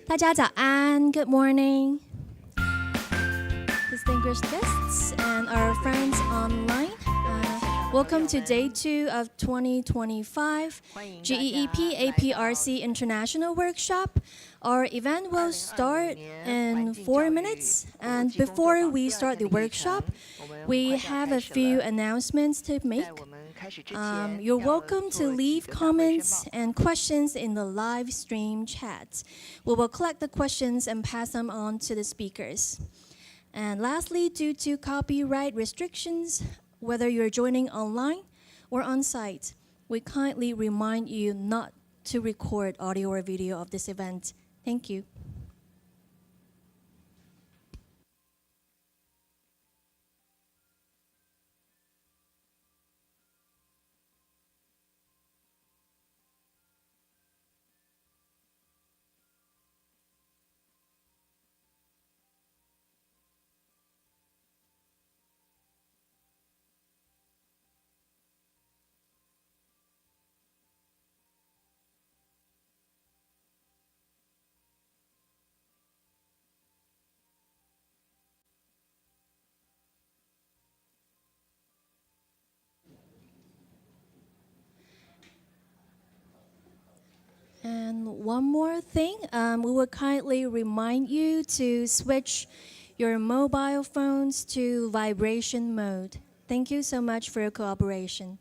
大家早安 Good morning. Distinguished guests and our friends online. Welcome to day 2 of 2025 GEEP APRC International Workshop. Our event will start in 4 minutes. And before we start the workshop, we have a few announcements to make. You're welcome to leave comments and questions in the live stream chat. We will collect the questions and pass them on to the speakers. And lastly, due to copyright restrictions, whether you're joining online or on site, we kindly remind you not to record audio or video of this event. Thank you. And one more thing, we would kindly remind you to switch your mobile phones to vibration mode. Thank you so much for your cooperation.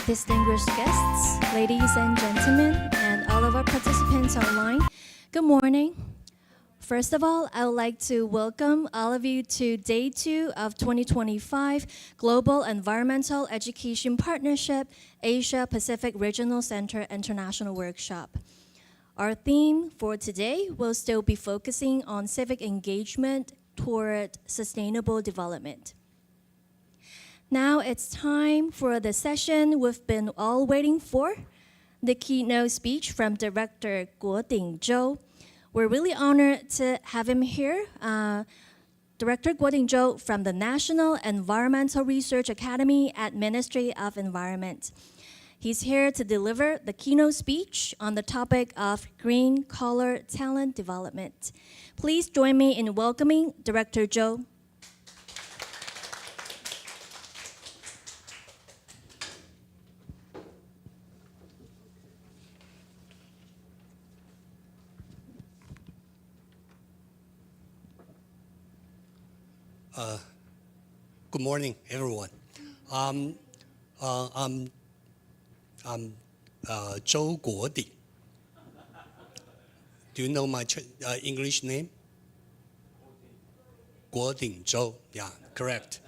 Distinguished guests, ladies and gentlemen, and all of our participants online, good morning. First of all, I would like to welcome all of you to Day 2 of 2025 Global Environmental Education Partnership Asia Pacific Regional Center International Workshop. Our theme for today will still be focusing on civic engagement toward sustainable development. Now it's time for the session we've been all waiting for, the keynote speech from Director Guoding Zhou. We're really honored to have him here. Director Guoding Zhou from the National Environmental Research Academy at Ministry of Environment. He's here to deliver the keynote speech on the topic of green collar talent development. Please join me in welcoming Director Zhou. Good morning, everyone. I'm Zhou Guoding. Do you know my English name? 国鼎州. Yeah, correct.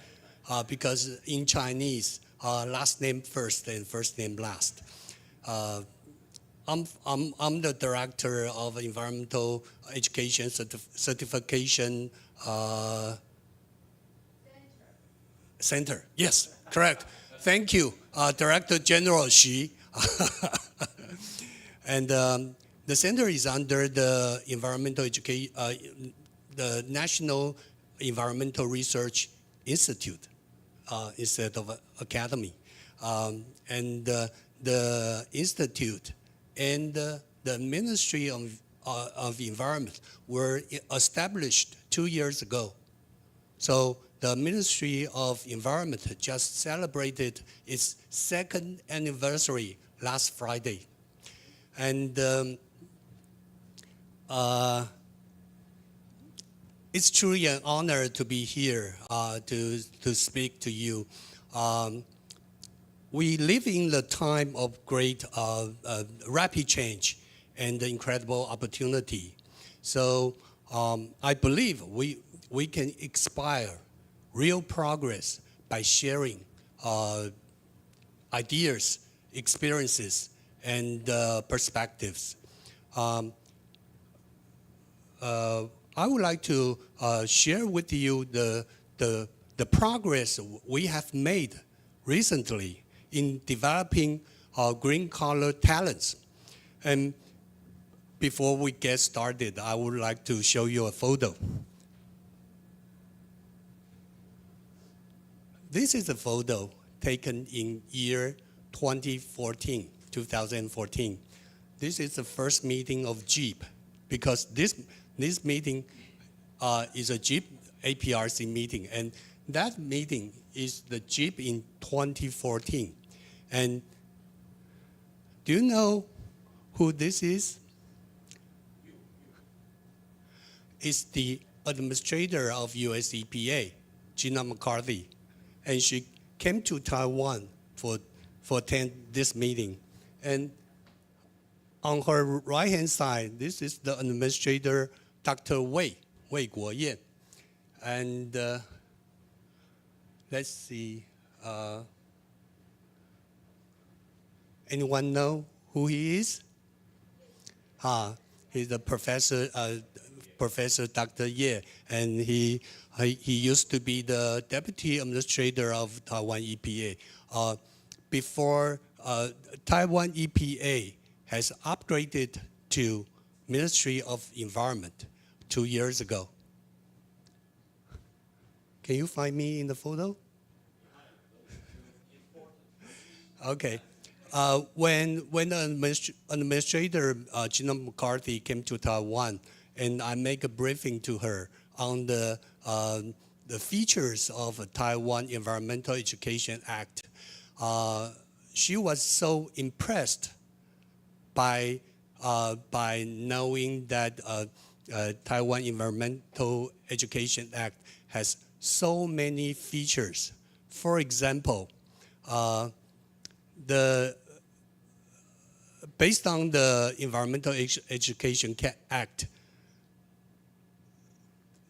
Because in Chinese, last name first and first name last. I'm the director of environmental education certification center. Yes, correct. Thank you, Director General Xi. And the center is under the the National Environmental Research Institute instead of academy. And the institute and the Ministry of Environment were established 2 years ago. So the Ministry of Environment just celebrated its second anniversary last Friday. And it's truly an honor to be here to speak to you. We live in the time of great rapid change and incredible opportunity. So I believe we can inspire real progress by sharing ideas, experiences, and perspectives. I would like to share with you the progress we have made recently in developing green-collar talents. And before we get started, I would like to show you a photo. This is a photo taken in year 2014. This is the first meeting of GEEP, because this meeting is a GEEP APRC meeting, and that meeting is the GEEP in 2014. And do you know who this is? It's the administrator of US EPA, Gina McCarthy, and she came to Taiwan for attend this meeting. And on her right-hand side, this is the administrator, Dr. Wei Guoyan. And let's see, anyone know who he is? He's the professor, Professor Dr. Ye, and he used to be the deputy administrator of Taiwan EPA. Before Taiwan EPA has upgraded to Ministry of Environment 2 years ago. Can you find me in the photo? Okay. When the administrator, Gina McCarthy, came to Taiwan, and I make a briefing to her on the features of the Taiwan Environmental Education Act, she was so impressed by knowing that Taiwan Environmental Education Act has so many features. For example, based on the Environmental Education Act,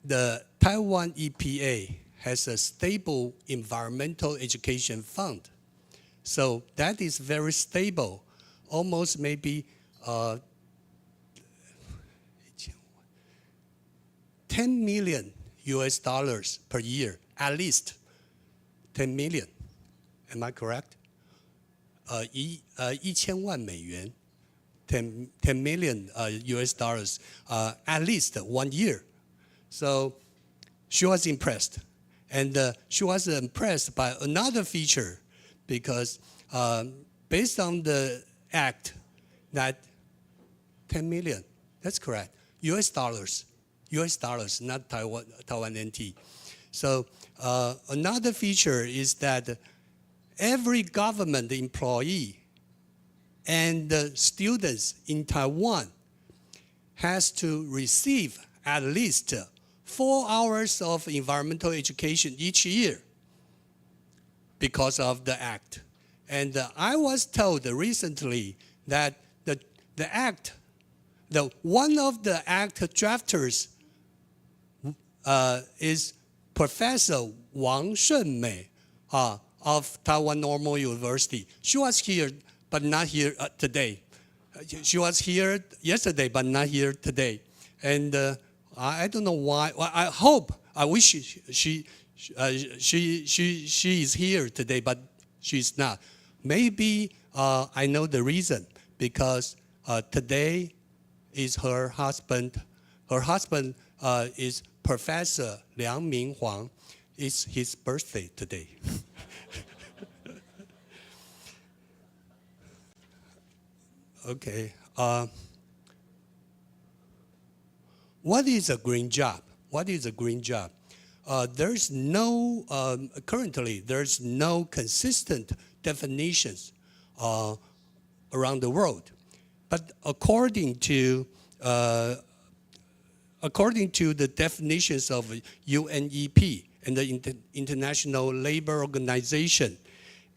the Taiwan EPA has a stable environmental education fund. So that is very stable, almost maybe 10 million US dollars per year, at least 10 million. Am I correct? 1,000万美元, 10 million US dollars, at least 1 year. So she was impressed. And she was impressed by another feature, because based on the act, that 10 million, that's correct, US dollars, not Taiwan NT. So another feature is that every government employee and students in Taiwan has to receive at least 4 hours of environmental education each year because of the act. And I was told recently that the act, one of the act drafters is Professor Wang Shunmei of Taiwan Normal University. She was here, but not here today. She was here yesterday, but not here today. And I don't know why. Well, I wish she is here today, but she's not. Maybe I know the reason, because today is her husband. Her husband is Professor Liang Ming Huang. It's his birthday today. Okay. What is a green job? What is a green job? There's no, currently, there's no consistent definitions around the world. But according to the definitions of UNEP and the International Labor Organization,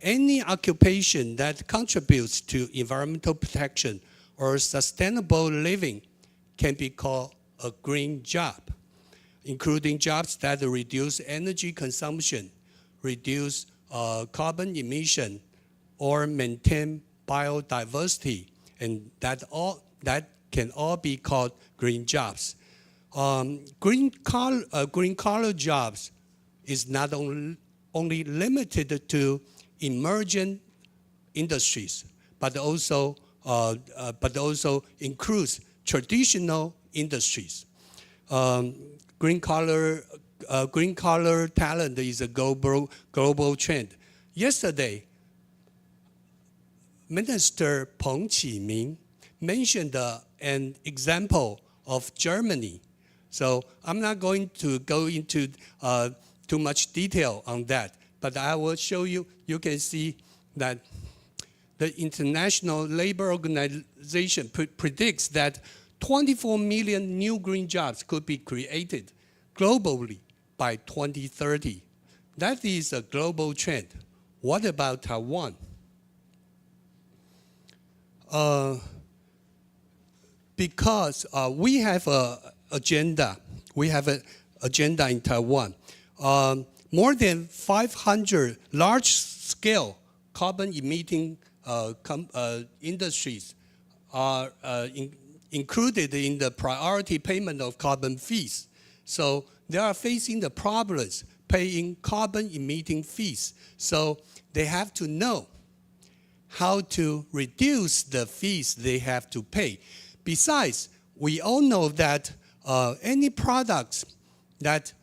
any occupation that contributes to environmental protection or sustainable living can be called a green job, including jobs that reduce energy consumption, reduce carbon emission, or maintain biodiversity, and that can all be called green jobs. Green collar jobs is not only limited to emerging industries, but also includes traditional industries. Green collar talent is a global trend. Yesterday, Minister Peng Qiming mentioned an example of Germany. So I'm not going to go into too much detail on that, but I will show you. You can see that the International Labor Organization predicts that 24 million new green jobs could be created globally by 2030. That is a global trend. What about Taiwan? Because we have an agenda. We have an agenda in Taiwan. More than 500 large-scale carbon-emitting industries are included in the priority payment of carbon fees. So they are facing the problems paying carbon-emitting fees. So they have to know how to reduce the fees they have to pay. Besides, we all know that any products that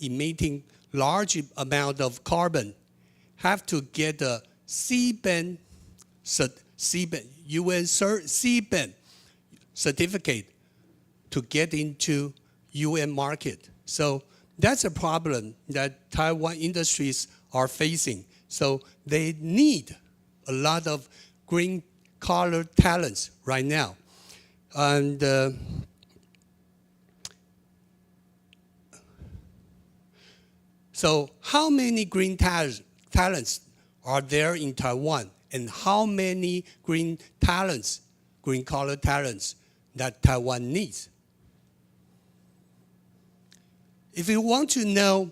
emitting large amount of carbon have to get a C-band, UN C-band certificate to get into UN market. So that's a problem that Taiwan industries are facing. So they need a lot of green-collar talents right now. And so how many green talents are there in Taiwan? And how many green-collar talents that Taiwan needs? If you want to know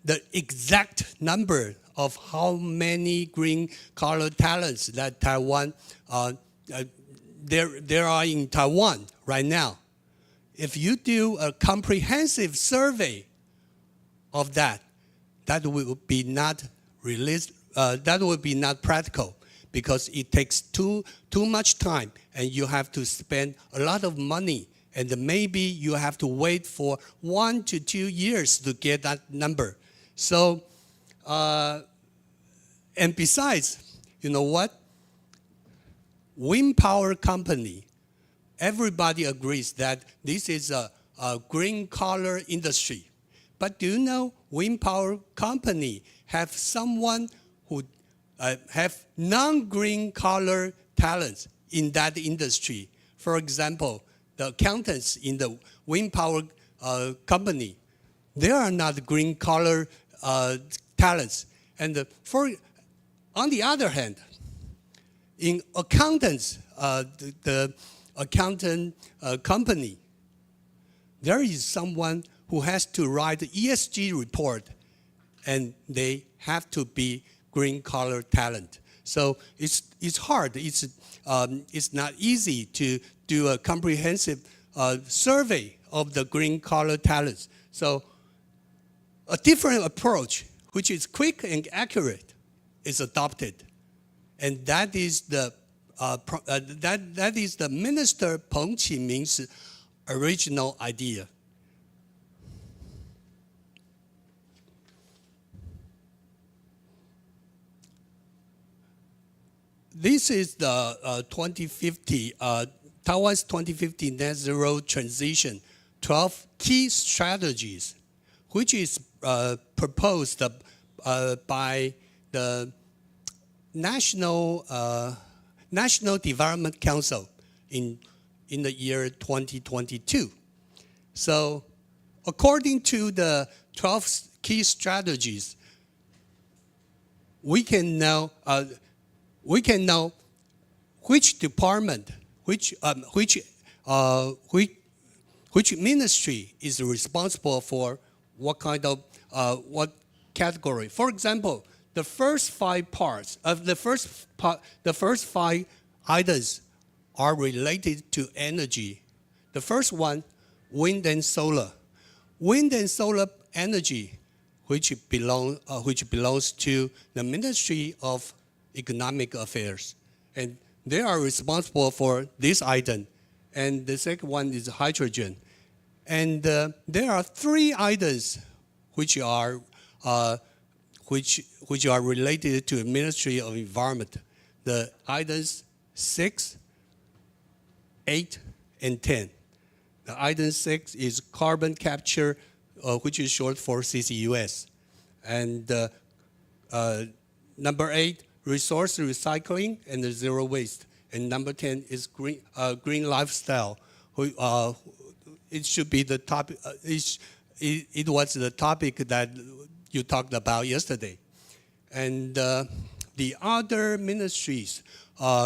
the exact number of how many green-collar talents that Taiwan there are in Taiwan right now, if you do a comprehensive survey of that will be not released. That will be not practical, because it takes too much time, and you have to spend a lot of money, and maybe you have to wait for 1 to 2 years to get that number. So, and besides, you know what? Wind power company, everybody agrees that this is a green-collar industry. But do you know wind power company have someone who have non-green-collar talents in that industry? For example, the accountants in the wind power company, they are not green-collar talents. And on the other hand, in accountants, the accountant company, there is someone who has to write the ESG report, and they have to be green collar talent. So it's hard. It's not easy to do a comprehensive survey of the green collar talents. So a different approach, which is quick and accurate, is adopted, and that is the Minister Peng Qiming's original idea. This is the 2050 Taiwan's 2050 net zero transition 12 key strategies, which is proposed by the National Development Council in the year 2022. So, according to the 12 key strategies, we can know which department, which ministry is responsible for what kind of what category. For example, the first 5 parts of the first 5 items are related to energy. The first one, wind and solar. Wind and solar energy, which belongs to the Ministry of Economic Affairs, and they are responsible for this item. And the second one is hydrogen. And there are 3 items which are related to the Ministry of Environment. The items 6, 8, and 10. The item 6 is carbon capture, which is short for CCUS. And number 8, resource recycling and the zero waste. And number 10 is green lifestyle. It should be the topic. It was the topic that you talked about yesterday. And the other ministries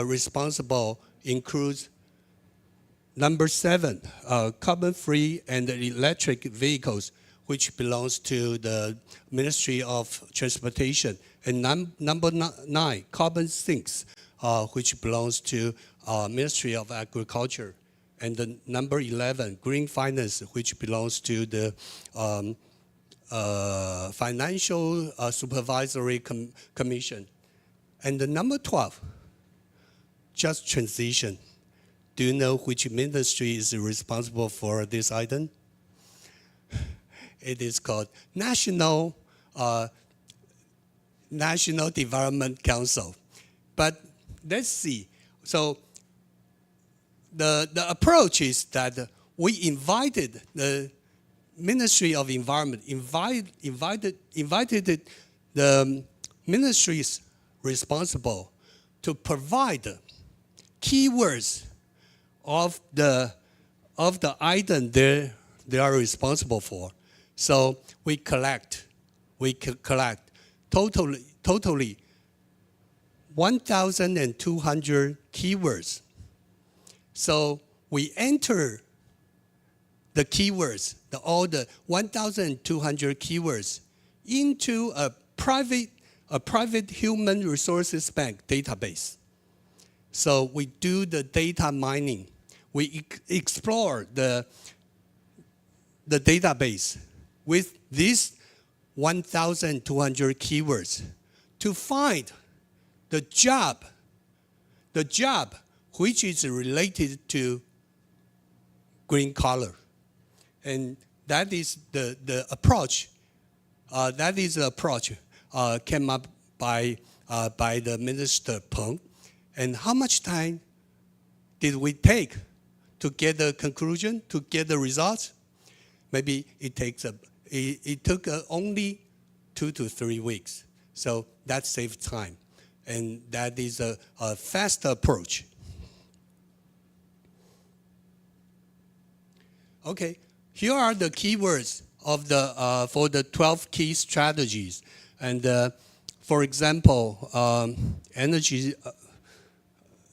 responsible includes number 7, carbon-free and electric vehicles, which belongs to the Ministry of Transportation. And number 9, carbon sinks, which belongs to Ministry of Agriculture. And the number 11, green finance, which belongs to the Financial Supervisory Commission. And the number 12, just transition. Do you know which ministry is responsible for this item? It is called National Development Council. But let's see. So the approach is that we invited the Ministry of Environment, invited the ministries responsible to provide keywords of the item they are responsible for. So we collect totally 1,200 keywords. So we enter the keywords, all the 1,200 keywords, into a private human resources bank database. So we do the data mining. We explore the database with these 1,200 keywords to find the job which is related to green collar. And that is the approach. Came up by the Minister Peng. And how much time did we take to get the conclusion, to get the results? Maybe it took only 2 to 3 weeks. So that saves time. And that is a fast approach. Okay, here are the keywords of for the 12 key strategies. And for example, energy,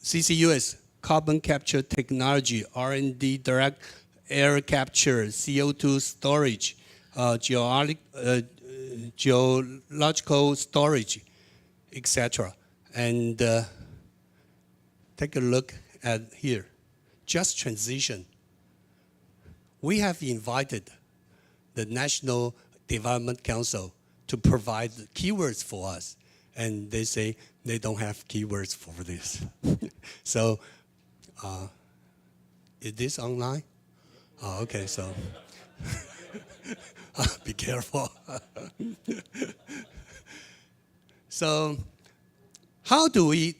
CCUS, carbon capture technology, R&D, direct air capture, CO2 storage, geological storage, etc. And take a look at here, just transition. We have invited the National Development Council to provide keywords for us, and they say they don't have keywords for this. So, is this online? Oh, okay, so be careful. So, how do we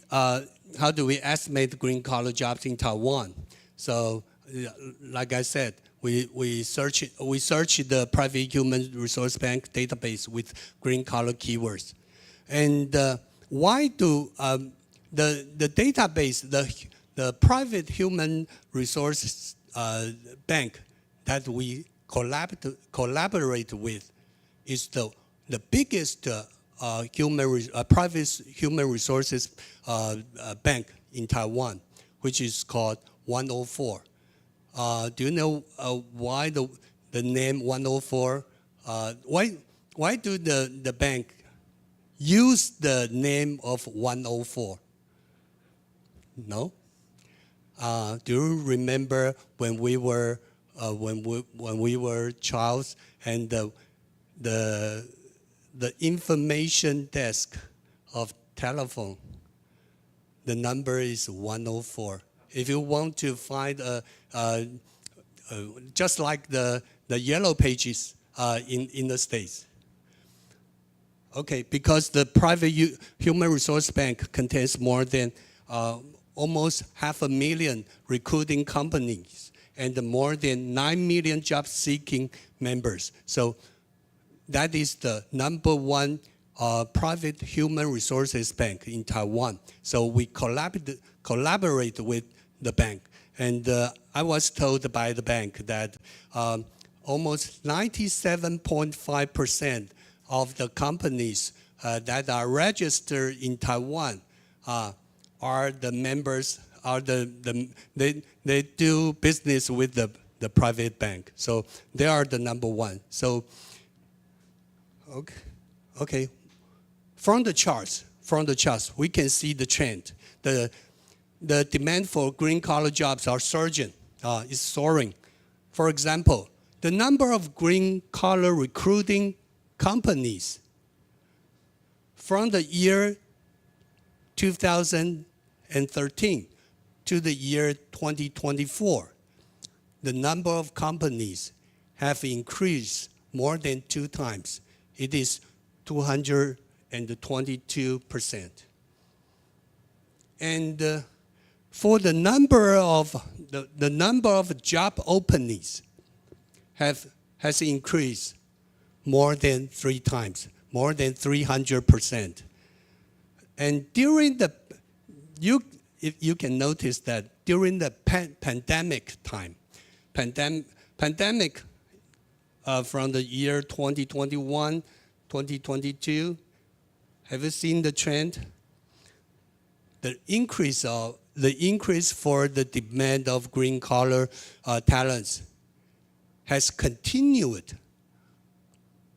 estimate green-collar jobs in Taiwan? So, like I said, we search the private human resource bank database with green-collar keywords, and why do the database, the private human resource bank that we collaborate with is the biggest private human resources bank in Taiwan, which is called 104. Do you know why the name 104? Why do the bank use the name of 104? No? Do you remember when we were childs and the information desk of telephone, the number is 104. If you want to find just like the yellow pages in the States. Okay, because the private human resource bank contains more than almost 500,000 recruiting companies and more than 9 million job-seeking members. So that is the #1 private human resources bank in Taiwan. So we collaborate with the bank. And I was told by the bank that almost 97.5% of the companies that are registered in Taiwan are the members, they do business with the private bank. So they are the #1. So, okay. From the charts, we can see the trend. The demand for green-collar jobs are surging, is soaring. For example, the number of green-collar recruiting companies from the year 2013 to the year 2024, the number of companies have increased more than 2 times. It is 222%. And for the number of job openings has increased more than 3 times, more than 300%. And during you can notice that during the pandemic time, pandemic from the year 2021, 2022, have you seen the trend? The increase for the demand of green-collar talents has continued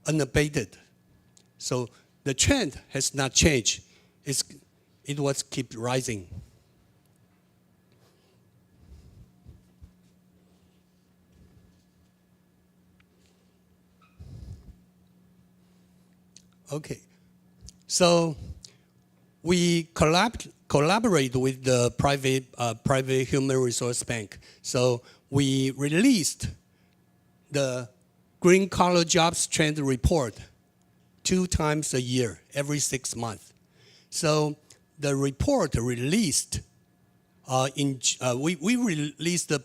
unabated. So the trend has not changed. It was keep rising. Okay, so we collaborate with the private human resource bank. So we released the green-collar jobs trend report 2 times a year, every 6 months. So the report released we released the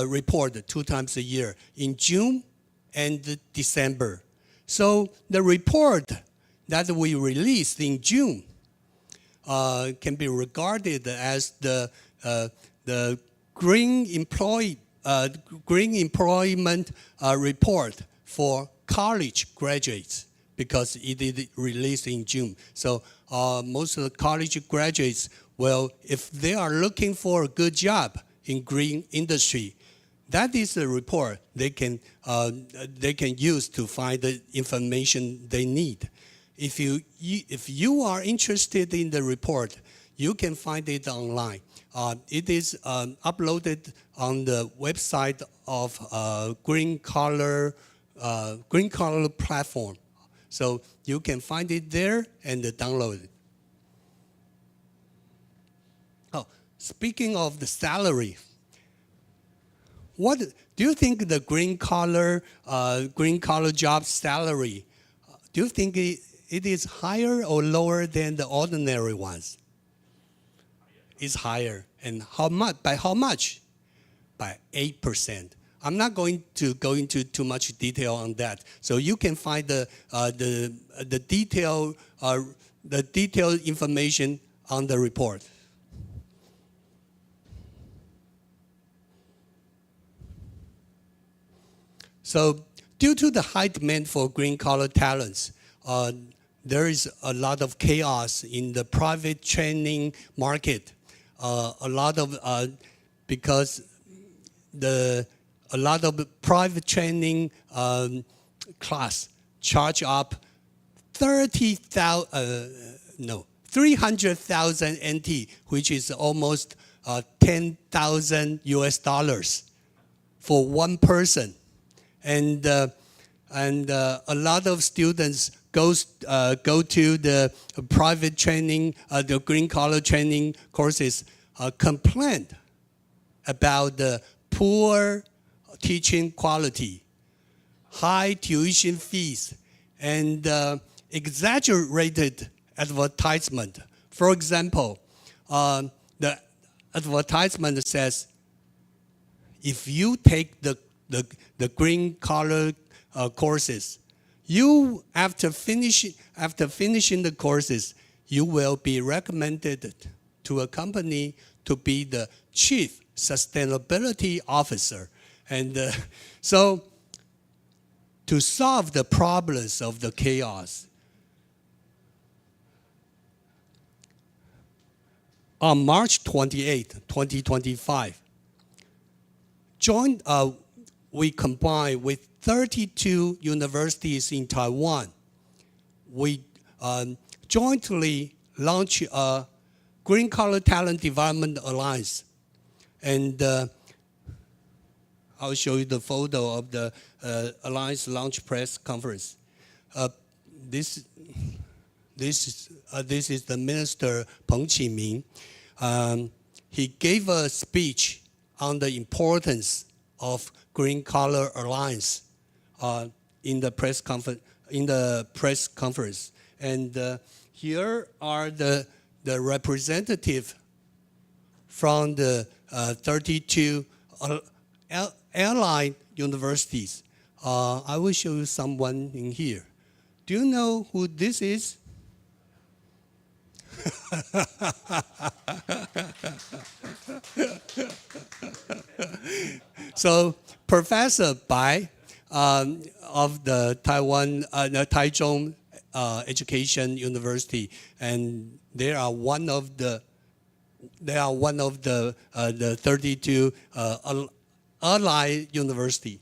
report 2 times a year in June and December. So the report that we released in June can be regarded as the green employment report for college graduates, because it is released in June. So most of the college graduates, well, if they are looking for a good job in green industry, that is a report they can use to find the information they need. If you are interested in the report, you can find it online. It is uploaded on the website of Green Collar platform. So you can find it there and download it. Oh, speaking of the salary, what do you think the green collar job salary? Do you think it is higher or lower than the ordinary ones? It's higher, and how much? By how much? By 8%. I'm not going to go into too much detail on that. So you can find the detailed information on the report. So due to the high demand for green-collar talents, there is a lot of chaos in the private training market. Because a lot of private training class charge up 300,000 NT, which is almost 10,000 US dollars for one person. And a lot of students go to the private training, the green collar training courses, complain about the poor teaching quality, high tuition fees, and exaggerated advertisement. For example, the advertisement says, if you take the green collar courses, you after finishing the courses, you will be recommended to a company to be the chief sustainability officer. And so to solve the problems of the chaos, on March 28, 2025, we combined with 32 universities in Taiwan. We jointly launched a Green Collar Talent Development Alliance. And I'll show you the photo of the Alliance launch press conference. This is the Minister Peng Qiming. He gave a speech on the importance of Green Collar Alliance in the press conference. And here are the representative from the 32 allied universities. I will show you someone in here. Do you know who this is? So Professor Bai of the Taichung Education University, and they are one of the 32 allied university.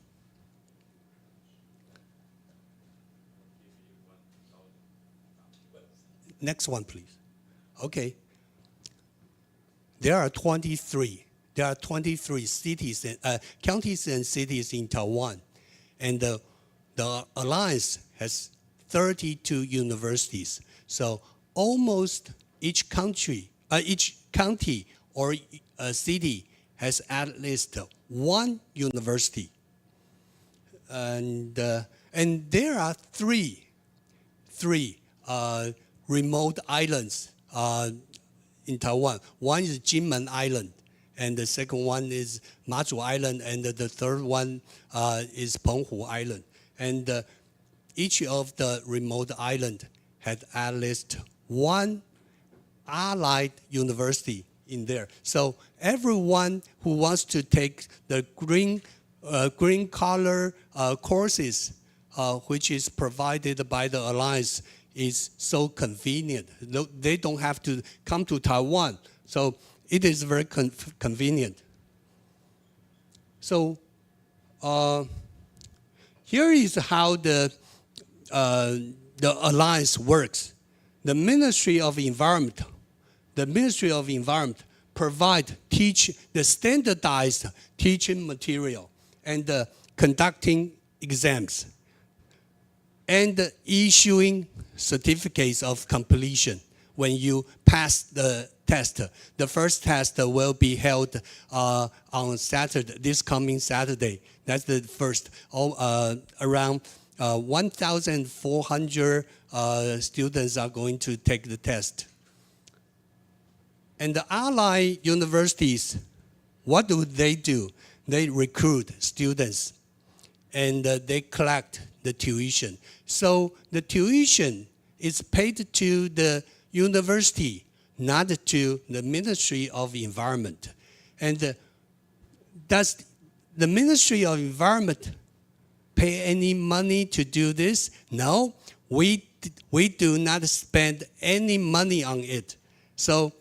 Next one, please. Okay. There are 23 cities, counties and cities in Taiwan, and the alliance has 32 universities. So almost each county or city has at least one university, and there are three remote islands in Taiwan. One is Jinmen Island, and the second one is Mazhu Island, and the third one is Penghu Island. And each of the remote islands had at least one allied university in there. So everyone who wants to take the green collar courses, which is provided by the alliance, is so convenient. They don't have to come to Taiwan. So it is very convenient. So Here is how the alliance works. The Ministry of Environment provide the standardized teaching material and conducting exams and issuing certificates of completion when you pass the test. The first test will be held on Saturday, this coming Saturday. That's the first. Around 1,400 students are going to take the test. And the allied universities, what do? They recruit students and they collect the tuition. So the tuition is paid to the university, not to the Ministry of Environment. And does the Ministry of Environment pay any money to do this? No, we do not spend any money on it. So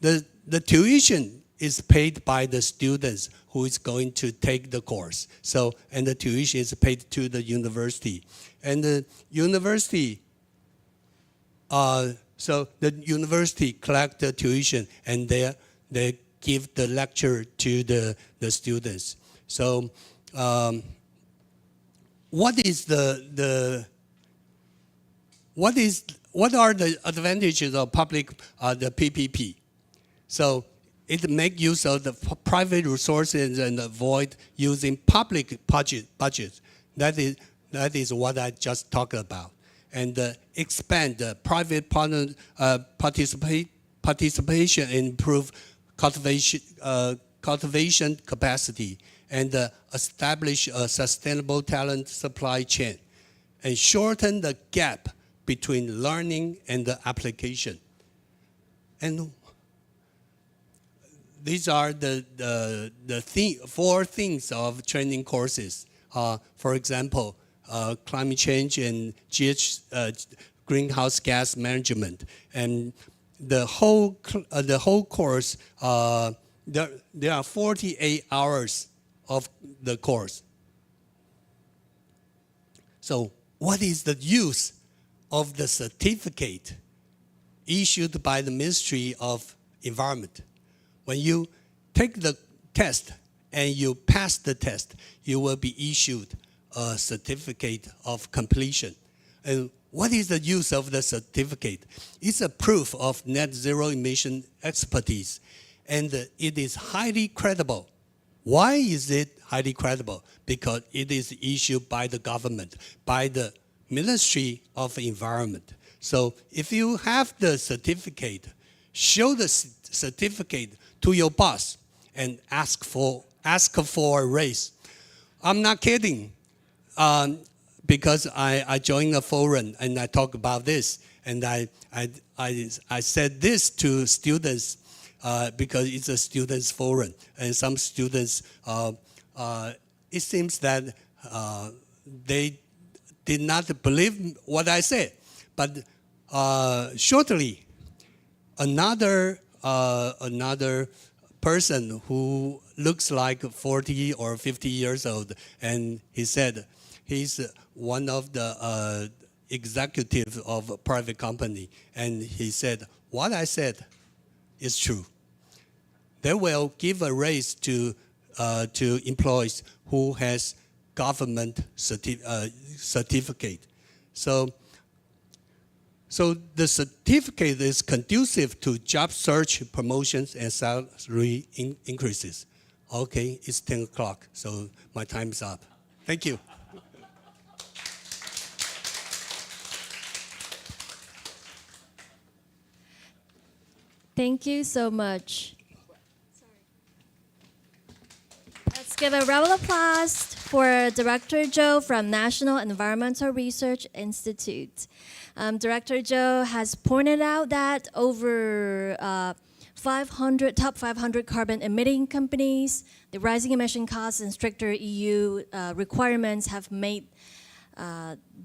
the tuition is paid by the students who is going to take the course. So, and the tuition is paid to the university. And the university, so the university collect the tuition and they give the lecture to the students. So, what are the advantages of public the PPP? So it make use of the private resources and avoid using public budgets. That is what I just talked about. And expand the private partner participation and improve cultivation capacity and establish a sustainable talent supply chain and shorten the gap between learning and the application. And these are the four things of training courses. For example, climate change and greenhouse gas management. And the whole course, there are 48 hours of the course. So what is the use of the certificate issued by the Ministry of Environment? When you take the test and you pass the test, you will be issued a certificate of completion. And what is the use of the certificate? It's a proof of net zero emission expertise, and it is highly credible. Why is it highly credible? Because it is issued by the government, by the Ministry of Environment. So if you have the certificate, show the certificate to your boss and ask for a raise. I'm not kidding, because I joined a forum and I talk about this, and I said this to students because it's a students forum, and some students it seems that they did not believe what I said, but shortly another person who looks like 40 or 50 years old, and he said he's one of the executives of a private company, and he said, what I said is true. They will give a raise to employees who has government certificate. So the certificate is conducive to job search, promotions, and salary increases. Okay, it's 10 o'clock, so my time is up. Thank you. Thank you so much. Let's give a round of applause for Director Joe from National Environmental Research Institute. Director Joe has pointed out that over top 500 carbon-emitting companies, the rising emission costs and stricter EU requirements have made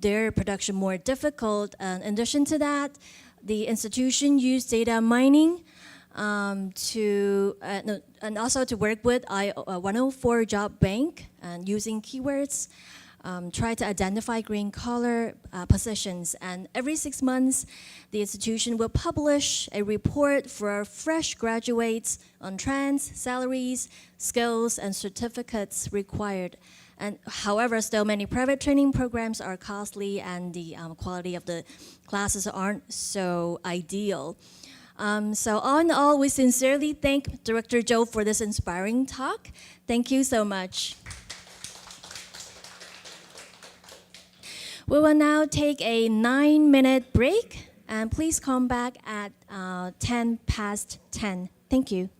their production more difficult. And in addition to that, the institution used data mining and also to work with 104 Job Bank and using keywords, try to identify green collar positions. And every 6 months, the institution will publish a report for fresh graduates on trends, salaries, skills, and certificates required. And however, still many private training programs are costly and the quality of the classes aren't so ideal. So all in all, we sincerely thank Director Joe for this inspiring talk. Thank you so much. We will now take a 9-minute break, and please come back at 10 past 10. Thank you.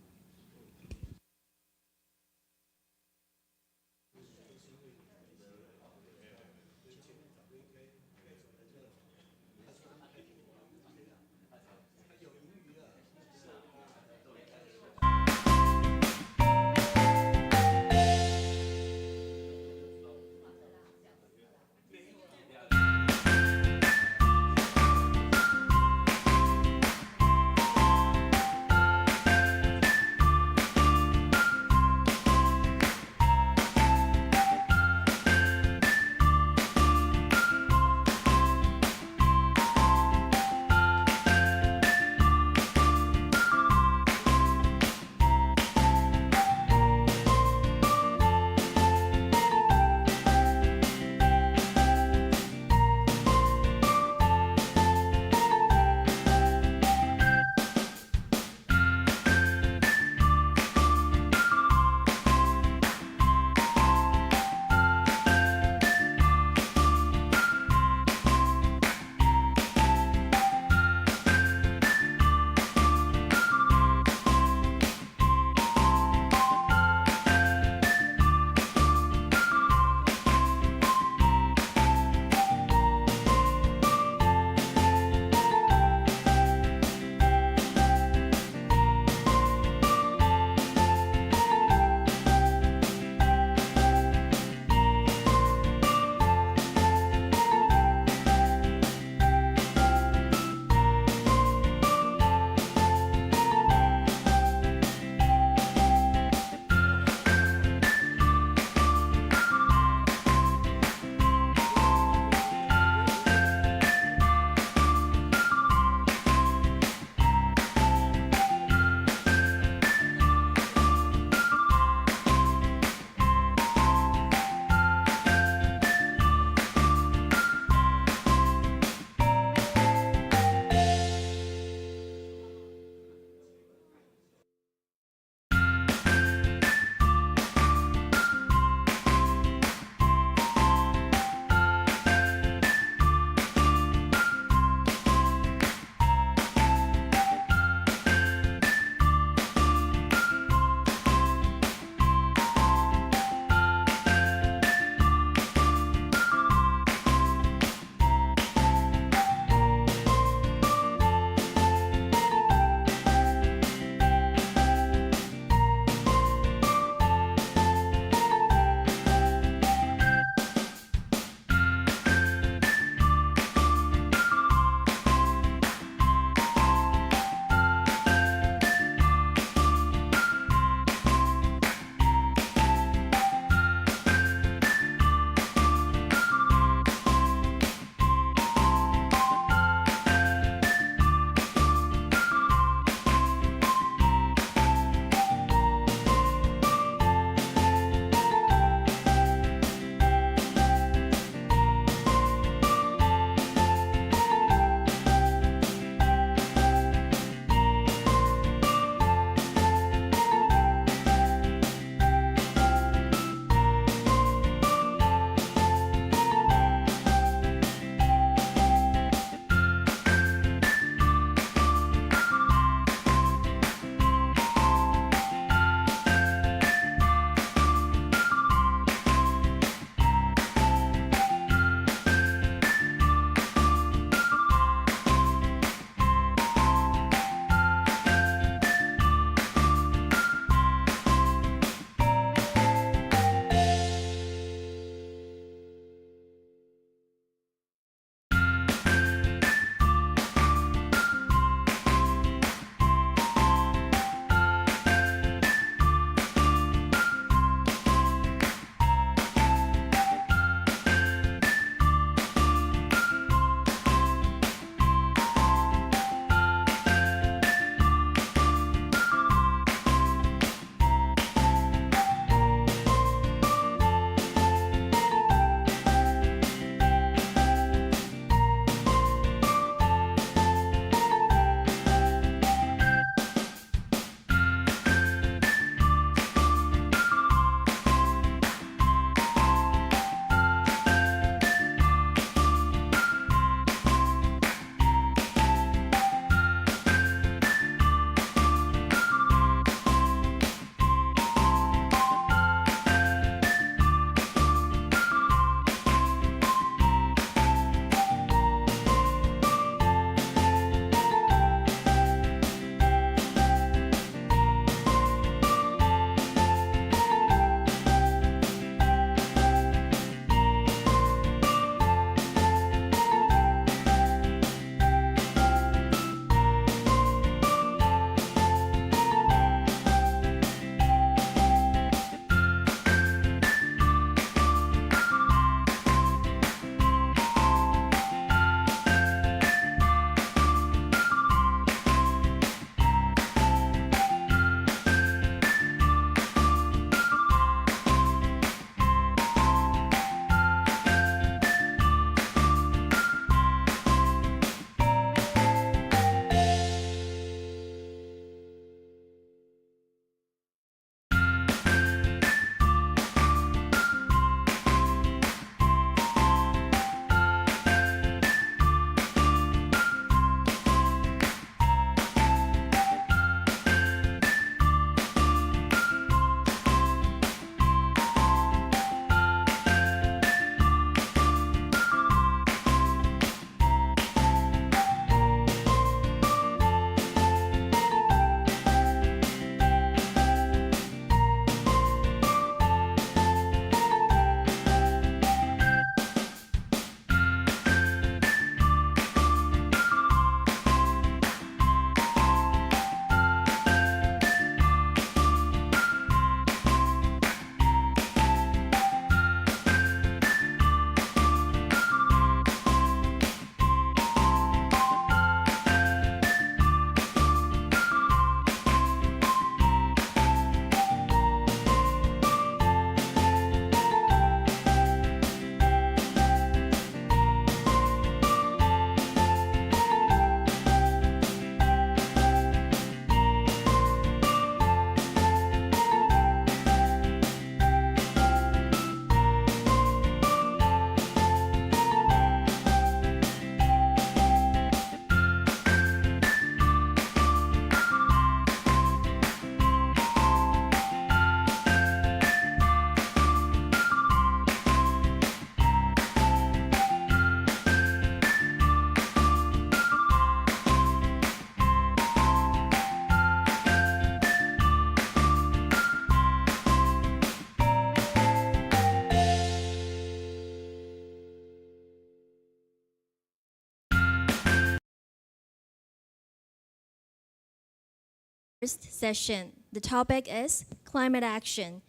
First session. The topic is climate action.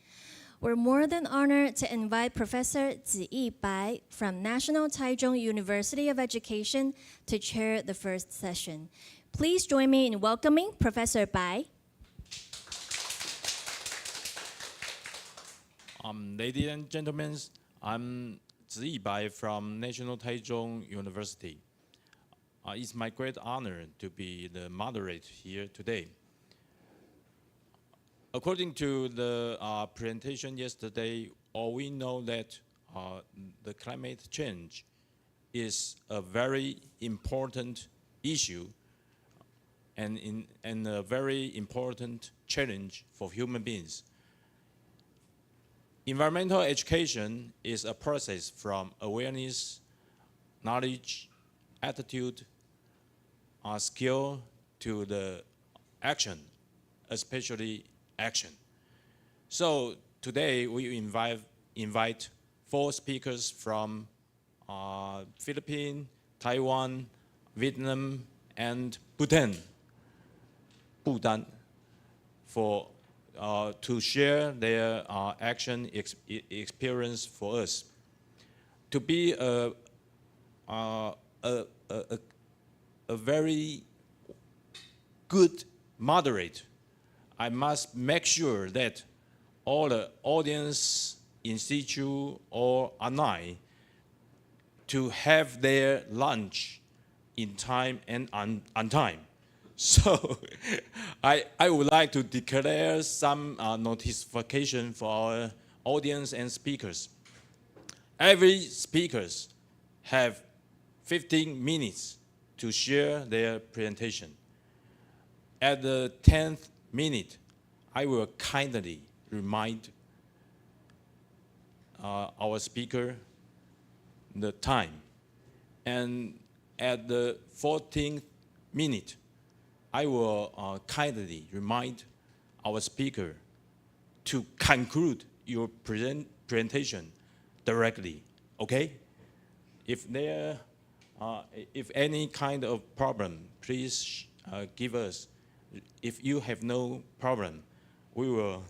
We're more than honored to invite Professor Ziyi Bai from National Taichung University of Education to chair the first session. Please join me in welcoming Professor Bai. Ladies and gentlemen, I'm Ziyi Bai from National Taichung University. It's my great honor to be the moderator here today. According to the presentation yesterday, all we know that the climate change is a very important issue and a very important challenge for human beings. Environmental education is a process from awareness, knowledge, attitude, skill to the action, especially action. So today we invite 4 speakers from Philippines, Taiwan, Vietnam, and Bhutan for to share their action experience for us. To be a very good moderator, I must make sure that all the audience in situ or online to have their lunch in time and on time. So I would like to declare some notification for our audience and speakers. Every speakers have 15 minutes to share their presentation. At the 10th minute, I will kindly remind our speaker the time. And at the 14th minute, I will kindly remind our speaker to conclude your presentation directly, okay? If any kind of problem, please give us. If you have no problem, we will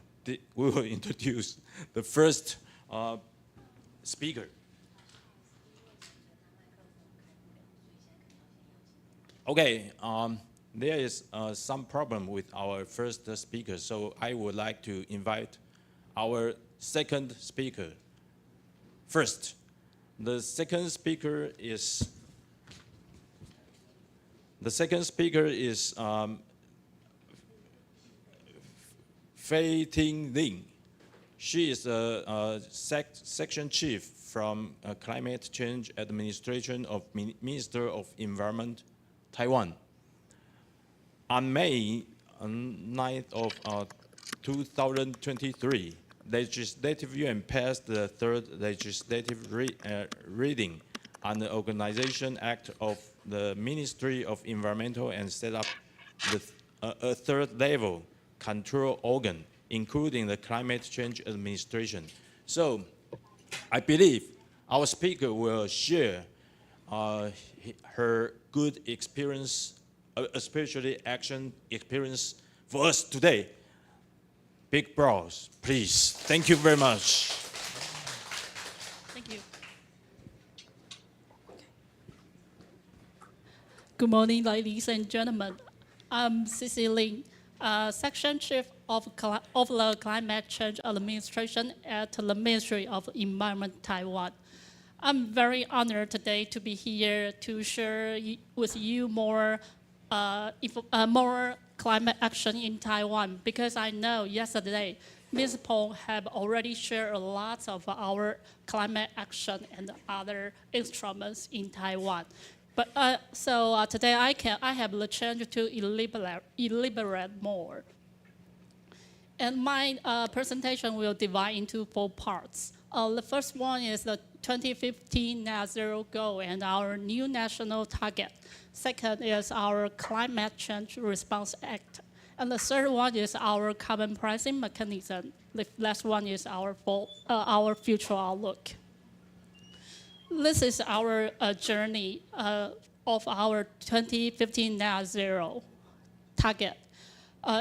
introduce the first speaker. Okay, there is some problem with our first speaker, so I would like to invite our second speaker first. The second speaker is Fei Ting Ling. She is a section chief from Climate Change Administration of Minister of Environment, Taiwan. On May 9th of 2023, Legislative Yuan passed the third legislative reading on the Organization Act of the Ministry of Environmental and set up a third level control organ, including the Climate Change Administration. So I believe our speaker will share her good experience, especially action experience for us today. Big applause, please. Thank you very much. Thank you. Good morning, ladies and gentlemen. I'm Cici Ling, Section Chief of the Climate Change Administration at the Ministry of Environment, Taiwan. I'm very honored today to be here to share with you more climate action in Taiwan, because I know yesterday Ms. Peng have already shared a lot of our climate action and other instruments in Taiwan. But so today I have the chance to elaborate more. And my presentation will divide into 4 parts. The first one is the 2015 Net Zero goal and our new national target. Second is our Climate Change Response Act. And the third one is our carbon pricing mechanism. The last one is our future outlook. This is our journey of our 2015 Net Zero target.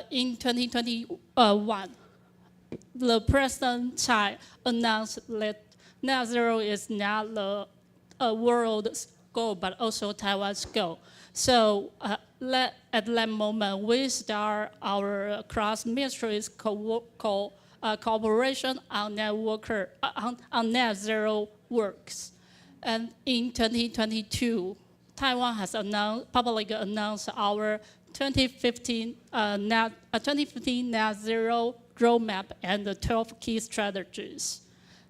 in 2021, the President Tsai announced that net zero is not the world's goal, but also Taiwan's goal. So at that moment, we start our cross-ministries cooperation on net zero works. And in 2022, Taiwan has publicly announced our 2015 net zero roadmap and the 12 key strategies.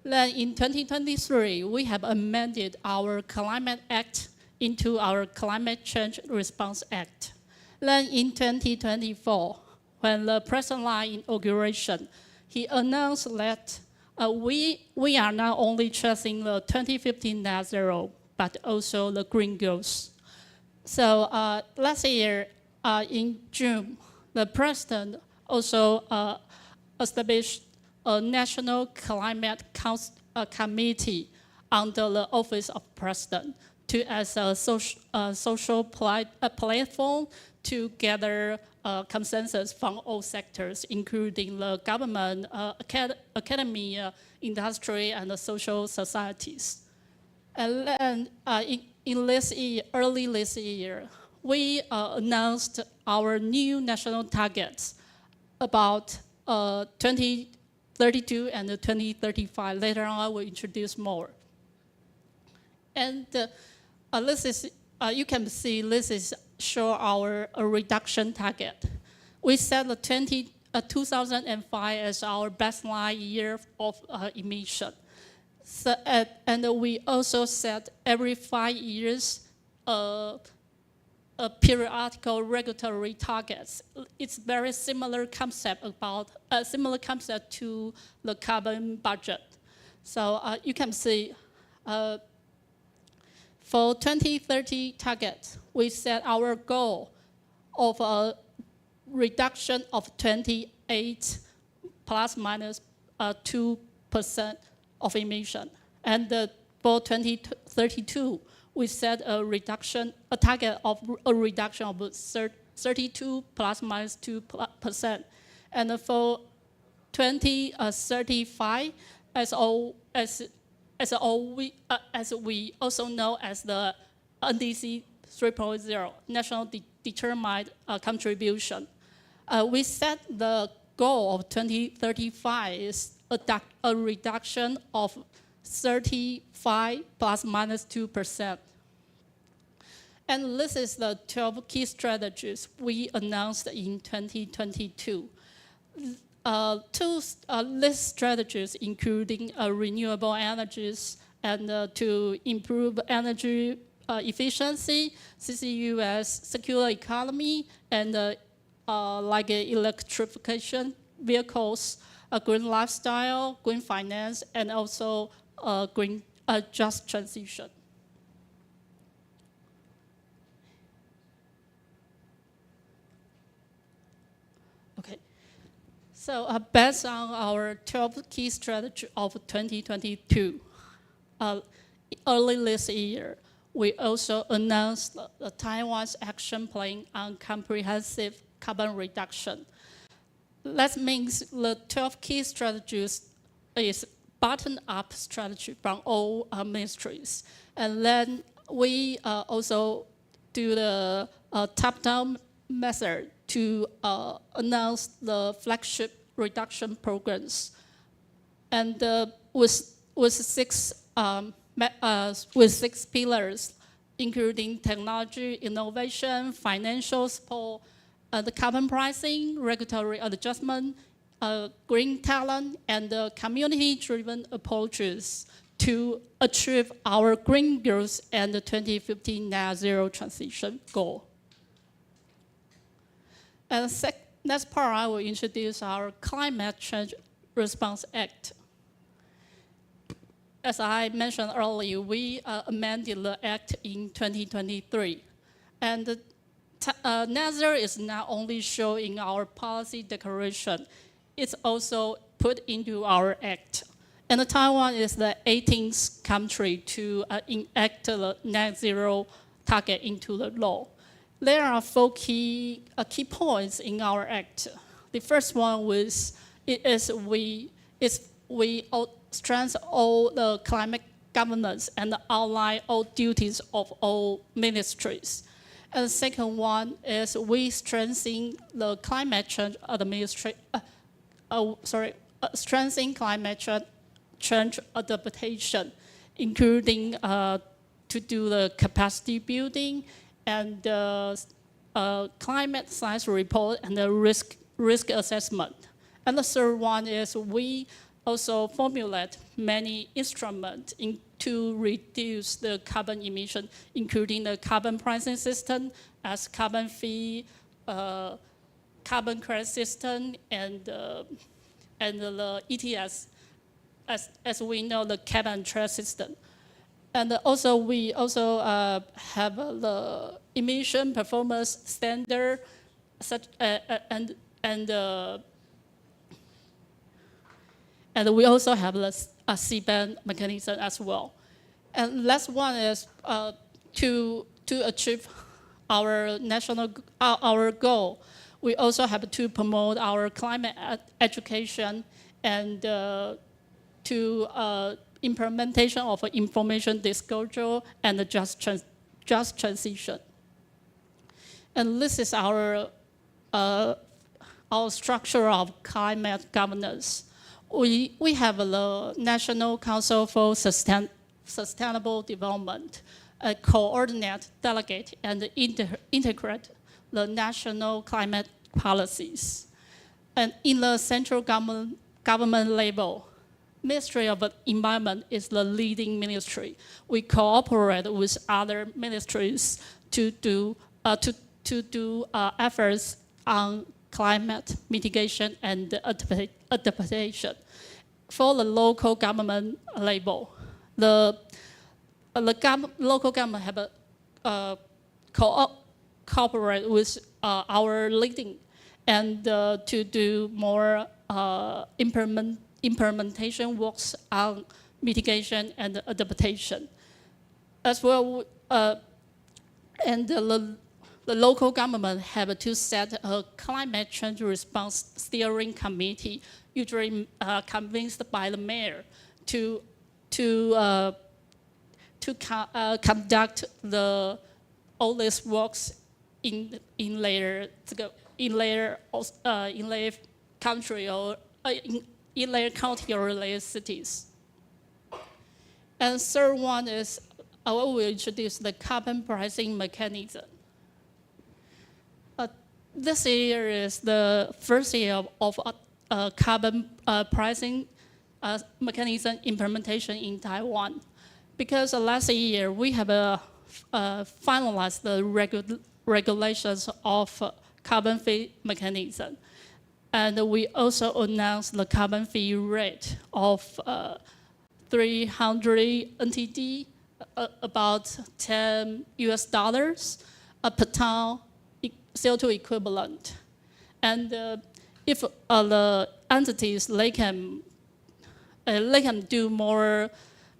Then in 2023, we have amended our Climate Act into our Climate Change Response Act. Then in 2024, when the President Lai inauguration, he announced that we are not only chasing the 2015 net zero, but also the green goals. So last year, in June, the President also established a National Climate Committee under the Office of President to as a social platform to gather consensus from all sectors, including the government, academia, industry, and the social societies. And then in this year, early this year, we announced our new national targets about 2032 and 2035. Later on, I will introduce more. And this is, you can see this is show our reduction target. We set the 2005 as our baseline year of emission. So, and we also set every 5 years periodical regulatory targets. It's very similar concept to the carbon budget. So you can see for 2030 target, we set our goal of a reduction of 28 plus minus 2% of emission. And for 2032, we set a target of a reduction of 32 plus minus 2%. And for 2035, as we also know as the NDC 3.0, National Determined Contribution. We set the goal of 2035 is a reduction of 35 plus minus 2%. And this is the 12 key strategies we announced in 2022. These strategies including renewable energies and to improve energy efficiency, CCUS, circular economy, and like electrification vehicles, green lifestyle, green finance, and also green just transition. Okay, so based on our 12 key strategy of 2022, early this year, we also announced the Taiwan's action plan on comprehensive carbon reduction. That means the 12 key strategies is bottom-up strategy from all ministries. And then we also do the top-down method to announce the flagship reduction programs. And with six pillars, including technology, innovation, financial support, the carbon pricing, regulatory adjustment, green talent, and community-driven approaches to achieve our green goals and the 2050 net zero transition goal. And next part, I will introduce our Climate Change Response Act. As I mentioned earlier, we amended the act in 2023. And net zero is not only shown in our policy declaration, it's also put into our act. And Taiwan is the 18th country to enact the net zero target into the law. there are four key points in our act. The first one we strengthen all the climate governance and outline all duties of all ministries. And the second one is we strengthen the climate change strengthening climate change adaptation, including to do the capacity building and climate science report and the risk assessment. And the third one is we also formulate many instruments to reduce the carbon emission, including the carbon pricing system as carbon fee, carbon credit system, and the ETS, as we know, the cap and trade system. And also we also have the emission performance standard, and we also have a C-band mechanism as well. And last one is to achieve our our goal. We also have to promote our climate education and to implementation of information disclosure and the just transition. And this is our structure of climate governance. We have the National Council for Sustainable Development, coordinate, delegate, and integrate the national climate policies. And in the central government level, Ministry of Environment is the leading ministry. We cooperate with other ministries to do efforts on climate mitigation and adaptation. For the local government level, the local government have cooperate with our leading and to do more implementation works on mitigation and adaptation. As well, and the local government have to set a climate change response steering committee, usually convinced by the mayor, to conduct all these works in their country or in their county or their cities. And third one is I will introduce the carbon pricing mechanism. This year is the first year of carbon pricing mechanism implementation in Taiwan. Because last year we have finalized the regulations of carbon fee mechanism. And we also announced the carbon fee rate of 300 NTD, about $10 per ton CO2 equivalent. And if the entities, they can do more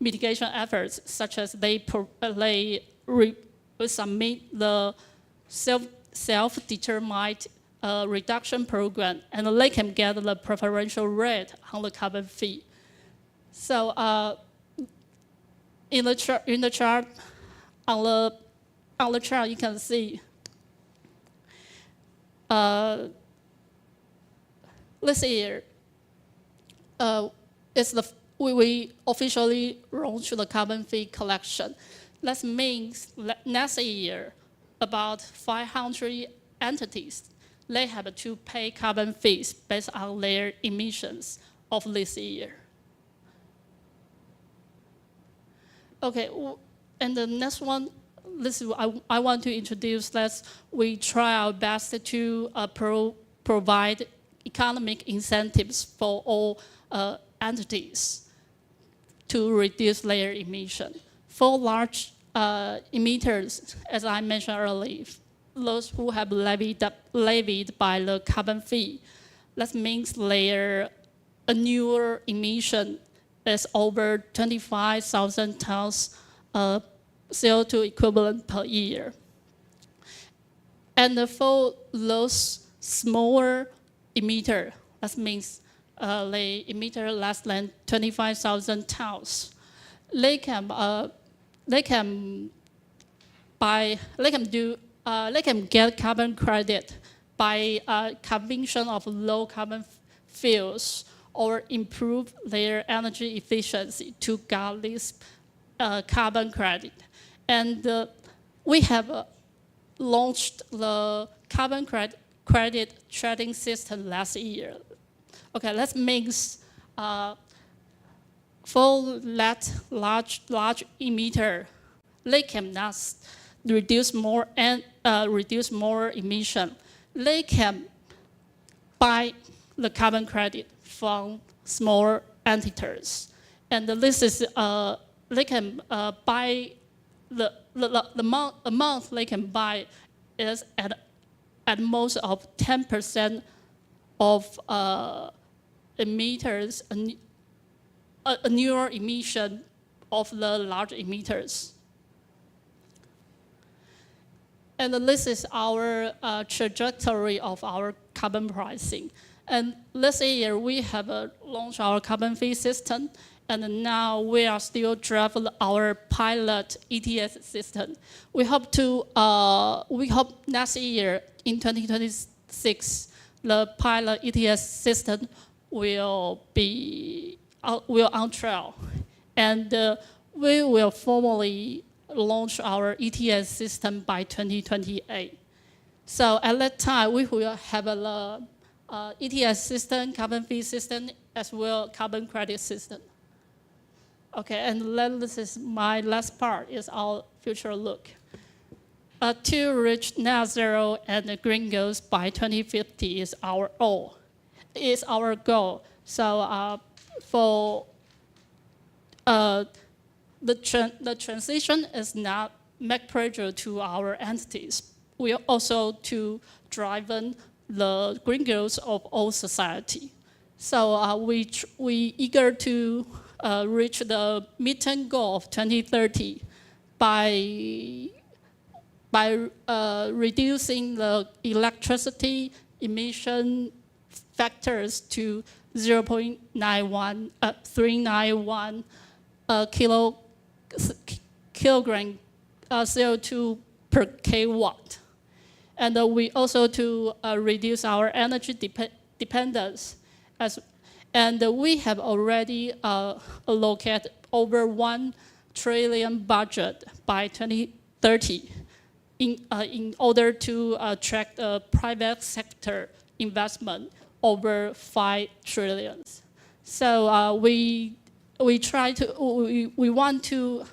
mitigation efforts, such as they submit the self-determined reduction program, and they can get the preferential rate on the carbon fee. So in the chart on the chart you can see this year we officially launched the carbon fee collection. That means next year about 500 entities, they have to pay carbon fees based on their emissions of this year. Okay, and the next one, I want to introduce that we try our best to provide economic incentives for all entities to reduce their emission. For large emitters, as I mentioned earlier, those who have levied by the carbon fee, that means their annual emission is over 25,000 tons CO2 equivalent per year. And for those smaller emitter, that means they emitter less than 25,000 tons, they can get carbon credit by conversion of low carbon fuels or improve their energy efficiency to get this carbon credit. And we have launched the carbon credit trading system last year. Okay, that means for that large emitter, they cannot reduce more emission. They can buy the carbon credit from small entities, and this is they can buy the amount they can buy is at most of 10% of emitters a newer emission of the large emitters. And this is our trajectory of our carbon pricing. And this year we have launched our carbon fee system, and now we are still driving our pilot ETS system. We hope next year in 2026 the pilot ETS system will on trial, and we will formally launch our ETS system by 2028. So at that time, we will have a ETS system, carbon fee system, as well carbon credit system. Okay, and then this is my last part, is our future look. To reach net zero and the green goals by 2050 is our goal. So for the transition is not make pressure to our entities. We are also to drive the green goals of all society. So we eager to reach the midterm goal of 2030 by reducing the electricity emission factors to 0.391 kilogram CO2 per kilowatt. And we also to reduce our energy dependence. And we have already allocated over 1 trillion budget by 2030 in order to attract the private sector investment over 5 trillion. So we want to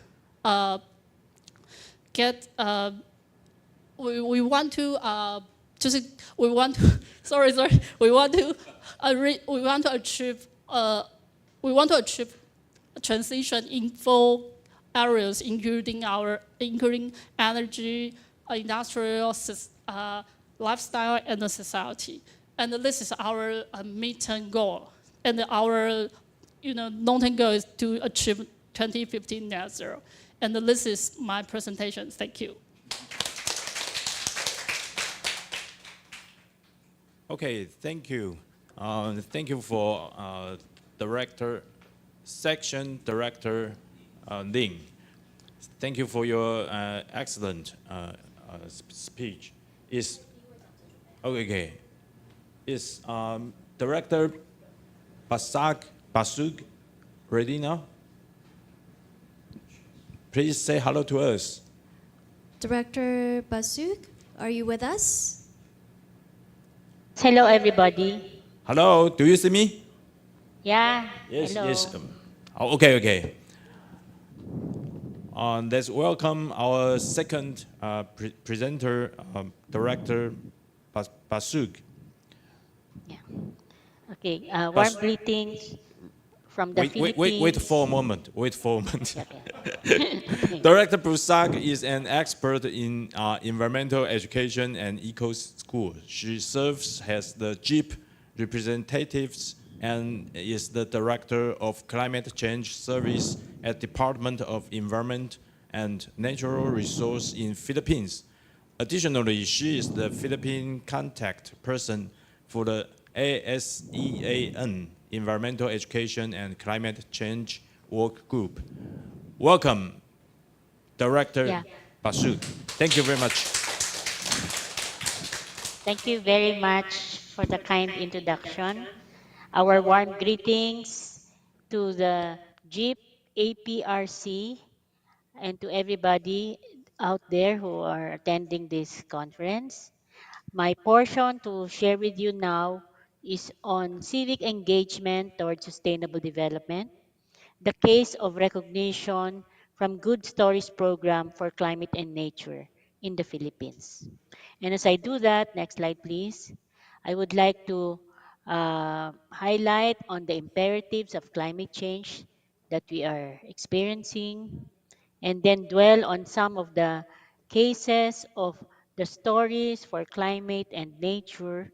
achieve a transition in 4 areas, including energy, industrial, lifestyle, and the society. And this is our midterm goal. And our long-term goal is to achieve 2050 net zero. And this is my presentation. Thank you. Okay, thank you. Thank you for Section Director Ling. Thank you for your excellent speech. Okay. Is Director Basug ready now? Please say hello to us. Director Basug, are you with us? Hello, everybody. Hello, do you see me? Yeah. Yes, hello. yes. Okay. Let's welcome our second presenter, Director Basug. Yeah. Okay. Warm greetings from the Philippines. Wait for a moment. Okay. Director Basug is an expert in environmental education and eco school. She serves as the GEEP representatives and is the Director of Climate Change Service at Department of Environment and Natural Resource in Philippines. Additionally, she is the Philippine contact person for the ASEAN Environmental Education and Climate Change Work Group. Welcome, Director Yeah. Basud. Thank you very much. Thank you very much for the kind introduction. Our warm greetings to the GEEP APRC and to everybody out there who are attending this conference. My portion to share with you now is on civic engagement towards sustainable development, the case of recognition from Good Stories program for climate and nature in the Philippines. And as I do that, next slide please, I would like to highlight on the imperatives of climate change that we are experiencing, and then dwell on some of the cases of the stories for climate and nature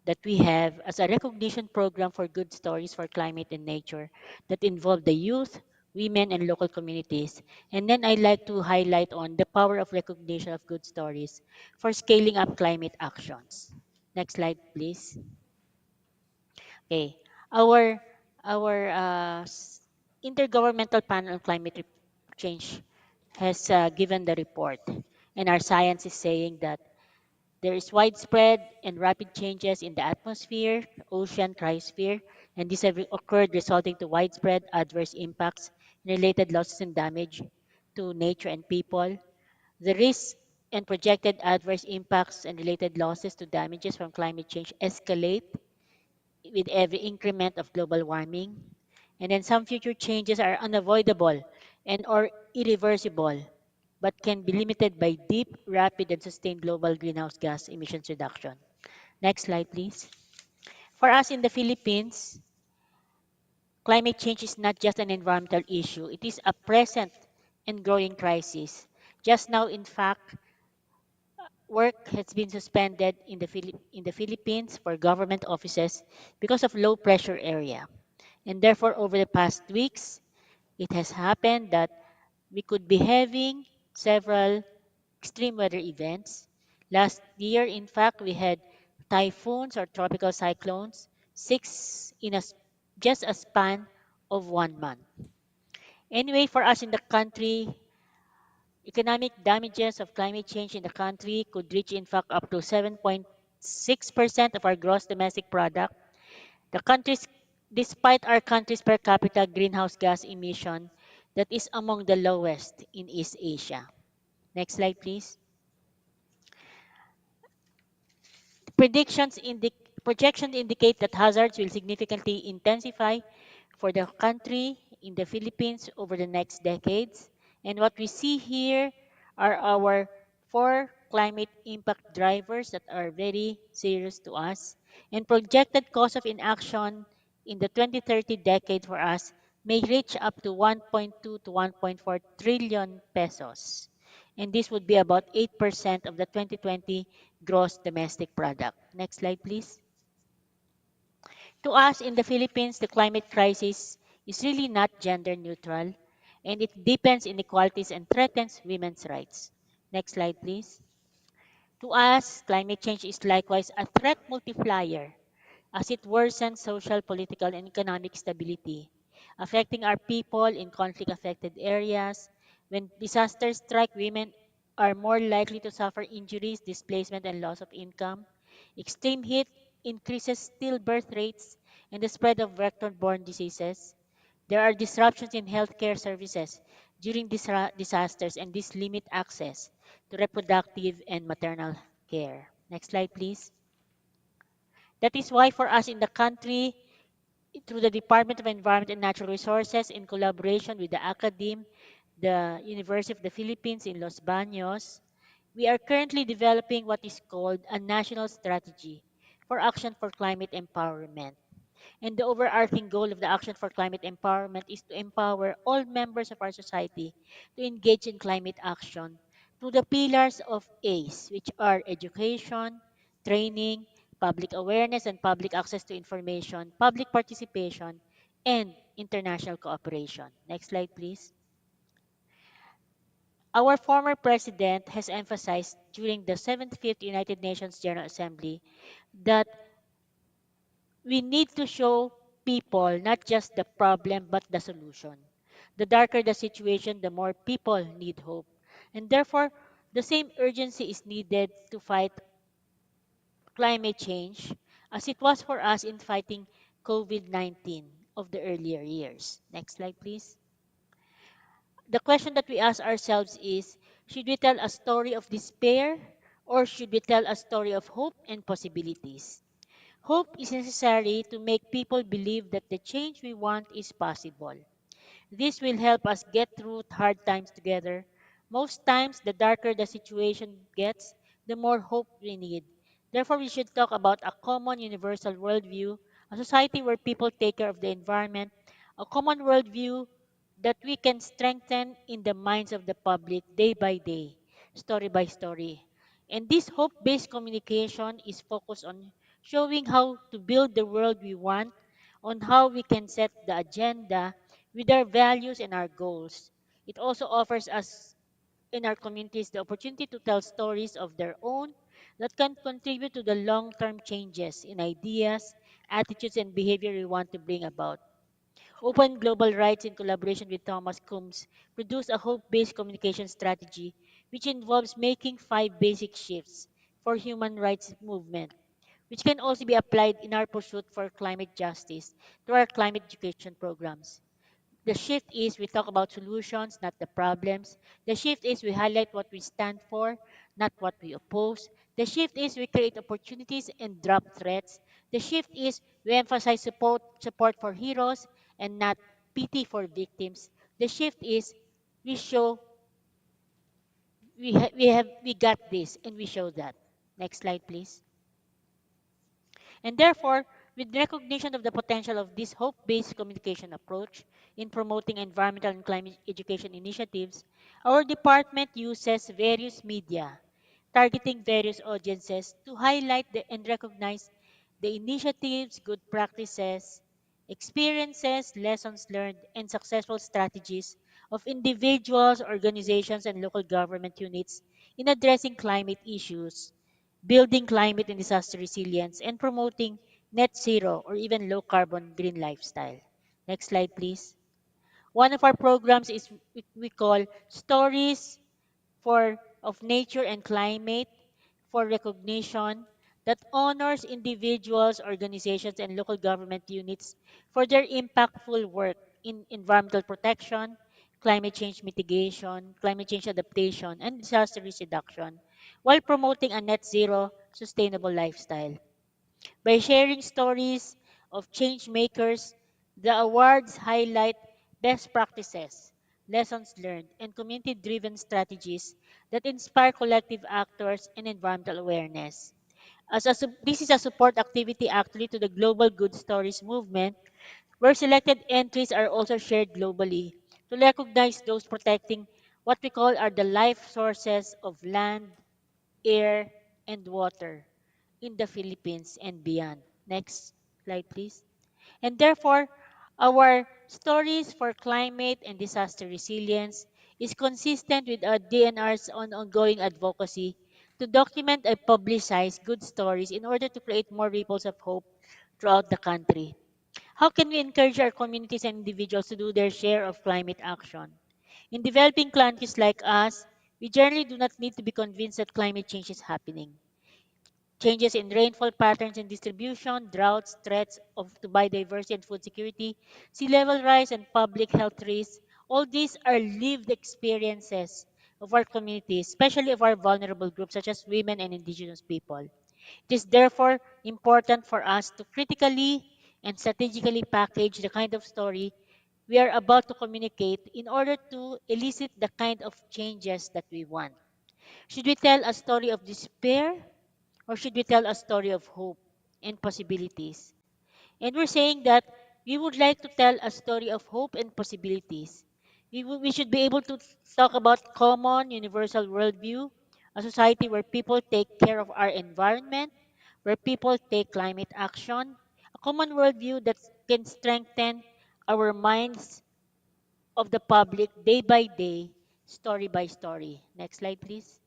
that we have as a recognition program for good stories for climate and nature that involve the youth, women, and local communities. And then I like to highlight on the power of recognition of good stories for scaling up climate actions. Next slide, please. Okay, our intergovernmental panel on change has given the report, and our science is saying that there is widespread and rapid changes in the atmosphere, ocean, cryosphere, and these have occurred resulting to widespread adverse impacts and related losses and damage to nature and people. The risks and projected adverse impacts and related losses to damages from climate change escalate with every increment of global warming. And then some future changes are unavoidable and or irreversible, but can be limited by deep, rapid, and sustained global greenhouse gas emissions reduction. Next slide, please. For us in the Philippines, climate change is not just an environmental issue. It is a present and growing crisis. Just now, in fact, work has been suspended in in the Philippines for government offices because of low pressure area. And therefore, over the past weeks, it has happened that we could be having several extreme weather events. Last year, in fact, we had typhoons or tropical cyclones, six in just a span of 1 month. Anyway, for us in the country, economic damages of climate change in the country could reach, in fact, up to 7.6% of our gross domestic product. The country's, despite our country's per capita greenhouse gas emission that is among the lowest in East Asia. Next slide, please. Predictions projections indicate that hazards will significantly intensify for the country in the Philippines over the next decades. And what we see here are our four climate impact drivers that are very serious to us. And projected cost of inaction in the 2030 decade for us may reach up to 1.2 to 1.4 trillion pesos. And this would be about 8% of the 2020 gross domestic product. Next slide, please. To us in the Philippines, the climate crisis is really not gender neutral, and it deepens inequalities and threatens women's rights. Next slide, please. To us, climate change is likewise a threat multiplier as it worsens social, political, and economic stability, affecting our people in conflict affected areas. When disasters strike, women are more likely to suffer injuries, displacement, and loss of income. Extreme heat increases stillbirth rates and the spread of vector borne diseases. There are disruptions in healthcare services during disasters, and this limit access to reproductive and maternal care. Next slide, please. That is why for us in the country, through the Department of Environment and Natural Resources in collaboration with the academe, the University of the Philippines in Los Baños, we are currently developing what is called a national strategy for action for climate empowerment. And the overarching goal of the Action for Climate Empowerment is to empower all members of our society to engage in climate action through the pillars of ACE, which are education, training, public awareness and public access to information, public participation, and international cooperation. Next slide, please. Our former president has emphasized during the 75th United Nations General Assembly that we need to show people not just the problem but the solution. The darker the situation, the more people need hope. And therefore, the same urgency is needed to fight climate change as it was for us in fighting COVID 19 of the earlier years. Next slide, please. The question that we ask ourselves is, should we tell a story of despair or should we tell a story of hope and possibilities? Hope is necessary to make people believe that the change we want is possible. This will help us get through hard times together. Most times, the darker the situation gets, the more hope we need. Therefore, we should talk about a common universal worldview, a society where people take care of the environment, a common worldview that we can strengthen in the minds of the public day by day, story by story. And this hope based communication is focused on showing how to build the world we want, on how we can set the agenda with our values and our goals. It also offers us in our communities the opportunity to tell stories of their own that can contribute to the long term changes in ideas, attitudes, and behavior we want to bring about. Open Global Rights, in collaboration with Thomas Coombs, produced a hope based communication strategy which involves making five basic shifts for human rights movement, which can also be applied in our pursuit for climate justice through our climate education programs. The shift is we talk about solutions, not the problems. The shift is we highlight what we stand for, not what we oppose. The shift is we create opportunities and drop threats. The shift is we emphasize support for heroes and not pity for victims. The shift is we show we got this and we show that. Next slide, please. And therefore, with recognition of the potential of this hope based communication approach in promoting environmental and climate education initiatives, our department uses various media, targeting various audiences to highlight and recognize the initiatives, good practices, experiences, lessons learned, and successful strategies of individuals, organizations, and local government units in addressing climate issues, building climate and disaster resilience, and promoting net zero or even low carbon green lifestyle. Next slide, please. One of our programs is we call Stories for of Nature and Climate for Recognition that honors individuals, organizations, and local government units for their impactful work in environmental protection, climate change mitigation, climate change adaptation, and disaster risk reduction while promoting a net zero sustainable lifestyle. By sharing stories of change makers, the awards highlight best practices, lessons learned, and community driven strategies that inspire collective actors and environmental awareness. This is a support activity actually to the Global Good Stories movement, where selected entries are also shared globally to recognize those protecting what we call are the life sources of land, air, and water in the Philippines and beyond. Next slide, please. And therefore, our stories for climate and disaster resilience is consistent with our DNR's ongoing advocacy to document and publicize good stories in order to create more ripples of hope throughout the country. How can we encourage our communities and individuals to do their share of climate action? In developing countries like us, we generally do not need to be convinced that climate change is happening. Changes in rainfall patterns and distribution, droughts, threats to biodiversity and food security, sea level rise, and public health risks, all these are lived experiences of our communities, especially of our vulnerable groups such as women and indigenous people. It is therefore important for us to critically and strategically package the kind of story we are about to communicate in order to elicit the kind of changes that we want. Should we tell a story of despair or should we tell a story of hope and possibilities? And we're saying that we would like to tell a story of hope and possibilities. We should be able to talk about common universal worldview, a society where people take care of our environment, where people take climate action, a common worldview that can strengthen our minds of the public day by day, story by story. Next slide, please.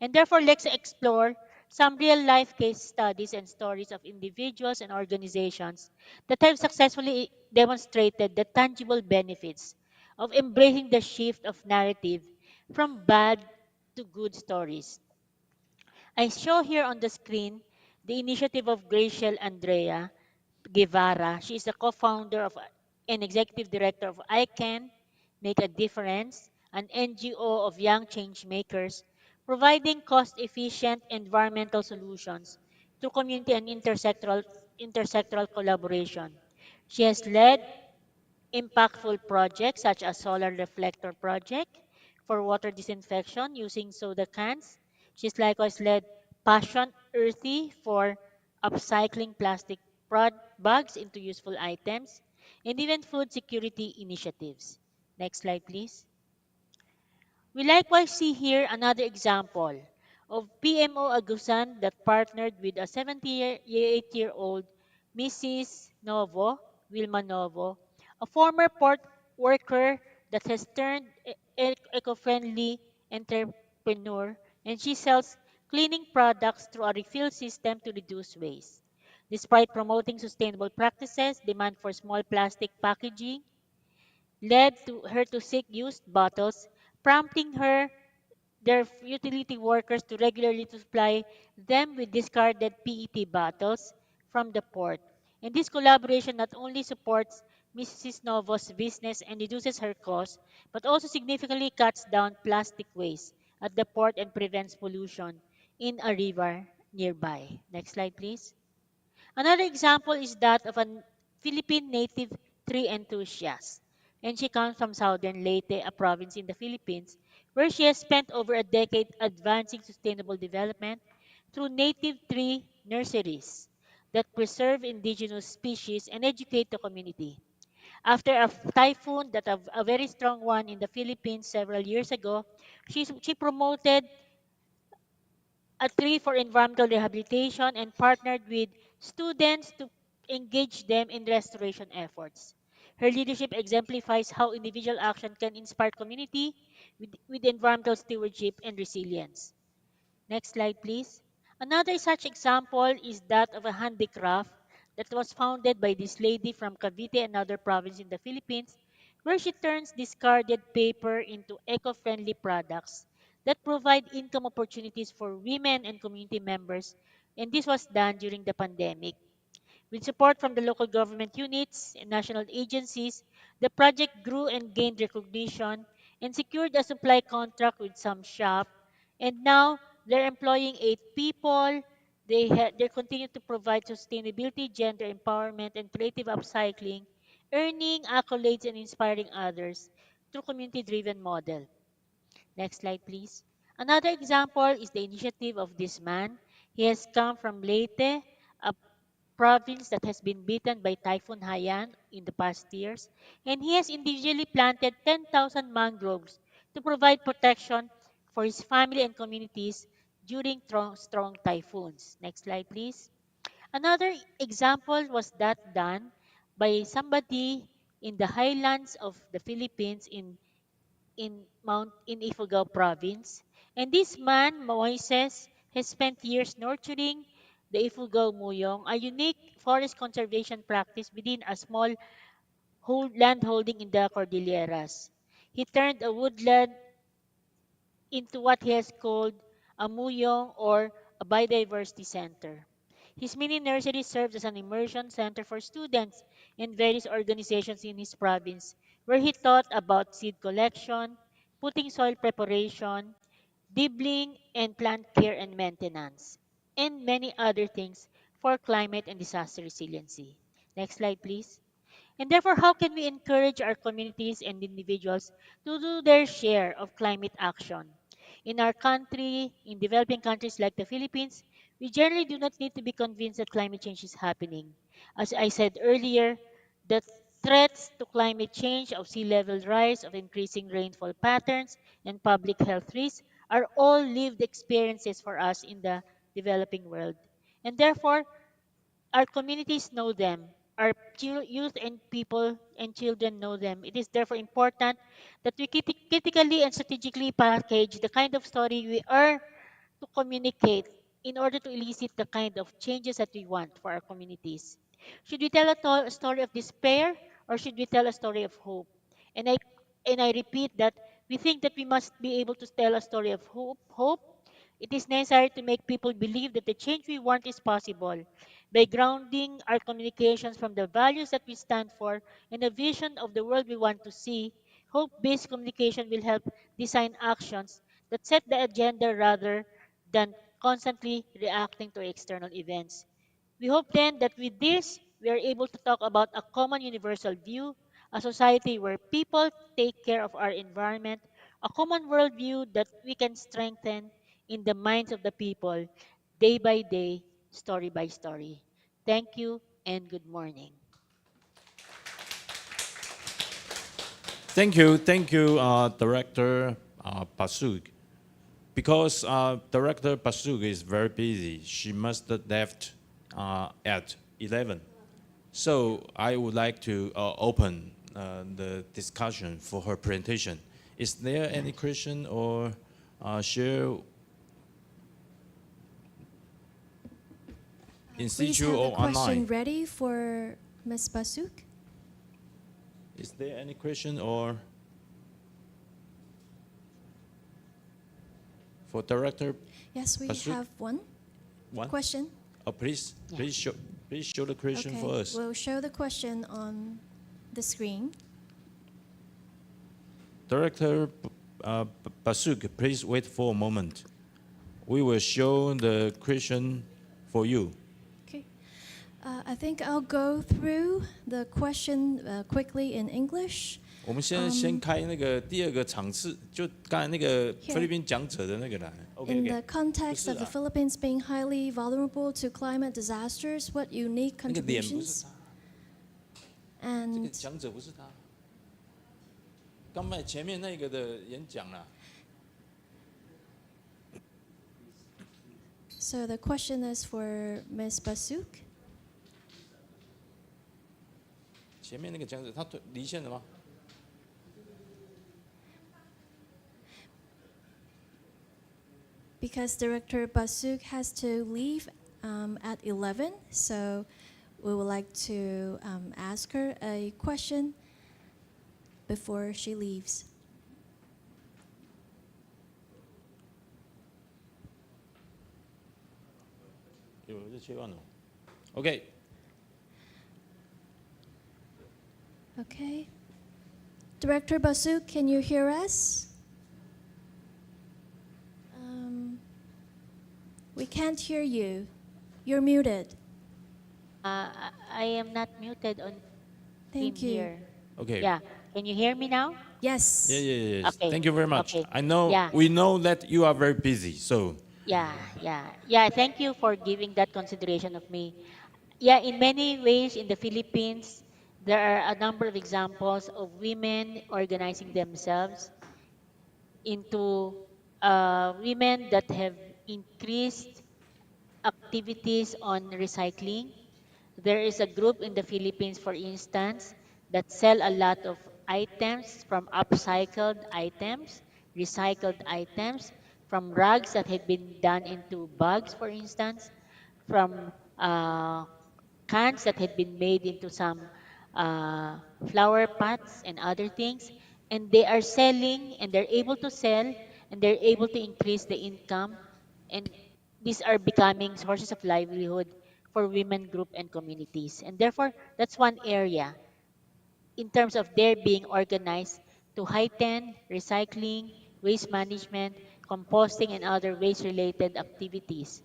And therefore, let's explore some real life case studies and stories of individuals and organizations that have successfully demonstrated the tangible benefits of embracing the shift of narrative from bad to good stories. I show here on the screen the initiative of Graciel Andrea Guevara. She is the co-founder of and executive director of I Can Make a Difference, an NGO of young change makers, providing cost-efficient environmental solutions through community and intersectoral collaboration. She has led impactful projects such as solar reflector project for water disinfection using soda cans. She's likewise led Passion Earthy for upcycling plastic bags into useful items, and even food security initiatives. Next slide, please. We likewise see here another example of PMO Agusan that partnered with a 78-year-old Mrs. Novo, Wilma Novo, a former port worker that has turned eco-friendly entrepreneur, and she sells cleaning products through a refill system to reduce waste. Despite promoting sustainable practices, demand for small plastic packaging led to her to seek used bottles, prompting their utility workers to regularly to supply them with discarded PET bottles from the port. And this collaboration not only supports Mrs. Novo's business and reduces her costs, but also significantly cuts down plastic waste at the port and prevents pollution in a river nearby. Next slide, please. Another example is that of a Philippine native tree enthusiast, and she comes from southern Leyte, a province in the Philippines, where she has spent over a decade advancing sustainable development through native tree nurseries that preserve indigenous species and educate the community. After a typhoon, a very strong one in the Philippines several years ago, she promoted a tree for environmental rehabilitation and partnered with students to engage them in restoration efforts. Her leadership exemplifies how individual action can inspire community with environmental stewardship and resilience. Next slide, please. Another such example is that of a handicraft that was founded by this lady from Cavite, another province in the Philippines, where she turns discarded paper into eco friendly products that provide income opportunities for women and community members. And this was done during the pandemic. With support from the local government units and national agencies, the project grew and gained recognition and secured a supply contract with some shop. And now they're employing 8 people. They continue to provide sustainability, gender empowerment, and creative upcycling, earning accolades and inspiring others through community-driven model. Next slide, please. Another example is the initiative of this man. He has come from Leyte, a province that has been beaten by Typhoon Haiyan in the past years, and he has individually planted 10,000 mangroves to provide protection for his family and communities during strong typhoons. Next slide, please. Another example was that done by somebody in the highlands of the Philippines in Ifugao province. And this man, Moises, has spent years nurturing the Ifugao Muyong, a unique forest conservation practice within a small land holding in the Cordilleras. He turned a woodland into what he has called a Muyong or a biodiversity center. His mini nursery serves as an immersion center for students and various organizations in his province, where he taught about seed collection, putting soil preparation, dibbling, and plant care and maintenance, and many other things for climate and disaster resiliency. Next slide, please. And therefore, how can we encourage our communities and individuals to do their share of climate action? In our country, in developing countries like the Philippines, we generally do not need to be convinced that climate change is happening. As I said earlier, the threats to climate change of sea level rise, of increasing rainfall patterns, and public health risks are all lived experiences for us in the developing world. And therefore, our communities know them. our youth and people and children know them. It is therefore important that we critically and strategically package the kind of story we are to communicate in order to elicit the kind of changes that we want for our communities. Should we tell a story of despair, or should we tell a story of hope? And I repeat that we think that we must be able to tell a story of hope. It is necessary to make people believe that the change we want is possible by grounding our communications from the values that we stand for and a vision of the world we want to see. Hope based communication will help design actions that set the agenda rather than constantly reacting to external events. We hope then that with this, we are able to talk about a common universal view, a society where people take care of our environment, a common worldview that we can strengthen in the minds of the people day by day, story by story. Thank you and good morning. Thank you, Director Pasuk. Because Director Pasuk is very busy, she must have left at 11. So I would like to open the discussion for her presentation. Is there any question or share in Please situ have the or question online? ready for Ms. Basuk. Is there any question or for Director Yes, we Basuk? have one One? question. Oh, please, Yeah. please show the question Okay, for us. we'll show the question on the screen. Director Basuk, please wait for a moment. We will show the question for you. Okay. I think I'll go through the question quickly in English. 我们现在先开那个第二个场次，就刚才那个 Here. 菲律宾讲者的那个来。OK In the OK。context of the 不是啊 Philippines being highly vulnerable to climate disasters, what unique 那个脸不是 contributions 他，这个 and 讲者不是他。刚才前面那个的演讲啦， so the question is for Ms. Basuk. 前面那个讲者他离线了吗？ Because Director Basuk has to leave at 11, so we would like to ask her a question before she leaves. 有就切换了。OK， Okay. Director Basuk, can you hear us? We can't hear you. You're muted. I am not muted on Thank screen you. here. OK。 Yeah. Can you hear me now? Yes. Yes. Okay. Thank you very much. Okay. I know Yeah. we know that you are very busy, so Yeah. Thank you for giving that consideration of me. Yeah, in many ways in the Philippines, there are a number of examples of women organizing themselves into women that have increased activities on recycling. There is a group in the Philippines, for instance, that sell a lot of items from upcycled items, recycled items, from rugs that had been done into bags, for instance, from cans that had been made into some flower pots and other things. And they are selling, and they're able to sell, and they're able to increase the income. And these are becoming sources of livelihood for women group and communities. And therefore, that's one area in terms of their being organized to heighten recycling, waste management, composting, and other waste related activities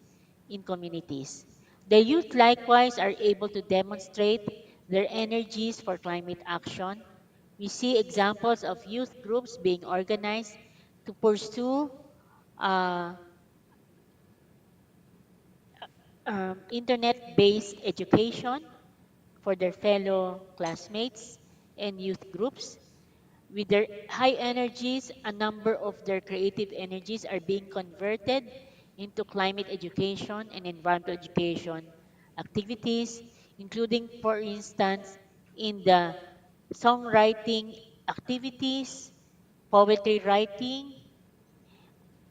in communities. The youth likewise are able to demonstrate their energies for climate action. We see examples of youth groups being organized to pursue uh, internet based education for their fellow classmates and youth groups. With their high energies, a number of their creative energies are being converted into climate education and environmental education activities. including, for instance, in the songwriting activities, poetry writing,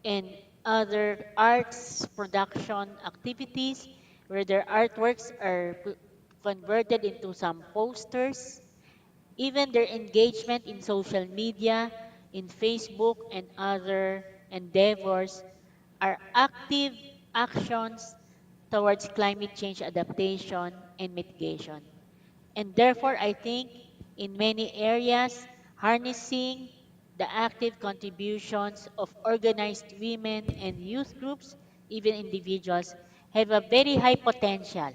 and other arts production activities where their artworks are converted into some posters. Even their engagement in social media, in Facebook, and other endeavors are active actions towards climate change adaptation and mitigation. And therefore, I think in many areas, harnessing the active contributions of organized women and youth groups, even individuals, have a very high potential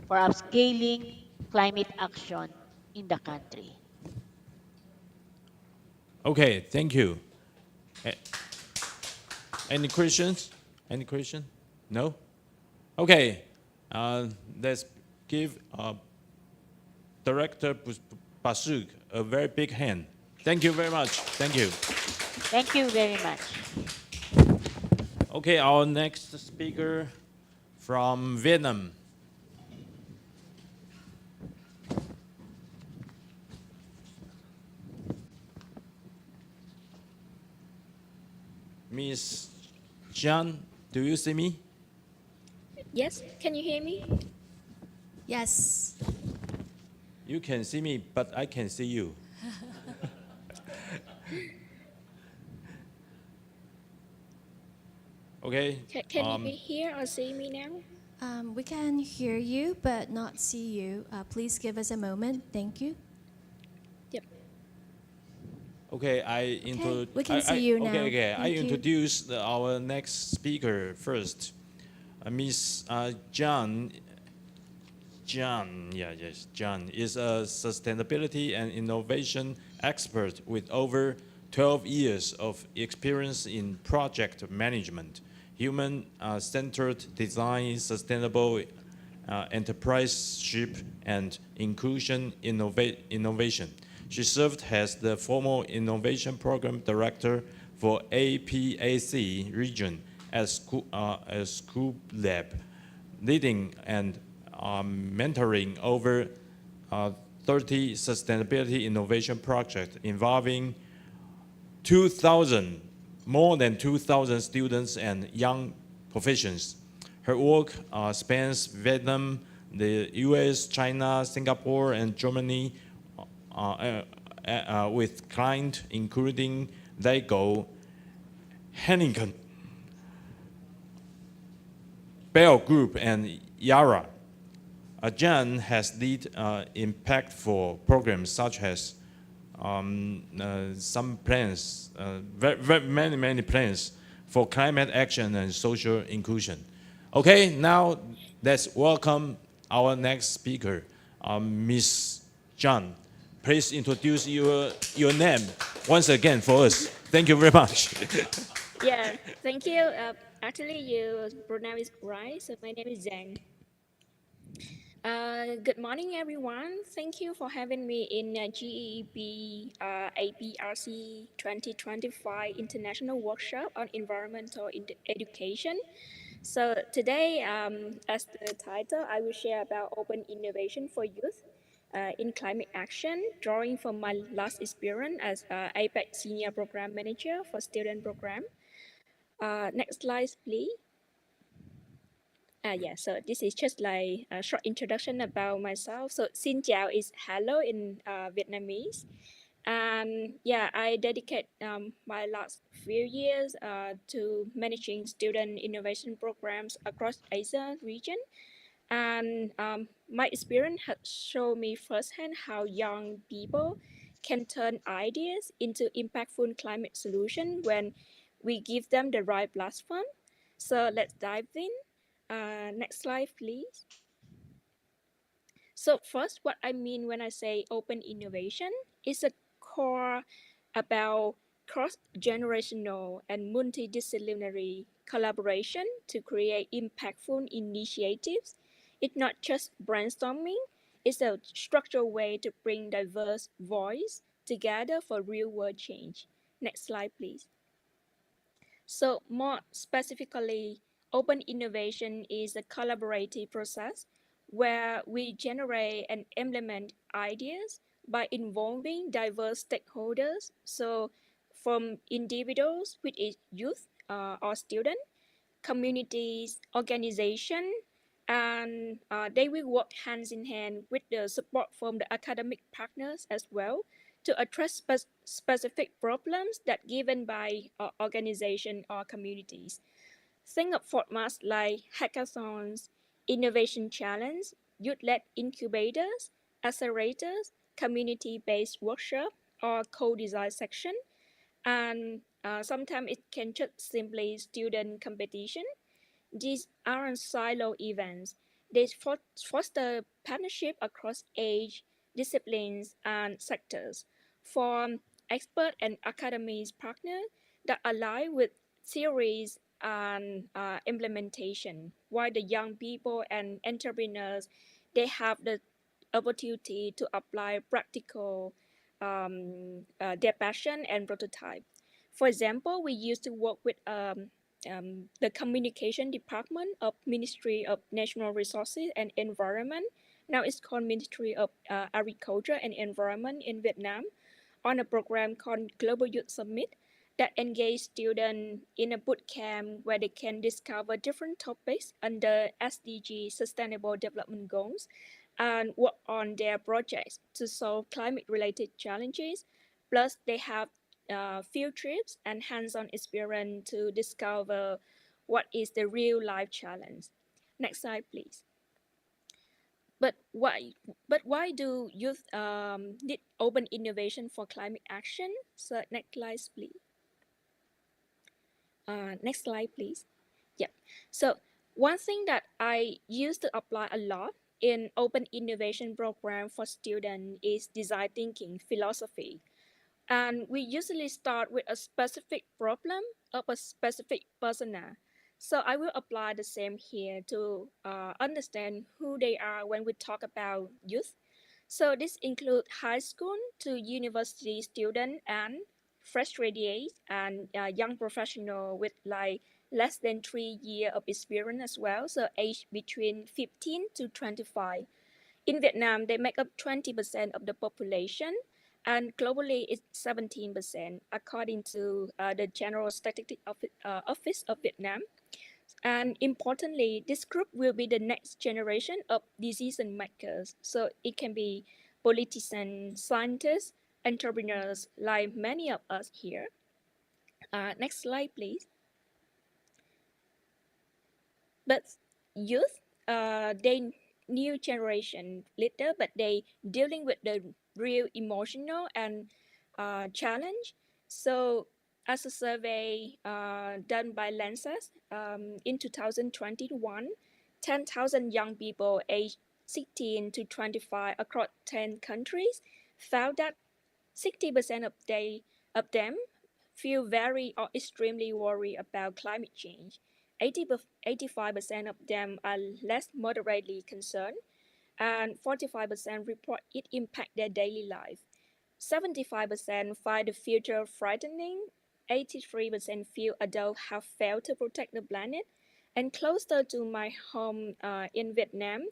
for upscaling climate action in the country. Okay, thank you. A- Any questions? Any question? No? Okay, let's give Director Basuk a very big hand. Thank you very much. Thank you. Thank you very much. Okay, our next speaker from Vietnam. Miss Jian, do you see me? Yes, can you hear me? Yes. You can see me, but I can see you. Okay. Can you hear or see me now? We can hear you but not see you. Please give us a moment. Thank you. Yep. Okay, we can see you now. Okay. I Thank you. introduce our next speaker first. Miss John. John is a sustainability and innovation expert with over 12 years of experience in project management, human-centered design, sustainable enterpriseship, and inclusion innovation. She served as the former innovation program director for APRC region at School Lab, leading and mentoring over 30 sustainability innovation projects involving more than 2,000 students and young professionals. Her work spans Vietnam, the US, China, Singapore, and Germany, with clients including Lego, Heineken, Bell Group, and Yara. Jan has led impactful programs such as some plans, many plans for climate action and social inclusion. Okay, now let's welcome our next speaker, Miss John. Please introduce your name once again for us. Thank you very much. Yeah, thank you. Actually, your pronoun is right. So my name is Zhang. Good morning, everyone. Thank you for having me in GEEP APRC 2025 International Workshop on Environmental Education. So today, as the title, I will share about open innovation for youth in climate action, drawing from my last experience as APEC Senior Program Manager for Student Program. Next slide, please. Yeah, so this is just like a short introduction about myself. So xin chào is hello in Vietnamese. And yeah, I dedicate my last few years to managing student innovation programs across Asia region. And my experience has shown me firsthand how young people can turn ideas into impactful climate solutions when we give them the right platform. So let's dive in. Next slide, please. So first, what I mean when I say open innovation is a core about cross-generational and multidisciplinary collaboration to create impactful initiatives. It's not just brainstorming, it's a structured way to bring diverse voice together for real-world change. Next slide, please. So more specifically, open innovation is a collaborative process where we generate and implement ideas by involving diverse stakeholders. So from individuals, which is youth or student, communities, organization, and they will work hands in hand with the support from the academic partners as well to address specific problems that given by organization or communities. Think of formats like hackathons, innovation challenge, youth-led incubators, accelerators, community-based workshop, or co-design section. And sometimes it can just simply student competition. These aren't silo events. They foster partnership across age, disciplines, and sectors, from expert and academics partners that align with theories and implementation, while the young people and entrepreneurs, they have the opportunity to apply practical their passion and prototype. For example, we used to work with the communication department of Ministry of Natural Resources and Environment. Now it's called Ministry of Agriculture and Environment in Vietnam, on a program called Global Youth Summit that engage students in a boot camp where they can discover different topics under SDG Sustainable Development Goals and work on their projects to solve climate-related challenges. Plus, they have field trips and hands-on experience to discover what is the real life challenge. Next slide, please. But why do youth need open innovation for climate action? So next slide, please. Next slide, please. Yeah. So one thing that I used to apply a lot in open innovation program for students is design thinking philosophy. And we usually start with a specific problem of a specific persona. So I will apply the same here to understand who they are when we talk about youth. So this includes high school to university student and fresh graduates and young professional with like less than 3 years of experience as well. So age between 15 to 25. In Vietnam, they make up 20% of the population, and globally it's 17%, according to the General Statistics Office of Vietnam. And importantly, this group will be the next generation of decision makers. So it can be politicians, scientists, entrepreneurs, like many of us here. Next slide, please. But youth, they new generation leader, but they dealing with the real emotional and challenge. So as a survey done by Lancet in 2021, 10,000 young people aged 16 to 25 across 10 countries found that 60% of them feel very or extremely worried about climate change. 85% of them are less moderately concerned, and 45% report it impact their daily life. 75% find the future frightening. 83% feel adults have failed to protect the planet. And closer to my home in Vietnam,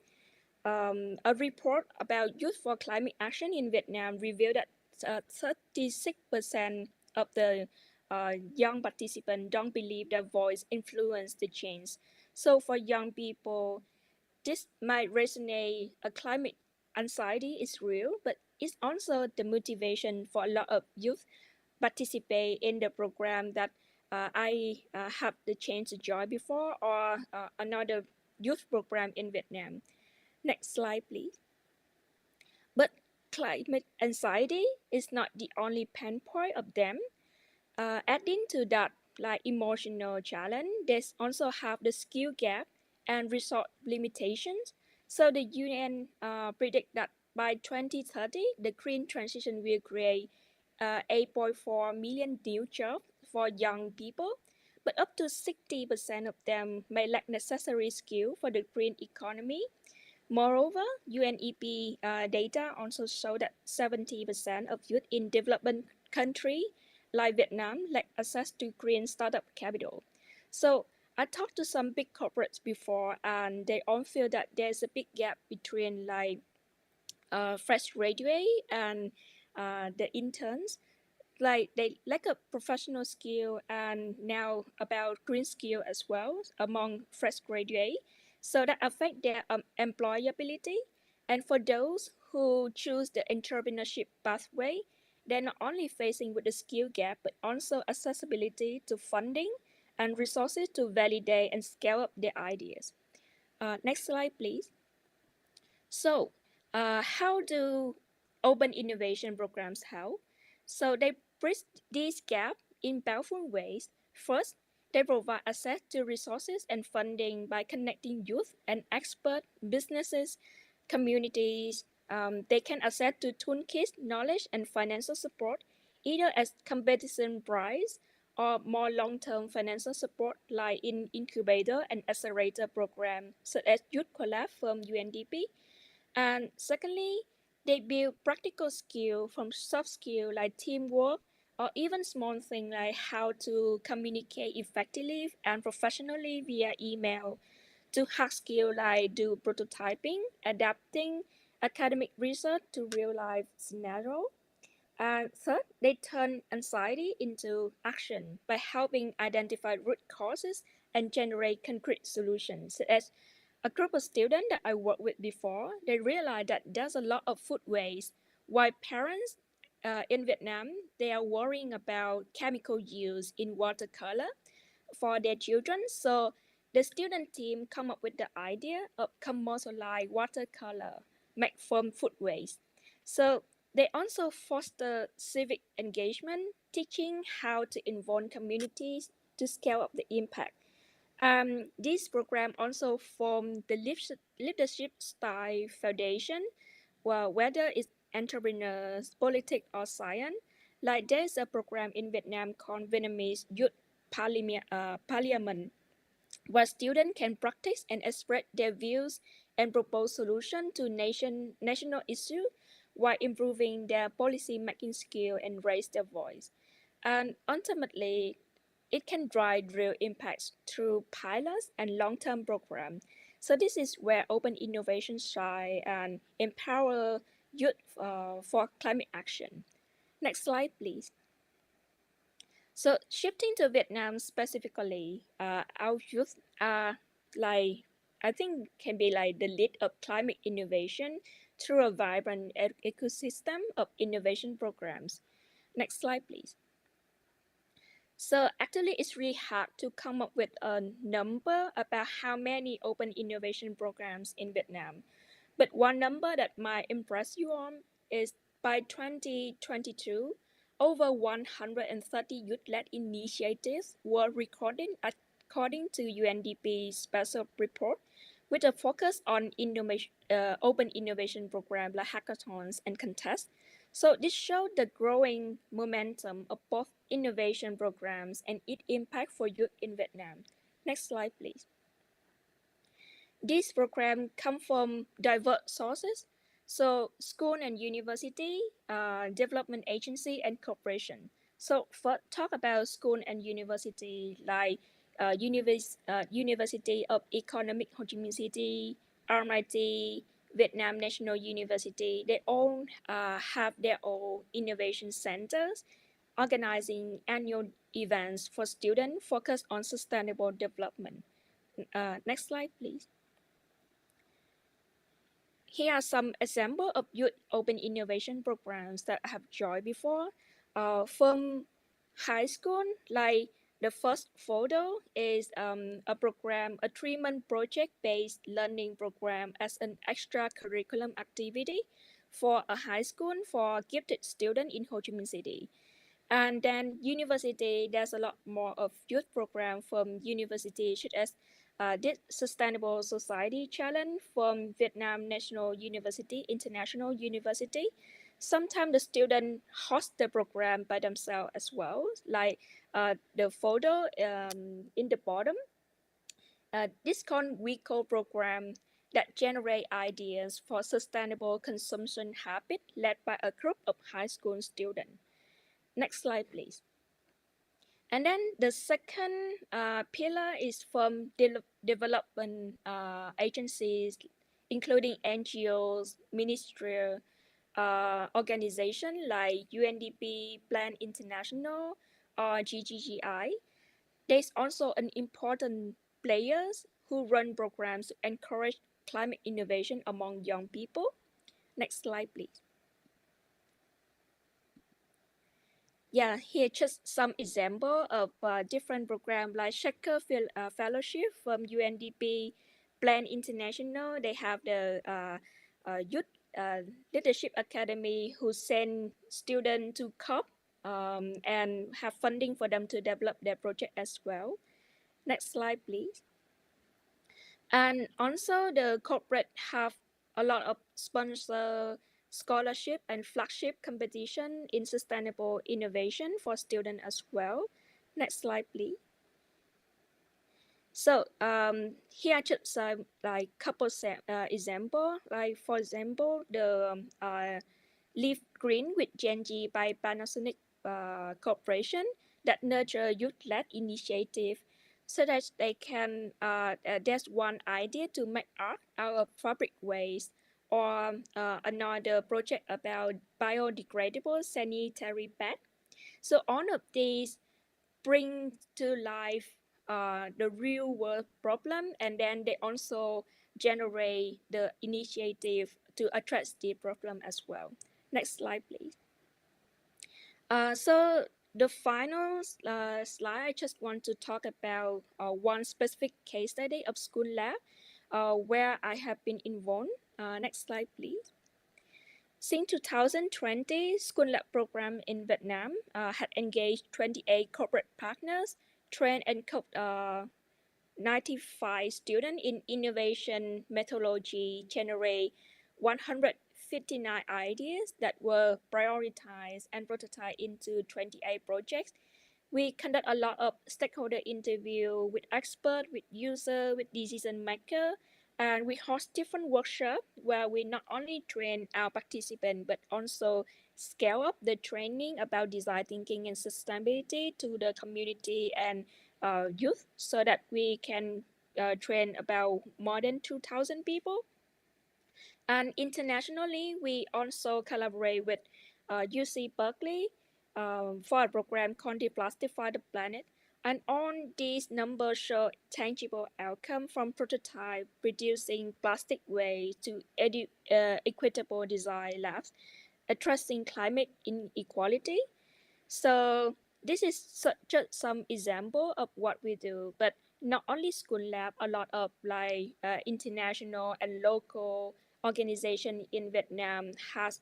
a report about Youth for Climate Action in Vietnam revealed that 36% of the young participants don't believe their voice influenced the change. So for young people, this might resonate. A climate anxiety is real, but it's also the motivation for a lot of youth participate in the program that I have the chance to join before, or another youth program in Vietnam. Next slide, please. But climate anxiety is not the only pain point of them. Adding to that, like emotional challenge, they also have the skill gap and resource limitations. So the UN predict that by 2030, the green transition will create 8.4 million new jobs for young people, but up to 60% of them may lack necessary skill for the green economy. Moreover, UNEP data also show that 70% of youth in development countries like Vietnam lack access to green startup capital. So I talked to some big corporates before, and they all feel that there's a big gap between like fresh graduate and the interns. Like they lack a professional skill and now about green skill as well among fresh graduate, so that affect their employability. And for those who choose the entrepreneurship pathway, they're not only facing with the skill gap but also accessibility to funding and resources to validate and scale up their ideas. Next slide, please. So, how do open innovation programs help? So, they bridge this gap in powerful ways. First, they provide access to resources and funding by connecting youth and expert businesses, communities. They can access to toolkits, knowledge, and financial support, either as competition prize or more long-term financial support like in incubator and accelerator program such as Youth Collab from UNDP. And secondly, they build practical skill from soft skill like teamwork or even small things like how to communicate effectively and professionally via email to hard skill like do prototyping, adapting academic research to real life scenario. And third, they turn anxiety into action by helping identify root causes and generate concrete solutions, such as a group of students that I worked with before, they realized that there's a lot of food waste. While parents in Vietnam, they are worrying about chemical use in watercolor for their children. So the student team come up with the idea of commercialized watercolor made from food waste. So they also foster civic engagement, teaching how to involve communities to scale up the impact. This program also formed the Leadership Style Foundation, well, whether it's entrepreneurs, politics, or science. Like there's a program in Vietnam called Vietnamese Youth Parliament, where students can practice and express their views and propose solutions to national issues while improving their policy making skill and raise their voice. And ultimately, it can drive real impacts through pilots and long-term programs. So this is where open innovation shine and empower youth for climate action. Next slide, please. So shifting to Vietnam specifically, our youth are like, I think can be like the lead of climate innovation through a vibrant ecosystem of innovation programs. Next slide, please. So actually, it's really hard to come up with a number about how many open innovation programs in Vietnam. But one number that might impress you on is by 2022, over 130 youth-led initiatives were recorded according to UNDP's special report, with a focus on open innovation programs like hackathons and contests. So this showed the growing momentum of both innovation programs and its impact for youth in Vietnam. Next slide, please. These programs come from diverse sources, so school and university, development agency, and corporation. So first, talk about school and university like University of Economic Ho Chi Minh City, RMIT, Vietnam National University. They all have their own innovation centers, organizing annual events for students focused on sustainable development. Next slide, please. Here are some examples of youth open innovation programs that I have joined before. From high school, like the first photo is a program, a 3-month project-based learning program as an extracurriculum activity for a high school for gifted students in Ho Chi Minh City. And then university, there's a lot more of youth program from university, such as this Sustainable Society Challenge from Vietnam National University, International University. Sometimes the student host the program by themselves as well, like the photo in the bottom. This called WeCo program that generate ideas for sustainable consumption habit led by a group of high school students. Next slide, please. And then the second pillar is from development agencies, including NGOs, ministerial organizations like UNDP, Plan International, or GGGI. There's also an important players who run programs to encourage climate innovation among young people. Next slide, please. Yeah, here just some example of different programs like Shaker Fellowship from UNDP, Plan International. They have the Youth Leadership Academy who send students to COP and have funding for them to develop their project as well. Next slide, please. And also the corporate have a lot of sponsor scholarship and flagship competition in sustainable innovation for students as well. Next slide, please. So here are just like couple example. Like for example, the Live Green with Gen G by Panasonic Corporation that nurture youth-led initiative so that they can, there's one idea to make art out of fabric waste, or another project about biodegradable sanitary pad. So all of these bring to life the real world problem, and then they also generate the initiative to address the problem as well. Next slide, please. So the final slide, I just want to talk about one specific case study of School Lab where I have been involved. Next slide, please. Since 2020, School Lab program in Vietnam had engaged 28 corporate partners, trained and coached 95 students in innovation methodology, generate 159 ideas that were prioritized and prototyped into 28 projects. We conduct a lot of stakeholder interview with expert, with user, with decision maker, and we host different workshops where we not only train our participants but also scale up the training about design thinking and sustainability to the community and youth so that we can train about more than 2,000 people. And internationally, we also collaborate with UC Berkeley for a program called Deplastify the Planet. And all these numbers show tangible outcome from prototype reducing plastic waste to equitable design labs, addressing climate inequality. So this is just some example of what we do, but not only School Lab, a lot of like international and local organization in Vietnam has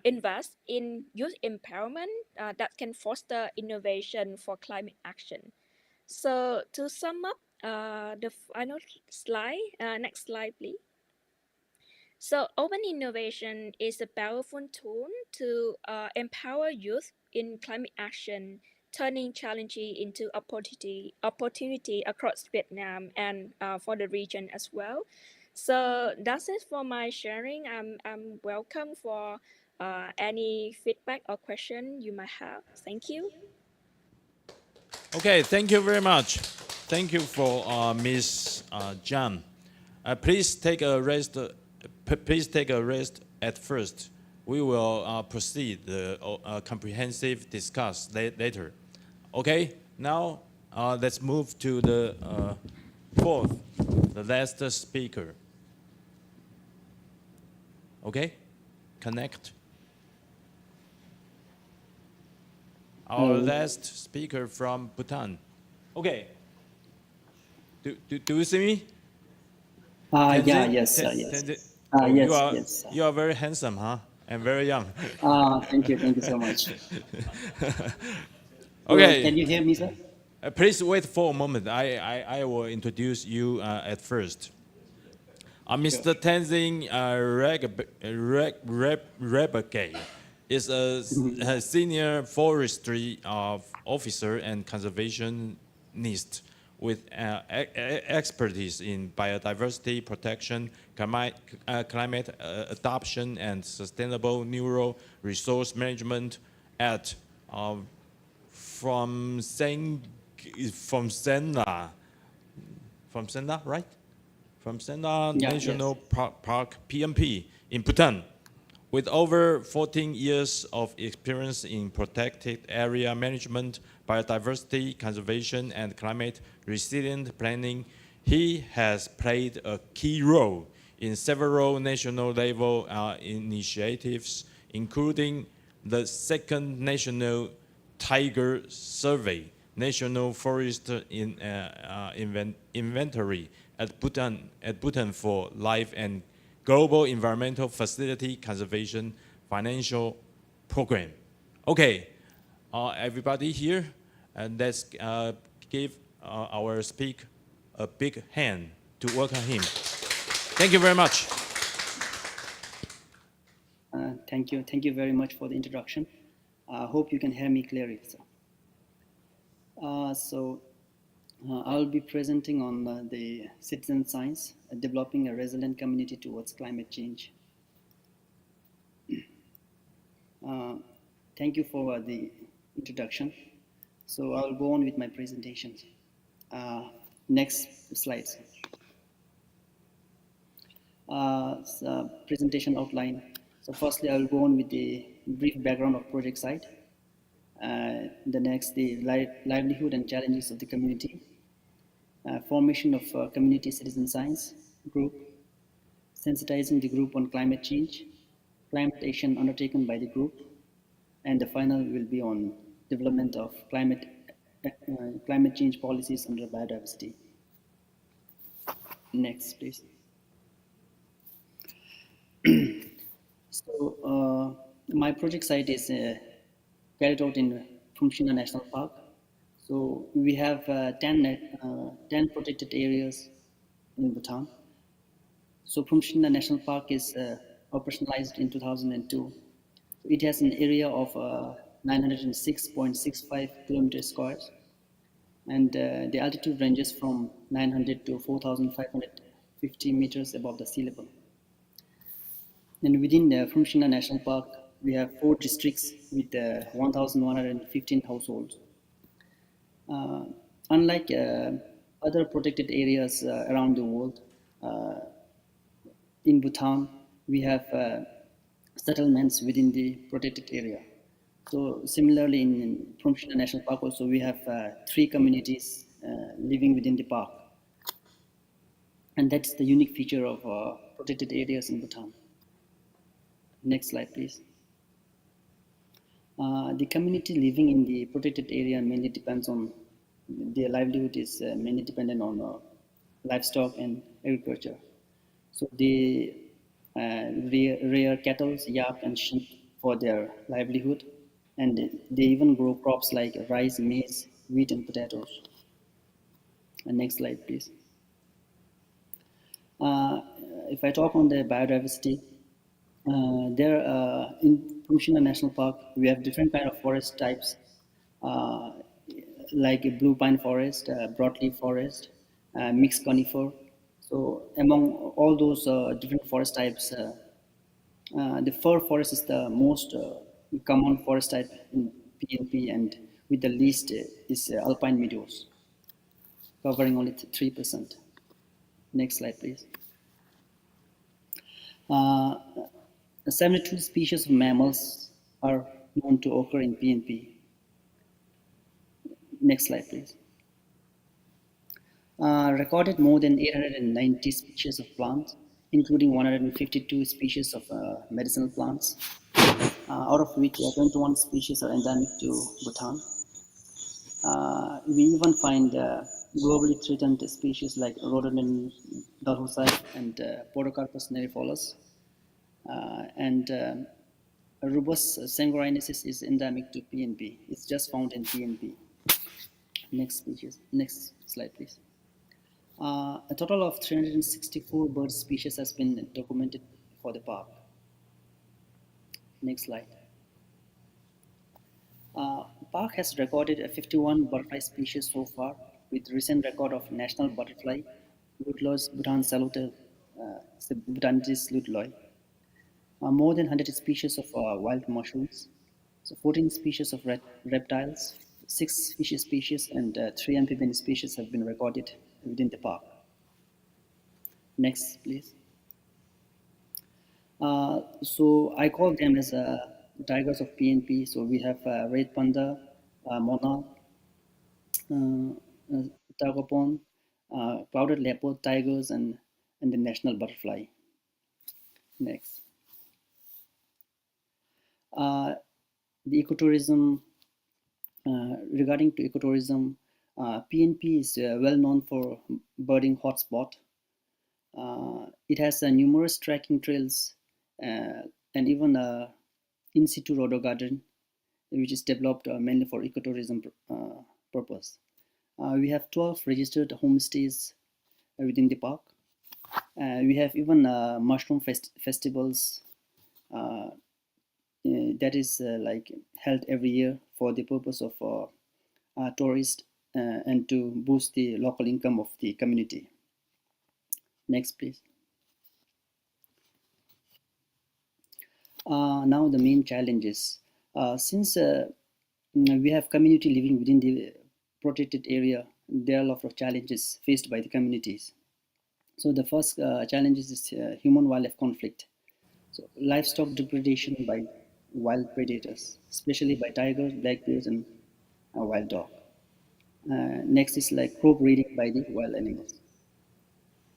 invest in youth empowerment that can foster innovation for climate action. So to sum up the final slide, next slide please. So open innovation is a powerful tool to empower youth in climate action, turning challenges into opportunity across Vietnam and for the region as well. So that's it for my sharing. I'm welcome for any feedback or question you might have. Thank you. Okay, thank you very much. Thank you for Ms. Zhang. Please take a rest. Please take a rest at first. We will proceed the comprehensive discuss later. Okay. Now let's move to the fourth, the last speaker. Okay, connect. Our last speaker from Bhutan. Okay. Do you see me? Yeah, Tenzin? yes, Tenzin? yes. Oh, Yes, yes. You are very handsome, huh? And very young. Thank you so much. Okay. Can you hear me, sir? Please wait for a moment. I will introduce you at first. Mr. Tenzin Rebeke is a senior forestry officer and conservationist with expertise in biodiversity protection, climate adaptation, and sustainable neural resource management at from Senna, right? From Senna Yeah, National yes. Park, PMP, in Bhutan. With over 14 years of experience in protected area management, biodiversity conservation, and climate resilient planning, he has played a key role in several national level initiatives, including the second National Tiger Survey, National Forest Inventory at Bhutan for Life, and Global Environmental Facility Conservation Financial Program. Okay, everybody here, and let's give our speaker a big hand to welcome him. Thank you very much. Thank you. Thank you very much for the introduction. I hope you can hear me clearly, sir. I'll be presenting on the citizen science, developing a resilient community towards climate change. Thank you for the introduction. So I'll go on with my presentation. Next slide. Presentation outline. So firstly, I will go on with the brief background of project site. The next, the livelihood and challenges of the community. Formation of community citizen science group. Sensitizing the group on climate change. Climate action undertaken by the group. And the final will be on development of climate change policies under biodiversity. Next, please. So my project site is carried out in Phumshina National Park. So we have 10 protected areas in Bhutan. So Phumshina National Park is operationalized in 2002. It has an area of 906.65 kilometers squares, and the altitude ranges from 900 to 4,550 meters above the sea level. And within the Phumshina National Park, we have 4 districts with 1,115 households. Unlike other protected areas around the world, in Bhutan, we have settlements within the protected area. So similarly, in Phumshina National Park also, we have 3 communities living within the park. And that's the unique feature of protected areas in Bhutan. Next slide, please. The community living in the protected area mainly depends on, their livelihood is mainly dependent on livestock and agriculture. So they rear cattle, yak, and sheep for their livelihood, and they even grow crops like rice, maize, wheat, and potatoes. And next slide, please. If I talk on the biodiversity, in Phumshina National Park, we have different kind of forest types, like a blue pine forest, broadleaf forest, mixed conifer. So among all those different forest types, the fir forest is the most common forest type in PNP, and with the least is alpine meadows, covering only 3%. Next slide, please. 72 species of mammals are known to occur in PNP. Next slide, please. Recorded more than 890 species of plants, including 152 species of medicinal plants, out of which 21 species are endemic to Bhutan. We even find globally threatened species like rhododendron dalhousie and Podocarpus nerifolus. And Rubus sanguinensis is endemic to PNP. It's just found in PNP. Next slide, please. A total of 364 bird species has been documented for the park. Next slide. Park has recorded 51 butterfly species so far, with recent record of national butterfly, Luteolus Bhutan saluta, Bhutanensis luteoloi. More than 100 species of wild mushrooms, so 14 species of reptiles, 6 fish species and 3 amphibian species have been recorded within the park. Next, please. So I call them as tigers of PNP. So we have red panda, monarch, Tagopon, clouded leopard, tigers, and the national butterfly. Next. The ecotourism, regarding to ecotourism, PNP is well known for birding hotspot. It has numerous trekking trails and even a in situ rhodo garden, which is developed mainly for ecotourism purpose. We have 12 registered homestays within the park. We have even mushroom festivals that is like held every year for the purpose of tourists and to boost the local income of the community. Next, please. Now the main challenges. Since we have community living within the protected area, there are a lot of challenges faced by the communities. So the first challenge is human-wildlife conflict. So livestock depredation by wild predators, especially by tigers, black bears, and wild dog. Next is like co-breeding by the wild animals.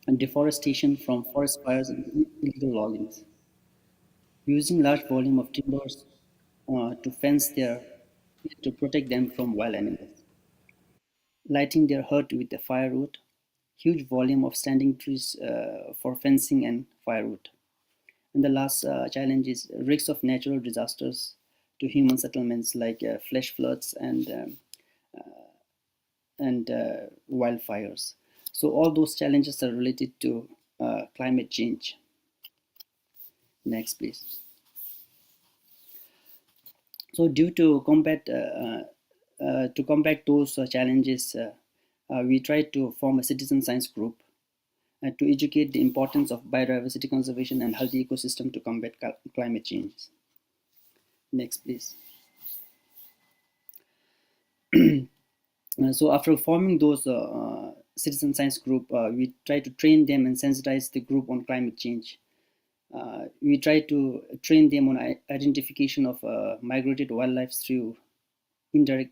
And deforestation from forest fires and illegal loggings. Using large volume of timbers to fence their to protect them from wild animals. Lighting their hut with the firewood. Huge volume of standing trees for fencing and firewood. And the last challenge is risks of natural disasters to human settlements like flash floods and wildfires. So all those challenges are related to climate change. Next, please. So due to combat those challenges, we try to form a citizen science group to educate the importance of biodiversity conservation and healthy ecosystem to combat climate change. Next, please. So after forming those citizen science group, we try to train them and sensitize the group on climate change. We try to train them on identification of migrated wildlife through indirect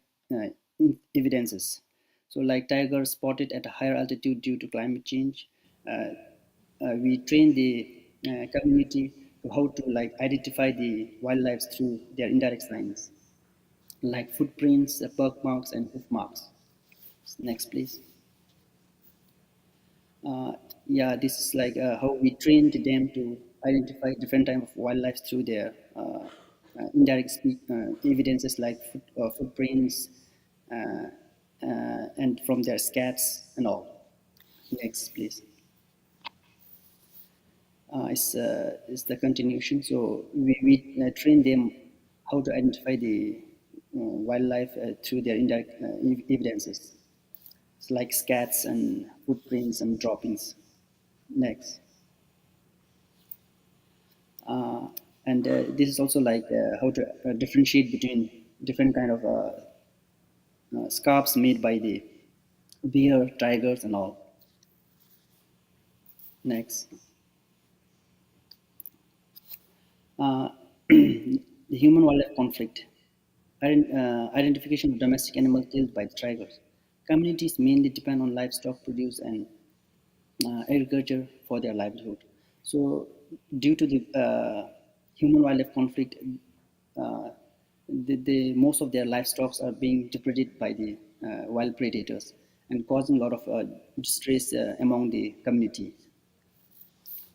evidences. So like tigers spotted at a higher altitude due to climate change. We train the community to how to like identify the wildlife through their indirect signs, like footprints, perk marks, and hoof marks. Next, please. Yeah, this is like how we trained them to identify different type of wildlife through their indirect evidences like footprints and from their scats and all. Next, please. Is the continuation. So we train them how to identify the wildlife through their indirect evidences. It's like scats and footprints and droppings. Next. And this is also like how to differentiate between different kind of scarps made by the bear, tigers, and all. Next. The human-wildlife conflict. Identification of domestic animals killed by the tigers. Communities mainly depend on livestock produce and agriculture for their livelihood. So, due to the human-wildlife conflict, most of their livestock are being depreded by the wild predators and causing a lot of distress among the community.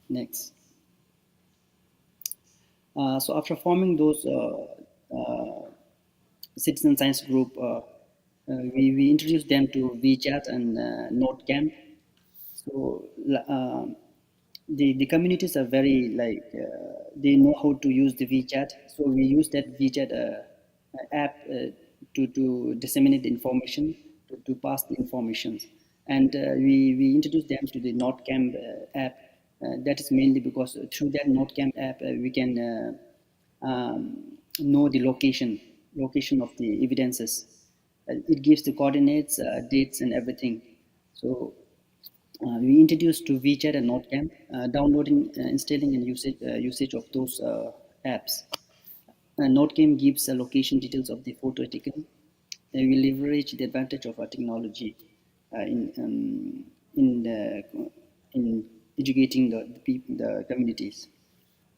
Next. So after forming those citizen science group, we introduced them to WeChat and NodeCamp. So the communities are very like they know how to use the WeChat. So we use that WeChat app to disseminate the information, to pass the information, and we introduced them to the NodeCamp app. That is mainly because through that NodeCamp app we can know the location of the evidences It gives the coordinates, dates, and everything. So we introduced to WeChat and NoteCam, downloading, installing, and usage of those apps. NoteCam gives location details of the photo taken. We leverage the advantage of our technology in in educating the people, the communities.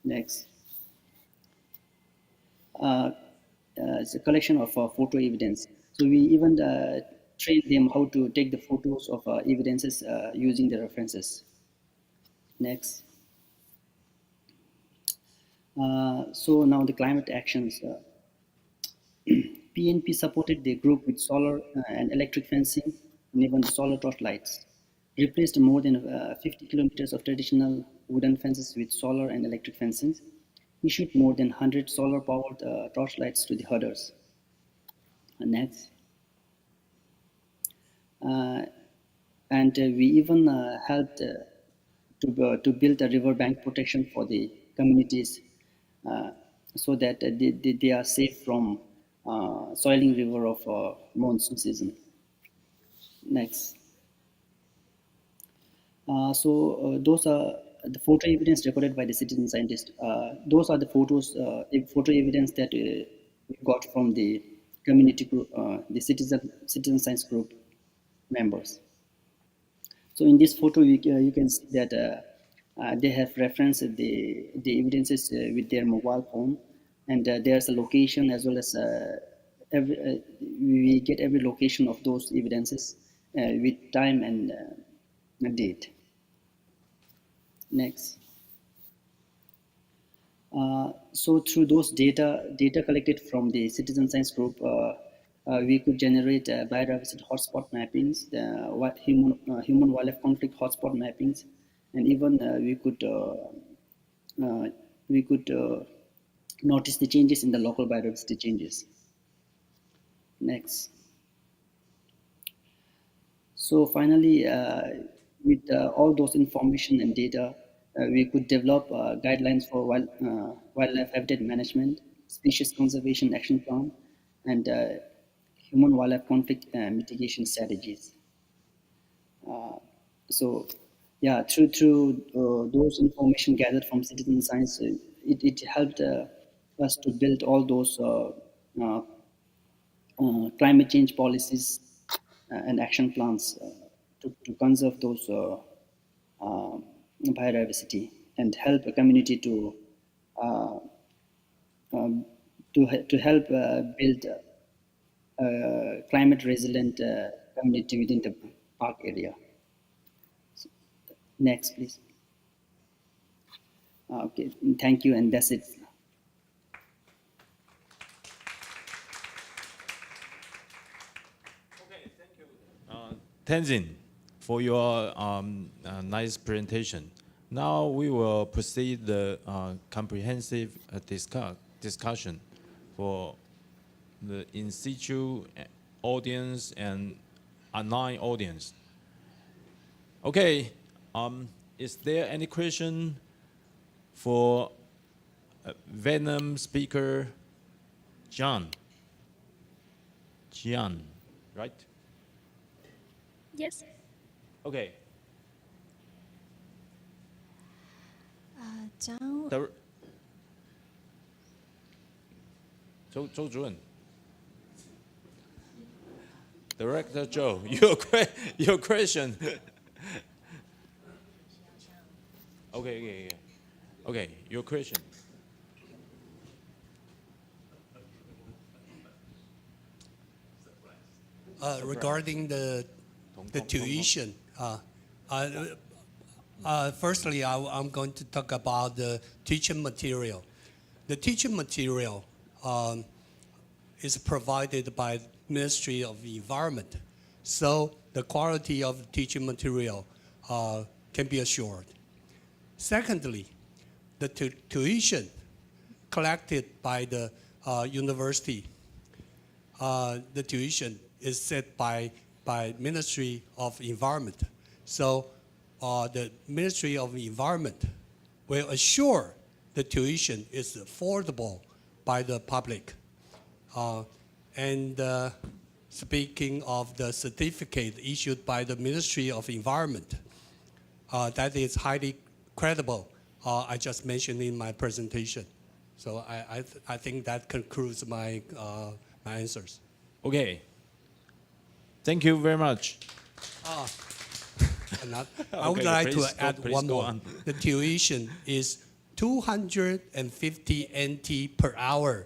Next, it's a collection of photo evidence. So we even train them how to take the photos of evidences using the references. Next. So now the climate actions. PNP supported the group with solar and electric fencing and even solar torch lights. Replaced more than 50 kilometers of traditional wooden fences with solar and electric fencing. Issued more than 100 solar-powered torch lights to the herders. Next. And we even helped to build a riverbank protection for the communities so that they are safe from soiling river of monsoon season. Next. Those are the photo evidence recorded by the citizen scientist. Those are the photo evidence that we got from the community group, the citizen science group members. So in this photo, you can see that they have referenced the evidences with their mobile phone, and there's a location as well as we get every location of those evidences with time and date. Next. So through those data collected from the citizen science group, we could generate biodiversity hotspot mappings, human wildlife conflict hotspot mappings, and even we could notice the changes in the local biodiversity changes. Next. So finally, with all those information and data, we could develop guidelines for wildlife habitat management, species conservation action plan, and human wildlife conflict mitigation strategies. So yeah, through those information gathered from citizen science, it helped us to build all those uh, climate change policies and action plans to conserve those uh, biodiversity and help a community uh, to help build a climate resilient community within the park area. Next, please. Okay, thank you, and that's it. Tenzin, for your nice presentation. Now we will proceed the comprehensive discussion for the in situ audience and online audience. Okay, is there any question for Vietnam speaker John? Jian, right? Yes. Okay. Down. Zhou Zhuan. Director Joe, your question. Okay, your question. Regarding the tuition, firstly, I'm going to talk about the teaching material. The teaching material is provided by Ministry of Environment, so the quality of the teaching material can be assured. Secondly, the tuition collected by the university, the tuition is set by Ministry of Environment. So the Ministry of Environment will assure the tuition is affordable by the public. And speaking of the certificate issued by the Ministry of Environment, that is highly credible. I just mentioned in my presentation. So I think that concludes my answers. Okay. Thank you very much. I would Okay, like to please add please one go more. on. The tuition is 250 NT per hour.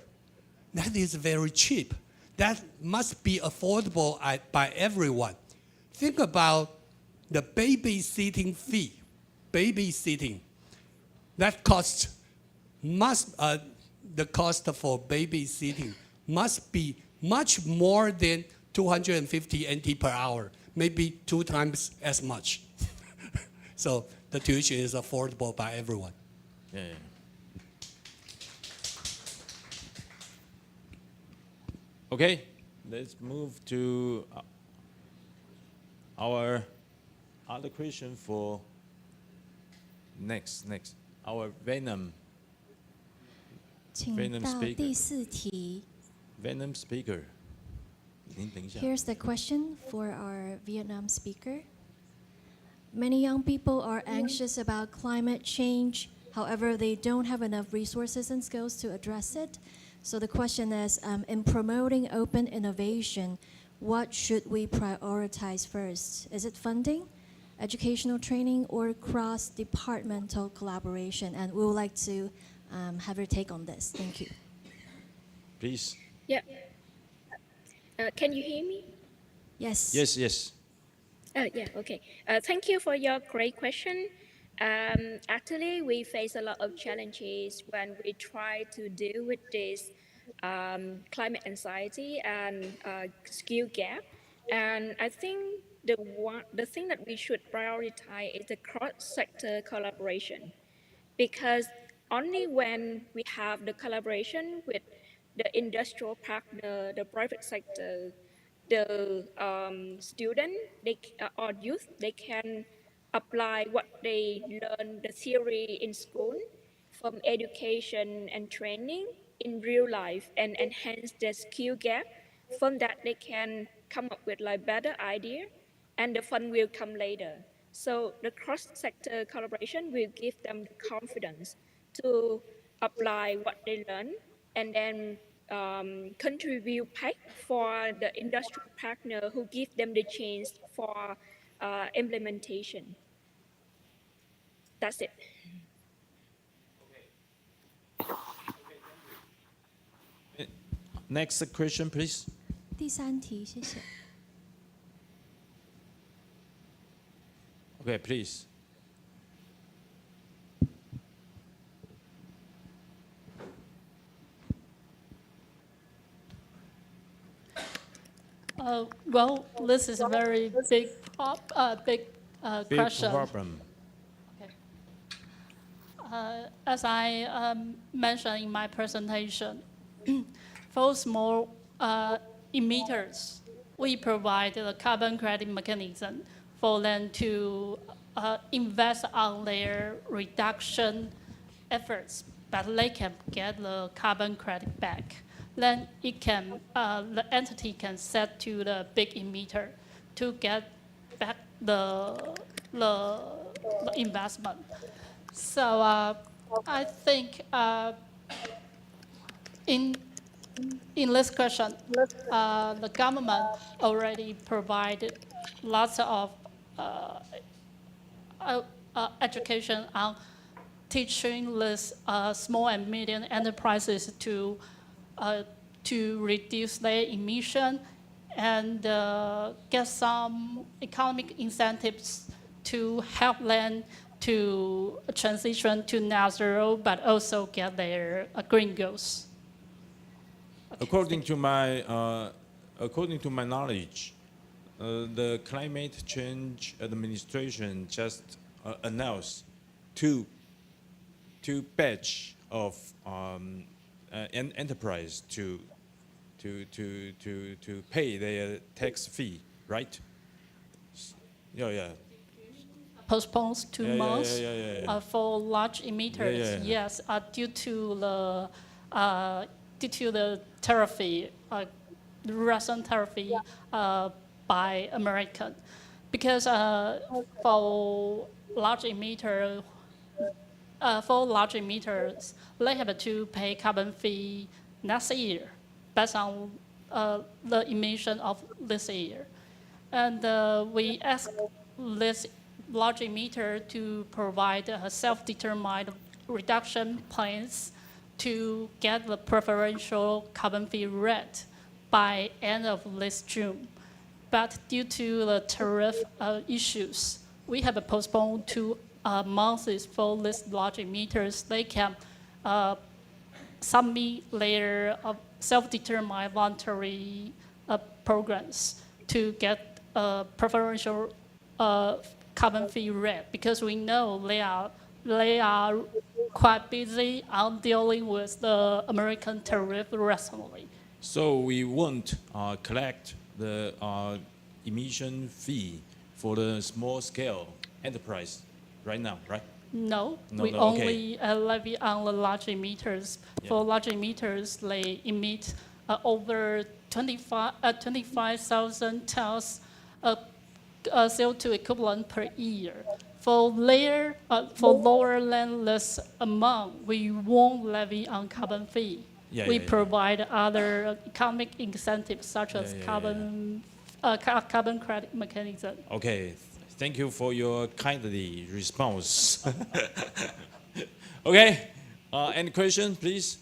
That is very cheap. That must be affordable by everyone. Think about the babysitting fee. Babysitting. That cost the cost for babysitting must be much more than 250 NT per hour, maybe 2 times as much. So the tuition is affordable by everyone. Yeah, yeah. Okay, let's move to our other question for next. Our Venom 请 Venom 到 speaker. 第4题。 Venom speaker. 您等一下。 Here's the question for our Vietnam speaker. Many young people are anxious about climate change. However, they don't have enough resources and skills to address it. So the question is, in promoting open innovation, what should we prioritize first? Is it funding, educational training, or cross-departmental collaboration? And we would like to have your take on this. Thank you. Please. Yeah. Can you hear me? Yes. Yes. Yeah, okay. Thank you for your great question. Actually, we face a lot of challenges when we try to deal with this climate anxiety and skill gap. And I think the thing that we should prioritize is the cross-sector collaboration, because only when we have the collaboration with the industrial partner, the private sector, the student or youth, they can apply what they learn, the theory in school, from education and training in real life, and enhance their skill gap. From that, they can come up with like better idea, and the fund will come later. So the cross-sector collaboration will give them the confidence to apply what they learn, and then contribute back for the industrial partner who give them the chance for implementation. That's it. Next question, please. 第3题，谢谢。 Okay, please. Well, this is a very big Big question. problem. As I mentioned in my presentation, for small emitters, we provide the carbon credit mechanism for them to invest on their reduction efforts, but they can get the carbon credit back. Then it can, the entity can set to the big emitter to get back the investment. So I think in this question, the government already provided lots of education on teaching this small and medium enterprises to reduce their emission and get some economic incentives to help them to transition to net zero, but also get their green goals. According to my knowledge, the Climate Change Administration just announced two batch of an enterprise to pay their tax fee, right? Yeah. Postpones 2 months Yeah. for large emitters. Yeah. Yes, due to the tariff recent tariff by American, because for large emitter for large emitters, they have to pay carbon fee next year based on the emission of this year. And we ask this large emitter to provide self-determined reduction plans to get the preferential carbon fee rate by end of this June. But due to the tariff issues, we have postponed 2 months for these large emitters. They can submit their self-determined voluntary programs to get preferential carbon fee rate, because we know they are quite busy on dealing with the American tariff recently. So we won't collect the emission fee for the small scale enterprise right now, right? No, No, we no, only levy on the large emitters. Yeah. For large emitters, they emit over 25,000 tons of CO2 equivalent per year. For lower than this amount, we won't levy on carbon fee. Yeah, We yeah, yeah. provide other economic incentives such as Yeah. carbon credit mechanism. Okay, thank you for your kindly response. Okay, any question, please?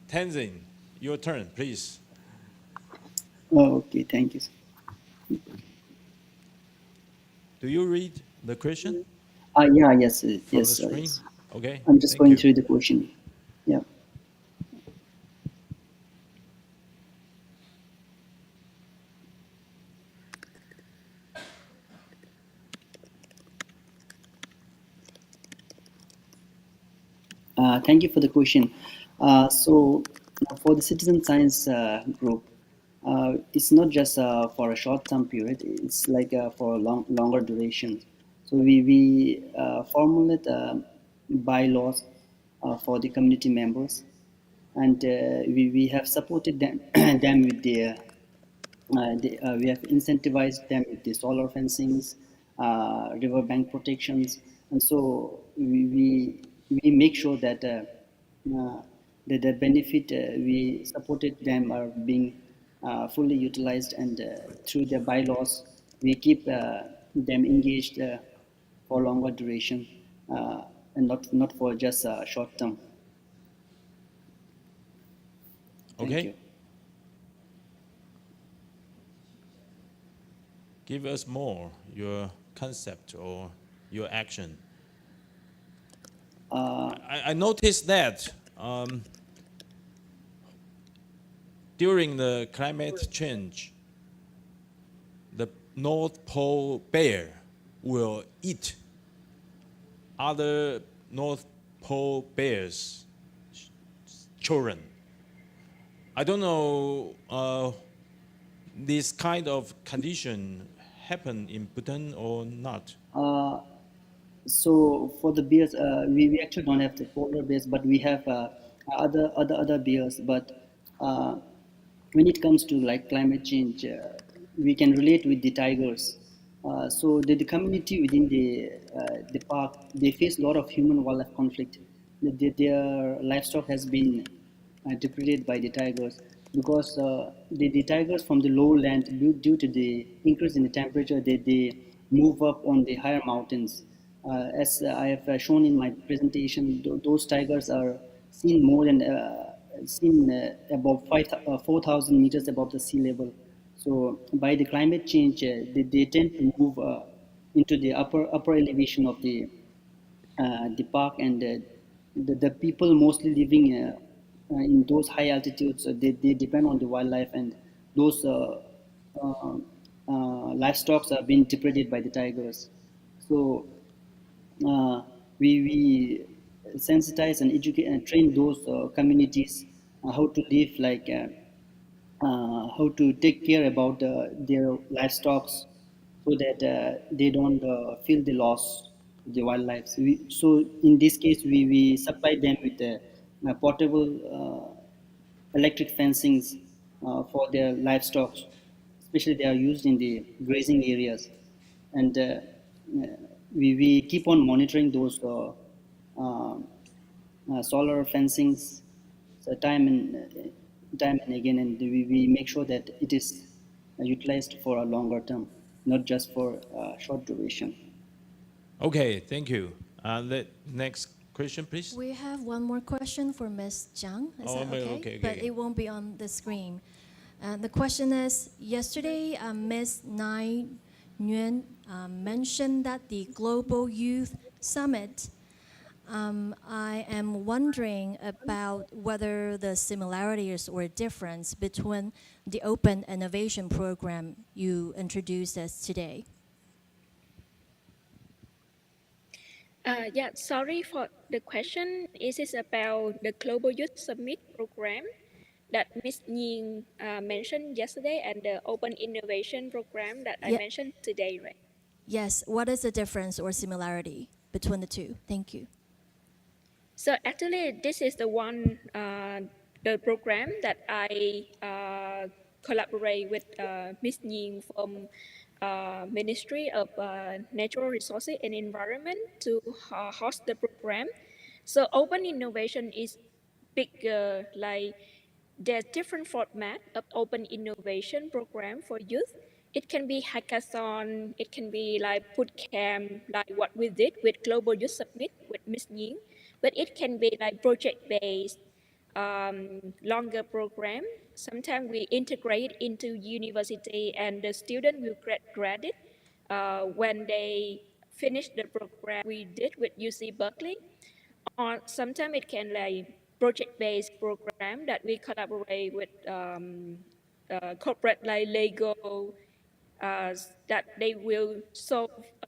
Tenzin, your turn, please. Oh, okay, thank you. Sir. Do you read the question Yeah, yes, from yes, the sir, screen? yes. Okay, I'm just thank going you. through the question. Yeah. Thank you for the question. So, for the citizen science group, it's not just for a short-term period. It's like for a longer duration. So we formulate bylaws for the community members, and we have supported them them with we have incentivized them with the solar fencings, riverbank protections, and so we make sure that the benefit we supported them are being fully utilized, and through the bylaws we keep them engaged for longer duration, and not for just short term. Thank Okay. you. Give us more your concept or your action. I noticed that during the climate change, the North Pole bear will eat other North Pole bears' children. I don't know this kind of condition happen in Bhutan or not. So for the bears, we actually don't have the polar bears, but we have other bears. But when it comes to like climate change, we can relate with the tigers. So the community within the park, they face a lot of human wildlife conflict. Their livestock has been depleted by the tigers, because the tigers from the lowland, due to the increase in the temperature, they move up on the higher mountains. As I have shown in my presentation, those tigers are seen more than above 4,000 meters above the sea level. So by the climate change, they tend to move into the upper elevation of the park, and the people mostly living in those high altitudes, they depend on the wildlife, and those uh, livestock are being depleted by the tigers. So we sensitize and educate and train those communities how to live, like how to take care about their livestock, so that they don't feel the loss of the wildlife. So in this case, we supply them with portable electric fencings for their livestock, especially they are used in the grazing areas. And we keep on monitoring those solar fencings so time and again, and we make sure that it is utilized for a longer term, not just for short duration. Okay, thank you. Next question, please. We have one more question for Ms. Zhang. Is Oh, that okay? okay, But okay. it won't be on the screen. The question is, yesterday, Ms. Nai Nguyen mentioned that the Global Youth Summit, I am wondering about whether the similarities or difference between the Open Innovation Program you introduced us today. Yeah, sorry for the question. Is it about the Global Youth Summit program that Ms. Nying mentioned yesterday and the Open Innovation program that I Ye- mentioned today, right? Yes, what is the difference or similarity between the two? Thank you. So actually, this is the one, the program that I collaborate with Ms. Nying from Ministry of Natural Resources and Environment to host the program. So open innovation is bigger, like there's different format of open innovation program for youth. It can be hackathon, it can be like boot camp, like what we did with Global Youth Summit with Ms. Ying, but it can be like project based, longer program. Sometimes we integrate into university and the student will graduate when they finish the program we did with UC Berkeley, or sometimes it can like project-based program that we collaborate with corporate like Lego, that they will solve a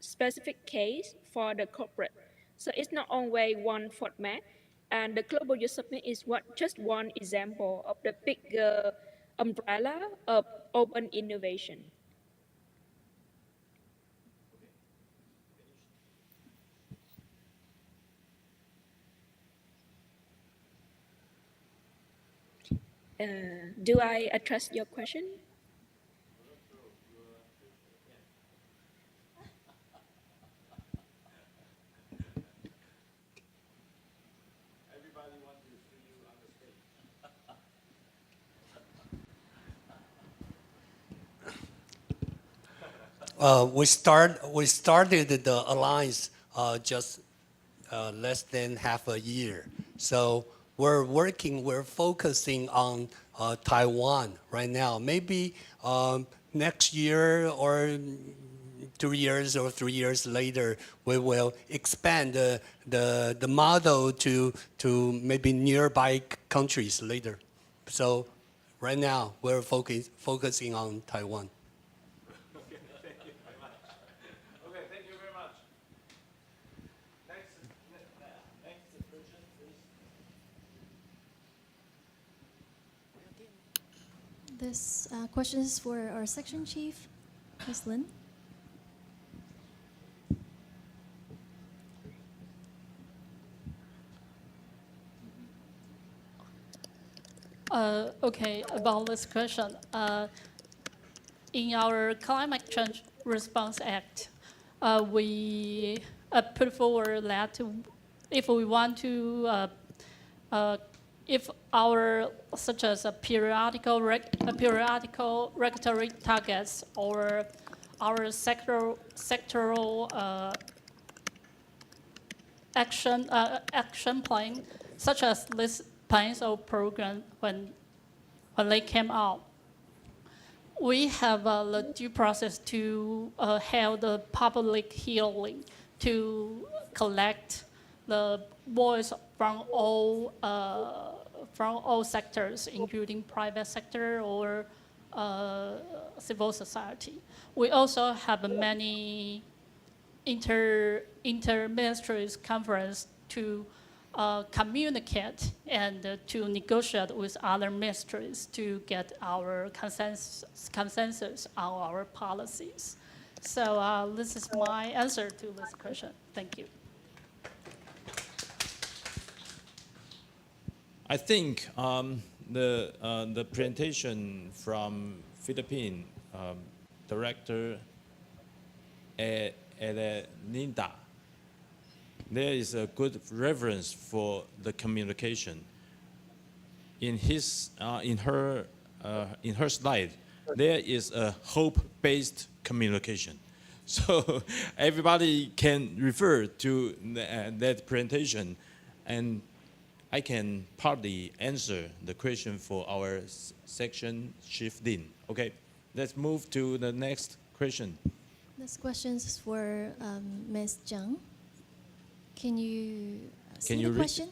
specific case for the corporate. So it's not only one format, and the Global Youth Summit is just one example of the bigger umbrella of open innovation. Do I address your question? We started the alliance just less than half a year. So we're focusing on Taiwan right now. Maybe next year or 2 years or 3 years later, we will expand the model to maybe nearby countries later. So right now, we're focusing on Taiwan. Okay, thank you very much. Okay, thank you very much. Next question, please. This question is for our section chief, Ms. Lin. Okay, about this question. In our Climate Change Response Act, we put forward that if we want to, if our, such as a periodical regulatory targets or our sectoral action plan, such as this plans or program when they came out, we have the due process to have the public hearing to collect the voice from all sectors, including private sector or civil society. We also have many inter-ministries conference to communicate and to negotiate with other ministries to get our consensus on our policies. So this is my answer to this question. Thank you. I think the presentation from Philippine director Linda, there is a good reference for the communication. In her slide, there is a hope-based communication. So everybody can refer to that presentation, and I can partly answer the question for our section chief dean. Okay, let's move to the next question. This question is for Ms. Zhang. Can you see you the read? question?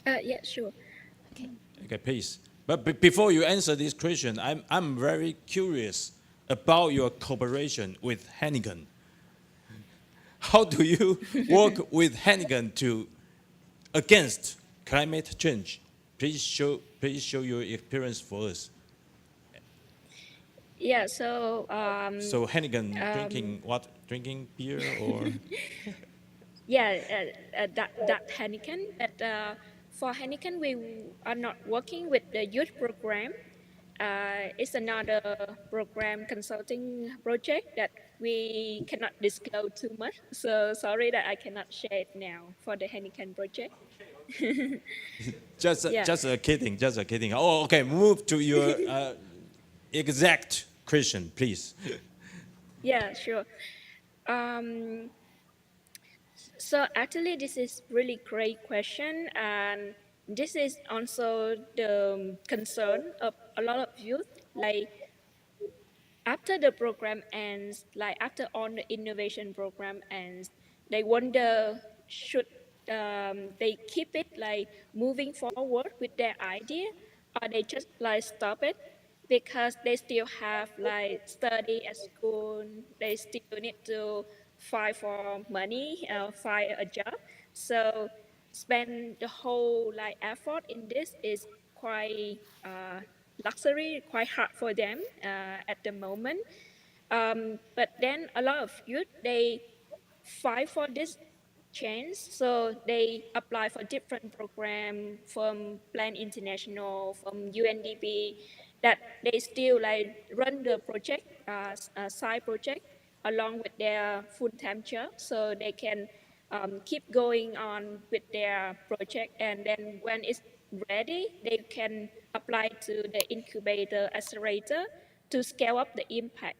Yeah, sure. Okay. Okay, please. But before you answer this question, I'm very curious about your cooperation with Hennigan. How do you work with Hennigan to against climate change? Please show your experience for us. Yeah, so So Hennigan drinking what? Drinking beer or? yeah, that Heineken. But for Heineken, we are not working with the youth program. It's another program consulting project that we cannot disclose too much. So sorry that I cannot share it now for the Heineken project. Just Yeah. just a kidding, just a kidding. Oh, okay. Move to your exact question, please. Yeah, sure. Um, so actually, this is really great question, and this is also the concern of a lot of youth. Like after the program ends, like after all the innovation program ends, they wonder should they keep it like moving forward with their idea, or they just like stop it because they still have like study at school, they still need to fight for money, find a job. So spend the whole like effort in this is quite luxury, quite hard for them at the moment. But then a lot of youth, they fight for this change, so they apply for different program from Plan International, from UNDP, that they still like run the project, side project, along with their full-time job, so they can keep going on with their project, and then when it's ready, they can apply to the incubator accelerator to scale up the impact.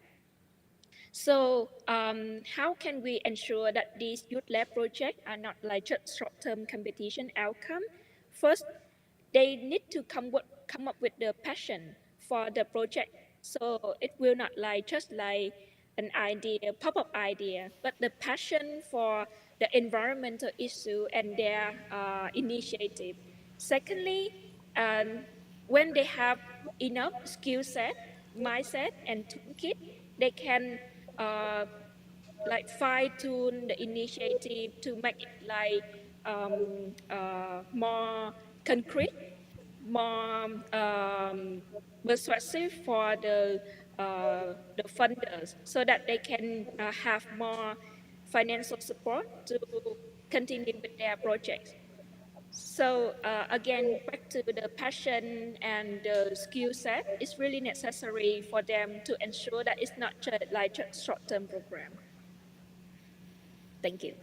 So how can we ensure that these youth lab projects are not like just short-term competition outcome? First, they need to come up with the passion for the project. So it will not like just like an idea, pop-up idea, but the passion for the environmental issue and their initiative. Secondly, when they have enough skill set, mindset, and toolkit, they can uh, like fine tune the initiative to make it like more concrete, more persuasive for the funders, so that they can have more financial support to continue with their projects. So again, back to the passion and the skill set, it's really necessary for them to ensure that it's not just like just short-term program. Thank you.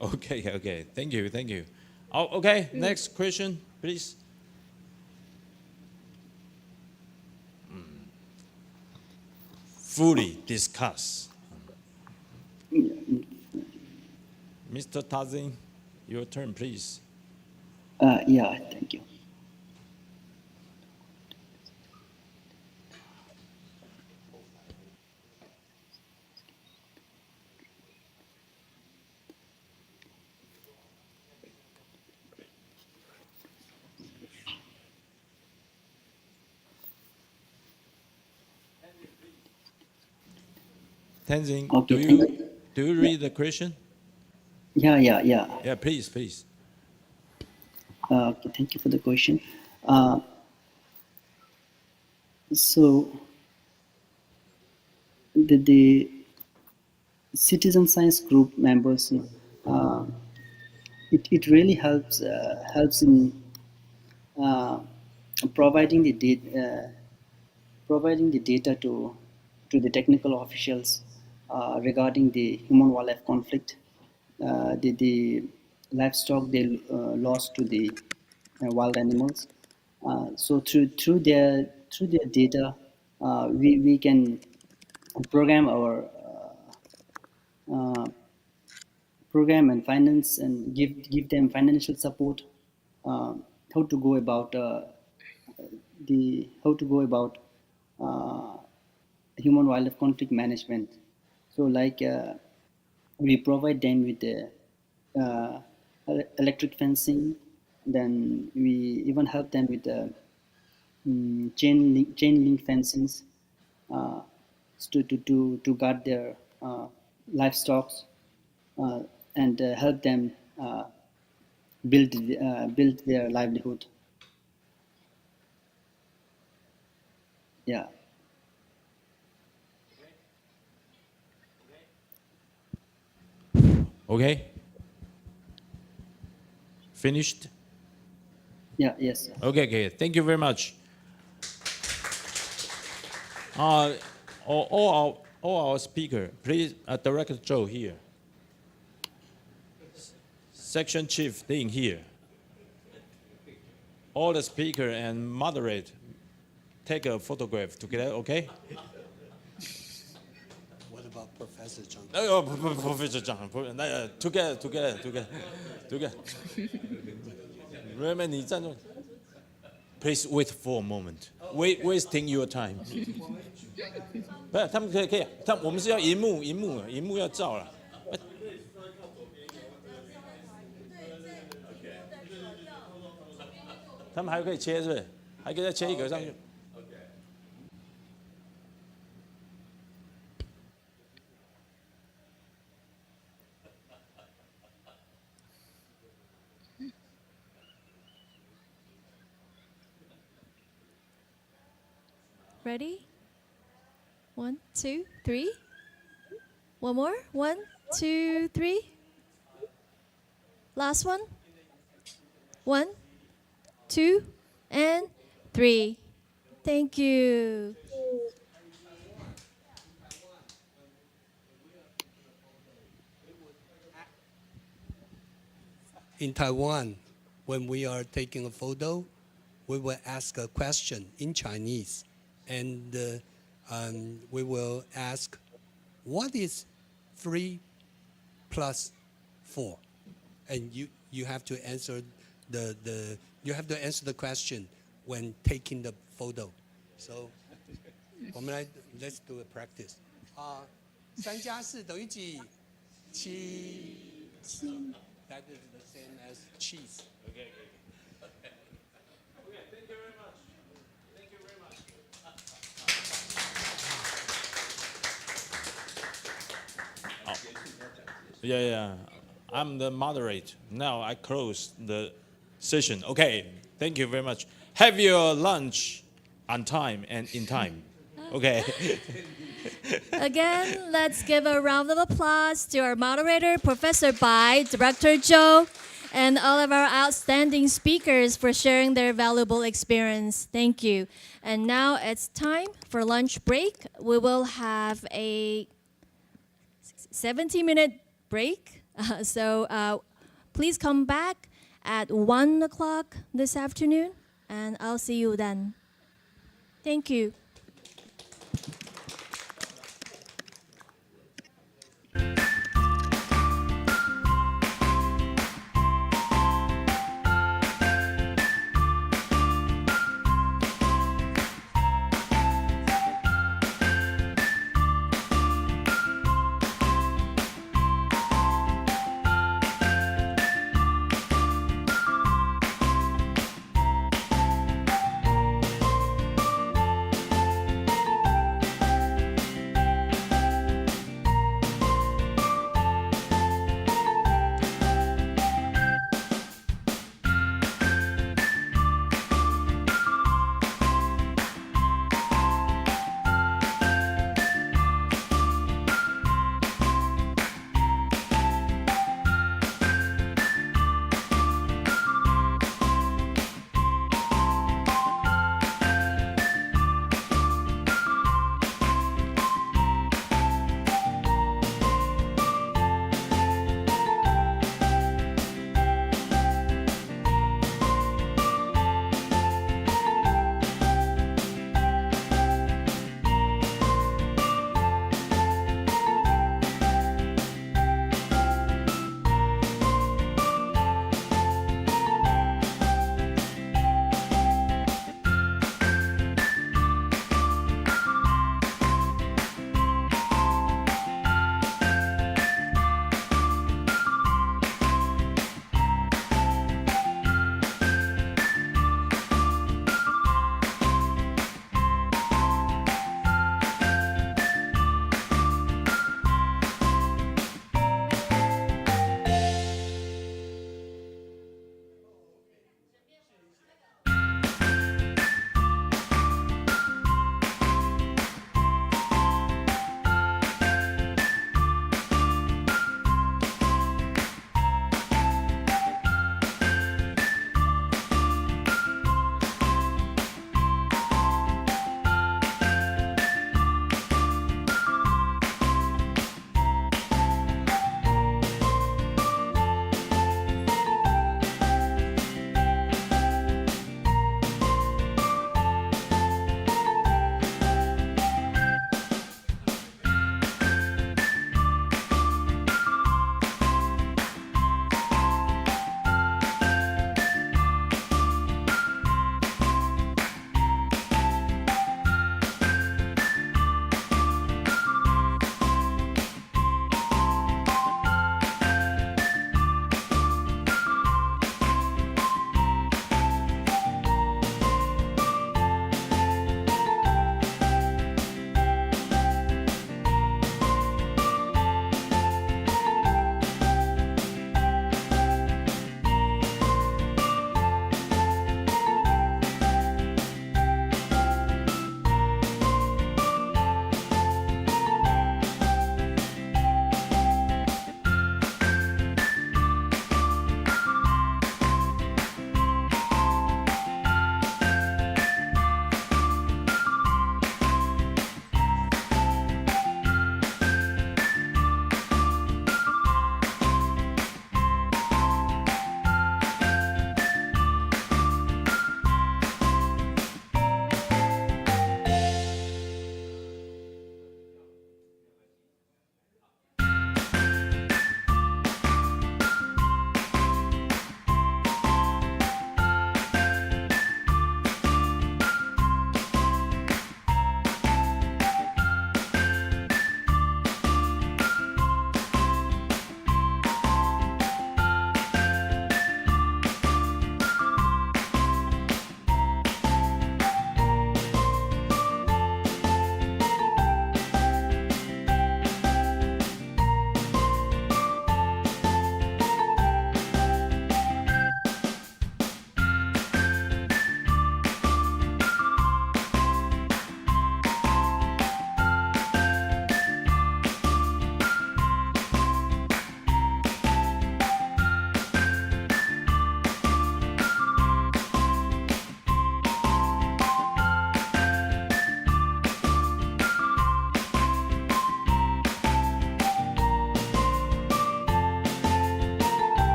Okay. Thank you. Oh, okay. Next question, please. Fully discuss. Mr. Tazin, your turn, please. Yeah, thank you. Tenzin, Okay, do you read the question? Yeah. Yeah, please. Okay, thank you for the question. So the citizen science group members, it really helps in uh, providing the data, to the technical officials regarding the human-wildlife conflict, the livestock they lost to the wild animals. So through their data, we can program our uh, program and finance and give them financial support, uh, how to go about the how to go about uh, human wildlife conflict management. So like we provide them with the uh, electric fencing, then we even help them with the chain link fencings uh, to guard their livestock, uh, and help them build their livelihood. Yeah, Okay. Finished? yeah, yes. Okay, okay. Thank you very much. Uh, all our speaker, please, Director Joe here. Section Chief Ding here. All the speaker and moderate take a photograph together, okay? What about Professor Zhang? Oh, Professor Zhang, together. Remember, 你站住. Please wait for a moment. Wasting your time. 不是，他们可以，我们是要荧幕要照了。他们还可以切，是不是？还可以再切一格上去。Ready? 1, 2, 3. One more. 1, 2, 3. Last one. 1, 2, and 3. Thank you. In Taiwan, when we are taking a photo, we will ask a question in Chinese, and we will ask, what is 3 plus 4? And you have to answer the question when taking the photo. So, let's do a practice. 3加4等于几？7. That is the same as cheese. Okay. Thank you very much. Thank you very much. Yeah. I'm the moderator. Now I close the session. Okay. Thank you very much. Have your lunch on time and in time. Okay. Again, let's give a round of applause to our moderator, Professor Bai, Director Zhou, and all of our outstanding speakers for sharing their valuable experience. Thank you. And now it's time for lunch break. We will have a 70-minute break. So please come back at 1 o'clock this afternoon, and I'll see you then. Thank you.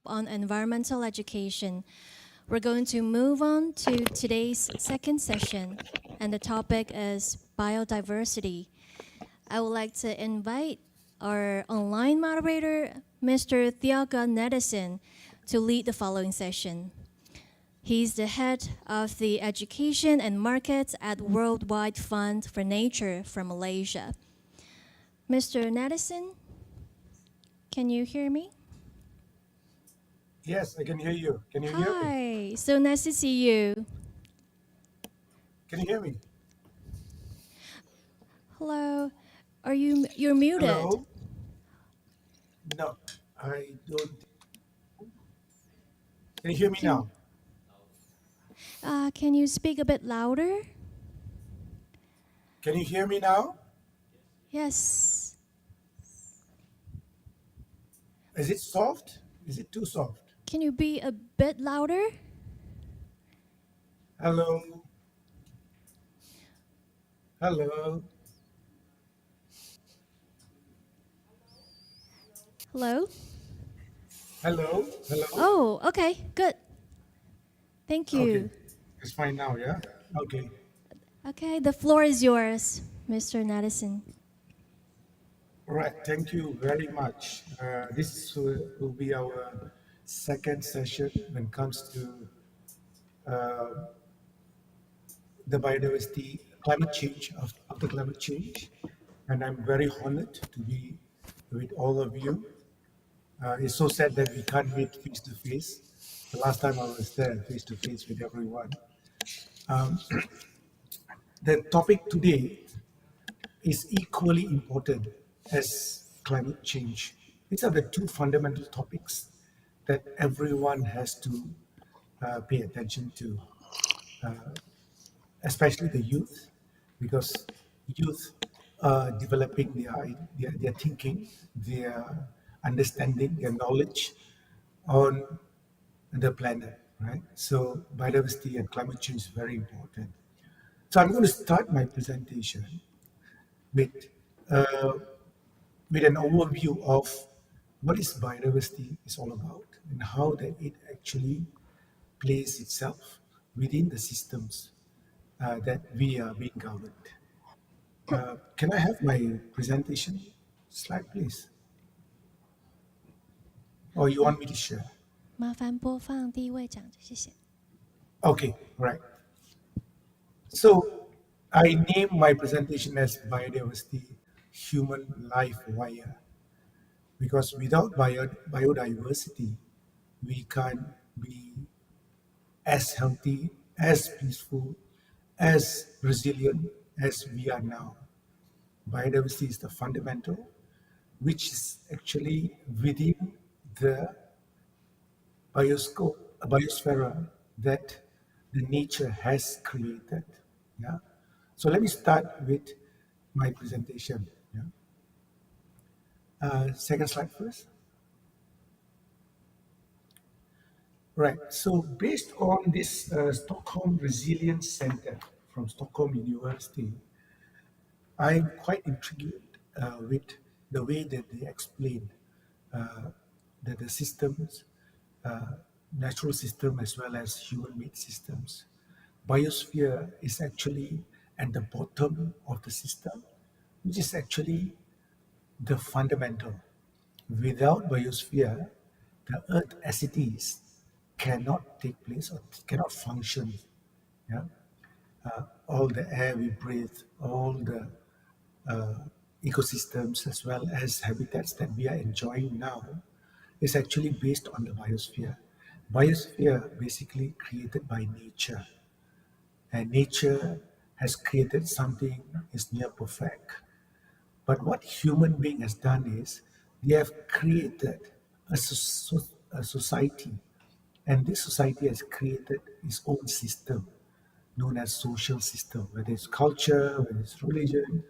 on environmental education. We're going to move on to today's second session, and the topic is biodiversity. I would like to invite our online moderator, Mr. Thiago Nedison, to lead the following session. He's the head of the Education and Markets at Worldwide Fund for Nature from Malaysia. Mr. Nedison, can you hear me? Yes, I can hear you. Can you hear me? Hi, so nice to see you. Can you hear me? Hello, you're muted? Hello? No, I don't. Can you hear me now? Can you speak a bit louder? Can you hear me now? Yes. Is it soft? Is it too soft? Can you be a bit louder? Hello? Hello? Hello? Hello? Hello? Oh, okay, good. Thank you. Okay, it's fine now, yeah? Okay. Okay, the floor is yours, Mr. Nedison. All right, thank you very much. This will be our second session when it comes to the biodiversity, climate change, of the climate change. And I'm very honored to be with all of you. It's so sad that we can't meet face to face. The last time I was there face to face with everyone. The topic today is equally important as climate change. These are the two fundamental topics that everyone has to pay attention to, especially the youth, because youth are developing their thinking, their understanding, their knowledge on the planet, right? So biodiversity and climate change is very important. So I'm going to start my presentation with uh, with an overview of what is biodiversity is all about and how that it actually plays itself within the systems that we are being governed. Can I have my presentation slide, please? Or you want me to share? 麻烦播放第一位讲者，谢谢。Okay, right. So I name my presentation as biodiversity human life wire because without biodiversity, we can't be as healthy, as peaceful, as resilient as we are now. Biodiversity is the fundamental, which is actually within the biosphere that the nature has created. Yeah. So let me start with my presentation. Yeah. Second slide first. Right. So based on this Stockholm Resilience Center from Stockholm University, I'm quite intrigued with the way that they explain that the systems, natural system as well as human-made systems. Biosphere is actually at the bottom of the system, which is actually the fundamental. Without biosphere, the Earth as it is cannot take place or cannot function. Yeah, all the air we breathe, all the ecosystems as well as habitats that we are enjoying now is actually based on the biosphere. Biosphere basically created by nature, and nature has created something is near perfect. But what human being has done is they have created a society, and this society has created its own system known as social system, whether it's culture, whether it's religion,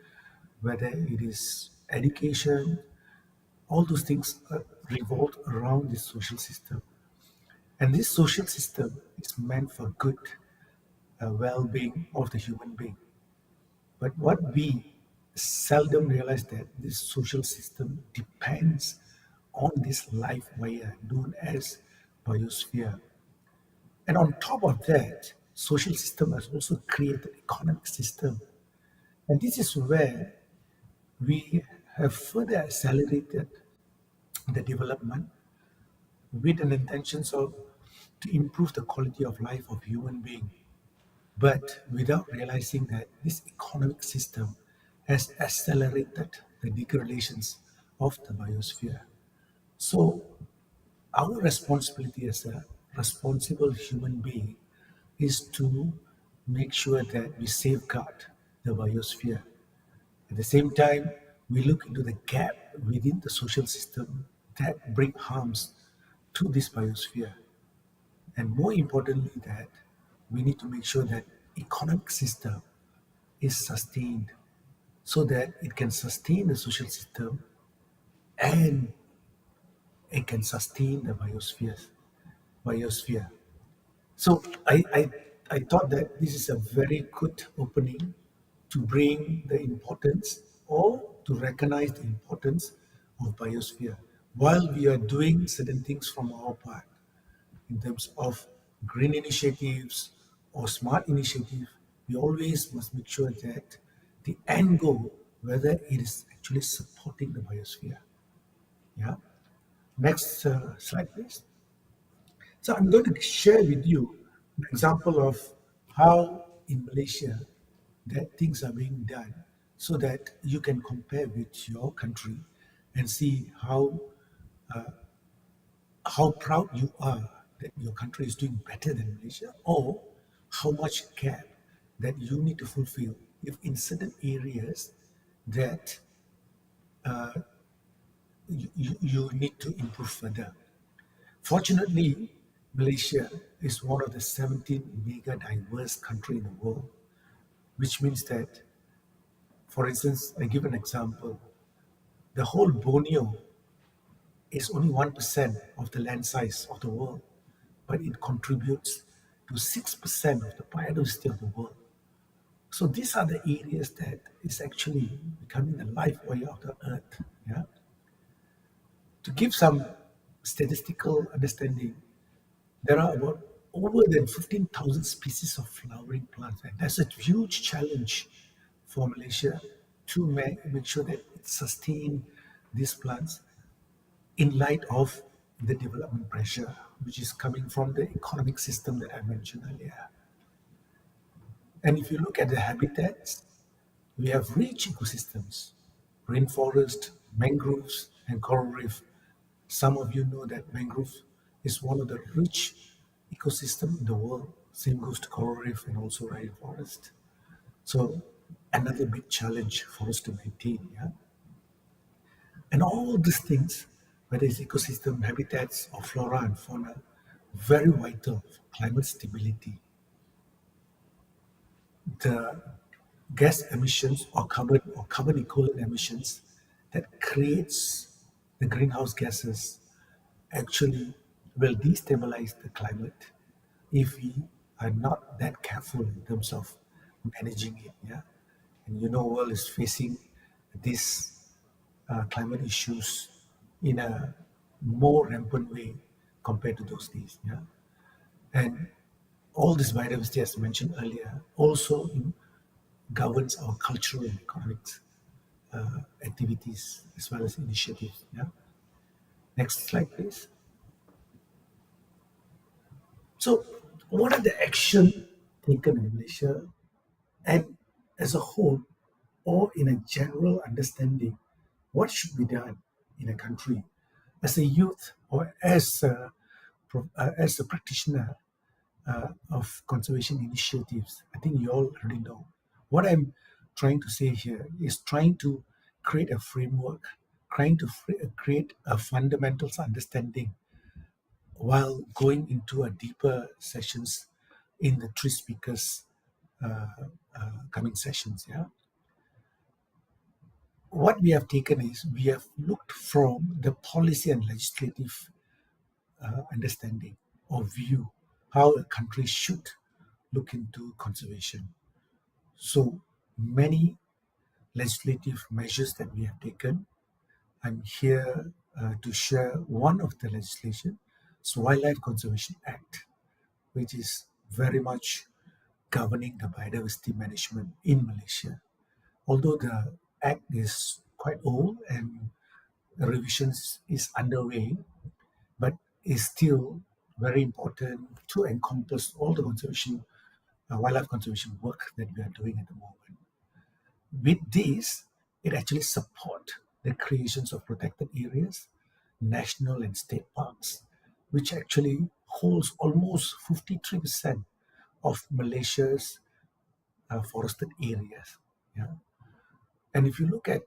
whether it is education, all those things revolve around this social system. And this social system is meant for good well-being of the human being. But what we seldom realize that this social system depends on this life wire known as biosphere. And on top of that, social system has also created economic system. And this is where we have further accelerated the development with an intentions of to improve the quality of life of human being, but without realizing that this economic system has accelerated the degradations of the biosphere. So our responsibility as a responsible human being is to make sure that we safeguard the biosphere. At the same time, we look into the gap within the social system that bring harms to this biosphere. And more importantly, that we need to make sure that economic system is sustained so that it can sustain the social system and it can sustain the biosphere. So I thought that this is a very good opening to bring the importance or to recognize the importance of biosphere while we are doing certain things from our part in terms of green initiatives or smart initiative. We always must make sure that the end goal, whether it is actually supporting the biosphere. Yeah. Next slide, please. So I'm going to share with you an example of how in Malaysia that things are being done so that you can compare with your country and see how proud you are that your country is doing better than Malaysia or how much gap that you need to fulfill if in certain areas that you need to improve further. Fortunately, Malaysia is one of the 17 mega diverse country in the world, which means that, for instance, I give an example, the whole Borneo is only 1% of the land size of the world, but it contributes to 6% of the biodiversity of the world. So these are the areas that is actually becoming the life wire of the earth. Yeah. To give some statistical understanding, there are about over than 15,000 species of flowering plants, and that's a huge challenge for Malaysia to make sure that it sustain these plants in light of the development pressure, which is coming from the economic system that I mentioned earlier. And if you look at the habitats, we have rich ecosystems, rainforest, mangroves, and coral reef. Some of you know that mangrove is one of the rich ecosystem in the world. Same goes to coral reef and also rainforest. So another big challenge for us to maintain. Yeah? And all these things, whether it's ecosystem, habitats, or flora and fauna, very vital for climate stability. The gas emissions or carbon equivalent emissions that creates the greenhouse gases actually will destabilize the climate if we are not that careful in terms of managing it. Yeah, and world is facing these climate issues in a more rampant way compared to those days. Yeah, and all this biodiversity, as mentioned earlier, also governs our cultural and economic activities as well as initiatives. Yeah. Next slide, please. So, what are the action taken in Malaysia and as a whole, or in a general understanding, what should be done in a country as a youth or as a practitioner of conservation initiatives? I think you all already know. What I'm trying to say here is trying to create a framework, trying to create a fundamentals understanding while going into a deeper sessions in the three speakers coming sessions. Yeah, what we have taken is we have looked from the policy and legislative understanding or view how a country should look into conservation. So many legislative measures that we have taken. I'm here to share one of the legislation, it's Wildlife Conservation Act, which is very much governing the biodiversity management in Malaysia. Although the act is quite old and revisions is underway, but is still very important to encompass all the conservation, wildlife conservation work that we are doing at the moment. With this, it actually support the creations of protected areas, national and state parks, which actually holds almost 53% of Malaysia's forested areas. Yeah? And if you look at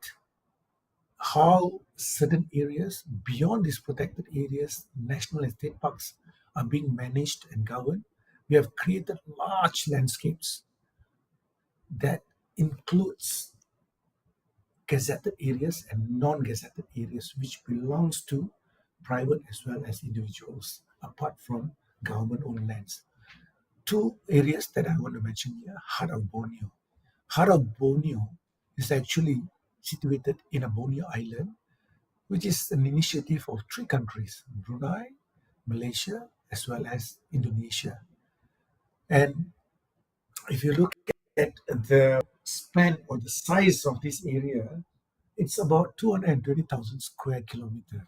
how certain areas beyond these protected areas, national and state parks, are being managed and governed, we have created large landscapes that includes gazetted areas and non-gazetted areas, which belongs to private as well as individuals, apart from government-owned lands. Two areas that I want to mention here: Heart of Borneo. Heart of Borneo is actually situated in a Borneo island, which is an initiative of three countries: Brunei, Malaysia, as well as Indonesia. And if you look at the span or the size of this area, it's about 220,000 square kilometer.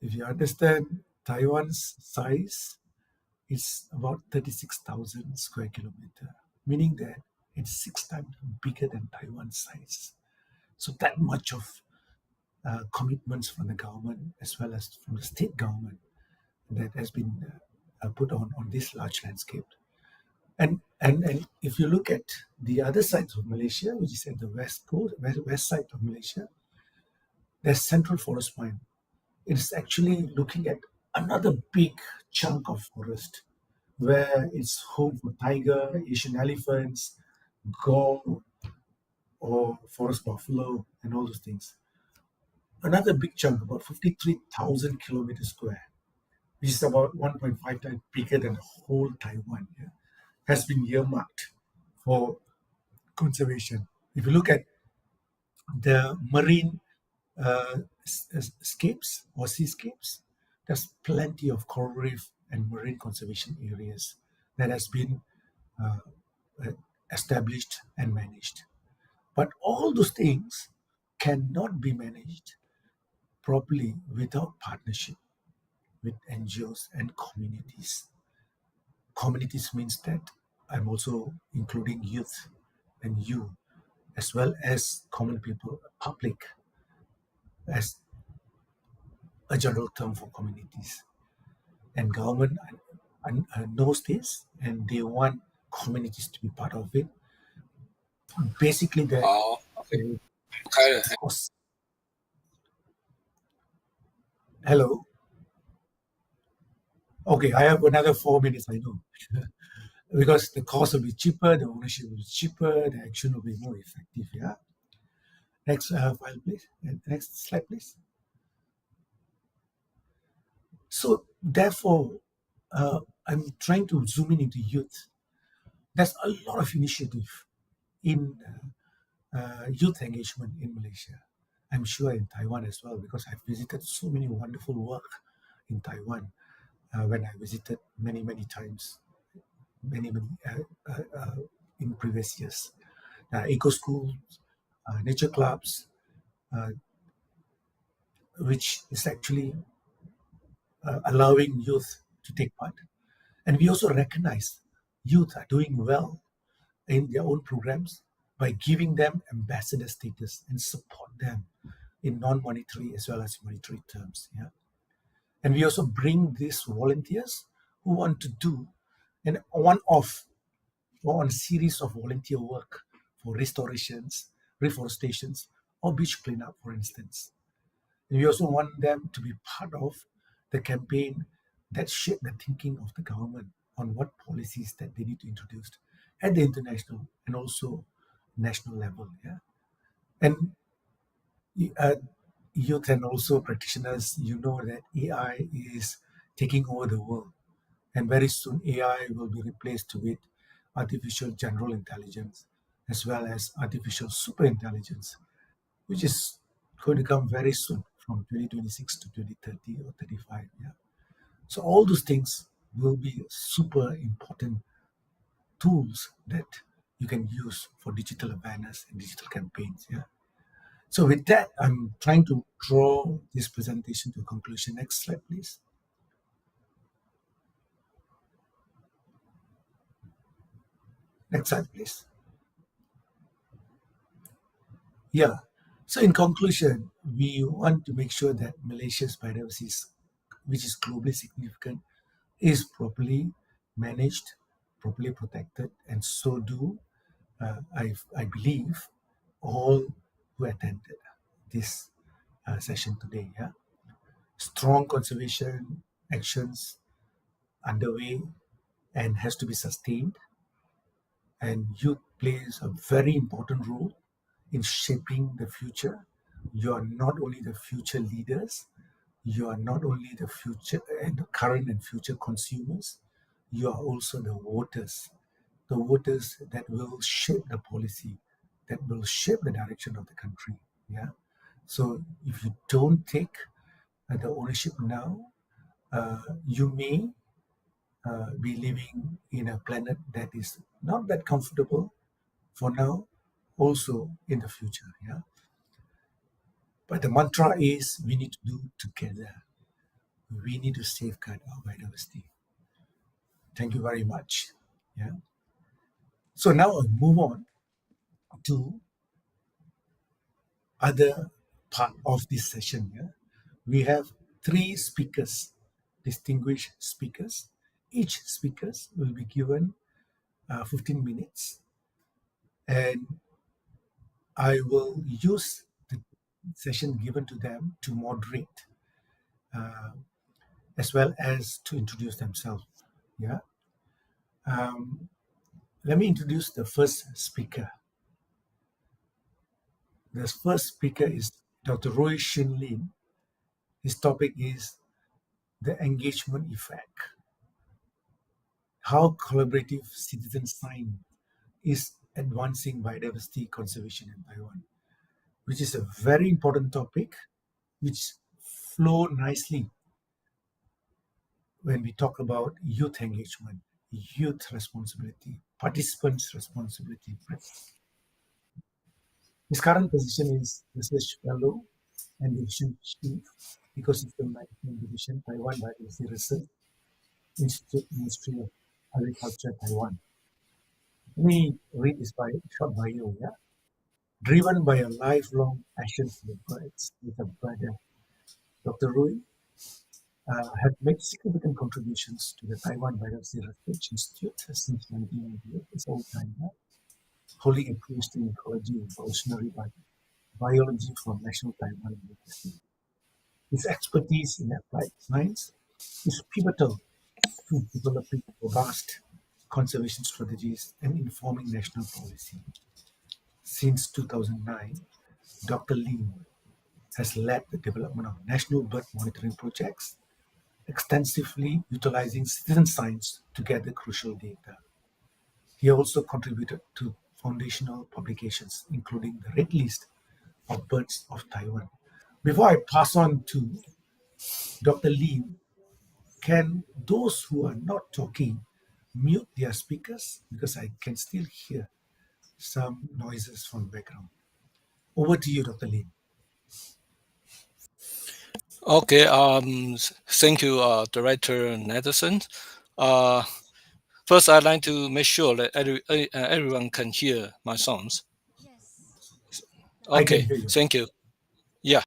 If you understand Taiwan's size, it's about 36,000 square kilometer, meaning that it's 6 times bigger than Taiwan's size. So that much of commitments from the government as well as from the state government that has been put on this large landscape. And if you look at the other sides of Malaysia, which is at the west coast, west side of Malaysia, there's Central Forest Mine. It's actually looking at another big chunk of forest where it's home for tiger, Asian elephants, gore, or forest buffalo, and all those things. Another big chunk, about 53,000 kilometers square, which is about 1.5 times bigger than the whole Taiwan, yeah, has been earmarked for conservation. If you look at the marine scapes or seascapes, there's plenty of coral reef and marine conservation areas that has been uh, uh, established and managed. But all those things cannot be managed properly without partnership with NGOs and communities. Communities means that I'm also including youth and you, as well as common people, public, as a general term for communities. And government knows this, and they want communities to be part of it. Basically, that cost. Hello. Okay, I have another 4 minutes. I know, because the cost will be cheaper, the ownership will be cheaper, the action will be more effective. Yeah. Next file, please. And next slide, please. So therefore, I'm trying to zoom in into youth. There's a lot of initiative in youth engagement in Malaysia. I'm sure in Taiwan as well, because I've visited so many wonderful work in Taiwan when I visited many times, many in previous years. Eco schools, nature clubs, uh, which is actually allowing youth to take part. And we also recognize youth are doing well in their own programs by giving them ambassador status and support them in non-monetary as well as monetary terms. Yeah. And we also bring these volunteers who want to do an one-off or on a series of volunteer work for restorations, reforestations, or beach cleanup, for instance. And we also want them to be part of the campaign that shape the thinking of the government on what policies that they need to introduce at the international and also national level. Yeah. And uh, youth and also practitioners, you know that AI is taking over the world. And very soon AI will be replaced with artificial general intelligence as well as artificial super intelligence, which is going to come very soon. from 2026 to 2030 or 35. Yeah. So all those things will be super important tools that you can use for digital awareness and digital campaigns. Yeah. So with that, I'm trying to draw this presentation to a conclusion. Next slide, please. Next slide, please. Yeah. So in conclusion, we want to make sure that Malaysia's biodiversity, which is globally significant, is properly managed, properly protected, and so do I believe all who attended this session today. Yeah, strong conservation actions underway and has to be sustained, and youth plays a very important role in shaping the future. You are not only the future leaders, you are not only the future and the current and future consumers, you are also the voters that will shape the policy, that will shape the direction of the country. Yeah. So if you don't take the ownership now, you may be living in a planet that is not that comfortable for now, also in the future. Yeah. But the mantra is we need to do together. We need to safeguard our biodiversity. Thank you very much. Yeah. So now I'll move on to other part of this session. Yeah. We have three speakers, distinguished speakers. Each speakers will be given 15 minutes, and I will use the session given to them to moderate, uh, as well as to introduce themselves. Yeah. Um, Let me introduce the first speaker. The first speaker is Dr. Roy Shin Lin. His topic is the engagement effect, how collaborative citizen science is advancing biodiversity conservation in Taiwan, which is a very important topic which flow nicely when we talk about youth engagement, youth responsibility, participants' responsibility. His current position is Research Fellow and Division Chief, Ecosystem Management Division, Taiwan Biodiversity Research Institute, Ministry of Agriculture, Taiwan. Let me read his short bio. Yeah? Driven by a lifelong passion for the birds with a brother, Dr. Rui have made significant contributions to the Taiwan Biodiversity Research Institute since 1998. It's old time now. Holding a PhD in ecology and evolutionary biology from National Taiwan University. His expertise in applied science is pivotal to developing robust conservation strategies and informing national policy. Since 2009, Dr. Lim has led the development of national bird monitoring projects, extensively utilizing citizen science to gather crucial data. He also contributed to foundational publications, including the Red List of Birds of Taiwan. Before I pass on to Dr. Lim, can those who are not talking mute their speakers? Because I can still hear some noises from the background. Over to you, Dr. Lim. Okay, thank you, Director Nederson. First, I'd like to make sure that everyone can hear my sounds. Yes. I can Okay, hear you. thank you. Yeah.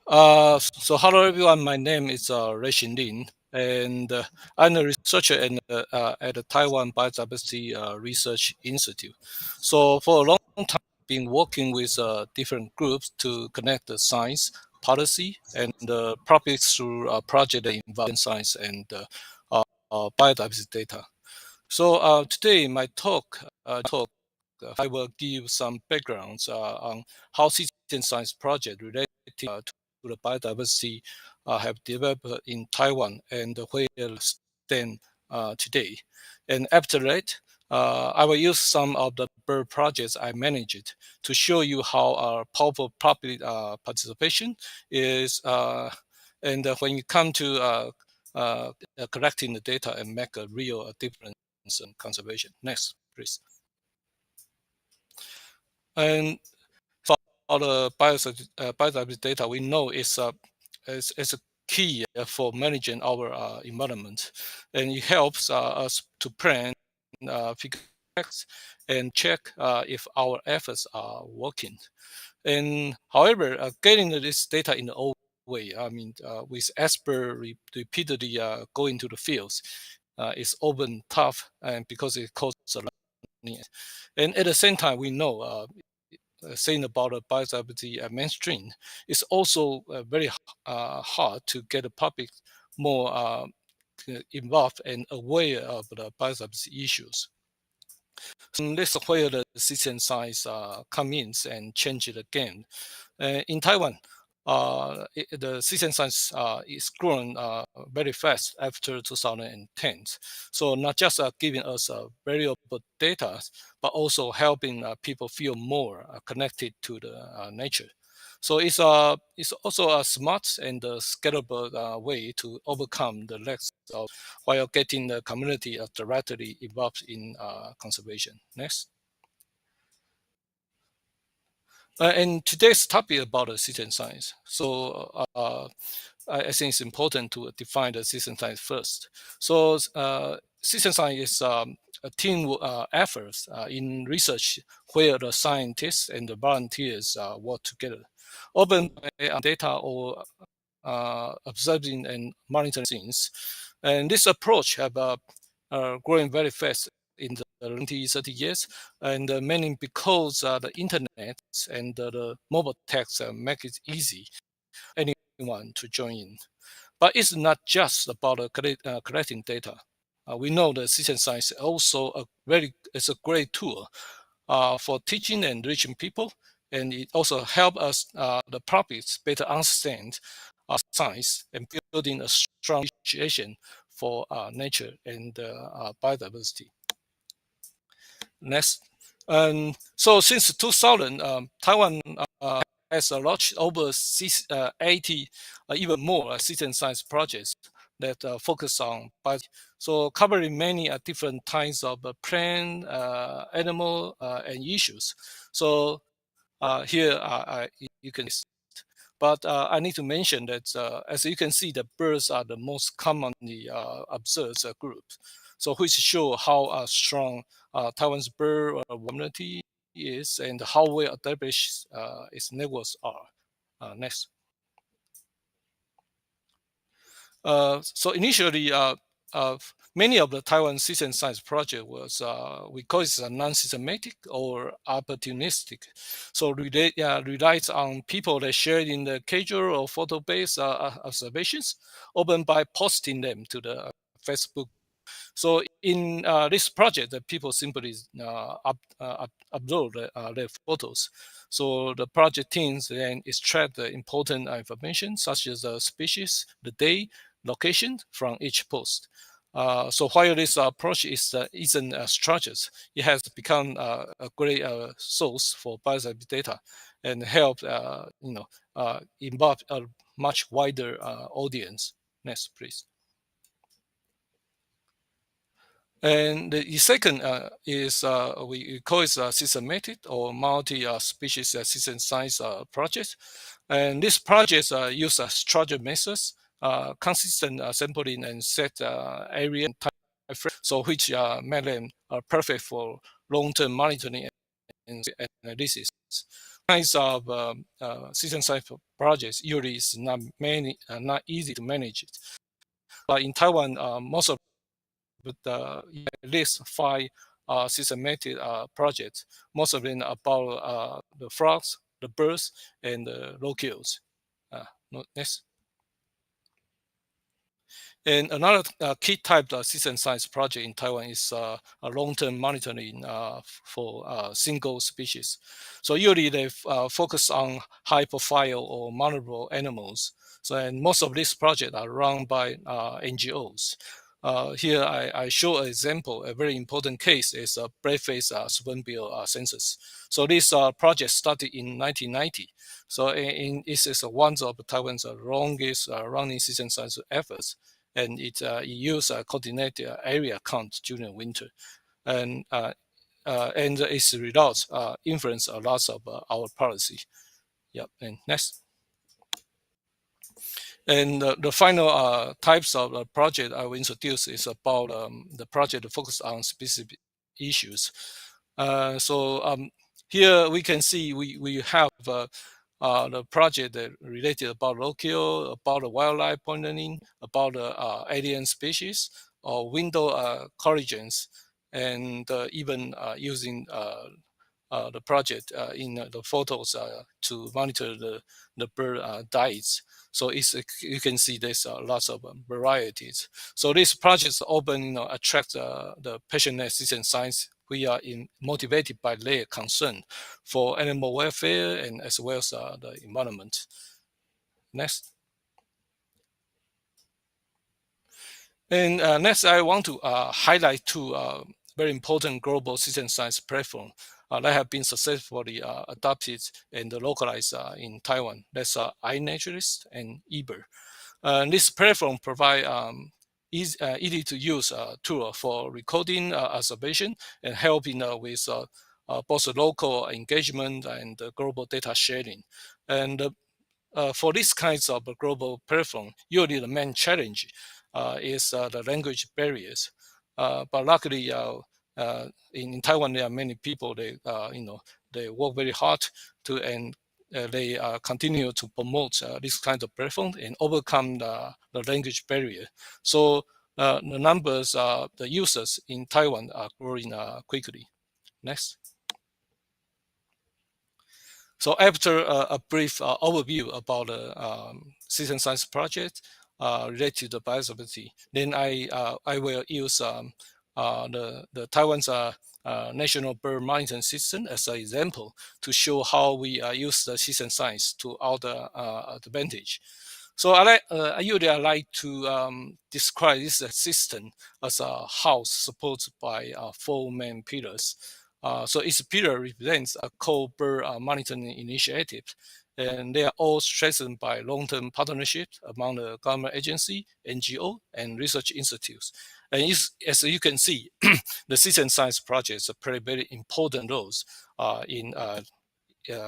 So hello everyone. My name is Reishin Lin, and I'm a researcher at the Taiwan Biodiversity Research Institute. So for a long time, I've been working with different groups to connect the science, policy, and topics through project that involve science and biodiversity data. So today, my talk, I will give some backgrounds on how citizen science project related to the biodiversity have developed in Taiwan and where it stand today. And after that, I will use some of the bird projects I managed to show you how powerful public participation is, and when you come to collecting the data and make a real difference in conservation. Next, please. And for all the biodiversity data, we know it's a key for managing our environment, and it helps us to plan, figure out, and check if our efforts are working. And however, getting this data in the old way, I mean, with expert repeatedly going to the fields, is often tough, and because it costs a lot of money. And at the same time, we know saying about biodiversity mainstream, it's also very hard to get the public more involved and aware of the biodiversity issues. So this is where the citizen science come in and change it again. In Taiwan, the citizen science is growing very fast after 2010. So not just giving us valuable data, but also helping people feel more connected to the nature. So it's also a smart and scalable way to overcome the lacks of while getting the community directly involved in conservation. Next. And today's topic about the citizen science. So I think it's important to define the citizen science first. So citizen science is a team effort in research where the scientists and the volunteers work together, often by data or observing and monitoring things. And this approach have growing very fast in the 20, 30 years, and mainly because the internet and the mobile text make it easy anyone to join in. But it's not just about collecting data. We know that citizen science also is a great tool for teaching and reaching people, and it also helps us the public better understand science and building a strong appreciation for nature and biodiversity. Next. So since 2000, Taiwan has launched over 80, even more citizen science projects that focus on biodiversity. So covering many different kinds of plant, animal, and issues. So here you can see. But I need to mention that, as you can see, the birds are the most commonly observed group. So which show how strong Taiwan's bird community is and how well established its networks are. Next. So initially, many of the Taiwan citizen science project was, we call it non-systematic or opportunistic. So relies on people that shared in the casual or photo-based observations, often by posting them to the Facebook. So in this project, the people simply upload their photos. So the project teams then extract the important information such as the species, the day, location from each post. So while this approach isn't structured, it has become a great source for biodiversity data and help involve a much wider audience. Next, please. And the second is we call it a systematic or multi-species citizen science project. And these projects use structured methods, consistent sampling and set area and time frame, so which make them perfect for long-term monitoring and analysis. Kinds of citizen science projects usually is not easy to manage it. But in Taiwan, most of with at least 5 systematic projects, most of them about the frogs, the birds, and the roadkills. Next. And another key type of citizen science project in Taiwan is a long-term monitoring for single species. So usually they focus on high-profile or vulnerable animals. So and most of these projects are run by NGOs. here I show an example. A very important case is a bread-faced spoonbill census. So this project started in 1990. So this is one of Taiwan's longest running citizen science efforts, and it uses a coordinated area count during winter, and its results influence a lot of our policy. Yep. And next. And the final types of project I will introduce is about the project focused on specific issues. Here we can see we have the project that related about local, about the wildlife poisoning, about alien species, or window collisions, and even using the project in the photos to monitor the bird diets. So you can see there's lots of varieties. So these projects often attract the passionate citizen science. We are motivated by their concern for animal welfare and as well as the environment. Next. And next, I want to highlight two very important global citizen science platforms that have been successfully adopted and localized in Taiwan. That's iNaturalist and eBird. This platform provide easy to use tool for recording observation and helping with both local engagement and global data sharing. And for these kinds of global platform, usually the main challenge is the language barriers. But luckily, in Taiwan, there are many people. They work very hard to and they continue to promote this kind of platform and overcome the language barrier. So the numbers, the users in Taiwan are growing quickly. Next. So after a brief overview about the citizen science project related to biodiversity, then I will use the Taiwan's national bird monitoring system as an example to show how we use the citizen science to our advantage. So I usually like to describe this system as a house supported by four main pillars. So each pillar represents a core bird monitoring initiative, and they are all strengthened by long-term partnerships among the government agency, NGO, and research institutes. And as you can see, the citizen science projects play very important roles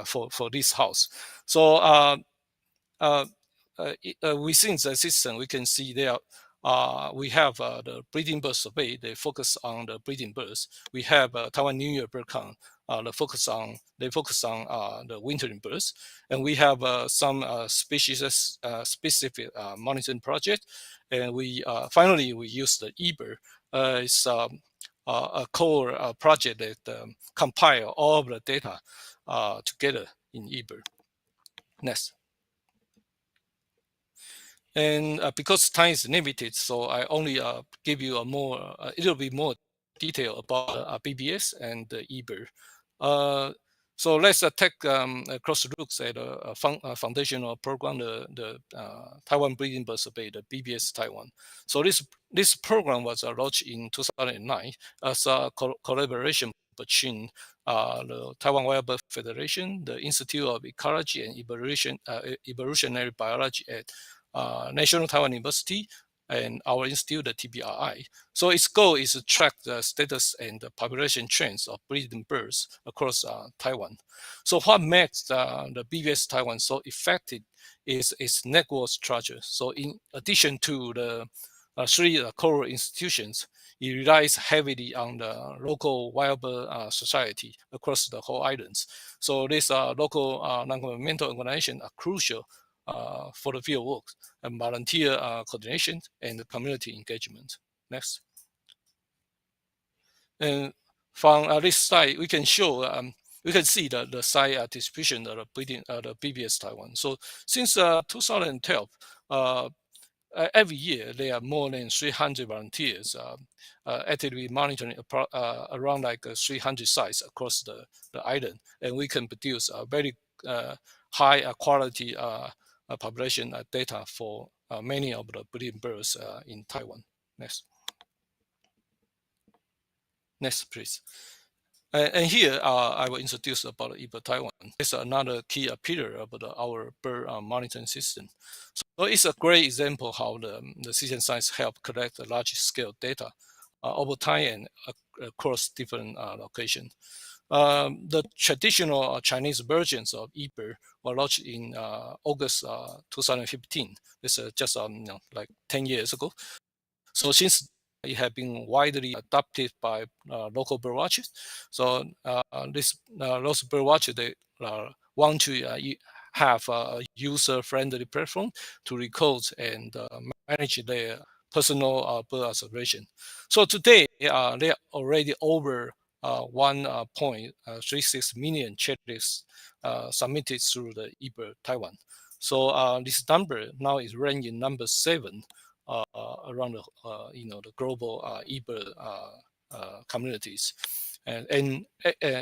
for this house. So within the system, we can see there we have the breeding bird survey. They focus on the breeding birds. We have Taiwan New Year bird count. They focus on the wintering birds, and we have some species specific monitoring project. And we finally we use the eBird. It's a core project that compile all of the data together in eBird. Next. And because time is limited, so I only give you a little bit more detail about BBS and the eBird. So let's take a close look at a foundational program, the Taiwan Breeding Bird Survey, the BBS Taiwan. So this program was launched in 2009 as a collaboration between the Taiwan Wild Bird Federation, the Institute of Ecology and Evolutionary Biology at National Taiwan University, and our institute, the TBRI. So its goal is to track the status and the population trends of breeding birds across Taiwan. So what makes the BBS Taiwan so effective is its network structure. So in addition to the three core institutions, it relies heavily on the local wild bird society across the whole islands. So these local non-governmental organizations are crucial for the field work and volunteer coordination and community engagement. Next. And from this slide, we can show, we can see the size distribution of the BBS Taiwan. So since 2012, every year there are more than 300 volunteers actively monitoring around like 300 sites across the island, and we can produce a very high quality population data for many of the breeding birds in Taiwan. Next. Next, please. And here I will introduce about eBird Taiwan. It's another key pillar of our bird monitoring system. So it's a great example how the citizen science help collect large-scale data over time and across different locations. The traditional Chinese versions of eBird were launched in August 2015. This is just like 10 years ago. So since it has been widely adopted by local bird watchers, so those bird watchers they want to have a user-friendly platform to record and manage their personal bird observation. So today, there are already over 1.36 million checklists submitted through the eBird Taiwan. So this number now is ranking number 7 around the global eBird communities. And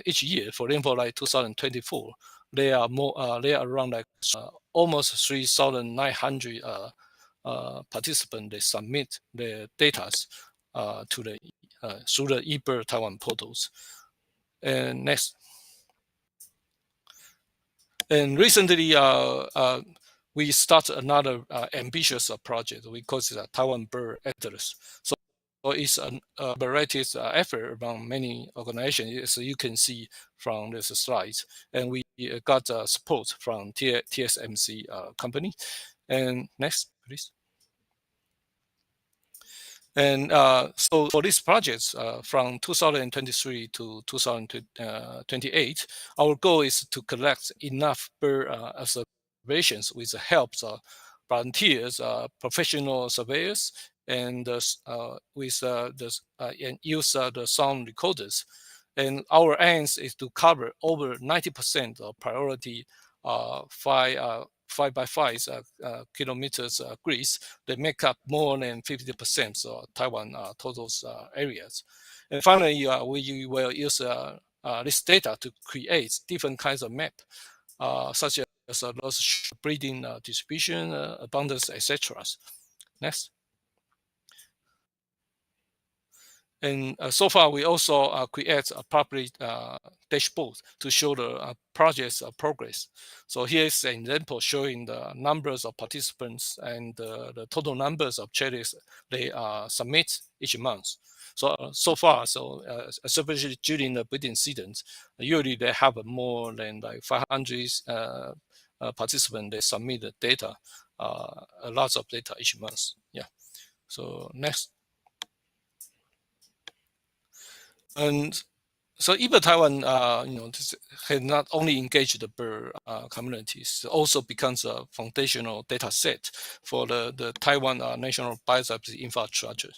each year, for example, like 2024, there are more. There are around like almost 3,900 participants. They submit their data to the through the eBird Taiwan portals. And next. And recently, we started another ambitious project. We call it a Taiwan Bird Atlas. So it's a collaborative effort among many organizations, as you can see from this slide. And we got support from TSMC company. And next, please. And so for these projects from 2023 to 2028, our goal is to collect enough bird observations with the help of volunteers, professional surveyors, and with and use the sound recorders. And our aim is to cover over 90% of priority 5x5 kilometers grids. They make up more than 50% of Taiwan total areas. And finally, we will use this data to create different kinds of map, such as those breeding distribution, abundance, etc. Next. And so far, we also create a public dashboard to show the project's progress. So here is an example showing the numbers of participants and the total numbers of checklists they submit each month. So far, especially during the breeding season, usually they have more than like 500 participants. They submit the data, a lot of data each month. Yeah. So next. And so eBird Taiwan, has not only engaged the bird communities, it also becomes a foundational data set for the Taiwan national biodiversity infrastructure.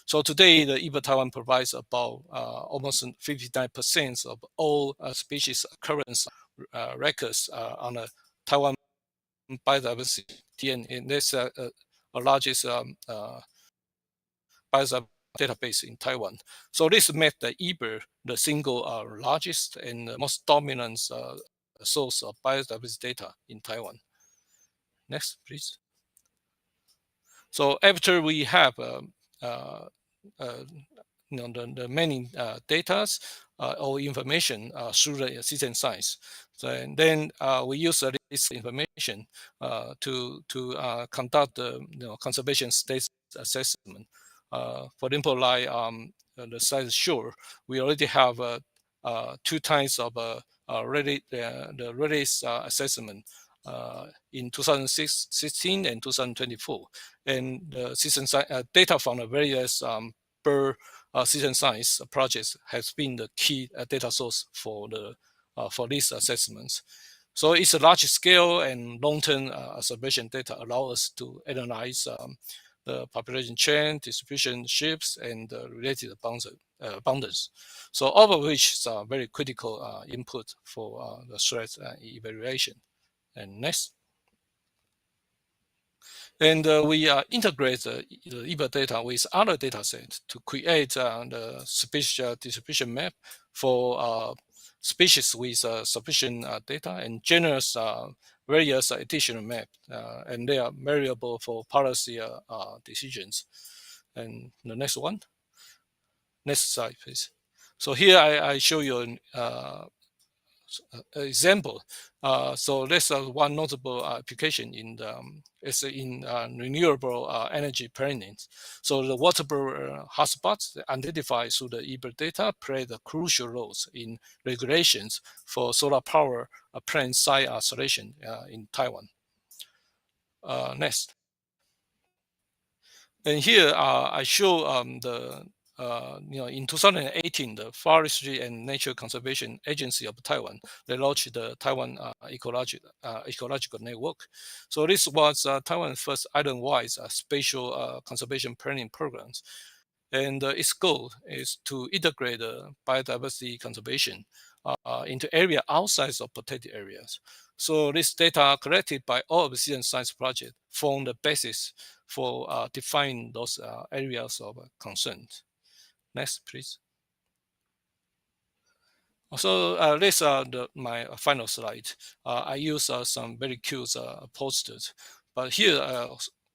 So today, the eBird Taiwan provides about almost 59% of all species occurrence records on the Taiwan biodiversity, and that's the largest biodiversity database in Taiwan. So this made the eBird the single largest and most dominant source of biodiversity data in Taiwan. Next, please. So after we have the many data or information through the citizen science. So, and then we use this information to conduct the conservation status assessment. For example, like the site shore, we already have 2 times of the release assessment in 2016 and 2024, and the citizen data from the various bird citizen science projects has been the key data source for these assessments. So it's a large scale and long-term observation data allow us to analyze the population trend, distribution shifts, and related abundance. So all of which is very critical input for the threat evaluation. And next. And we integrate the eBird data with other data sets to create the species distribution map for species with sufficient data and generous various additional map, and they are variable for policy decisions. And the next one. Next slide, please. So here I show you an example. So that's one notable application in the, is in renewable energy planning. So the water hotspots identified through the eBird data play the crucial roles in regulations for solar power plant site isolation in Taiwan. Next. And here I show in 2018, the Forestry and Nature Conservation Agency of Taiwan, they launched the Taiwan Ecological Network. So this was Taiwan's first island-wide spatial conservation planning programs. And its goal is to integrate biodiversity conservation into area outside of protected areas. So this data collected by all of the citizen science projects form the basis for defining those areas of concern. Next, please. So this my final slide. I use some very cute posters, but here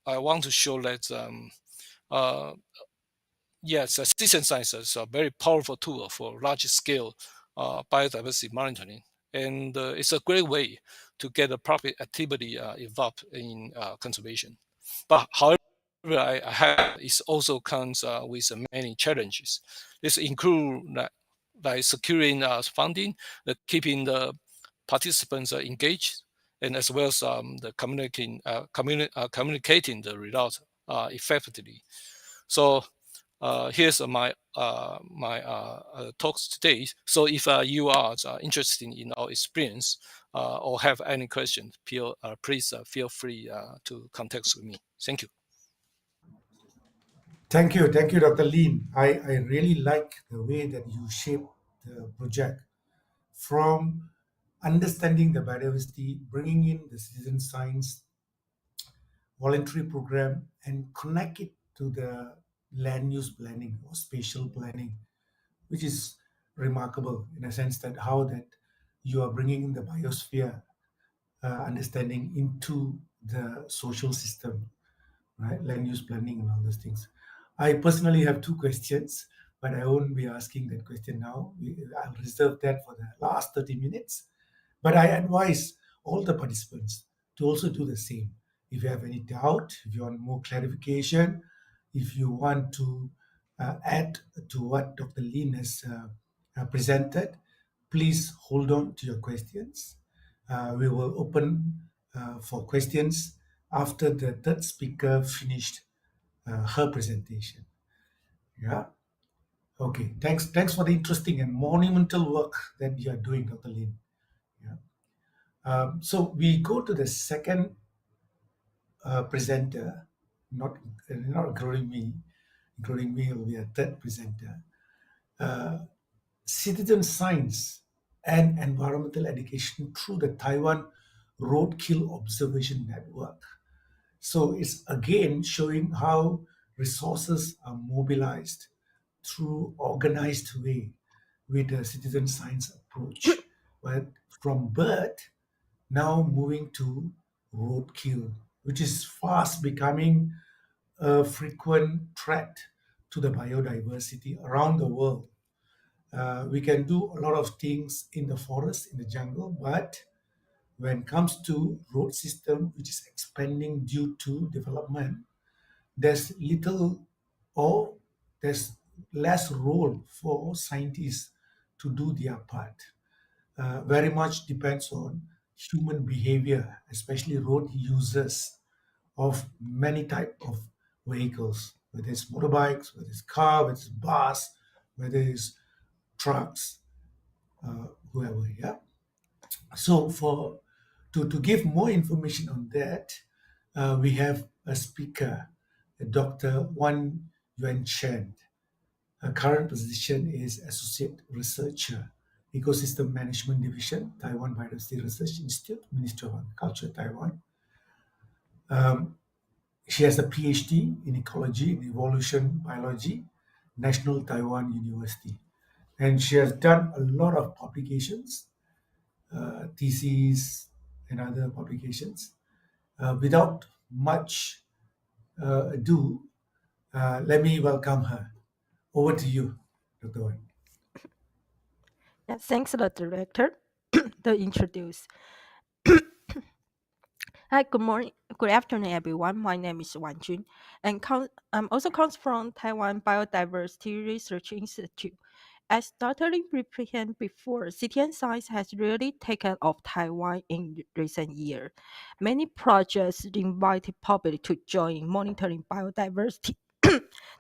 I want to show that yes, citizen science is a very powerful tool for large-scale biodiversity monitoring, and it's a great way to get a profit activity involved in conservation. But however, I have it also comes with many challenges. This include like securing funding, keeping the participants engaged, and as well as the communicating the results effectively. So here's my talks today. So if you are interested in our experience or have any questions, please feel free to contact me. Thank you. Thank you, Dr. Lin. I really like the way that you shape the project from understanding the biodiversity, bringing in the citizen science voluntary program, and connect it to the land use planning or spatial planning, which is remarkable in a sense that how that you are bringing in the biosphere understanding into the social system, right? Land use planning and all those things. I personally have two questions, but I won't be asking that question now. I'll reserve that for the last 30 minutes. But I advise all the participants to also do the same. If you have any doubt, if you want more clarification, if you want to add to what Dr. Lin has presented, please hold on to your questions. We will open for questions after the third speaker finished her presentation. Yeah. Okay. Thanks for the interesting and monumental work that you are doing, Dr. Lin. Yeah. So we go to the second presenter, not including me. Including me will be a third presenter. Citizen science and environmental education through the Taiwan Roadkill Observation Network. So it's again showing how resources are mobilized through organized way with the citizen science approach. But from bird, now moving to roadkill, which is fast becoming a frequent threat to the biodiversity around the world. We can do a lot of things in the forest, in the jungle, but when it comes to road system, which is expanding due to development, there's little or there's less role for scientists to do their part. Very much depends on human behavior, especially road users of many type of vehicles, whether it's motorbikes, whether it's car, whether it's bus, whether it's trucks, whoever. Yeah. So to give more information on that, we have a speaker, Dr. Wan Yuan Chen. Her current position is Associate Researcher, Ecosystem Management Division, Taiwan Biodiversity Research Institute, Ministry of Agriculture, Taiwan. She has a PhD in Ecology and Evolution Biology, National Taiwan University. And she has done a lot of publications, theses, and other publications. Without much ado, let me welcome her. Over to you, Dr. Wan. Thanks, the director, to introduce. Hi, good morning, good afternoon, everyone. My name is Wan Jun, and I'm also comes from Taiwan Biodiversity Research Institute. As startling represent before, citizen science has really taken off Taiwan in recent years. Many projects invited public to join monitoring biodiversity.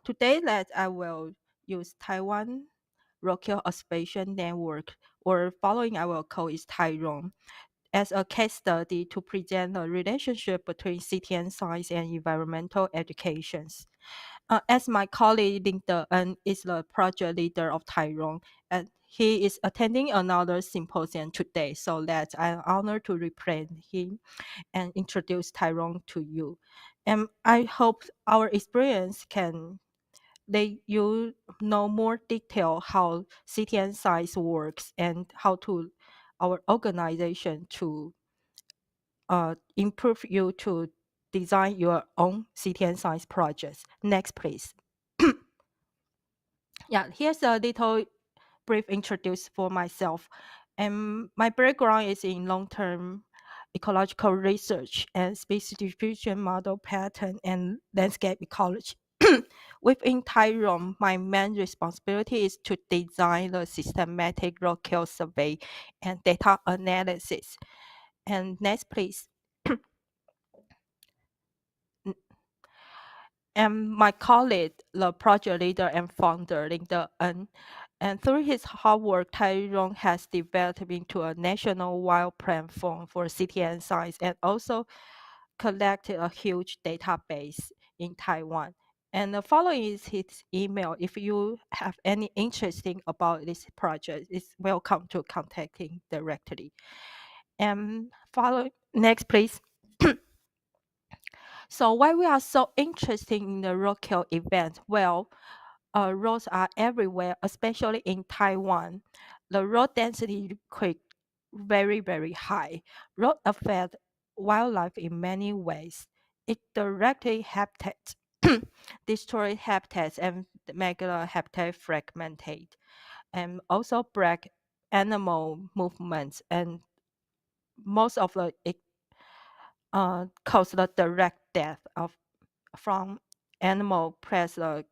Today, that I will use Taiwan Rockhill Observation Network, or following I will call is Tairon, as a case study to present the relationship between citizen science and environmental educations. As my colleague Linda is the project leader of Tyrone, and he is attending another symposium today, so that I'm honored to represent him and introduce Tyrone to you. And I hope our experience can let you know more detail how citizen science works and how to our organization to improve you to design your own citizen science projects. Next, please. Yeah, here's a little brief introduce for myself. And my background is in long-term ecological research and species distribution model pattern and landscape ecology. Within Tyrone, my main responsibility is to design the systematic roadkill survey and data analysis. And next, please. And my colleague, the project leader and founder, Linda N. And through his hard work, Tyrone has developed into a national wild platform for city and science, and also collected a huge database in Taiwan. And the following is his email. If you have any interesting about this project, it's welcome to contact him directly. And follow next, please. So why we are so interested in the roadkill event? Well, roads are everywhere, especially in Taiwan. The road density quick, very, very high. Road affect wildlife in many ways. It directly habitat, destroy habitats and make the habitat fragmented, and also break animal movements, and most of the cause the direct death of from animal press the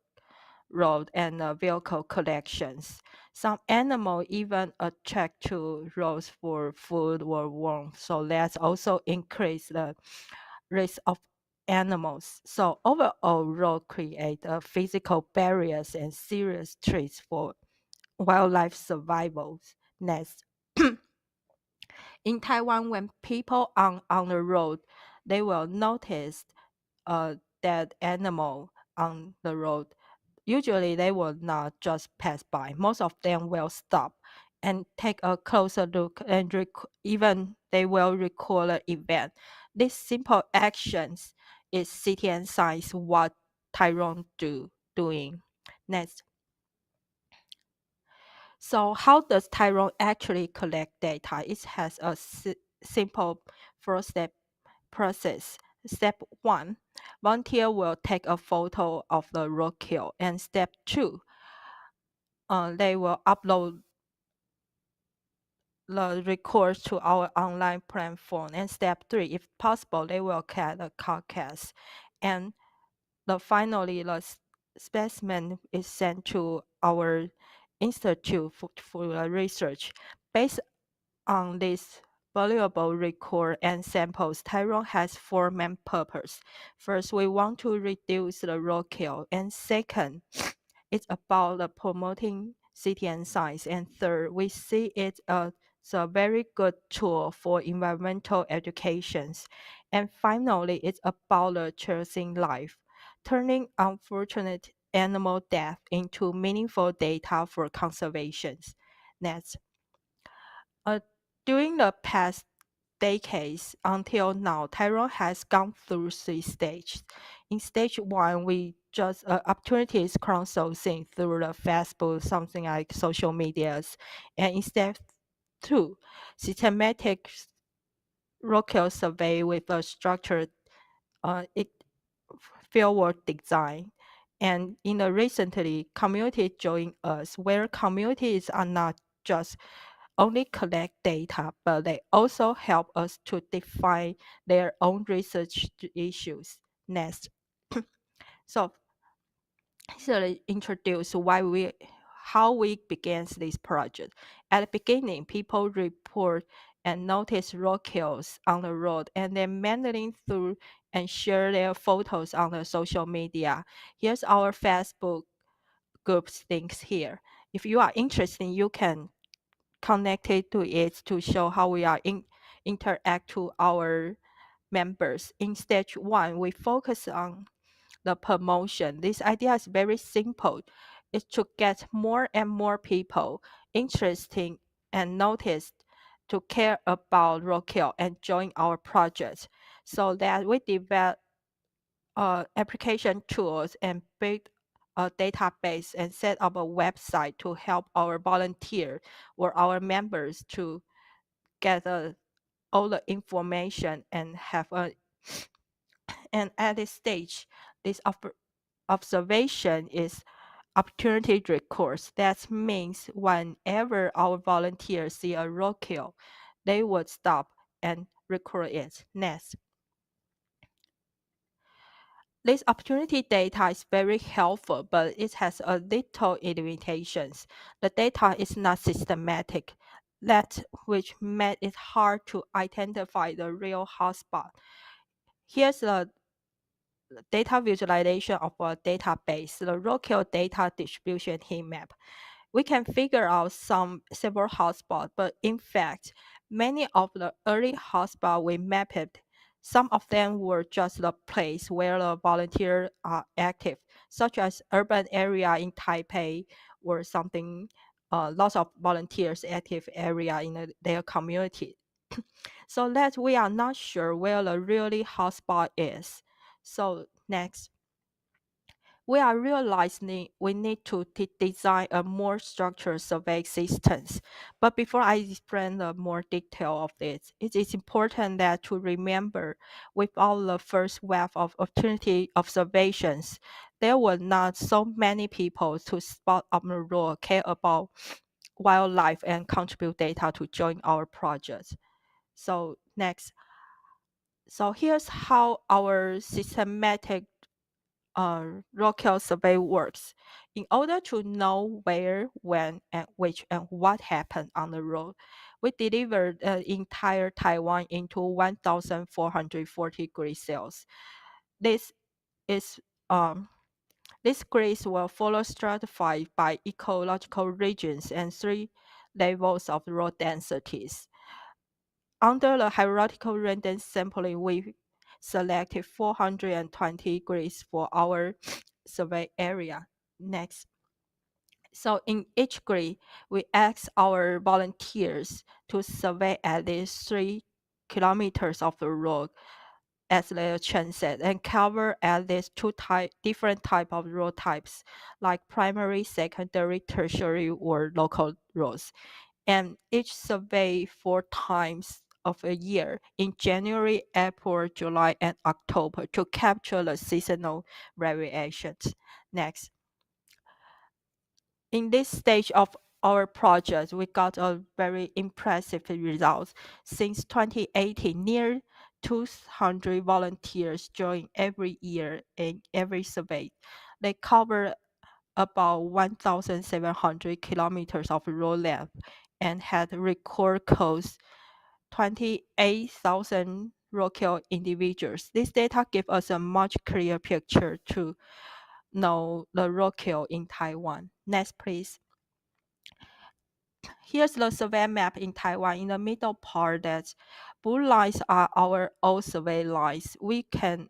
road and vehicle collections. Some animal even attract to roads for food or warmth, so that's also increase the risk of animals. So overall, road create physical barriers and serious threats for wildlife survival. Next. In Taiwan, when people on the road, they will notice a dead animal on the road. Usually, they will not just pass by. Most of them will stop and take a closer look, and even they will record the event. These simple actions is city and science what Tyrone doing. Next. So how does Tyrone actually collect data? It has a simple first step process. Step 1, volunteer will take a photo of the roadkill. And step 2, they will upload the records to our online platform. And step 3, if possible, they will get a carcass. And finally, the specimen is sent to our institute for research. Based on this valuable record and samples, Tyrone has 4 main purposes. First, we want to reduce the roadkill, and second, it's about promoting city and science, and third, we see it as a very good tool for environmental educations, and finally, it's about cherishing life, turning unfortunate animal death into meaningful data for conservation. Next. Uh, During the past decades until now, Tyrone has gone through 3 stages. In stage 1, we just opportunities crowdsourcing through the Facebook, something like social medias, and in step 2, systematic roadkill survey with a structured it fieldwork design. And in the recently, community join us, where communities are not just only collect data, but they also help us to define their own research issues. Next. So actually introduce how we began this project. At the beginning, people report and notice roadkills on the road, and then meandering through and share their photos on the social media. Here's our Facebook group's links here. If you are interested, you can connect it to it to show how we are interact to our members. In stage one, we focus on the promotion. This idea is very simple. It's to get more and more people interested and noticed to care about roadkill and join our project, so that we develop application tools and build a database and set up a website to help our volunteer or our members to gather all the information and have a and at this stage this observation is opportunity recourse. That means whenever our volunteers see a roadkill, they would stop and record it. Next. This opportunity data is very helpful, but it has a little limitations. The data is not systematic, that which made it hard to identify the real hotspot. Here's the data visualization of a database, the roadkill data distribution heat map. We can figure out several hotspots, but in fact, many of the early hotspots we mapped, some of them were just the place where the volunteers are active, such as urban area in Taipei or something, lots of volunteers active area in their community. So that we are not sure where the really hotspot is. So next. We are realizing we need to design a more structured survey systems. But before I explain the more detail of this, it is important that to remember without the first wave of opportunity observations, there were not so many people to spot on the road, care about wildlife and contribute data to join our project. So next. So here's how our systematic roadkill survey works. In order to know where, when, and which, and what happened on the road, we delivered the entire Taiwan into 1,440 grid cells. This is this grids will follow stratified by ecological regions and 3 levels of road densities. Under the hierarchical random sampling, we selected 420 grids for our survey area. Next. So in each grid, we ask our volunteers to survey at least 3 kilometers of the road as their transit and cover at least different type of road types like primary, secondary, tertiary, or local roads. And each survey 4 times of a year in January, April, July, and October to capture the seasonal variations. Next. In this stage of our project, we got a very impressive result. Since 2018, near 200 volunteers join every year in every survey. They cover about 1,700 kilometers of road length and had record close 28,000 roadkill individuals. This data give us a much clearer picture to know the roadkill in Taiwan. Next, please. Here's the survey map in Taiwan. In the middle part, that blue lines are our old survey lines. You can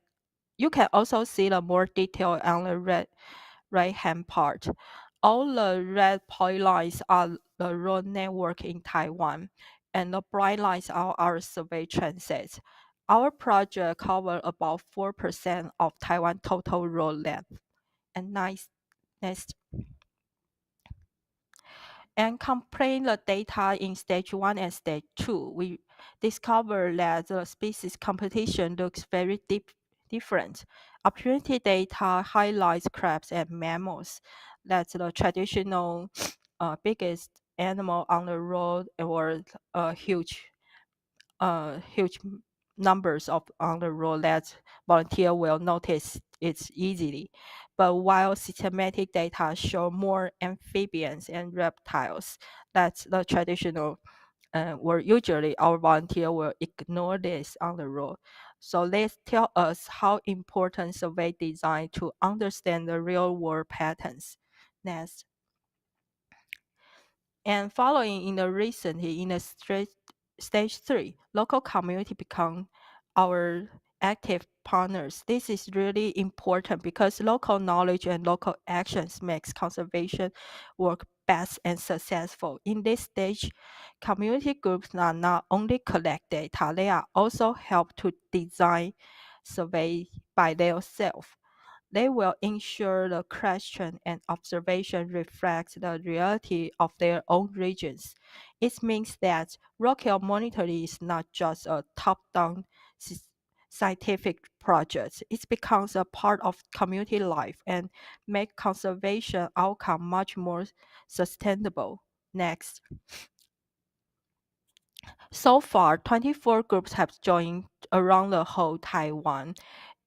also see the more detail on the right hand part. All the red point lines are the road network in Taiwan, and the bright lines are our survey transits. Our project covers about 4% of Taiwan total road length. And next. And comparing the data in stage 1 and stage 2, we discover that the species competition looks very different. Opportunity data highlights crabs and mammals. That's the traditional biggest animal on the road or huge numbers of on the road that volunteer will notice it easily. But while systematic data show more amphibians and reptiles, that's the traditional where usually our volunteer will ignore this on the road. So they tell us how important survey design to understand the real world patterns. Next. And following in the recently in the stage 3, local community become our active partners. This is really important because local knowledge and local actions makes conservation work best and successful. In this stage, community groups are not only collect data, they are also help to design survey by themselves. They will ensure the question and observation reflect the reality of their own regions. It means that rockhill monitoring is not just a top-down scientific project. It becomes a part of community life and make conservation outcome much more sustainable. Next. So far, 24 groups have joined around the whole Taiwan,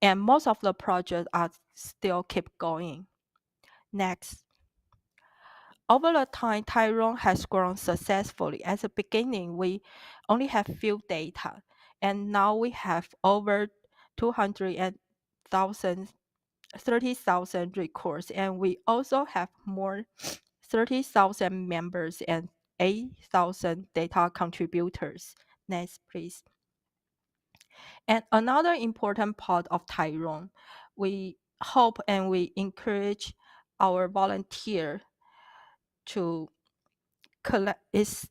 and most of the projects are still keep going. Next. Over the time, Tyrone has grown successfully. At the beginning, we only have few data, and now we have over 30,000 records, and we also have more 30,000 members and 8,000 data contributors. Next, please. And another important part of Tyrone, we hope and we encourage our volunteer to collect is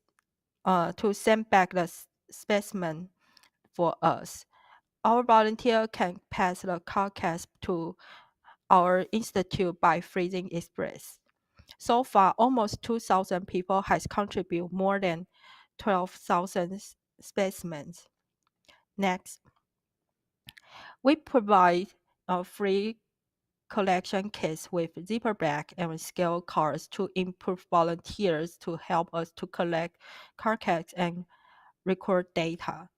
to send back the specimen for us. Our volunteer can pass the carcass to our institute by freezing express. So far, almost 2,000 people has contributed more than 12,000 specimens. Next, we provide a free collection kits with zipper bag and scale cards to improve volunteers to help us to collect carcass and record data.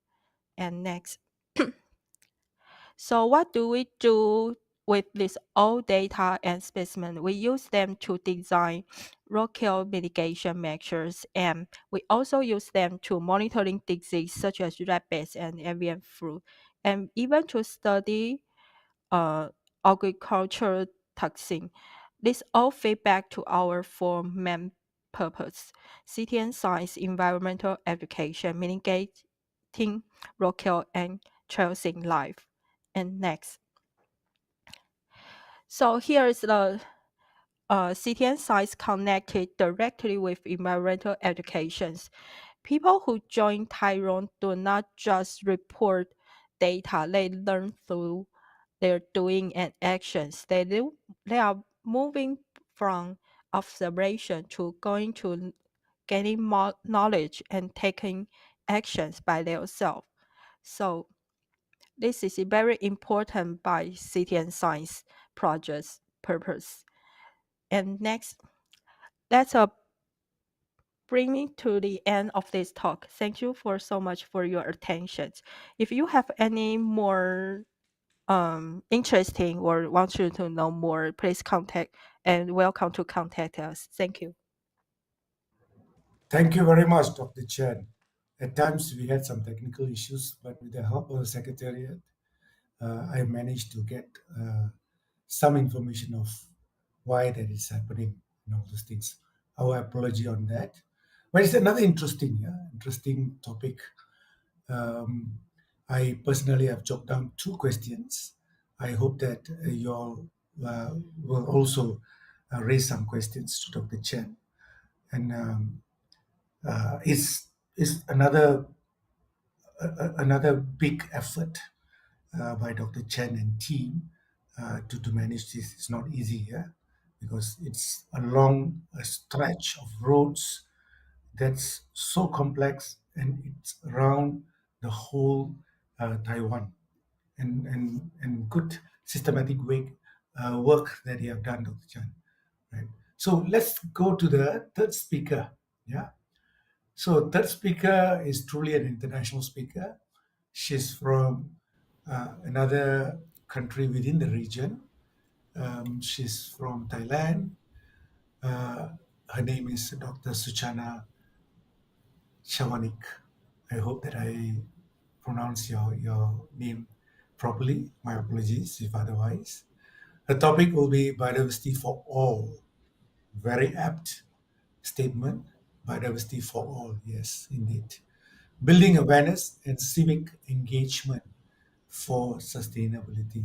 And next. So what do we do with this old data and specimen? We use them to design roadkill mitigation measures, and we also use them to monitoring disease such as rabies and avian flu, and even to study uh, agricultural toxin. This all feed back to our four main purpose: CTN science, environmental education, mitigating roadkill, and tracing life. And next. So here is the CTN sites connected directly with environmental educations. People who join Tyrone do not just report data, they learn through their doing and actions. They are moving from observation to going to gaining more knowledge and taking actions by themselves. So this is very important by city and science project's purpose. And next, let's bring me to the end of this talk. Thank you for so much for your attention. If you have any more interesting or want you to know more, please contact and welcome to contact us. Thank you. Thank you very much, Dr. Chen. At times we had some technical issues, but with the help of the Secretariat, I managed to get some information of why that is happening and all those things. Our apology on that. But it's another interesting topic. Um, I personally have jotted down two questions. I hope that you all will also raise some questions to Dr. Chen. And it's another big effort by Dr. Chen and team to manage this. It's not easy, yeah, because it's along a stretch of roads that's so complex and it's around the whole Taiwan. And good systematic work that you have done, Dr. Chan. Right. So let's go to the third speaker. Yeah. So third speaker is truly an international speaker. She's from another country within the region. She's from Thailand. Uh, Her name is Dr. Suchana Shawanik. I hope that I pronounce your name properly. My apologies if otherwise. The topic will be biodiversity for all. Very apt statement. Biodiversity for all. Yes, indeed. Building awareness and civic engagement for sustainability.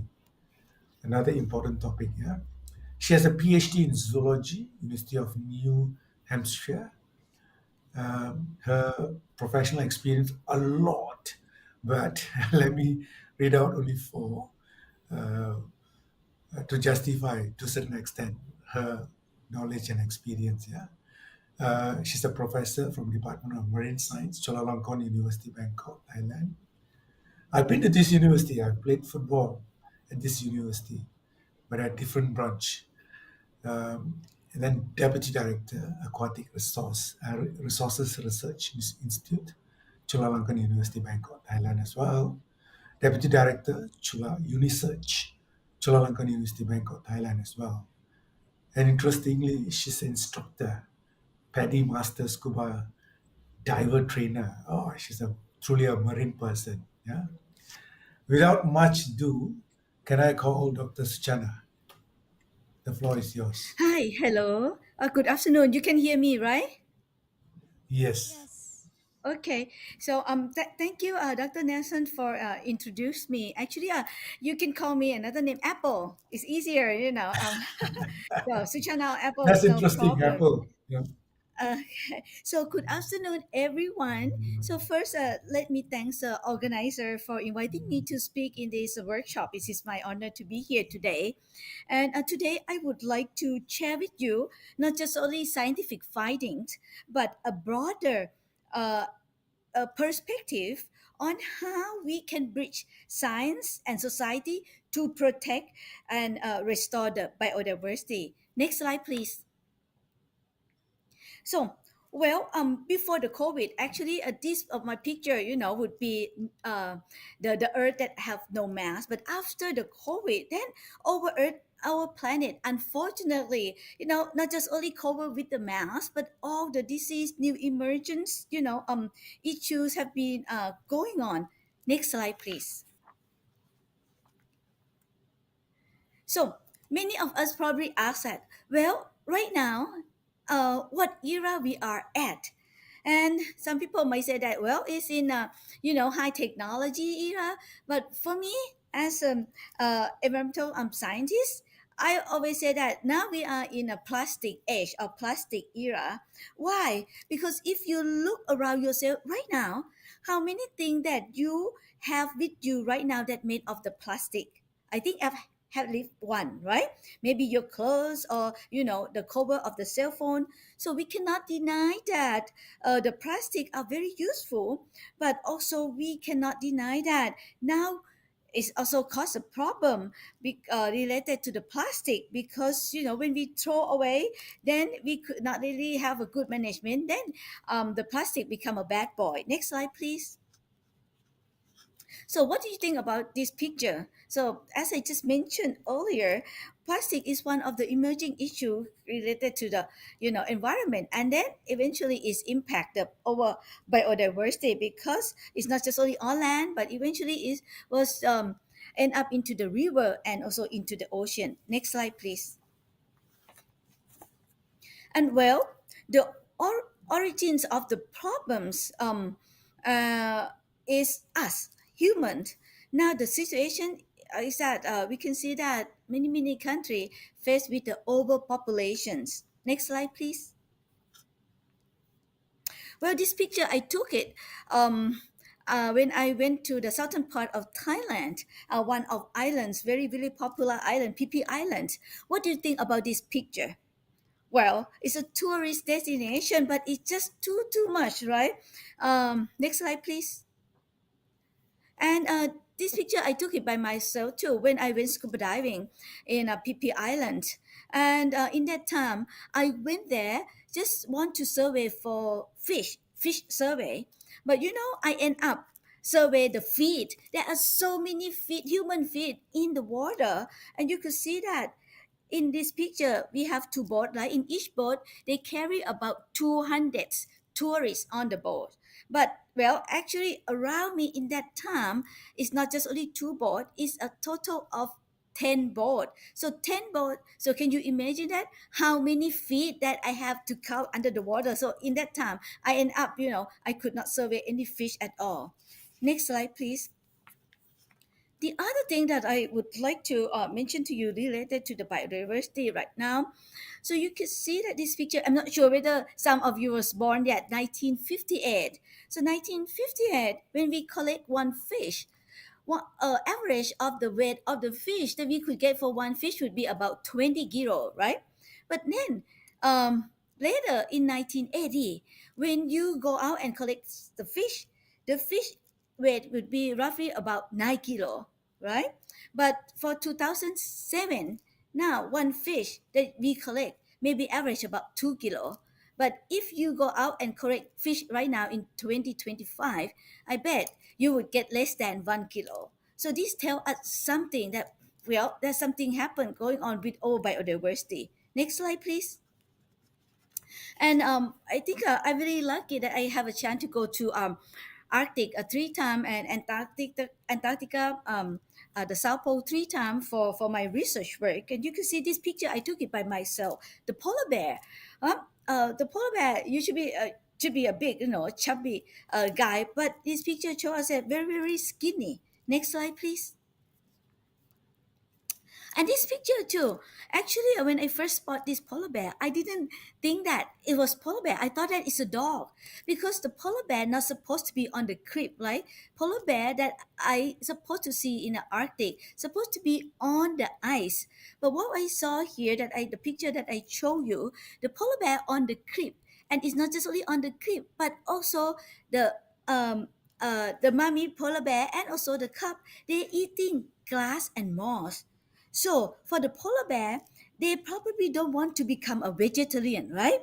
Another important topic here. She has a PhD in zoology, University of New Hampshire. Her professional experience a lot, but let me read out only four uh, to justify to a certain extent her knowledge and experience. Yeah, she's a professor from Department of Marine Science, Chulalongkorn University, Bangkok, Thailand. I've been to this university. I've played football at this university, but at different branch. And then Deputy Director, Aquatic Resources Research Institute, Chulalongkorn University, Bangkok, Thailand as well. Deputy Director, Unisearch, Chulalongkorn University, Bangkok, Thailand as well. And interestingly, she's an instructor, PADI Master Scuba Diver Trainer. Oh, she's truly a marine person. Yeah. Without much ado, can I call Dr. Suchana? The floor is yours. Hi, hello. Good afternoon. You can hear me, right? Yes. Yes. Okay. So thank you, Dr. Nelson, for introduce me. Actually, you can call me another name, Apple. It's easier, you know. So Suchana Apple That's is no interesting, problem. Apple. Yeah. So good afternoon, everyone. So first, let me thank the organizer for inviting me to speak in this workshop. It is my honor to be here today. And today, I would like to share with you not just only scientific findings, but a broader uh, perspective on how we can bridge science and society to protect and restore the biodiversity. Next slide, please. So, well, before the COVID, actually, this of my picture, would be the Earth that have no mass. But after the COVID, then our Earth, our planet, unfortunately, not just only covered with the mass, but all the disease, new emergence, issues have been going on. Next slide, please. So many of us probably ask that, well, right now, what era we are at? And some people might say that, well, it's in a, high technology era. But for me, as an environmental scientist, I always say that now we are in a plastic age or plastic era. Why? Because if you look around yourself right now, how many things that you have with you right now that made of the plastic? I think I've have lived one, right? Maybe your clothes or the cover of the cell phone. So we cannot deny that the plastic are very useful, but also we cannot deny that now it's also cause a problem related to the plastic, because when we throw away, then we could not really have a good management, then the plastic become a bad boy. Next slide, please. So, what do you think about this picture? So, as I just mentioned earlier, plastic is one of the emerging issues related to the environment, and then eventually is impacted over biodiversity, because it's not just only on land, but eventually it was end up into the river and also into the ocean. Next slide, please. And well, the origins of the problems is us humans. Now the situation is that we can see that many countries faced with the overpopulations. Next slide, please. Well, this picture I took it when I went to the southern part of Thailand, one of islands, very popular island, PP Island. What do you think about this picture? Well, it's a tourist destination, but it's just too much, right? Next slide, please. And this picture I took it by myself too when I went scuba diving in PP Island. And in that time, I went there just want to survey for fish survey. But I end up survey the feed. There are so many feed, human feed in the water, and you could see that in this picture we have two boats, right? In each boat they carry about 200 tourists on the boat. But well, actually around me in that time, it's not just only two boats, it's a total of 10 boat. So 10 boat, so can you imagine that how many feet that I have to count under the water? So in that time I end up, I could not survey any fish at all. Next slide please. The other thing that I would like to mention to you related to the biodiversity right now, so you can see that this picture, I'm not sure whether some of you was born yet, 1958. So 1958, when we collect one fish, one average of the weight of the fish that we could get for one fish would be about 20 kilo, right? But then later in 1980, when you go out and collect the fish weight would be roughly about 9 kilo, right? But for 2007, now one fish that we collect maybe average about 2 kilo. But if you go out and collect fish right now in 2025, I bet you would get less than 1 kilo. So this tells us something that, well, there's something happened going on with our biodiversity. Next slide, please. And I think I'm really lucky that I have a chance to go to Arctic 3 times and Antarctica, the South Pole 3 times for my research work. And you can see this picture. I took it by myself. The polar bear. The polar bear usually should be a big, chubby guy, but this picture shows us a very, very skinny. Next slide, please. And this picture too. Actually, when I first spot this polar bear, I didn't think that it was polar bear. I thought that it's a dog because the polar bear not supposed to be on the crib, right? Polar bear that I supposed to see in the Arctic supposed to be on the ice. But what I saw here, the picture that I show you, the polar bear on the crib, and it's not just only on the crib, but also the um the mommy polar bear and also the cub, they're eating grass and moss. So for the polar bear, they probably don't want to become a vegetarian, right?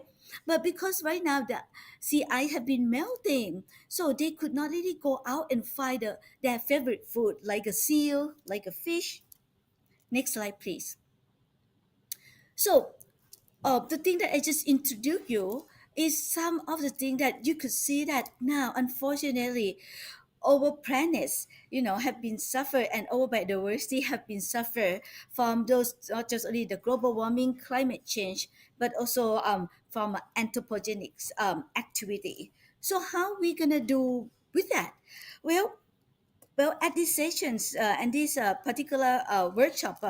But because right now the sea ice have been melting, so they could not really go out and find their favorite food, like a seal, like a fish. Next slide, please. So the thing that I just introduced you is some of the thing that you could see that now, unfortunately, our planets, have been suffered, and our biodiversity have been suffered from those, not just only the global warming, climate change, but also from anthropogenic activity. So how we gonna do with that? Well, at these sessions and this particular workshop,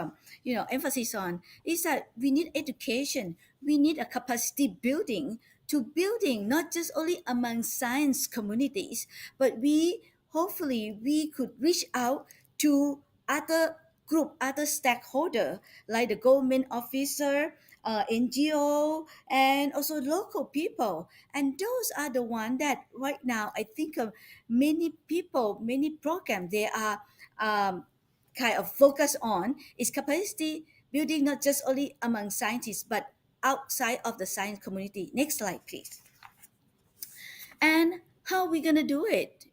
emphasis on is that we need education, we need a capacity building to building not just only among science communities, but we hopefully we could reach out to other group, other stakeholder like the government officer, NGO, and also local people. And those are the one that right now I think many people, many programs, they are kind of focused on is capacity building, not just only among scientists, but outside of the science community. Next slide, please. And how are we going to do it?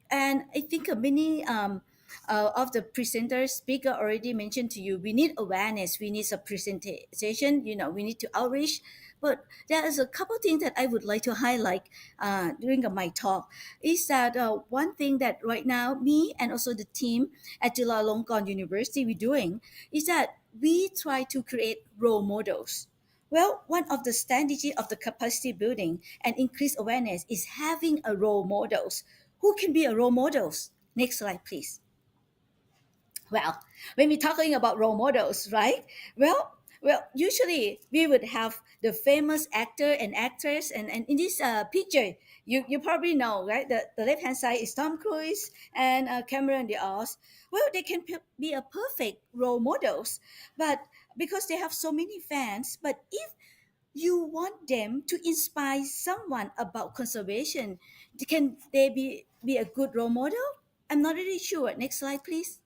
And I think many of the presenters, speaker already mentioned to you, we need awareness, we need a presentation, we need to outreach. But there is a couple things that I would like to highlight during my talk. Is that one thing that right now me and also the team at Chulalongkorn University we're doing is that we try to create role models. Well, one of the strategy of the capacity building and increased awareness is having a role models. Who can be a role models? Next slide, please. Well, when we're talking about role models, right? Usually we would have the famous actor and actress, and in this picture, you probably know, right? The left hand side is Tom Cruise and Cameron Diaz. Well, they can be a perfect role models, but because they have so many fans. But if you want them to inspire someone about conservation, can they be a good role model? I'm not really sure. Next slide, please.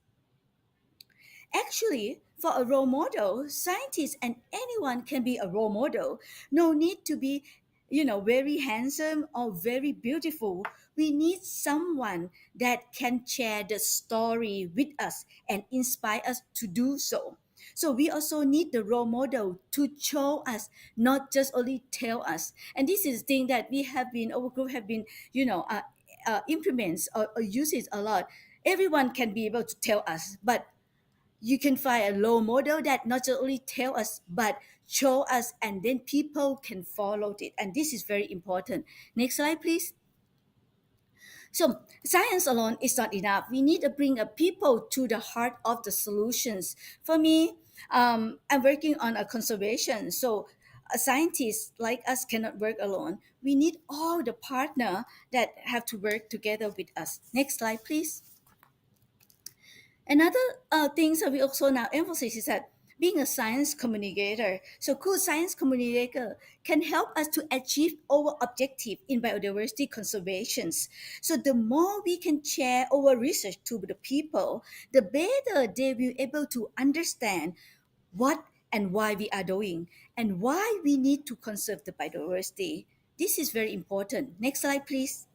Actually, for a role model, scientists and anyone can be a role model. No need to be, very handsome or very beautiful. We need someone that can share the story with us and inspire us to do so. So we also need the role model to show us, not just only tell us. And this is the thing that we have been, our group have been, implements or uses a lot. Everyone can be able to tell us, but you can find a role model that not only tell us but show us, and then people can follow it, and this is very important. Next slide please. So science alone is not enough. We need to bring a people to the heart of the solutions. For me, I'm working on a conservation, so a scientist like us cannot work alone. We need all the partner that have to work together with us. Next slide please. Another things that we also now emphasize is that being a science communicator. So good science communicator can help us to achieve our objective in biodiversity conservations. So the more we can share our research to the people, the better they will able to understand what and why we are doing and why we need to conserve the biodiversity. This is very important. Next slide, please.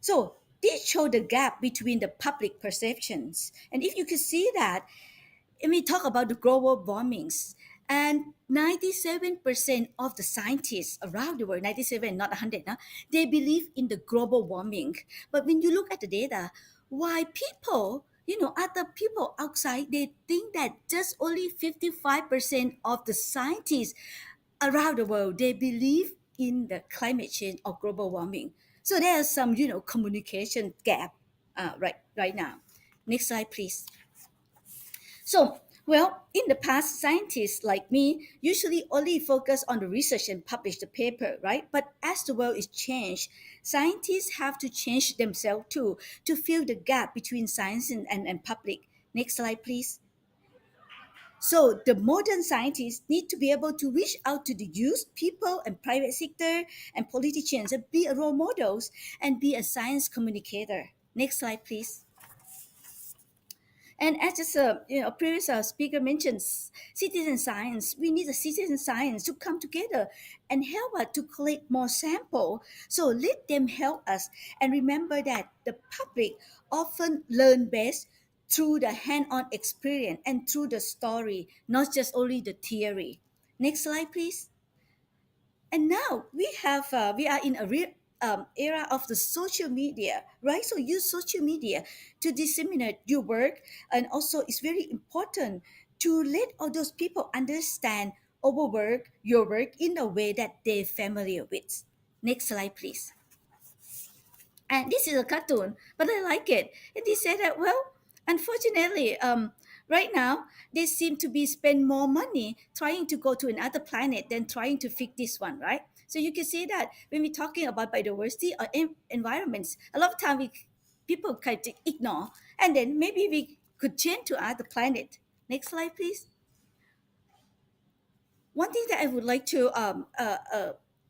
So this show the gap between the public perceptions. And if you can see that, and we talk about the global warmings, and 97% of the scientists around the world, 97, not 100, no, they believe in the global warming. But when you look at the data, why people, other people outside, they think that just only 55% of the scientists around the world, they believe in the climate change or global warming. So there's some, communication gap right now. Next slide, please. So, well, in the past, scientists like me usually only focus on the research and publish the paper, right? But as the world is changed, scientists have to change themselves too to fill the gap between science and public. Next slide, please. So the modern scientists need to be able to reach out to the youth, people, and private sector and politicians and be a role models and be a science communicator. Next slide, please. And as just previous speaker mentions, citizen science, we need a citizen science to come together and help us to collect more sample. So let them help us. And remember that the public often learn best through the hand-on experience and through the story, not just only the theory. Next slide, please. And now we are in a real era of the social media, right? So use social media to disseminate your work, and also it's very important to let all those people understand our work, your work, in a way that they're familiar with. Next slide, please. And this is a cartoon, but I like it. And they said that, well, unfortunately, right now they seem to be spend more money trying to go to another planet than trying to fix this one, right? So you can see that when we're talking about biodiversity or environments, a lot of time people kind of ignore, and then maybe we could change to other planet. Next slide, please. One thing that I would like to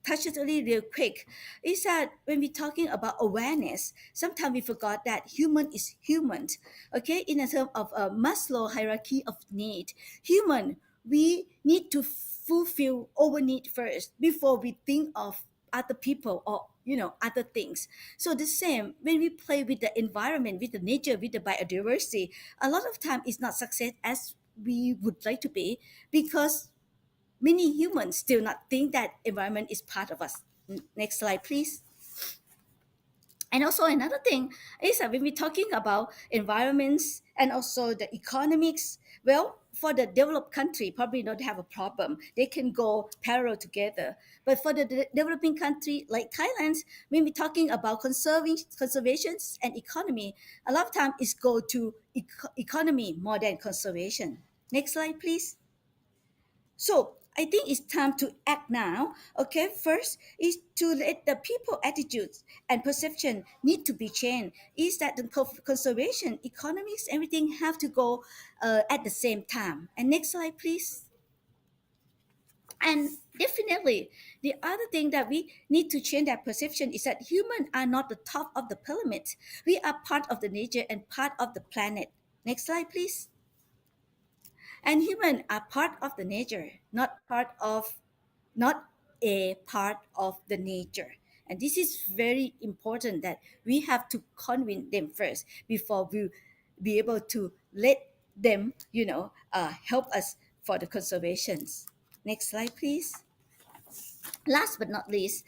touch it really real quick is that when we're talking about awareness, sometimes we forgot that human is human. Okay, in a term of a Maslow hierarchy of need, human, we need to fulfill our need first before we think of other people or other things. So the same when we play with the environment, with the nature, with the biodiversity, a lot of time it's not success as we would like to be, because many humans still not think that environment is part of us. Next slide, please. And also another thing is that when we're talking about environments and also the economics, well, for the developed country, probably don't have a problem. They can go parallel together. But for the developing country like Thailand, when we're talking about conservations and economy, a lot of time is go to economy more than conservation. Next slide, please. So I think it's time to act now. Okay, first is to let the people attitudes and perception need to be changed. Is that the conservation, economics, everything have to go at the same time. And next slide, please. And definitely, the other thing that we need to change that perception is that humans are not the top of the pyramid. We are part of the nature and part of the planet. Next slide, please. And humans are part of the nature, not a part of the nature. And this is very important that we have to convince them first before we be able to let them, help us for the conservations. Next slide, please. Last but not least,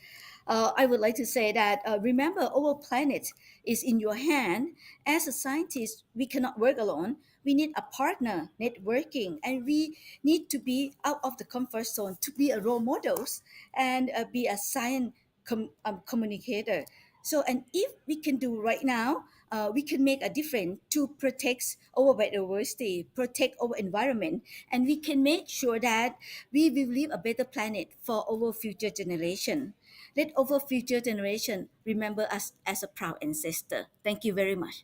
I would like to say that remember, our planet is in your hand. As a scientist, we cannot work alone. We need a partner, networking, and we need to be out of the comfort zone to be a role models and be a science communicator. So, and if we can do right now, we can make a difference to protect our biodiversity, protect our environment, and we can make sure that we will leave a better planet for our future generation. Let our future generation remember us as a proud ancestor. Thank you very much.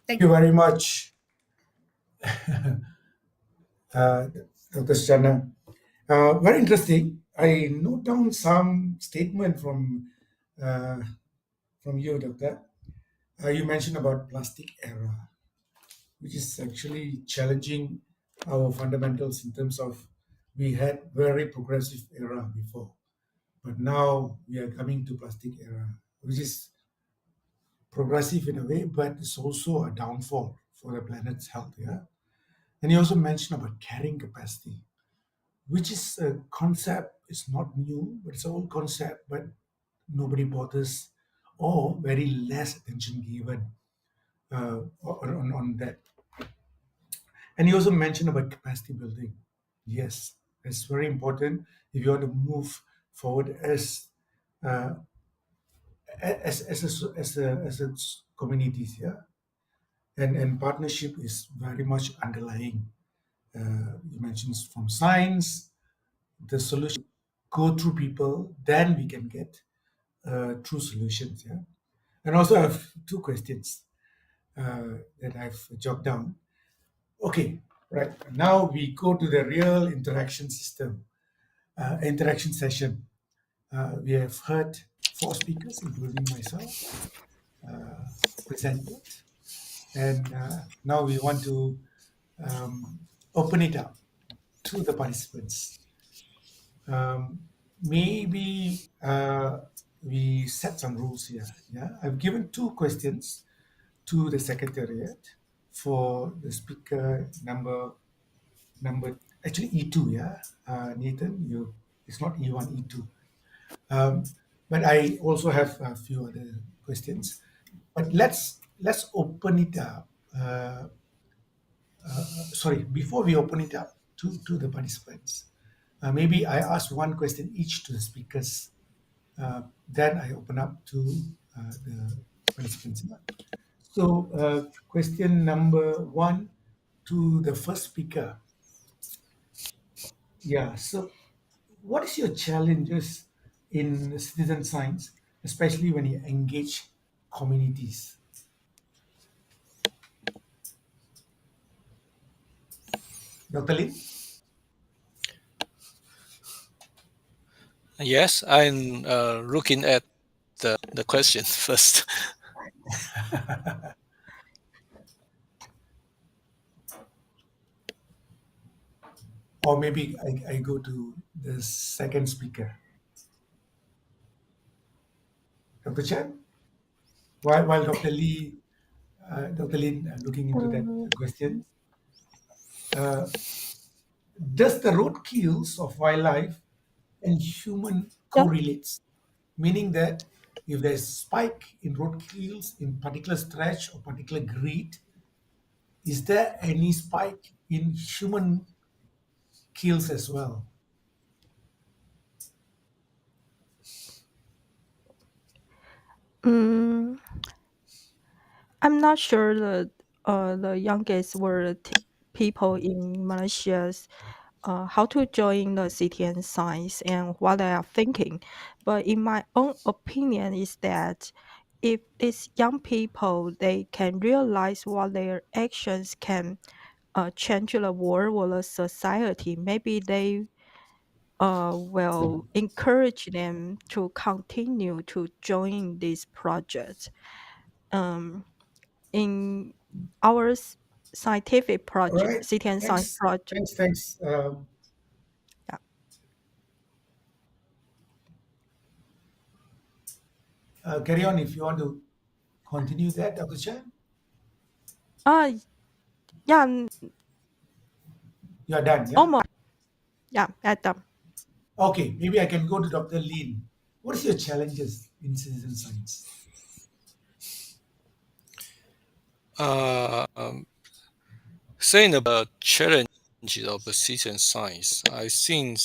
Thank you very much, uh, Dr. Chana. Very interesting. I note down some statement uh, from you, Doctor. You mentioned about plastic era, which is actually challenging our fundamentals in terms of we had very progressive era before, but now we are coming to plastic era, which is progressive in a way, but it's also a downfall for the planet's health. Yeah, and you also mentioned about carrying capacity, which is a concept. It's not new, but it's an old concept, but nobody bothers or very less attention given on that. And you also mentioned about capacity building. Yes, it's very important if you want to move forward uh, as a communities. Yeah, and partnership is very much underlying. You mentioned from science, the solution go through people, then we can get true solutions. Yeah, and also I have two questions that I've jotted down. Okay, right. Now we go to the real interaction system, interaction session. We have heard four speakers, including myself, presented, and now we want to open it up to the participants. Um, maybe we set some rules here. Yeah, I've given two questions to the secretariat for the speaker number actually E2. Yeah, Nathan, you it's not E1, E2. Um, but I also have a few other questions. But let's open it up. Sorry, before we open it up to the participants, maybe I ask one question each to the speakers. Then I open up to the participants. So, question number one to the first speaker. Yeah. So, what is your challenges in citizen science, especially when you engage communities? Dr. Lin? Yes, I'm looking at the question first. Or maybe I go to the second speaker. Dr. Chan? While Dr. Lin looking into that Mm, question, uh, does the roadkills of wildlife and human yep. correlates? Meaning that if there's spike in roadkills in particular stretch or particular grid, is there any spike in human kills as well? Mm, I'm not sure the youngest were people in Malaysia's how to join the CTN science and what they are thinking. But in my own opinion is that if these young people they can realize what their actions can change the world or the society, maybe they will encourage them to continue to join this project. Um, in our scientific All project, right. CTN science Thanks. project. Thanks. Carry on if you want to continue that, Dr. Chan. Uh, yeah, You are done, yeah? almost. Yeah, at them. Okay, maybe I can go to Dr. Lin. What is your challenges in citizen science? Saying about challenges of the citizen science, I think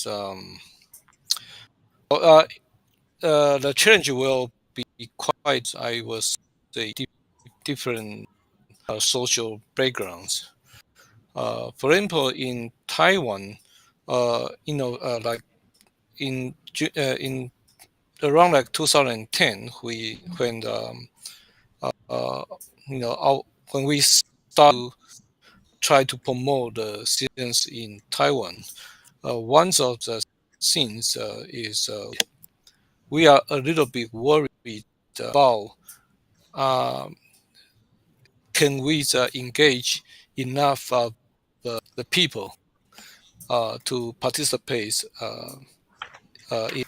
the challenge will be quite, I will say, different social backgrounds. For example, in Taiwan, like in around like 2010, when uh, when we start to try to promote the students in Taiwan, one of the things is we are a little bit worried about um, can we engage enough of the people to participate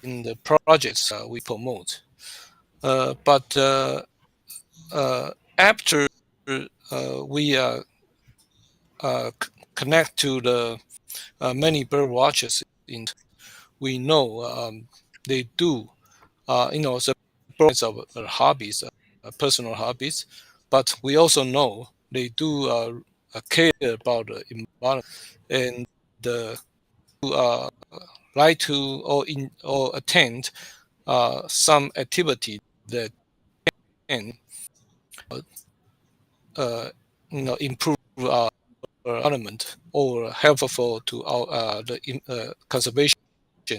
in the projects we promote. But after we connect to the many bird watchers, we know they do, the birds of hobbies, personal hobbies, but we also know they do care about the environment and uh, like to or attend some activity that can uh, improve our environment or helpful to our the conservation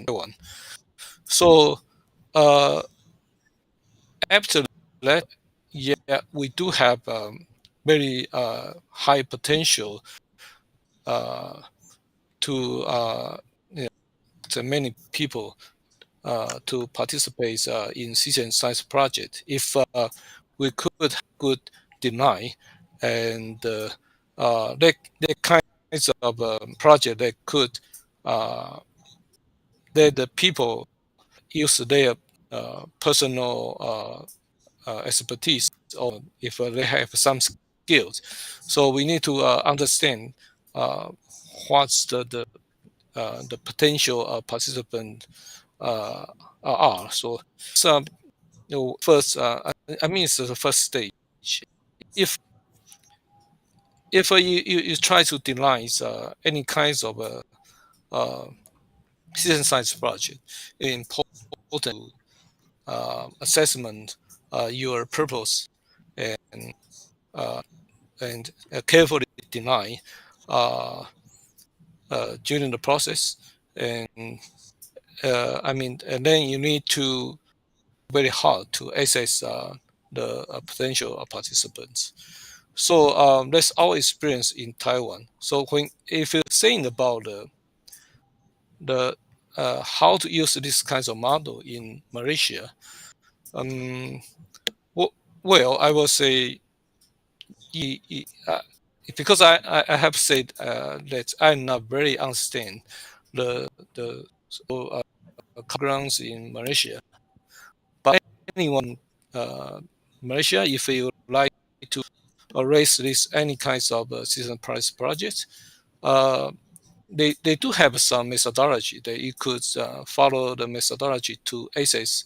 one. So after that, yeah, we do have very high potential to you know, to many people to participate in citizen science project if we could good deny and that kinds of project that could let the people use their personal expertise or if they have some skills. So we need to understand uh, what's the potential participant are. So some first, I mean, it's the first stage. If you try to deny any kinds of uh, citizen science project, important assessment your purpose and uh, carefully deny uh, during the process and I mean and then you need to very hard to assess the potential participants. So that's our experience in Taiwan. So when if you're saying about the how to use these kinds of model in Malaysia, um, well, I will say because I have said that I not very understand the backgrounds in Malaysia. But anyone Malaysia, if you like to raise this any kinds of season price projects, uh, they do have some methodology that you could follow the methodology to assess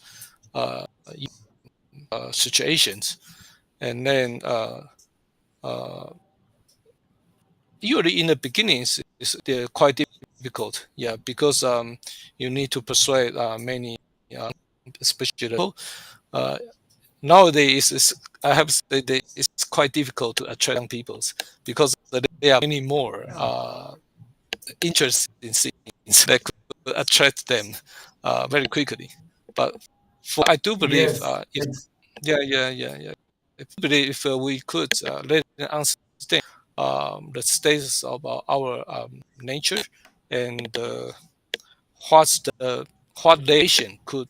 uh, situations, and then uh, usually in the beginnings they're quite difficult, yeah, because you need to persuade many, especially people. Uh, Nowadays, I have to say that it's quite difficult to attract young people because there are many more interested in things that could attract them very quickly. But I do believe, Yes. if Thanks. yeah. I believe if we could let them understand the status of our nature and what's the what nation could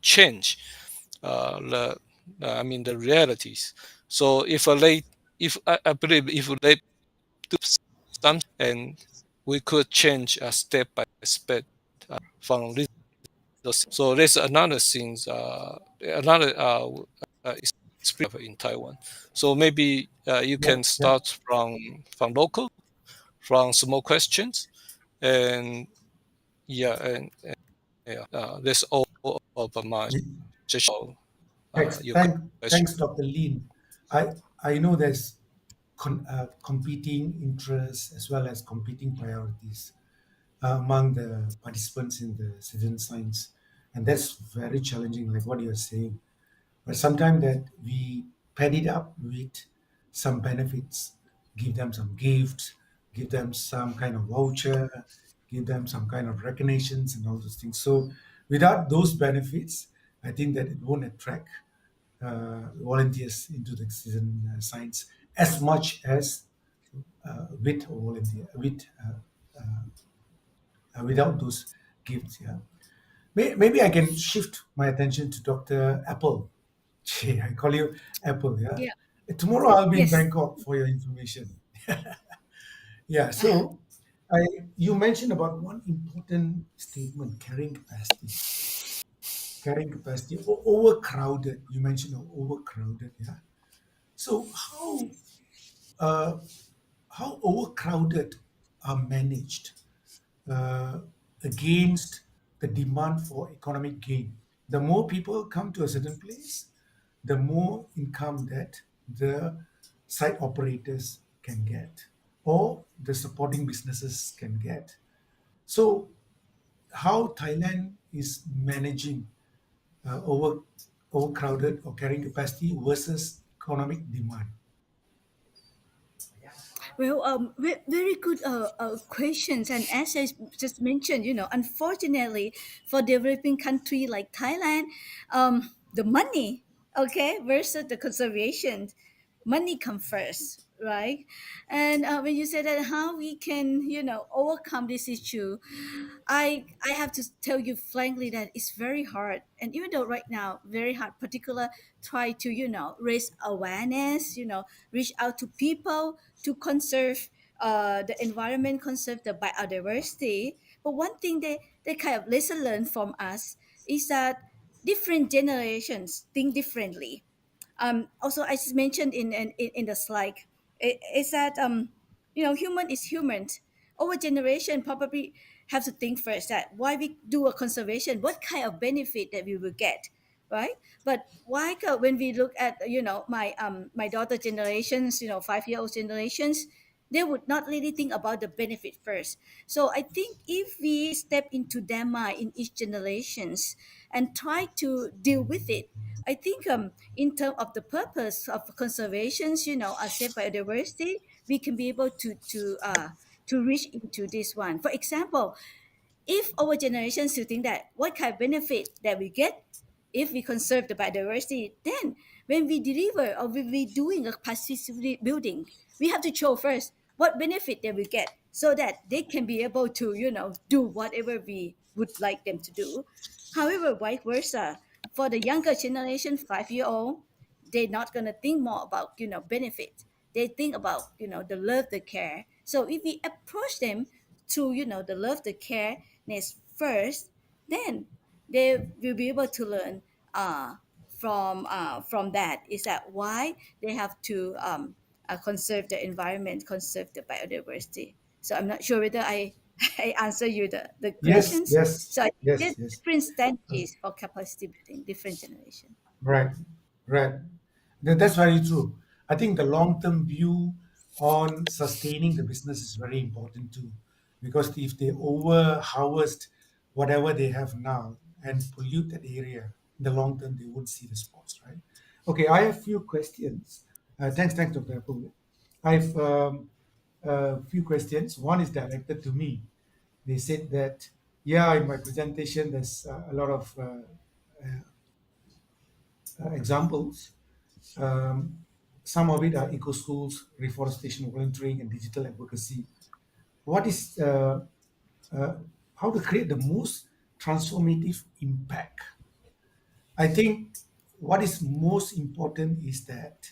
change the I mean the realities. So if they if I believe if they do something and we could change step by step from this. So there's another thing, another experience in Taiwan. So maybe you Yeah, can yeah. start from local, from small questions, and yeah, and yeah, that's all of my Ye- suggestion. Thanks, Your thank, question. thanks, Dr. Lin. I know there's competing interests as well as competing priorities among the participants in the citizen science, and that's very challenging, like what you're saying. But sometimes that we pad it up with some benefits, give them some gifts, give them some kind of voucher, give them some kind of recognitions and all those things. So without those benefits, I think that it won't attract volunteers into the citizen science as much as with volunteer without those gifts. Yeah, maybe I can shift my attention to Dr. Apple. Gee, I call you Apple. Yeah, Yeah. tomorrow I'll be in Yes. Bangkok for your information. Yeah, so I you mentioned about one important statement: carrying capacity. Carrying capacity, overcrowded. You mentioned overcrowded. Yeah. So uh, how overcrowded are managed uh, against the demand for economic gain? The more people come to a certain place, the more income that the site operators can get or the supporting businesses can get. So, how Thailand is managing overcrowded or carrying capacity versus economic demand? Well, very good questions. And as I just mentioned, unfortunately, for developing country like Thailand, the money, okay, versus the conservation, money come first, right? And when you say that how we can, overcome this issue, I have to tell you frankly that it's very hard. And even though right now very hard, particular try to raise awareness, reach out to people to conserve the environment, conserve the biodiversity. But one thing they kind of lesson learned from us is that different generations think differently. Also, I just mentioned in the slide, is that human is human. Our generation probably have to think first that why we do a conservation, what kind of benefit that we will get, right? But why when we look at my daughter generations, 5 year old generations, they would not really think about the benefit first. So I think if we step into their mind in each generations and try to deal with it, I think in terms of the purpose of conservations, save biodiversity, we can be able to reach into this one. For example, if our generation still think that what kind of benefit that we get if we conserve the biodiversity, then when we deliver or when we doing a capacity building, we have to show first what benefit they will get so that they can be able to, do whatever we would like them to do. However, vice versa, for the younger generation, 5 year old, they're not gonna think more about benefit. They think about the love, the care. So if we approach them to the love, the careness first, then they will be able to learn from that. Is that why they have to conserve the environment, conserve the biodiversity? So I'm not sure whether I I answer you the Yes, questions. yes, So I think there's yes, yes. different strategies for capacity building, different generation. Right, right. That's very true. I think the long-term view on sustaining the business is very important too, because if they over harvest whatever they have now and pollute that area, in the long term they won't see the sports, right? Okay, I have few questions. Thanks, Dr. Apple. I have a few questions. One is directed to me. They said that, yeah, in my presentation, there's a lot of examples. Um, some of it are eco schools, reforestation volunteering, and digital advocacy. What is uh, how to create the most transformative impact? I think what is most important is that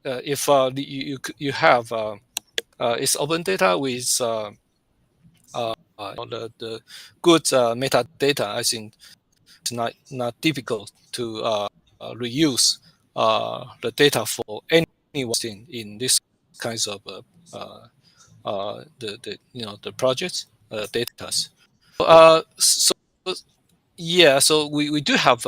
if you have it's open data with the good metadata, I think it's not difficult to reuse the data for anyone in this kinds of the projects data. So yeah, so we do have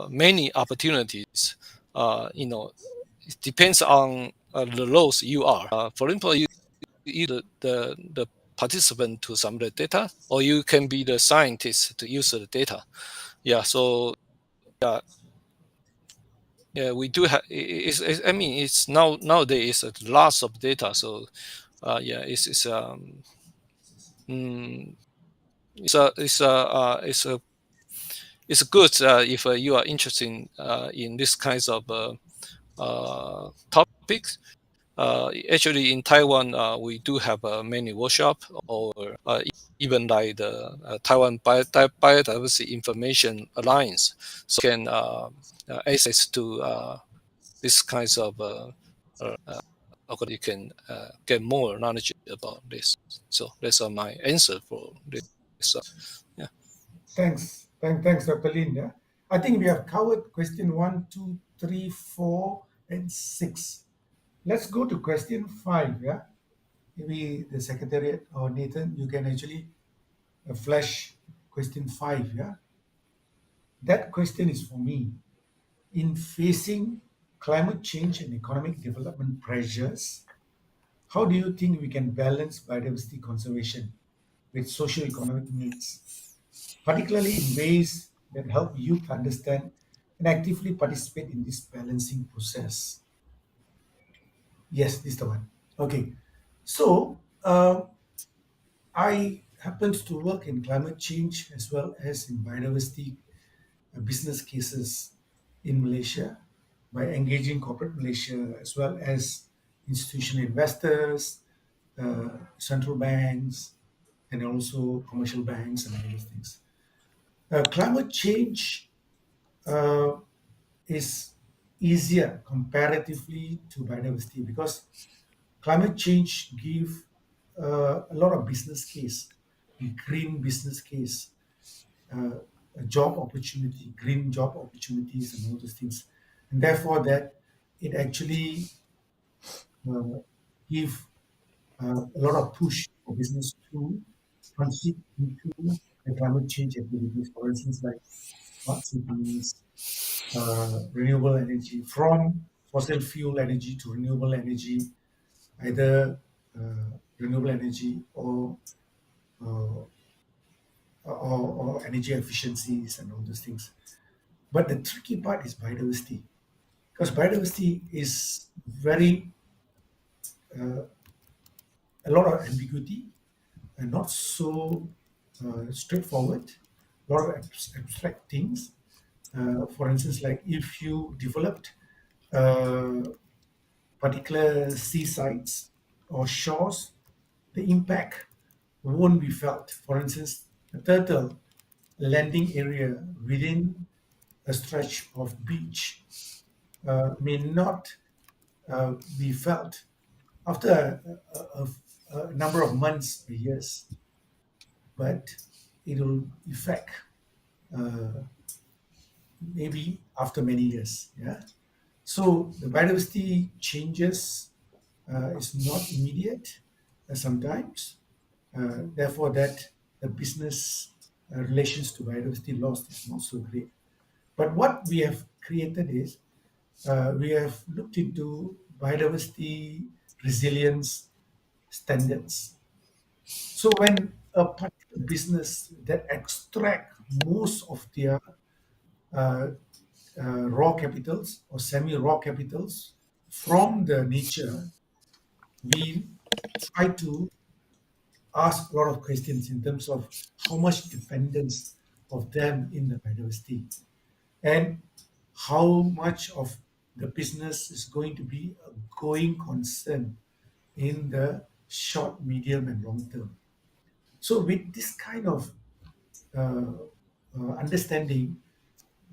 many opportunities. It depends on the roles you are. For example, you either the participant to some of the data, or you can be the scientist to use the data. Yeah, so yeah, we do have. I mean, it's nowadays it's lots of data. So yeah, mm, it's good if you are interested in this kinds of topics. Actually, in Taiwan, we do have many workshop or uh, even like the Taiwan Biodiversity Information Alliance, so you can access to this kinds of you can get more knowledge about this. So that's my answer for this. Yeah. Thanks, Dr. Lin. Yeah? I think we have covered question 1, 2, 3, 4, and 6. Let's go to question 5. Yeah, maybe the secretariat or Nathan, you can actually flash question 5. Yeah, that question is for me. In facing climate change and economic development pressures, how do you think we can balance biodiversity conservation with socio-economic needs, particularly in ways that help youth understand and actively participate in this balancing process? Yes, this is the one. Okay, so I happen to work in climate change as well as in biodiversity business cases in Malaysia by engaging corporate Malaysia as well as institutional investors, central banks, and also commercial banks and all those things. Climate change uh, is easier comparatively to biodiversity because climate change give a lot of business case, green business case, uh, a job opportunity, green job opportunities, and all those things, and therefore that it actually uh, give a lot of push for business to transit into the climate change activities. For instance, like smart cities, renewable energy, from fossil fuel energy to renewable energy, either renewable energy uh, or energy efficiencies and all those things. But the tricky part is biodiversity, because biodiversity is very uh, a lot of ambiguity and not so straightforward. A lot of abstract things. For instance, like if you developed uh, particular seasides or shores, the impact won't be felt. For instance, a turtle landing area within a stretch of beach may not be felt after a number of months or years, but it will affect uh, maybe after many years. Yeah. So the biodiversity changes is not immediate sometimes. Therefore, that the business relations to biodiversity loss is not so great. But what we have created is we have looked into biodiversity resilience standards. So when a particular business that extract most of their uh, raw capitals or semi-raw capitals from the nature, we try to ask a lot of questions in terms of how much dependence of them in the biodiversity and how much of the business is going to be a going concern in the short, medium, and long term. So with this kind of uh, understanding,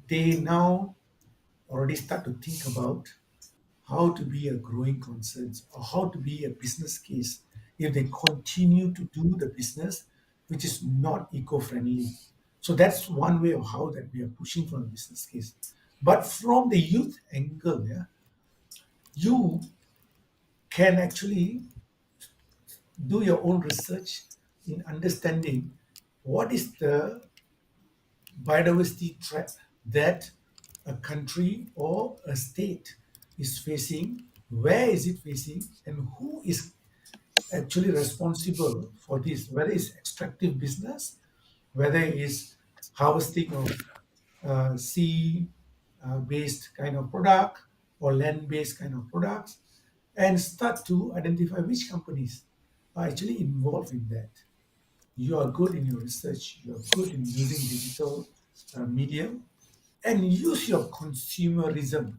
they now already start to think about how to be a growing concern or how to be a business case if they continue to do the business which is not eco-friendly. So that's one way of how that we are pushing for a business case. But from the youth angle, yeah, you can actually do your own research in understanding what is the biodiversity threat that a country or a state is facing, where is it facing, and who is actually responsible for this, whether it's extractive business, whether it's harvesting of sea based kind of product or land based kind of products, and start to identify which companies are actually involved in that. You are good in your research, you are good in using digital medium, and use your consumerism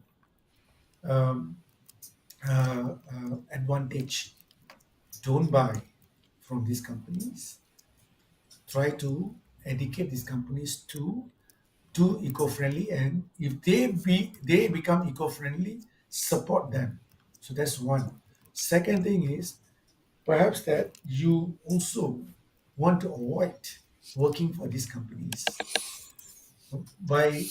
um, advantage. Don't buy from these companies. Try to educate these companies to do eco-friendly, and if they become eco-friendly, support them. So that's one. Second thing is perhaps that you also want to avoid working for these companies. By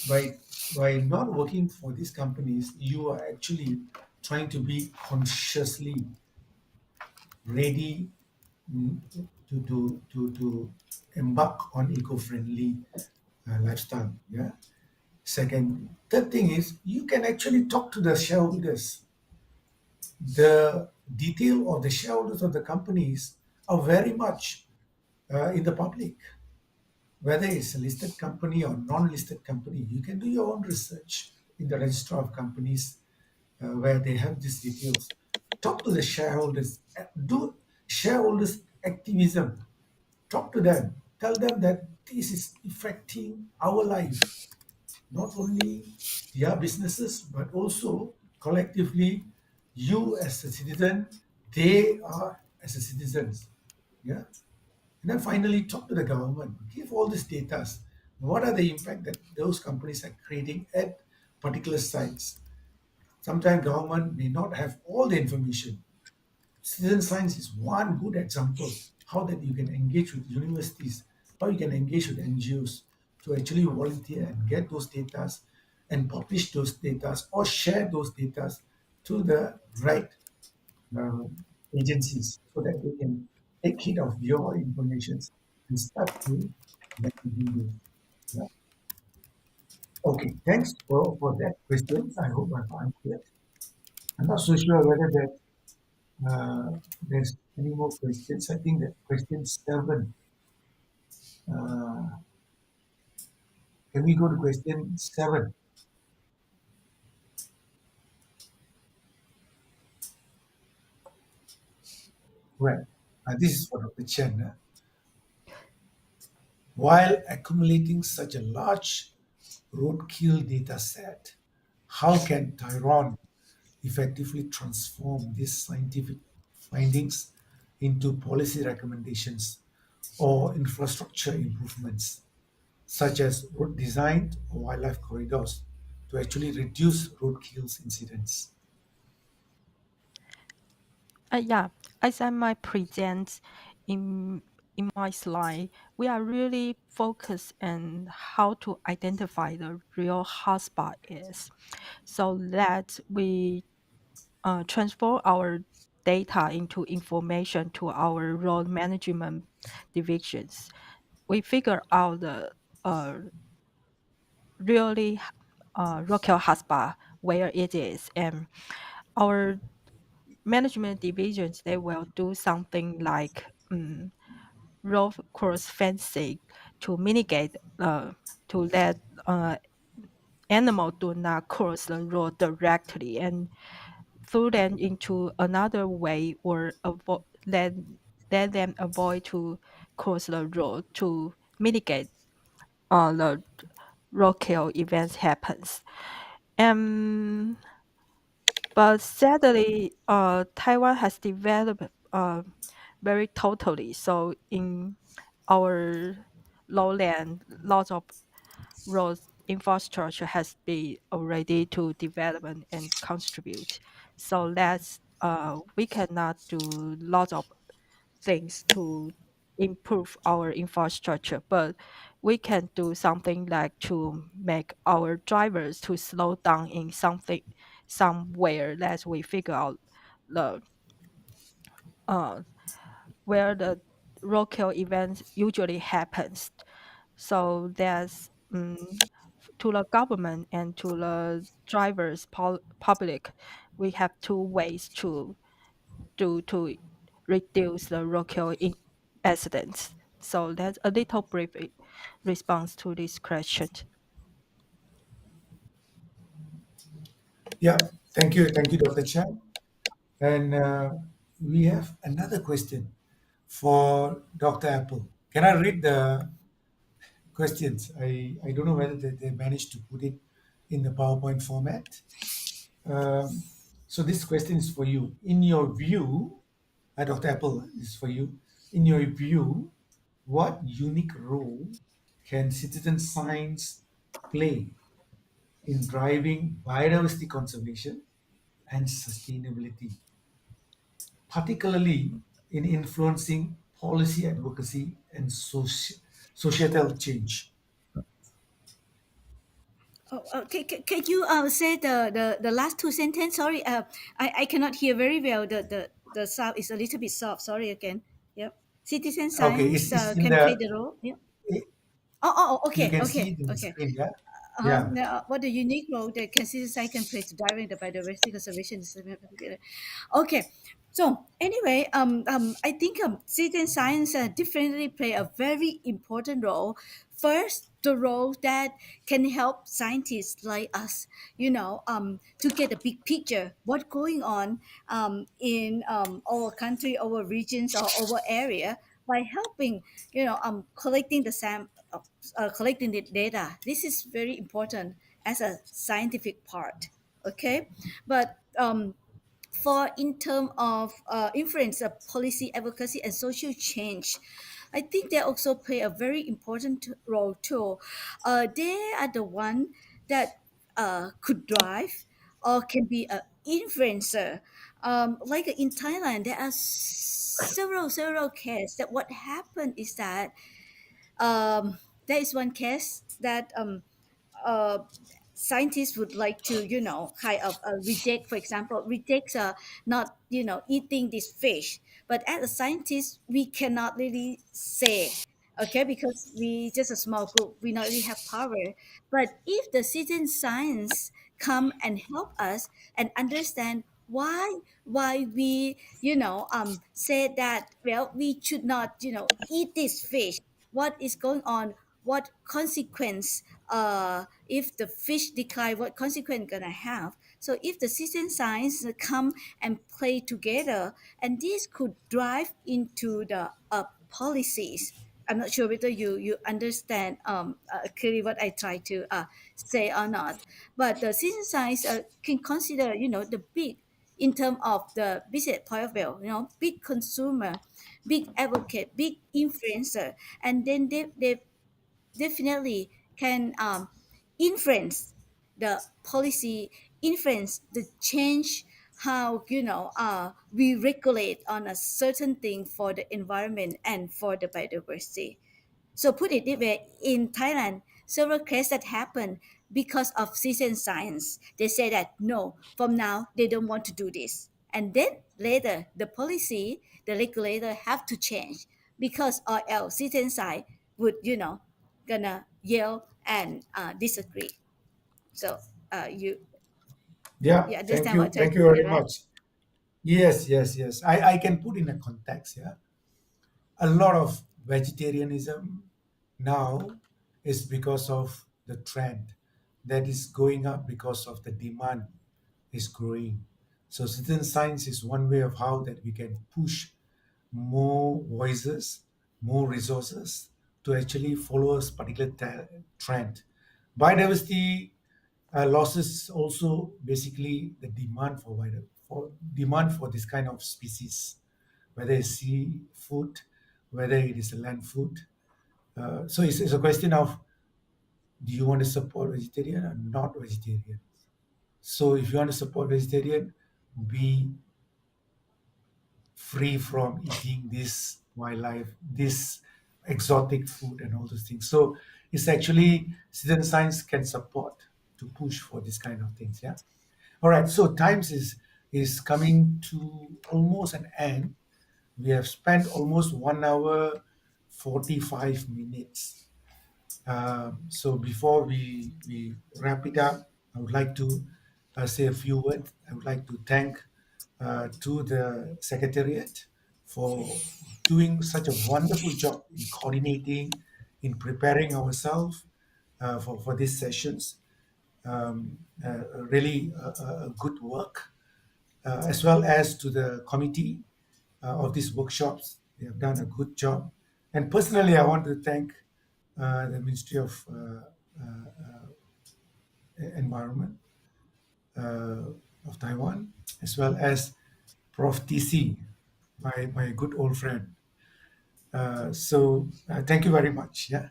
not working for these companies, you are actually trying to be consciously ready, mm, to embark on eco-friendly lifestyle. Yeah. Third thing is you can actually talk to the shareholders. The detail of the shareholders of the companies are very much in the public. Whether it's a listed company or non-listed company, you can do your own research in the register of companies where they have these details. Talk to the shareholders. Do shareholders activism. Talk to them. Tell them that this is affecting our life, not only their businesses, but also collectively, you as a citizen, they are as a citizens. Yeah. And then finally, talk to the government. Give all these data. What are the impact that those companies are creating at particular sites? Sometimes government may not have all the information. Citizen science is one good example how that you can engage with universities, how you can engage with NGOs to actually volunteer and get those data and publish those data or share those data to the right uh, agencies so that they can take heed of your information and start to recommend those. Yeah. Okay, thanks for that question. I hope I've answered. I'm not so sure whether that there's any more questions. I think that question 7. Uh, can we go to question 7? Right. This is for Dr. Chen. While accumulating such a large roadkill data set, how can Tyrone effectively transform these scientific findings into policy recommendations or infrastructure improvements, such as road design or wildlife corridors, to actually reduce roadkills incidents? Yeah, as I might present in my slide, we are really focused on how to identify the real hotspot is, so that we transfer our data into information to our road management divisions. We figure out the uh, really local hotspot where it is, and our management divisions, they will do something like road cross fencing to mitigate to let animal do not cross the road directly, and throw them into another way, or let them avoid to cross the road to mitigate the roadkill events happens. And but sadly, Taiwan has developed very totally. So in our lowland, lots of roads infrastructure has been already to development and contribute. So that's we cannot do lots of things to improve our infrastructure, but we can do something like to make our drivers to slow down in something somewhere that we figure out the uh, where the roadkill events usually happens. So that's to the government and to the drivers public, we have two ways to do to reduce the roadkill accidents. So that's a little brief response to this question. Yeah, thank you, Dr. Chan. And we have another question for Dr. Apple. Can I read the questions? I don't know whether they managed to put it in the PowerPoint format. Um, so this question is for you. In your view, Dr. Apple, this is for you. In your view, what unique role can citizen science play in driving biodiversity conservation and sustainability, particularly in influencing policy advocacy and societal change? Can you say the last two sentence? Sorry, I cannot hear very well. The sound is a little bit soft. Sorry again. Yep. Citizen Okay, science it's in can play the, the role. Yep. it, you Okay, can see okay, it in the okay. screen, yeah? Yeah. Now, what the unique role that can citizen science can play to driving the biodiversity conservation is okay. So anyway, I think citizen science definitely play a very important role. First, the role that can help scientists like us, to get a big picture what's going on in our country, our regions, or our area by helping, collecting collecting the data. This is very important as a scientific part. Okay, but for in terms of influence of policy advocacy and social change, I think they also play a very important role too. They are the one that could drive or can be an influencer. Like in Thailand, there are several cases that what happened is that there is one case that uh, scientists would like to, kind of reject, for example, reject not, eating this fish. But as a scientist, we cannot really say, okay, because we just a small group, we not really have power. But if the citizen science come and help us and understand why we, say that, well, we should not, eat this fish, what is going on, what consequence, if the fish decline, what consequence gonna have. So if the citizen science come and play together, and this could drive into the policies. I'm not sure whether you understand clearly what I try to say or not. But the citizen science can consider, the big, in terms of the business point of view, big consumer, big advocate, big influencer, and then they definitely can influence the policy, influence the change, how, we regulate on a certain thing for the environment and for the biodiversity. So put it this way, in Thailand, several cases that happen because of citizen science. They say that no, from now they don't want to do this. And then later the policy, the regulator have to change because or else citizen science would, gonna yell and disagree. So you Yeah, you understand what I try thank to you say, very right? much. Yes. I can put in a context, yeah. A lot of vegetarianism now is because of the trend that is going up because of the demand is growing. So citizen science is one way of how that we can push more voices, more resources to actually follow a particular trend. Biodiversity losses also basically the demand for for demand for this kind of species, whether it's seafood, whether it is a land food. So it's a question of, do you want to support vegetarian or not vegetarian? So if you want to support vegetarian, be free from eating this wildlife, this exotic food, and all those things. So it's actually citizen science can support to push for this kind of things. Yeah. All right. So times is coming to almost an end. We have spent almost 1 hour 45 minutes. So before we wrap it up, I would like to say a few words. I would like to thank to the Secretariat for doing such a wonderful job in coordinating, in preparing ourselves for these sessions. Really good work, as well as to the committee of these workshops. They have done a good job. And personally, I want to thank the Ministry of Environment of Taiwan, as well as Prof. TC, my good old friend. Thank you very much. Yeah,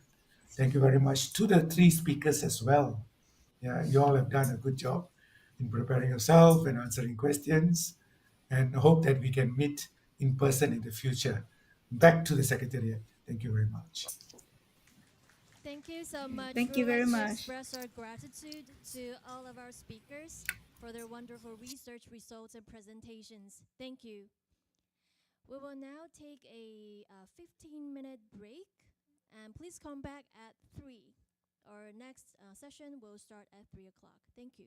thank you very much to the three speakers as well. Yeah, you all have done a good job in preparing yourself and answering questions, and hope that we can meet in person in the future. Back to the Secretariat. Thank you very much. Thank you so much. Thank We you would very like to much. express our gratitude to all of our speakers for their wonderful research results and presentations. Thank you. We will now take a 15-minute break, and please come back at 3. Our next session will start at 3 o'clock. Thank you.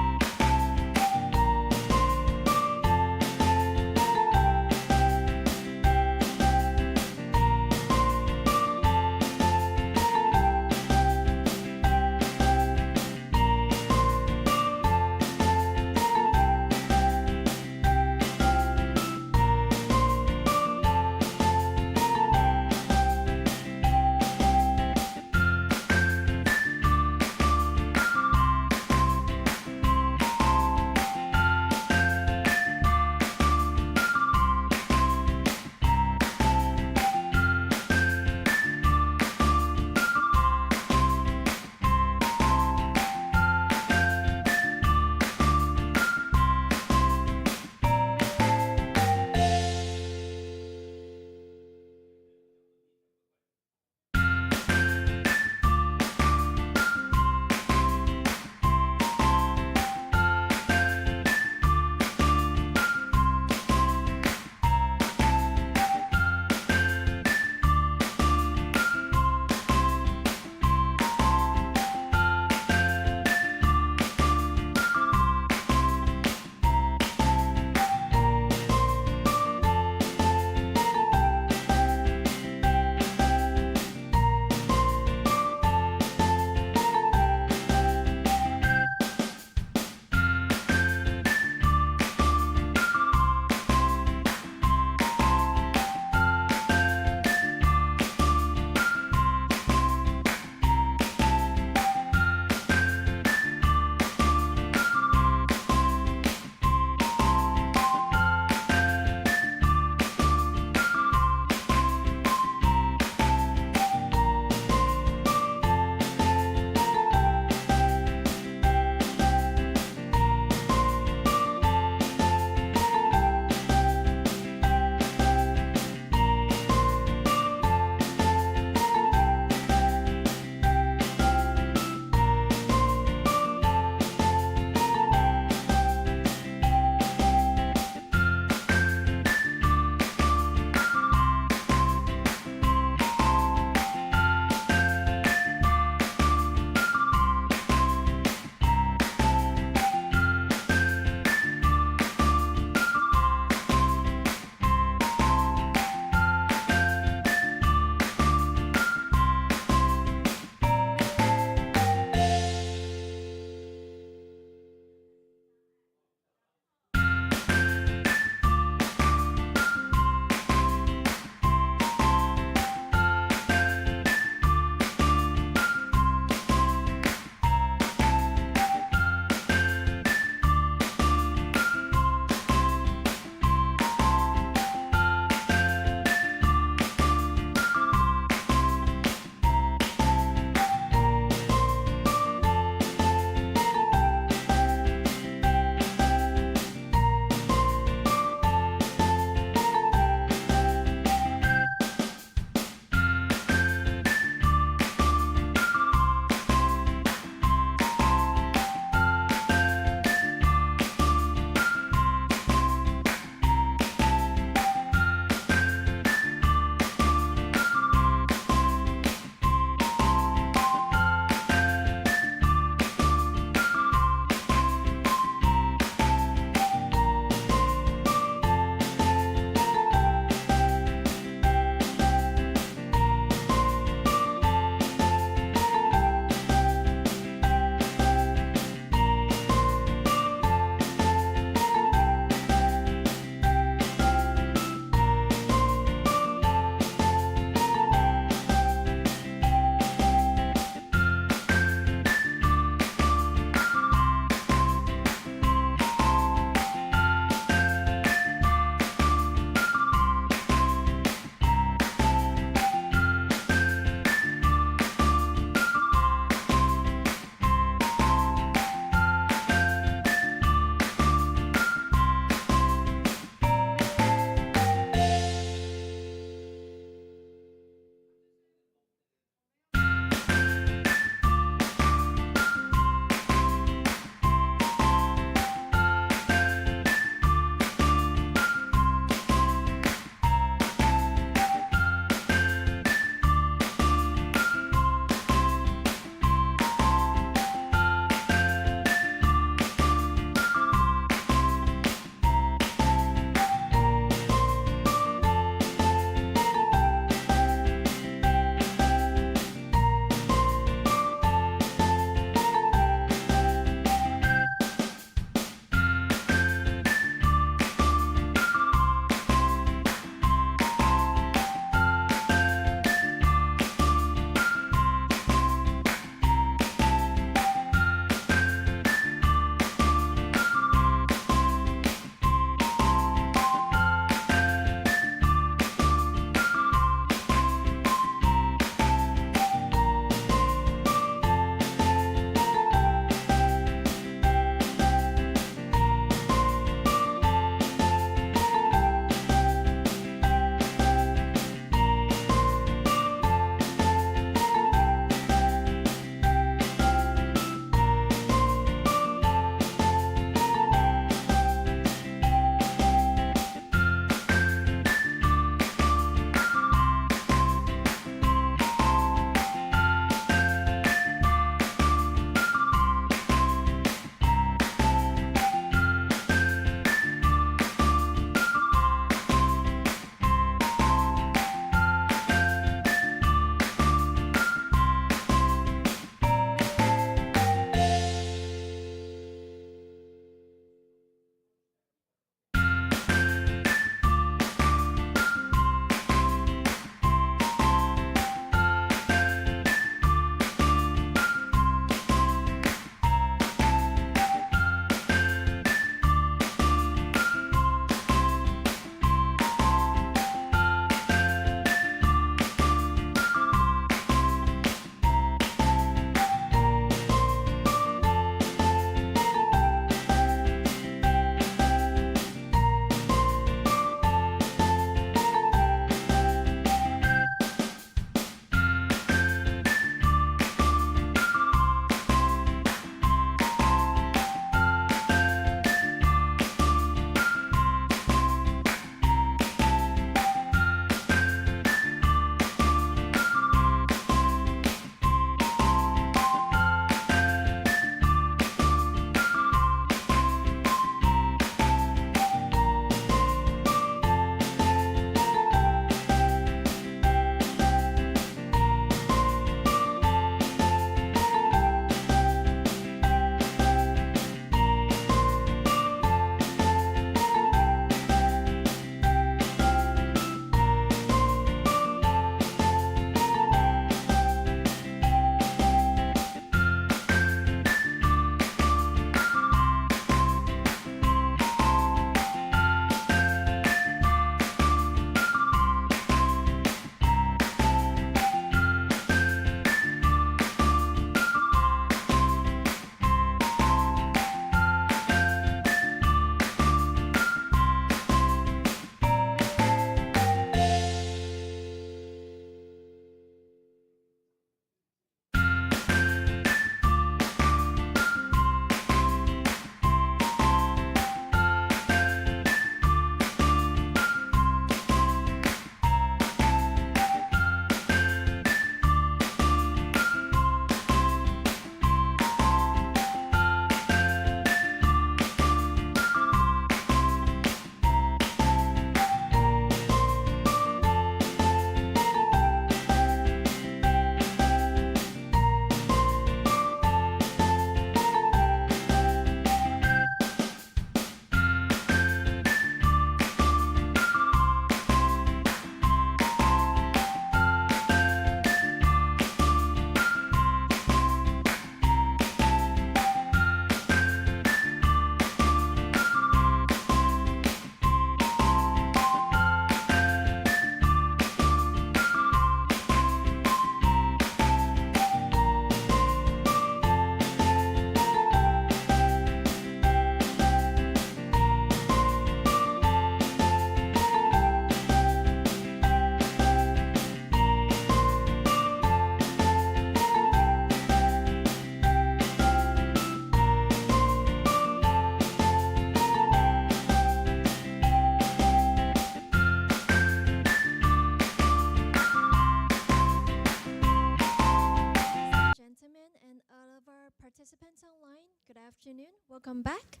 afternoon. Welcome back.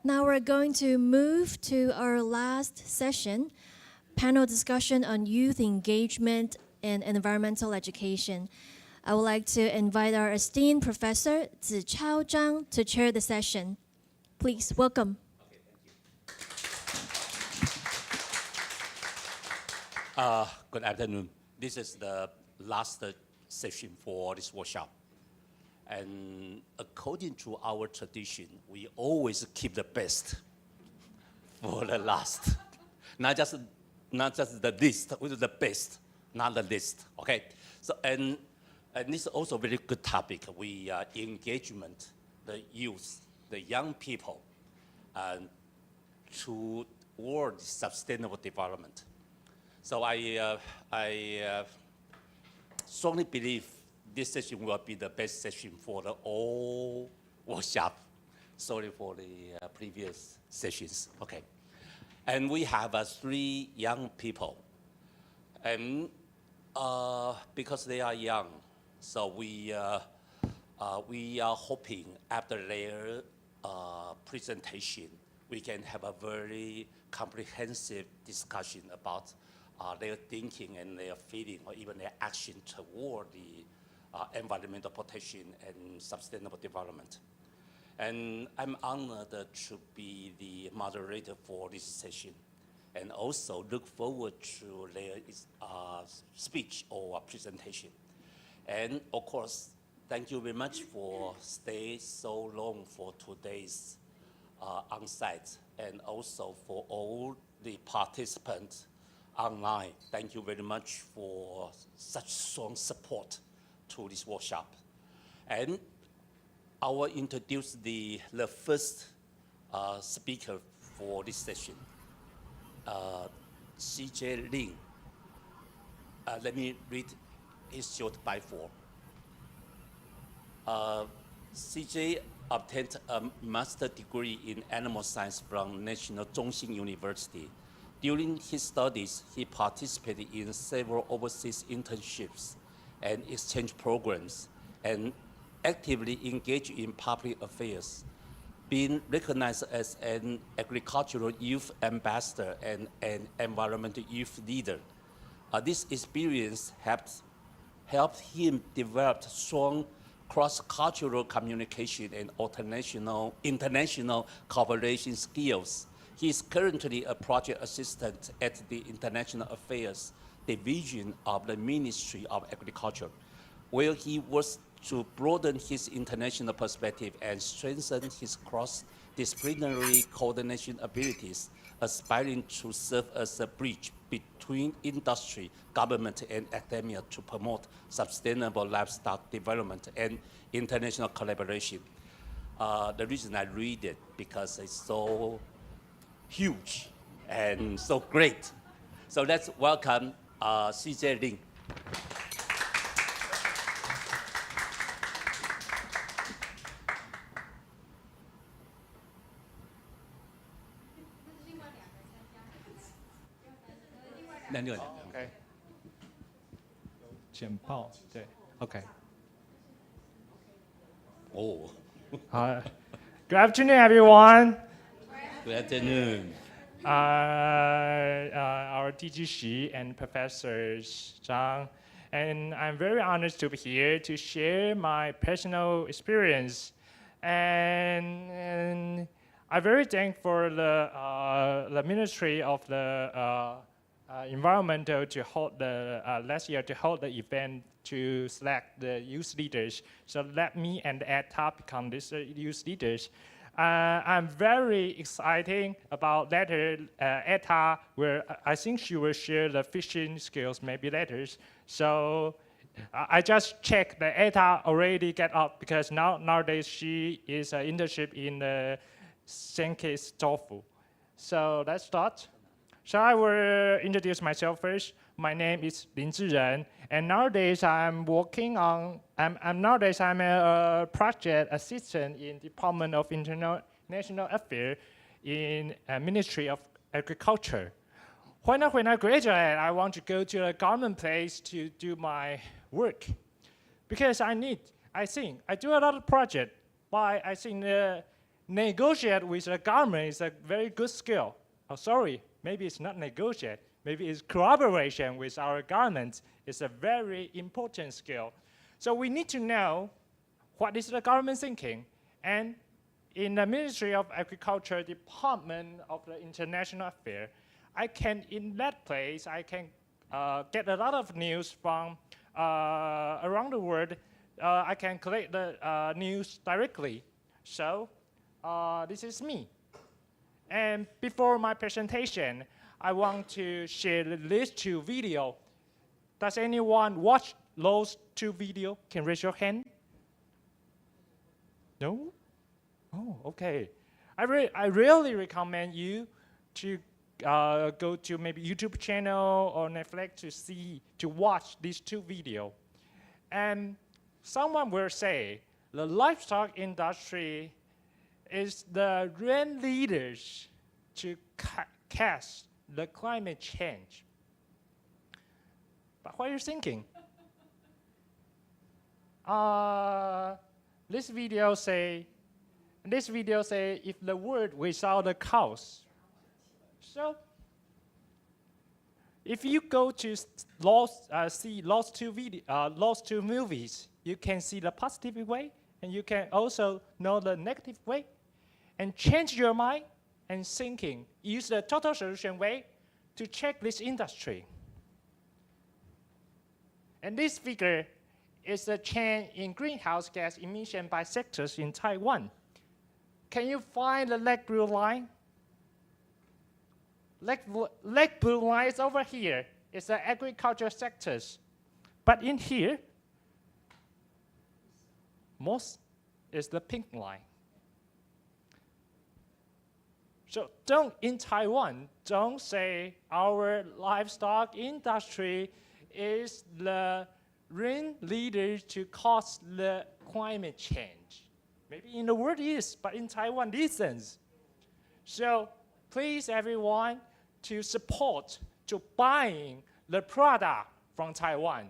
Now we're going to move to our last session, panel discussion on youth engagement and environmental education. I would like to invite our esteemed Professor Zichao Zhang to chair the session. Please welcome. Good afternoon. This is the last session for this workshop. And according to our tradition, we always keep the best for the last. Not just the least, with the best, not the least. Okay. So and this is also a very good topic. We engagement the youth, the young people, toward sustainable development. So I strongly believe this session will be the best session for the whole workshop. Sorry for the previous sessions. Okay, and we have 3 young people, and because they are young, so we are hoping after their presentation we can have a very comprehensive discussion about their thinking and their feeling, or even their action toward the environmental protection and sustainable development. And I'm honored to be the moderator for this session, and also look forward to their speech or presentation. And of course, thank you very much for staying so long for today's on-site, and also for all the participants online. Thank you very much for such strong support to this workshop. And I will introduce the first speaker for this session, CJ Lin. Let me read his short bio. CJ obtained a master's degree in animal science from National Zhongxin University. During his studies, he participated in several overseas internships and exchange programs, and actively engaged in public affairs, being recognized as an agricultural youth ambassador and an environmental youth leader. This experience helped him develop strong cross-cultural communication and international cooperation skills. He is currently a project assistant at the International Affairs Division of the Ministry of Agriculture, where he works to broaden his international perspective and strengthen his cross-disciplinary coordination abilities, aspiring to serve as a bridge between industry, government, and academia to promote sustainable livestock development and international collaboration. The reason I read it, because it's so huge and so great. So let's welcome CJ Lin. OK， 简报对 OK。 Oh, 好 ，Good afternoon, everyone. good afternoon. Our DG Xi and Professor Zhang, and I'm very honored to be here to share my personal experience, and I'm very thankful for the Ministry of the Environmental to hold the last year to hold the event to select the youth leaders. So let me add topic on this youth leaders. I'm very excited about later ETA, where I think she will share the fishing skills maybe later. So I just checked the ETA already get up, because nowadays she is an internship in the Senkei's tofu. So let's start. So I will introduce myself first. My name is Lin Zhiren, and nowadays I'm working on. Nowadays I'm a project assistant in Department of International Affairs in Ministry of Agriculture. When I graduate, I want to go to a government place to do my work, because I think I do a lot of projects But I think negotiate with the government is a very good skill. Oh, sorry, maybe it's not negotiate. Maybe it's collaboration with our government is a very important skill. So we need to know what is the government thinking. And in the Ministry of Agriculture, Department of the International Affairs, in that place, I can get a lot of news from around the world. I can collect the news directly. So this is me. And before my presentation, I want to share these two videos. Does anyone watch those two videos? Can raise your hand? No? Oh, okay. I really recommend you to go to maybe YouTube channel or Netflix to watch these two videos. And someone will say the livestock industry is the real leaders to cast the climate change. But what are you thinking? This video say if the world without the cows. So if you go to see those two movies, you can see the positive way, and you can also know the negative way, and change your mind and thinking. Use the total solution way to check this industry. And this figure is the change in greenhouse gas emission by sectors in Taiwan. Can you find the light blue line? Light blue line is over here. It's the agriculture sectors. But in here, most is the pink line. So in Taiwan, don't say our livestock industry is the real leader to cause the climate change. Maybe in the world it is, but in Taiwan it isn't. So please everyone to support, to buying the product from Taiwan.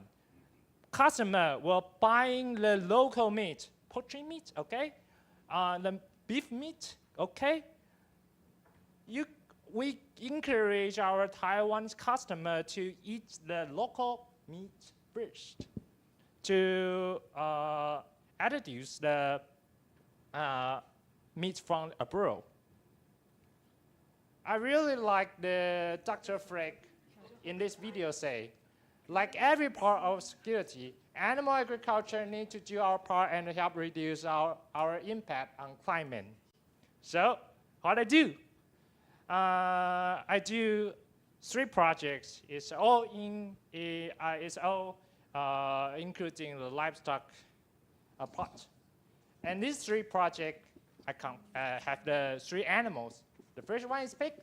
Customer will buying the local meat, poultry meat, okay? The beef meat, okay? We encourage our Taiwan's customer to eat the local meat first to introduce the meat from abroad. I really like the Dr. Frank in this video say, like every part of security, animal agriculture needs to do our part and help reduce our impact on climate. So what I do? I do 3 projects. It's all including the livestock part. And these 3 projects, I have the 3 animals. The first one is pig.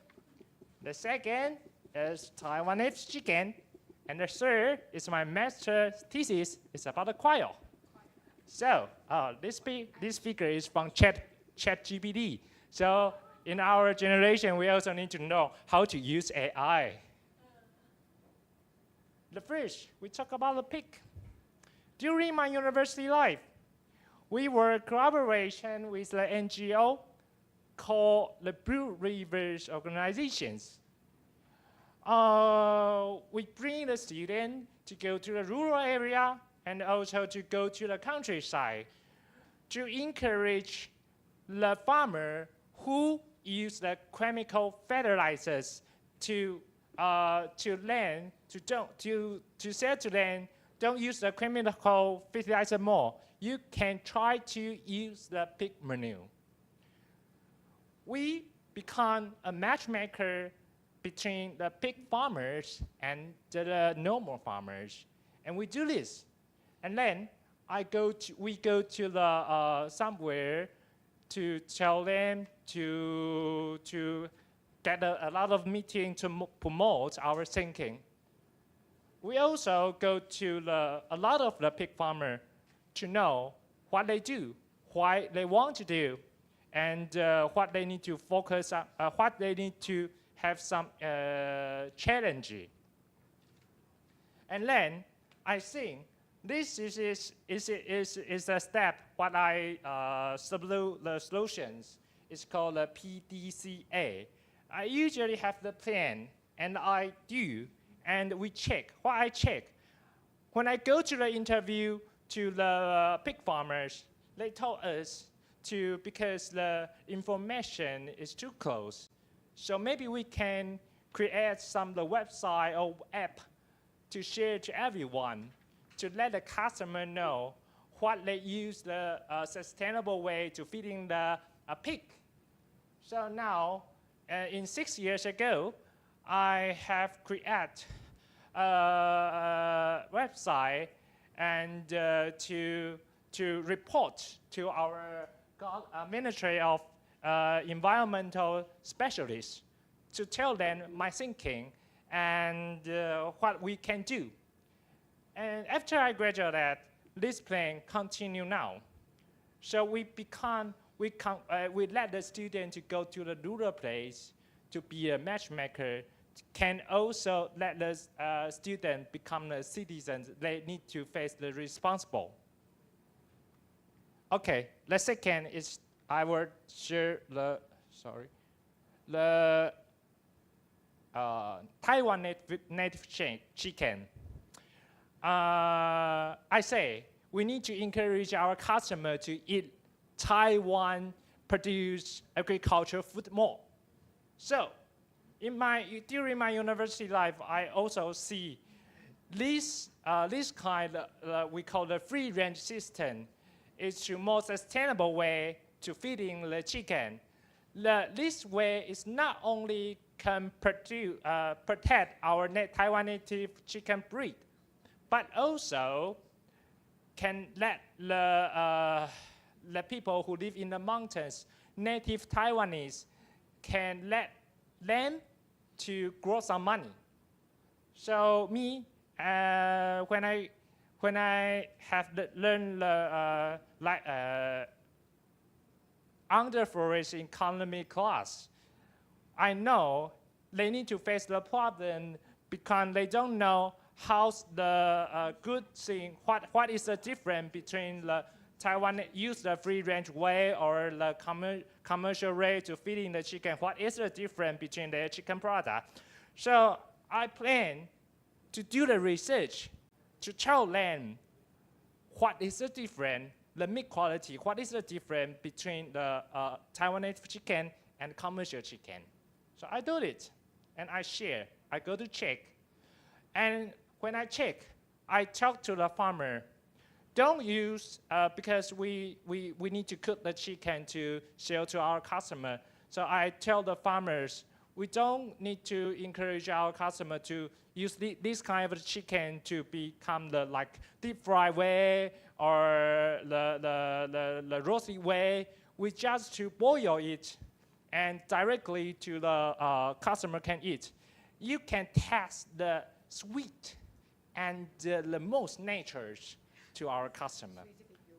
The second is Taiwanese chicken. And the third is my master's thesis. It's about the quail. So this figure is from ChatGPT. So in our generation, we also need to know how to use AI. The first, we talk about the pig. During my university life, we were collaboration with the NGO called the Blue Rivers Organizations. We bring the student to go to the rural area and also to go to the countryside to encourage the farmer who use the chemical fertilizers to land to say to them, don't use the chemical fertilizer more. You can try to use the pig manure. We become a matchmaker between the pig farmers and the normal farmers, and we do this. And then we go to the somewhere to tell them to get a lot of meeting to promote our thinking. We also go to a lot of the pig farmer to know what they do, why they want to do, and what they need to focus on, what they need to have some challenge. And then I think This is a step what I the solutions. It's called a PDCA. I usually have the plan, and I do, and we check. What I check, when I go to the interview to the pig farmers, they told us to, because the information is too close. So maybe we can create some the website or app to share to everyone, to let the customer know what they use the sustainable way to feeding the pig. So now, in 6 years ago, I have created a website and to report to our Ministry of Environmental Specialists to tell them my thinking and what we can do. And after I graduated, this plan continue now. So we let the student to go to the rural place to be a matchmaker, can also let the student become a citizen. They need to face the responsible. Okay, the second is I will share the Taiwan native chicken. I say we need to encourage our customer to eat Taiwan-produced agricultural food more. So, during my university life, I also see this kind we call the free-range system is a more sustainable way to feeding the chicken. This way is not only can protect our Taiwan native chicken breed, but also can let the people who live in the mountains, native Taiwanese, can let them to grow some money. So me, when I have learned under forest economy class, I know they need to face the problem because they don't know how's the good thing, what is the difference between the Taiwan use the free-range way or the commercial way to feeding the chicken. What is the difference between the chicken product? So I plan to do the research to tell them what is the difference, the meat quality, what is the difference between the Taiwan native chicken and commercial chicken. So I do it, and I share. I go to check. And when I check, I talk to the farmer. Don't use, because we need to cook the chicken to sell to our customer. So I tell the farmers, we don't need to encourage our customer to use this kind of chicken to become the deep fry way or the roasted way. We just to boil it and directly to the customer can eat. You can taste the sweet and the most natures to our customer.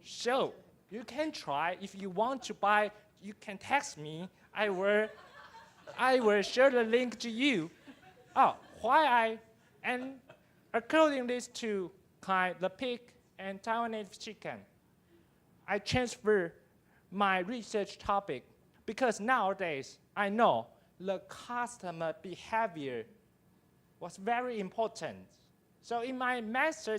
So you can try. If you want to buy, you can text me. I will share the link to you. And according this to the pig and Taiwanese chicken, I transfer my research topic because nowadays I know the customer behavior was very important. So in my master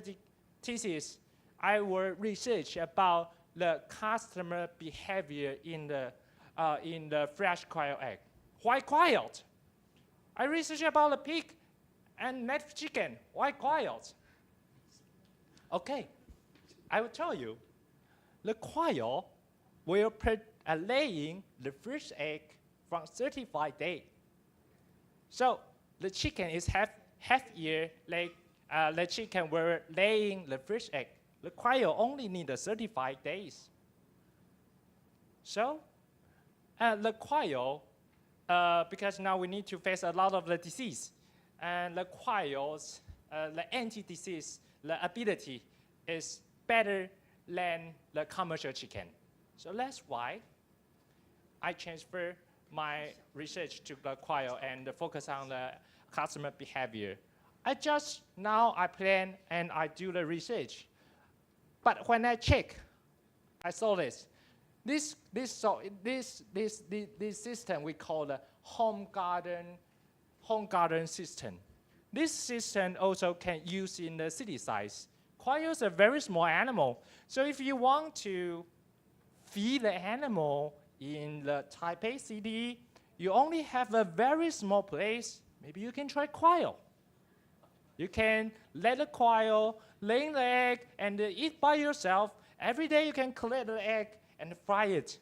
thesis, I will research about the customer behavior in the fresh quail egg. Why quail? I research about the pig and native chicken. Why quail? Okay, I will tell you. The quail will laying the first egg from 35 days. So the chicken is half year like the chicken were laying the first egg. The quail only need 35 days. So the quail, because now we need to face a lot of the disease, and the quail's the anti-disease, the ability is better than the commercial chicken. So that's why I transfer my research to the quail and focus on the customer behavior. I plan and I do the research. But when I check, I saw this. This system we call the home garden system. This system also can use in the city size. Quail is a very small animal. So if you want to feed the animal in the Taipei city, you only have a very small place. Maybe you can try quail. You can let the quail lay the egg and eat by yourself. Every day you can collect the egg and fry it.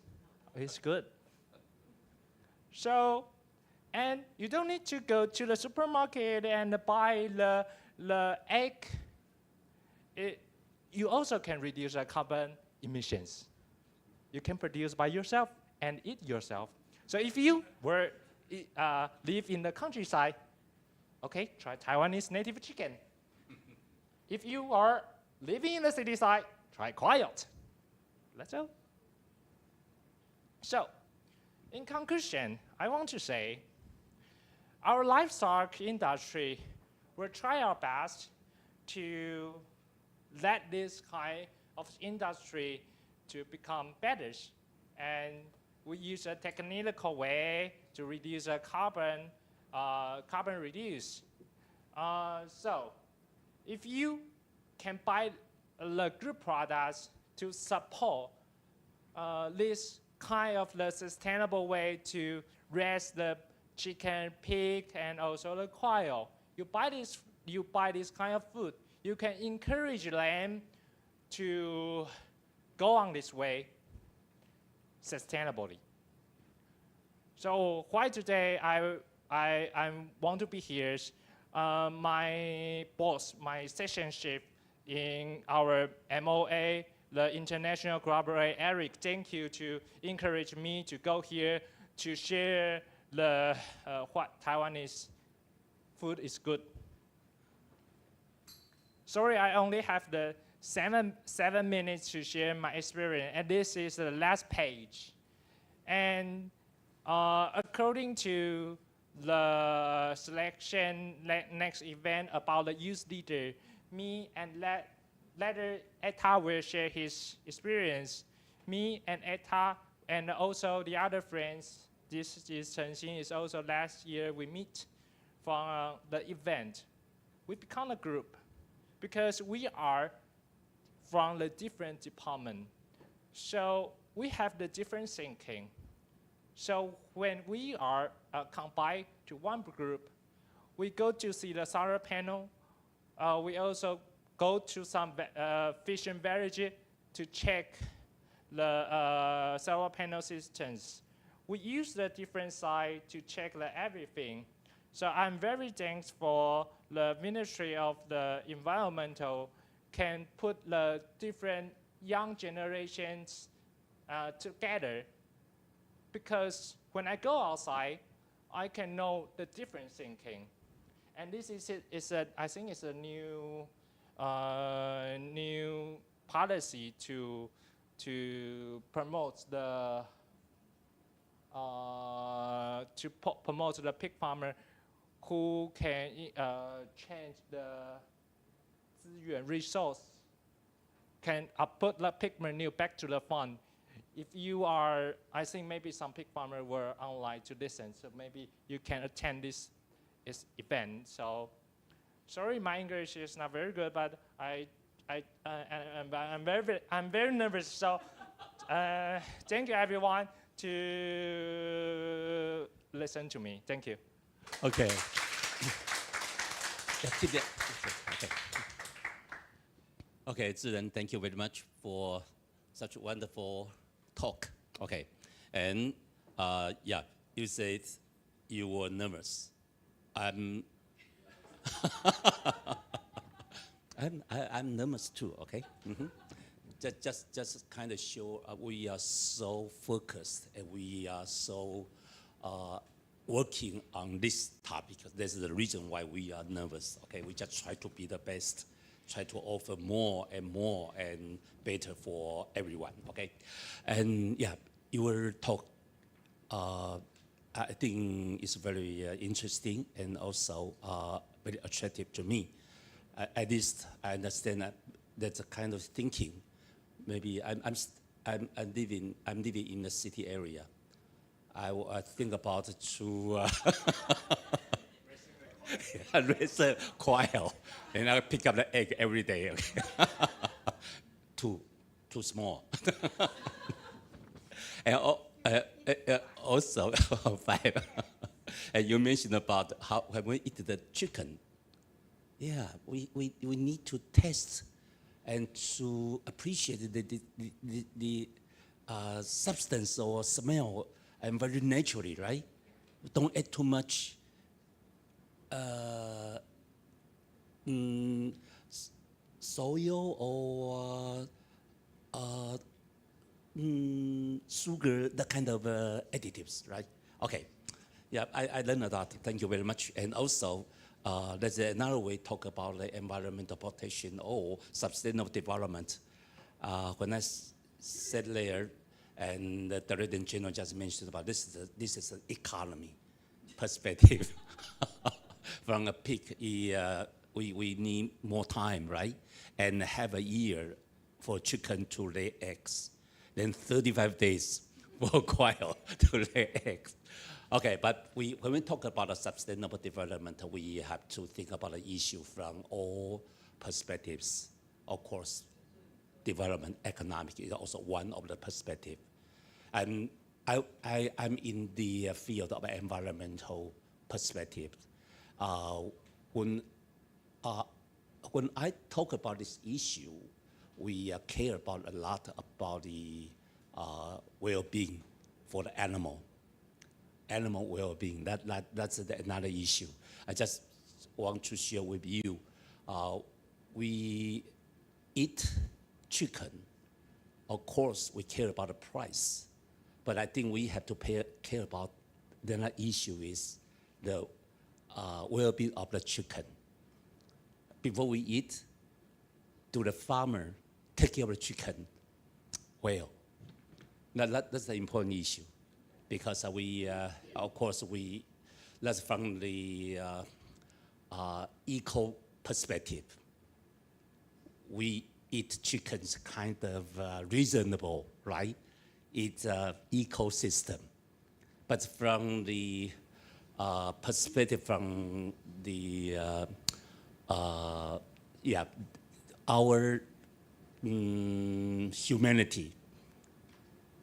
It's good. So, and you don't need to go to the supermarket and buy the egg. You also can reduce the carbon emissions. You can produce by yourself and eat yourself. So if you were live in the countryside, okay, try Taiwanese native chicken. If you are living in the city side, try quiet. Let's go. So, in conclusion, I want to say, our livestock industry will try our best to let this kind of industry to become better, and we use a technical way to reduce carbon reduce. So, if you can buy the good products to support this kind of the sustainable way to raise the chicken, pig, and also the quail. You buy this kind of food, you can encourage them to go on this way sustainably. So why today I want to be here? My boss, my session chief in our MOA, the International Collaborator, Eric, thank you to encourage me to go here to share the what Taiwanese food is good. Sorry, I only have the seven minutes to share my experience, and this is the last page. And according to the selection next event about the youth leader, me and later Eta will share his experience. Me and Eta and also the other friends, this is Chen Xin, is also last year we meet from the event. We become a group because we are from the different department. So we have the different thinking. So when we are combined to one group, we go to see the solar panel. We also go to some fishing village to check the solar panel systems. We use the different site to check everything. So I'm very thankful for the Ministry of the Environmental can put the different young generations together, because when I go outside, I can know the different thinking. And this I think it's a new policy to promote the promote the pig farmer who can change the 资源 resource, can put the pig manure back to the fund. If you are, I think maybe some pig farmers were online to listen, so maybe you can attend this event. So, sorry, my English is not very good, but I'm very nervous. So, thank you everyone to listen to me. Thank you. Okay. Okay. Okay, Ziren, thank you very much for such a wonderful talk. Okay, and yeah, you said you were nervous. I'm nervous too. Okay. Mm-hmm. Just kind of show we are so focused and we are so working on this topic. This is the reason why we are nervous. Okay, we just try to be the best, try to offer more and better for everyone. Okay, and yeah, your talk I think is very interesting and also very attractive to me. At least I understand that that's a kind of thinking maybe I'm living in the city area. I think about to raise a quail, and I pick up the egg every day. Too small. And also, five. And you mentioned about how when we eat the chicken, yeah, we need to test and to appreciate the substance or smell and very naturally, right? Don't add too much soil or sugar, that kind of additives, right? Okay, yeah, I learned that. Thank you very much. And also, there's another way to talk about the environmental protection or sustainable development. When I said there, and the Director General just mentioned about this is an economy perspective. From a pig, we need more time, right? And have a year for chicken to lay eggs. Then 35 days for quail to lay eggs. Okay, but when we talk about a sustainable development, we have to think about the issue from all perspectives. Of course, development, economic is also one of the perspectives. And I'm in the field of environmental perspective. When I talk about this issue, we care about a lot about the well-being for the animal well-being. That's another issue. I just want to share with you. We eat chicken. Of course, we care about the price, but I think we have to care about the other issue is the well-being of the chicken. Before we eat, do the farmer take care of the chicken well? That's the important issue, because we, of course, that's from the eco perspective. We eat chickens kind of reasonable, right? It's an ecosystem. But from the perspective from the, our humanity,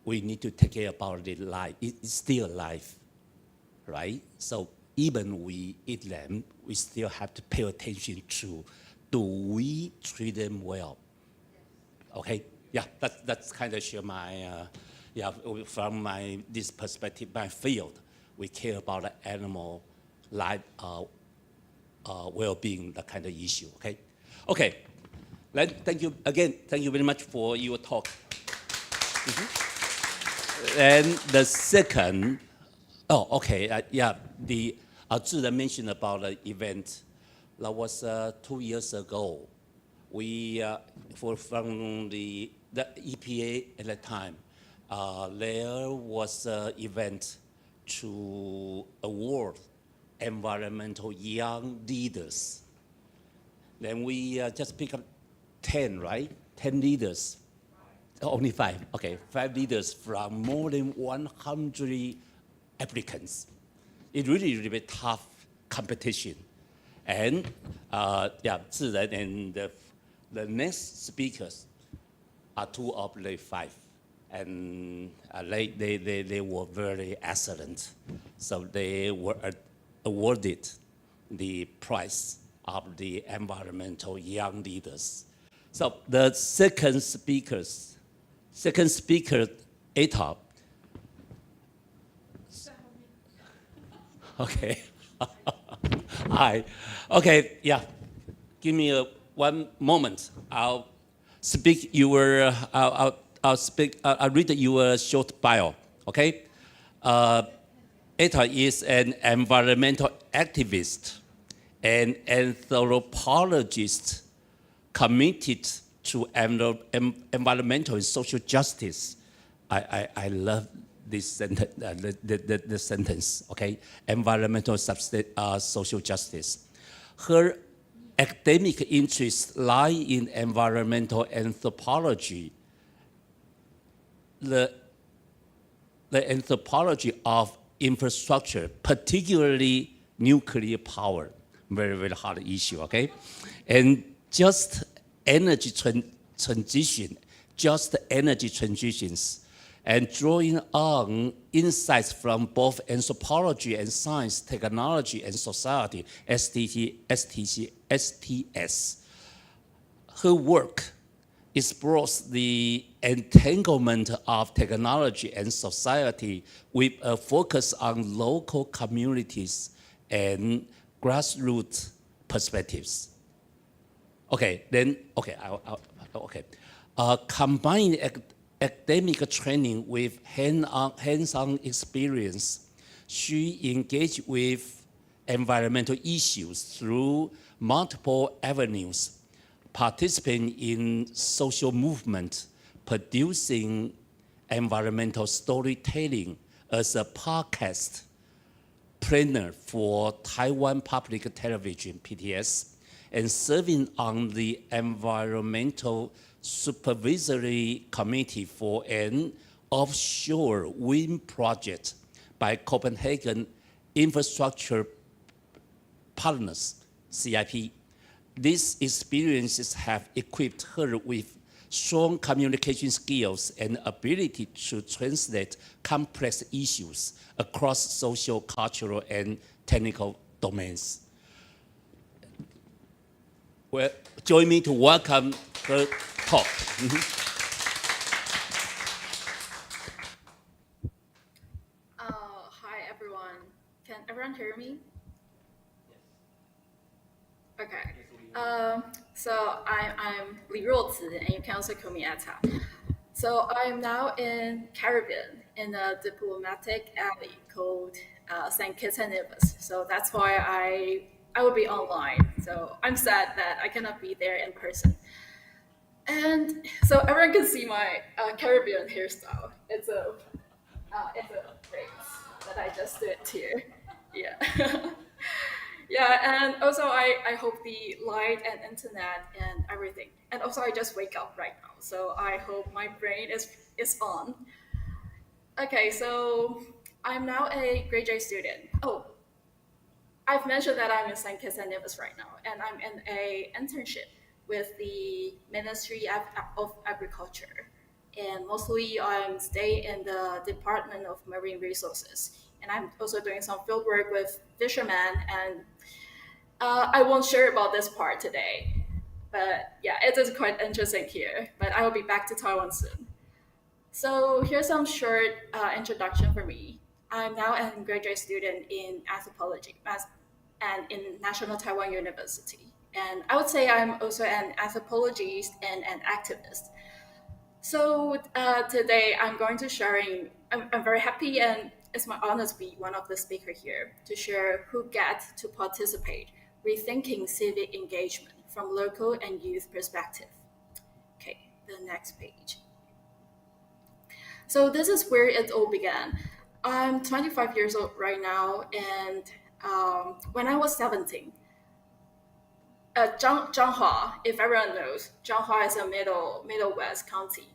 we need to take care about the life. It's still life, right? So even we eat them, we still have to pay attention to, do we treat them well? Okay, yeah, that's kind of share my, from this perspective, my field, we care about the animal life, well-being, that kind of issue, okay? Okay, thank you again, thank you very much for your talk. And the second, the Zhiren mentioned about the event. That was 2 years ago. We, from the EPA at the time, there was an event to award environmental young leaders. Then we just pick up 10, right? 10 leaders. Only 5, okay. 5 leaders from more than 100 applicants. It really tough competition. And Zhiren and the next speakers are 2 of the 5. And they were very excellent. So they were awarded the prize of the environmental young leaders. So the second speaker, Eta. Okay. Hi. Okay, yeah. Give me 1 moment. I'll speak your, I'll read your short bio, okay? Eta is an environmental activist and anthropologist committed to environmental and social justice. I love this sentence, the sentence, okay? Environmental social justice. Her academic interests lie in environmental anthropology the anthropology of infrastructure, particularly nuclear power, very, very hard issue, okay? And just energy transition, just energy transitions, and drawing on insights from both anthropology and science, technology and society, STS. Her work explores the entanglement of technology and society with a focus on local communities and grassroots perspectives. Okay, then, okay, combining academic training with hands-on experience, she engaged with environmental issues through multiple avenues, participating in social movement, producing environmental storytelling as a podcast planner for Taiwan Public Television, PTS, and serving on the Environmental Supervisory Committee for an offshore wind project by Copenhagen Infrastructure Partners, CIP. These experiences have equipped her with strong communication skills and ability to translate complex issues across social, cultural, and technical domains. Well, join me to welcome her talk. Hi everyone. Can everyone hear me? Okay. So I'm Li Ruozi, and you can also call me Etta. So I'm now in Caribbean in a diplomatic alley called St. Kitts and Nevis. So that's why I will be online. So I'm sad that I cannot be there in person. And so everyone can see my Caribbean hairstyle. It's a braids that I just did here. Yeah. Yeah, and also I hope the light and internet and everything. And also I just wake up right now, so I hope my brain is on. Okay, so I'm now a graduate student. Oh, I've mentioned that I'm in St. Kitts and Nevis right now, and I'm in a internship with the Ministry of Agriculture. And mostly I'm staying in the Department of Marine Resources. And I'm also doing some field work with fishermen, and I won't share about this part today. But yeah, it is quite interesting here. But I will be back to Taiwan soon. So here's some short introduction for me. I'm now a graduate student in anthropology and in National Taiwan University. And I would say I'm also an anthropologist and an activist. So today I'm going to sharing, I'm very happy and it's my honor to be one of the speakers here to share who get to participate, rethinking civic engagement from local and youth perspective. Okay, the next page. So this is where it all began. I'm 25 years old right now, and when I was 17, Zhanghua, if everyone knows, Zhanghua is a middle west county,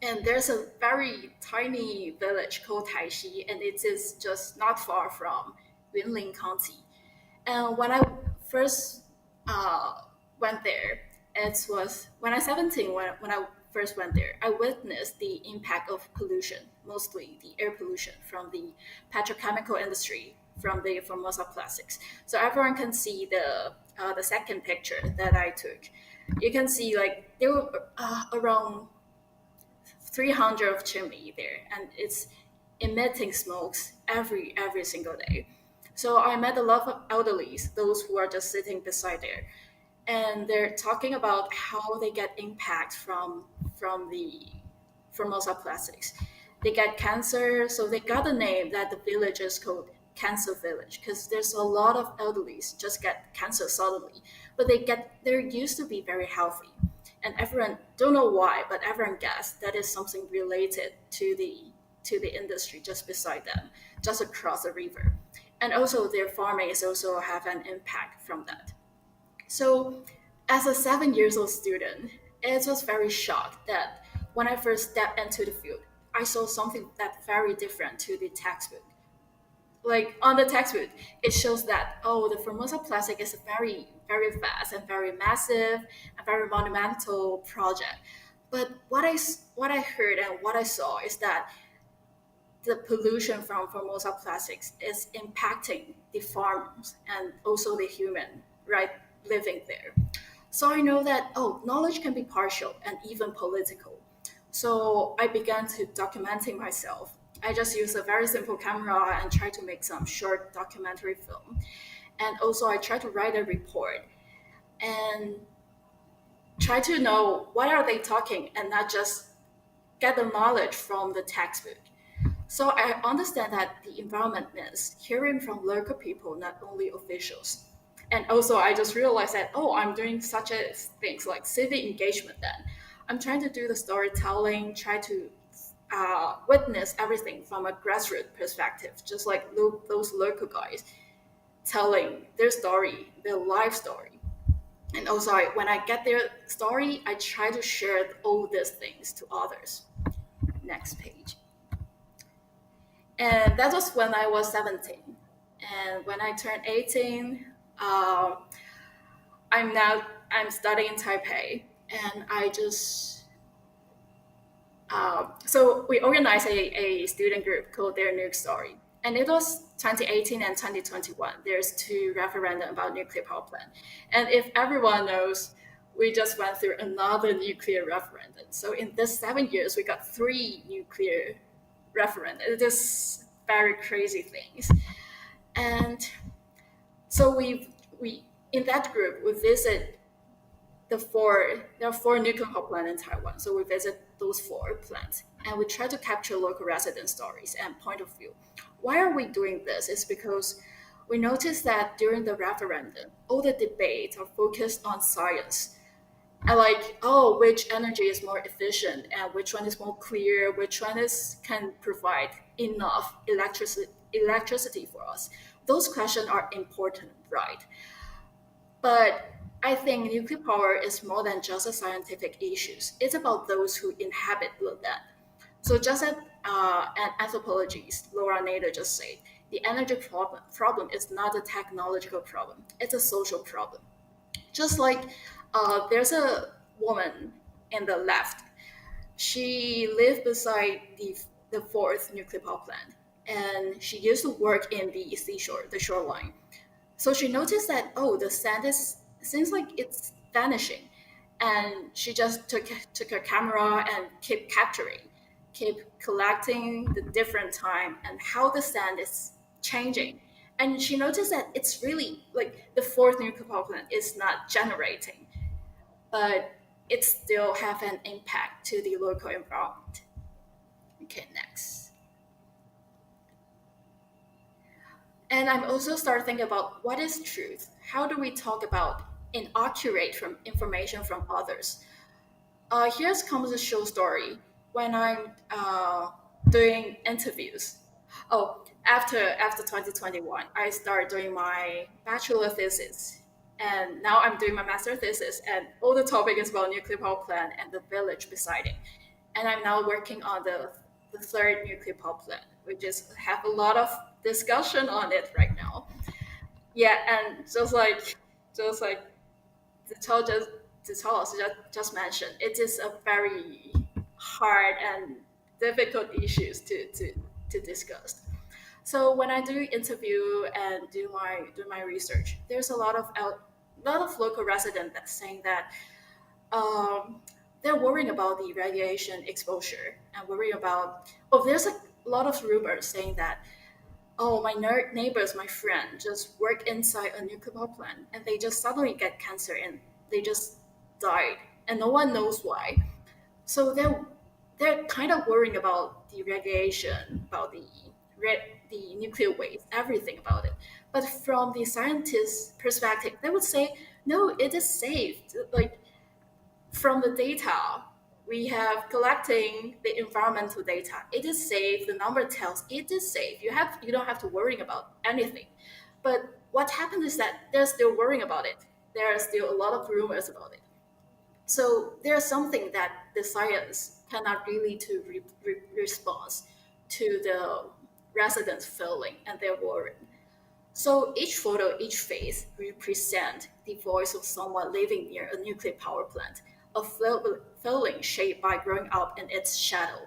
and there's a very tiny village called Taishi, and it is just not far from Yunlin County. And when I first went there, it was when I was 17. When I first went there, I witnessed the impact of pollution, mostly the air pollution from the petrochemical industry, from the Formosa plastics. So everyone can see the second picture that I took. You can see like there were around 300 of chimney there, and it's emitting smokes every single day. So I met a lot of elderlies, those who are just sitting beside there, and they're talking about how they get impact from the Formosa plastics. They get cancer, so they got the name that the village is called Cancer Village because there's a lot of elderlies just get cancer suddenly, but they're used to be very healthy, and everyone don't know why, but everyone guess that is something related to the industry just beside them, just across the river. And also their farming is also have an impact from that. So as a 7 years old student, it was very shocked that when I first stepped into the field, I saw something that's very different to the textbook. Like on the textbook, it shows that the Formosa plastic is a very, very vast and very massive and very monumental project. But what I heard and what I saw is that the pollution from Formosa plastics is impacting the farms and also the human, right, living there. So I know that, knowledge can be partial and even political. So I began to documenting myself. I just use a very simple camera and try to make some short documentary film. And also I try to write a report and try to know what are they talking and not just get the knowledge from the textbook. So I understand that the environment means hearing from local people, not only officials. And also, I just realized that, I'm doing such a things like civic engagement then. I'm trying to do the storytelling, try to witness everything from a grassroots perspective, just like those local guys telling their story, their life story. And also, when I get their story, I try to share all these things to others. Next page. And that was when I was 17. And when I turned 18, I'm studying in Taipei, and I just so we organized a student group called Their Nuke Story, and it was 2018 and 2021. There's two referendum about nuclear power plant, and if everyone knows, we just went through another nuclear referendum. So in this 7 years, we got 3 nuclear referendum. It is very crazy things, and so we in that group we visit there are 4 nuclear power plants in Taiwan. So we visit those 4 plants and we try to capture local resident stories and point of view. Why are we doing this? It's because we noticed that during the referendum, all the debates are focused on science. And like, which energy is more efficient and which one is more clear, which one can provide enough electricity for us. Those questions are important, right? But I think nuclear power is more than just a scientific issues. It's about those who inhabit the land. So just as an anthropologist, Laura Nader, just said, the energy problem is not a technological problem. It's a social problem. Just like there's a woman in the left. She lived beside the 4th nuclear power plant, and she used to work in the seashore, the shoreline. So she noticed that, the sand seems like it's vanishing. And she just took her camera and kept capturing, keep collecting the different time and how the sand is changing. And she noticed that it's really like the 4th nuclear power plant is not generating, but it still have an impact to the local environment. Okay, next. And I'm also starting thinking about what is truth? How do we talk about inaccurate information from others? Here's comes a show story when I'm doing interviews. After 2021, I started doing my bachelor thesis, and now I'm doing my master thesis, and all the topic is about nuclear power plant and the village beside it. And I'm now working on the 3rd nuclear power plant, which is have a lot of discussion on it right now. Yeah, and just like the talk just mentioned, it is a very hard and difficult issues to discuss. So when I do interview and do my research, there's a lot of local residents that's saying that they're worrying about the radiation exposure and worrying about there's a lot of rumors saying that my neighbors, my friend, just work inside a nuclear power plant and they just suddenly get cancer and they just died and no one knows why. So they're kind of worrying about the radiation, about the nuclear waste, everything about it. But from the scientist's perspective, they would say, no, it is safe. Like from the data we have collecting the environmental data, it is safe. The number tells it is safe. You don't have to worry about anything. But what happens is that they're still worrying about it. There are still a lot of rumors about it. So there's something that the science cannot really to response to the residents' feeling and their worry. So each photo, each face represent the voice of someone living near a nuclear power plant, a feeling shaped by growing up in its shadow.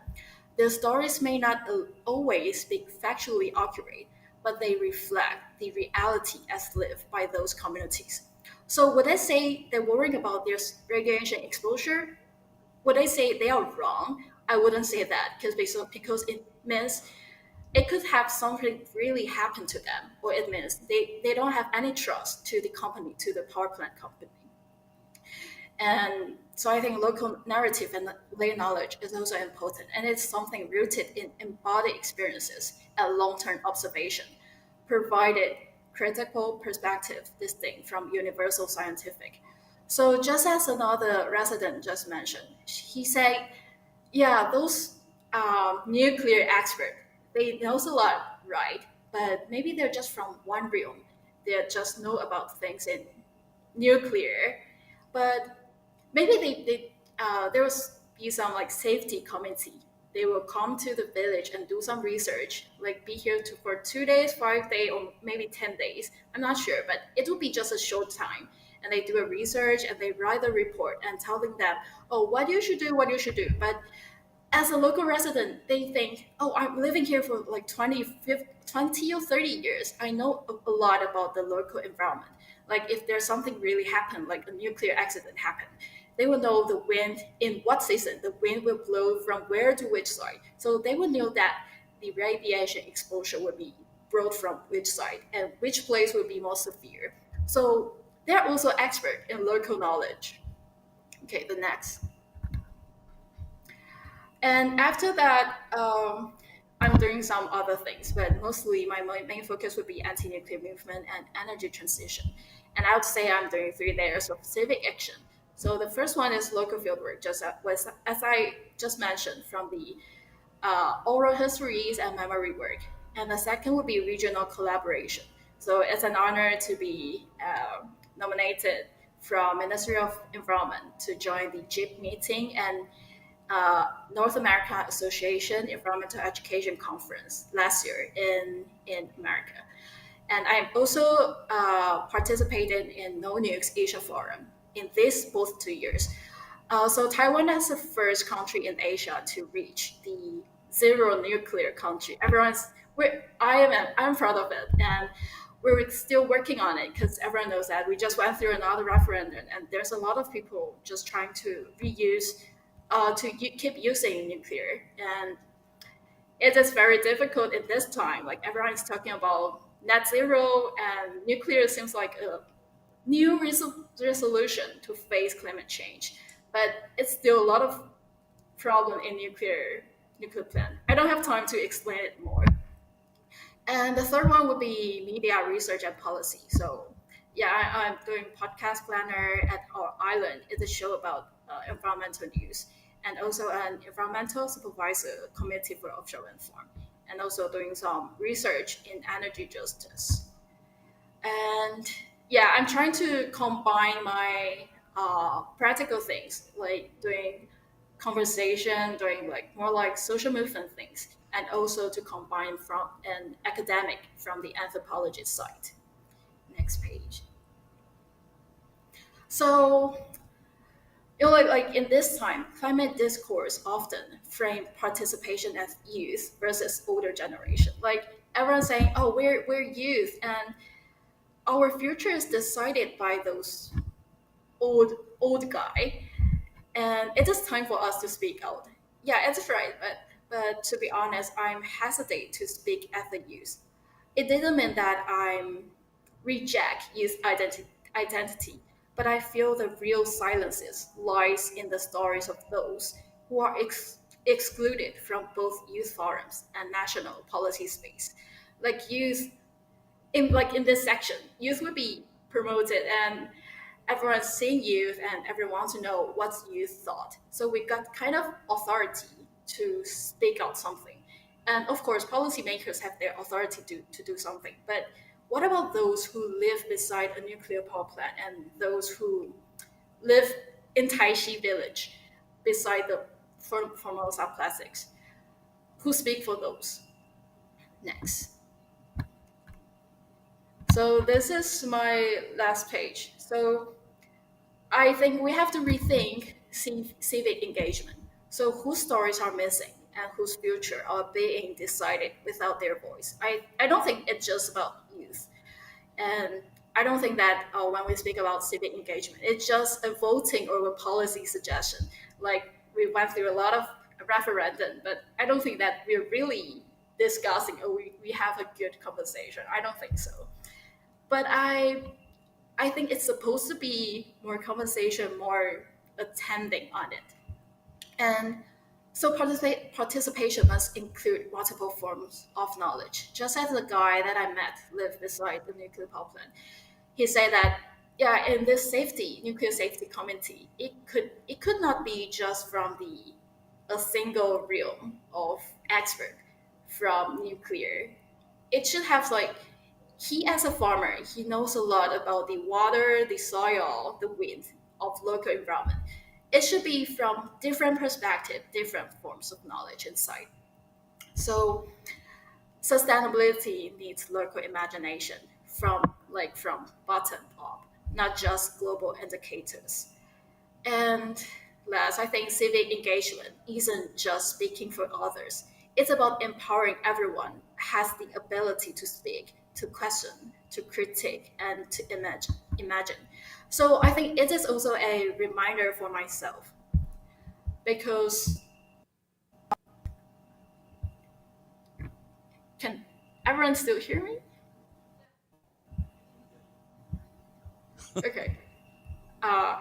Their stories may not always be factually accurate, but they reflect the reality as lived by those communities. So would I say they're worrying about their radiation exposure? Would I say they are wrong? I wouldn't say that because it means it could have something really happen to them, or it means they don't have any trust to the company, to the power plant company. And so I think local narrative and lay knowledge is also important, and it's something rooted in embodied experiences and long-term observation, provided critical perspective distinct from universal scientific. So just as another resident just mentioned, he said, yeah, those nuclear expert, they knows a lot, right? But maybe they're just from one realm. They just know about things in nuclear, but maybe there will be some like safety committee. They will come to the village and do some research, like be here for 2 days, 5 days, or maybe 10 days. I'm not sure, but it will be just a short time. And they do a research and they write a report and telling them, oh, what you should do, what you should do. But as a local resident, they think, oh, I'm living here for like 20 or 30 years. I know a lot about the local environment. Like if there's something really happened, like a nuclear accident happened, they will know the wind in what season, the wind will blow from where to which side. So they will know that the radiation exposure will be brought from which side and which place will be more severe. So they're also expert in local knowledge. Okay, the next. And after that, I'm doing some other things, but mostly my main focus would be anti-nuclear movement and energy transition. And I would say I'm doing 3 layers of civic action. So the first one is local fieldwork, just as I just mentioned, from the oral histories and memory work. And the second would be regional collaboration. So it's an honor to be nominated from Ministry of Environment to join the GEEP meeting and North America Association Environmental Education Conference last year in America. And I also participated in No Nukes Asia Forum in these both 2 years. So Taiwan is the first country in Asia to reach the zero nuclear country. I'm proud of it, and we're still working on it because everyone knows that we just went through another referendum, and there's a lot of people just trying to reuse, keep using nuclear, and it is very difficult in this time. Like everyone is talking about net zero, and nuclear seems like a new resolution to face climate change, but it's still a lot of problem in nuclear plant. I don't have time to explain it more. And the third one would be media research and policy. So yeah, I'm doing podcast planner at our island. It's a show about environmental news, and also an environmental supervisor committee for offshore wind farm, and also doing some research in energy justice. And yeah, I'm trying to combine my practical things, like doing conversation, doing like more like social movement things, and also to combine from an academic from the anthropology side. Next page. So, like in this time, climate discourse often frame participation as youth versus older generation. Like everyone's saying, "Oh, we're youth, and our future is decided by those old guy, and it is time for us to speak out." Yeah, it's right, but to be honest, I'm hesitate to speak as a youth. It didn't mean that I'm reject youth identity, but I feel the real silences lies in the stories of those who are excluded from both youth forums and national policy space. Like youth in this section, youth would be promoted, and everyone's seeing youth and everyone wants to know what's youth thought. So we got kind of authority to speak out something. And of course, policymakers have their authority to do something. But what about those who live beside a nuclear power plant and those who live in Taishi village beside Formosa plastics. Who speak for those? Next. So this is my last page. So I think we have to rethink civic engagement. So whose stories are missing and whose future are being decided without their voice? I don't think it's just about youth. And I don't think that when we speak about civic engagement, it's just a voting or a policy suggestion. Like we went through a lot of referendum, but I don't think that we're really discussing or we have a good conversation. I don't think so. But I think it's supposed to be more conversation, more attending on it. And so participation must include multiple forms of knowledge. Just as the guy that I met lived beside the nuclear power plant, he said that yeah, in this nuclear safety committee, it could not be just from a single realm of expert from nuclear. It should have like he as a farmer, he knows a lot about the water, the soil, the wind of local environment. It should be from different perspective, different forms of knowledge inside. So sustainability needs local imagination from bottom up, not just global indicators. And last, I think civic engagement isn't just speaking for others. It's about empowering everyone has the ability to speak, to question, to critique, and to imagine. So I think it is also a reminder for myself because can everyone still hear me? Okay. Uh,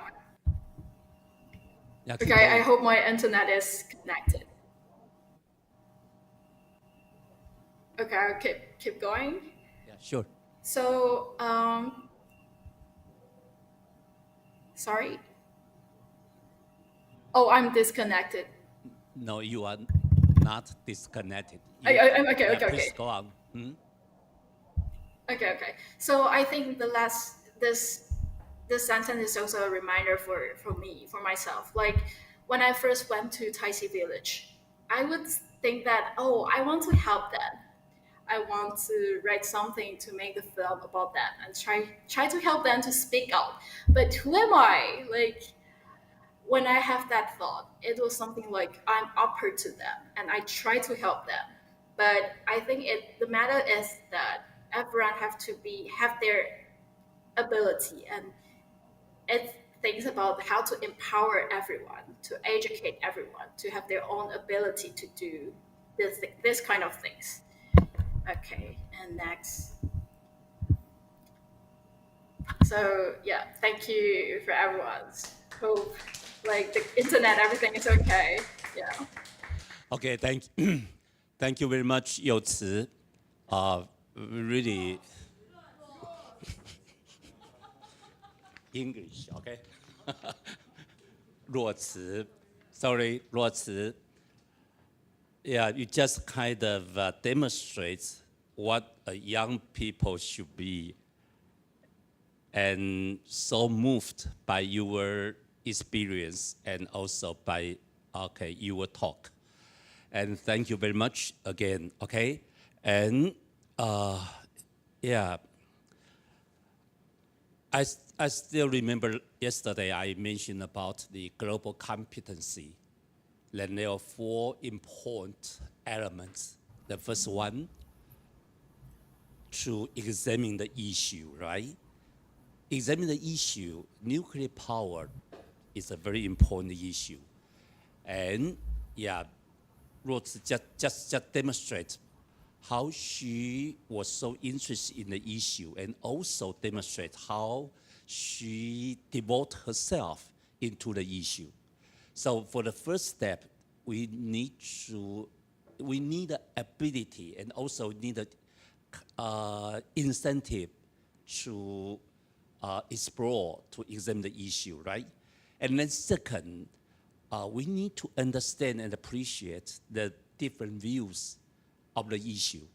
Yeah, keep okay, I going. hope my internet is connected. Okay, I'll keep going. Yeah, sure. So, sorry. Oh, I'm disconnected. No, you are not disconnected. Okay, Yeah, okay, please okay. go on. Okay. So I think this sentence is also a reminder for me, for myself. Like when I first went to Taisi village, I would think that, oh, I want to help them. I want to write something to make the film about them and try to help them to speak out. But who am I? Like when I have that thought, it was something like I'm upper to them and I try to help them. But I think the matter is that everyone have their ability and it thinks about how to empower everyone, to educate everyone, to have their own ability to do this kind of things. Okay, and next. So yeah, thank you for everyone's hope. Like the internet, everything is okay. Yeah. Okay, thank you very much, You Ci. Really English, okay? 若词, sorry, 若词. Yeah, you just kind of demonstrates what a young people should be, and so moved by your experience and also by your talk. And thank you very much again. Okay, and yeah. I still remember yesterday I mentioned about the global competency. Then there are 4 important elements. The first one, to examine the issue, right? Examine the issue. Nuclear power is a very important issue. And yeah, Rhodes just demonstrate how she was so interested in the issue and also demonstrate how she devoted herself into the issue. So for the first step, we need the ability and also need a incentive to explore, to examine the issue, right? And then second, we need to understand and appreciate the different views of the issue.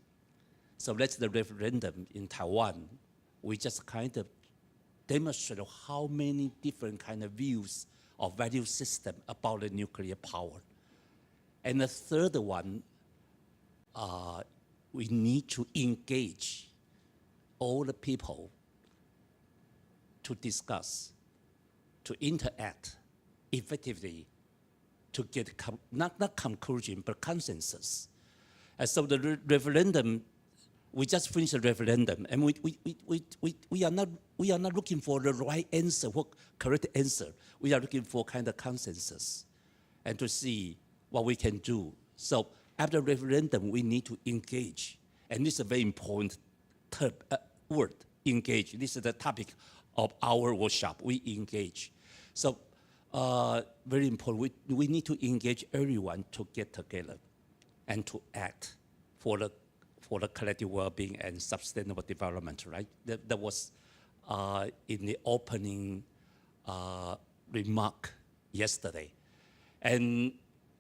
So that's the referendum in Taiwan. We just kind of demonstrate how many different kind of views or value system about the nuclear power. And the third one, we need to engage all the people to discuss, to interact effectively, to get not conclusion, but consensus. And so the referendum, we just finished the referendum, and we are not looking for the right answer or correct answer. We are looking for kind of consensus and to see what we can do. So after referendum, we need to engage. And this is a very important word, engage. This is the topic of our workshop, we engage. So very important, we need to engage everyone to get together and to act for the collective well-being and sustainable development, right? That was in the opening remark yesterday. And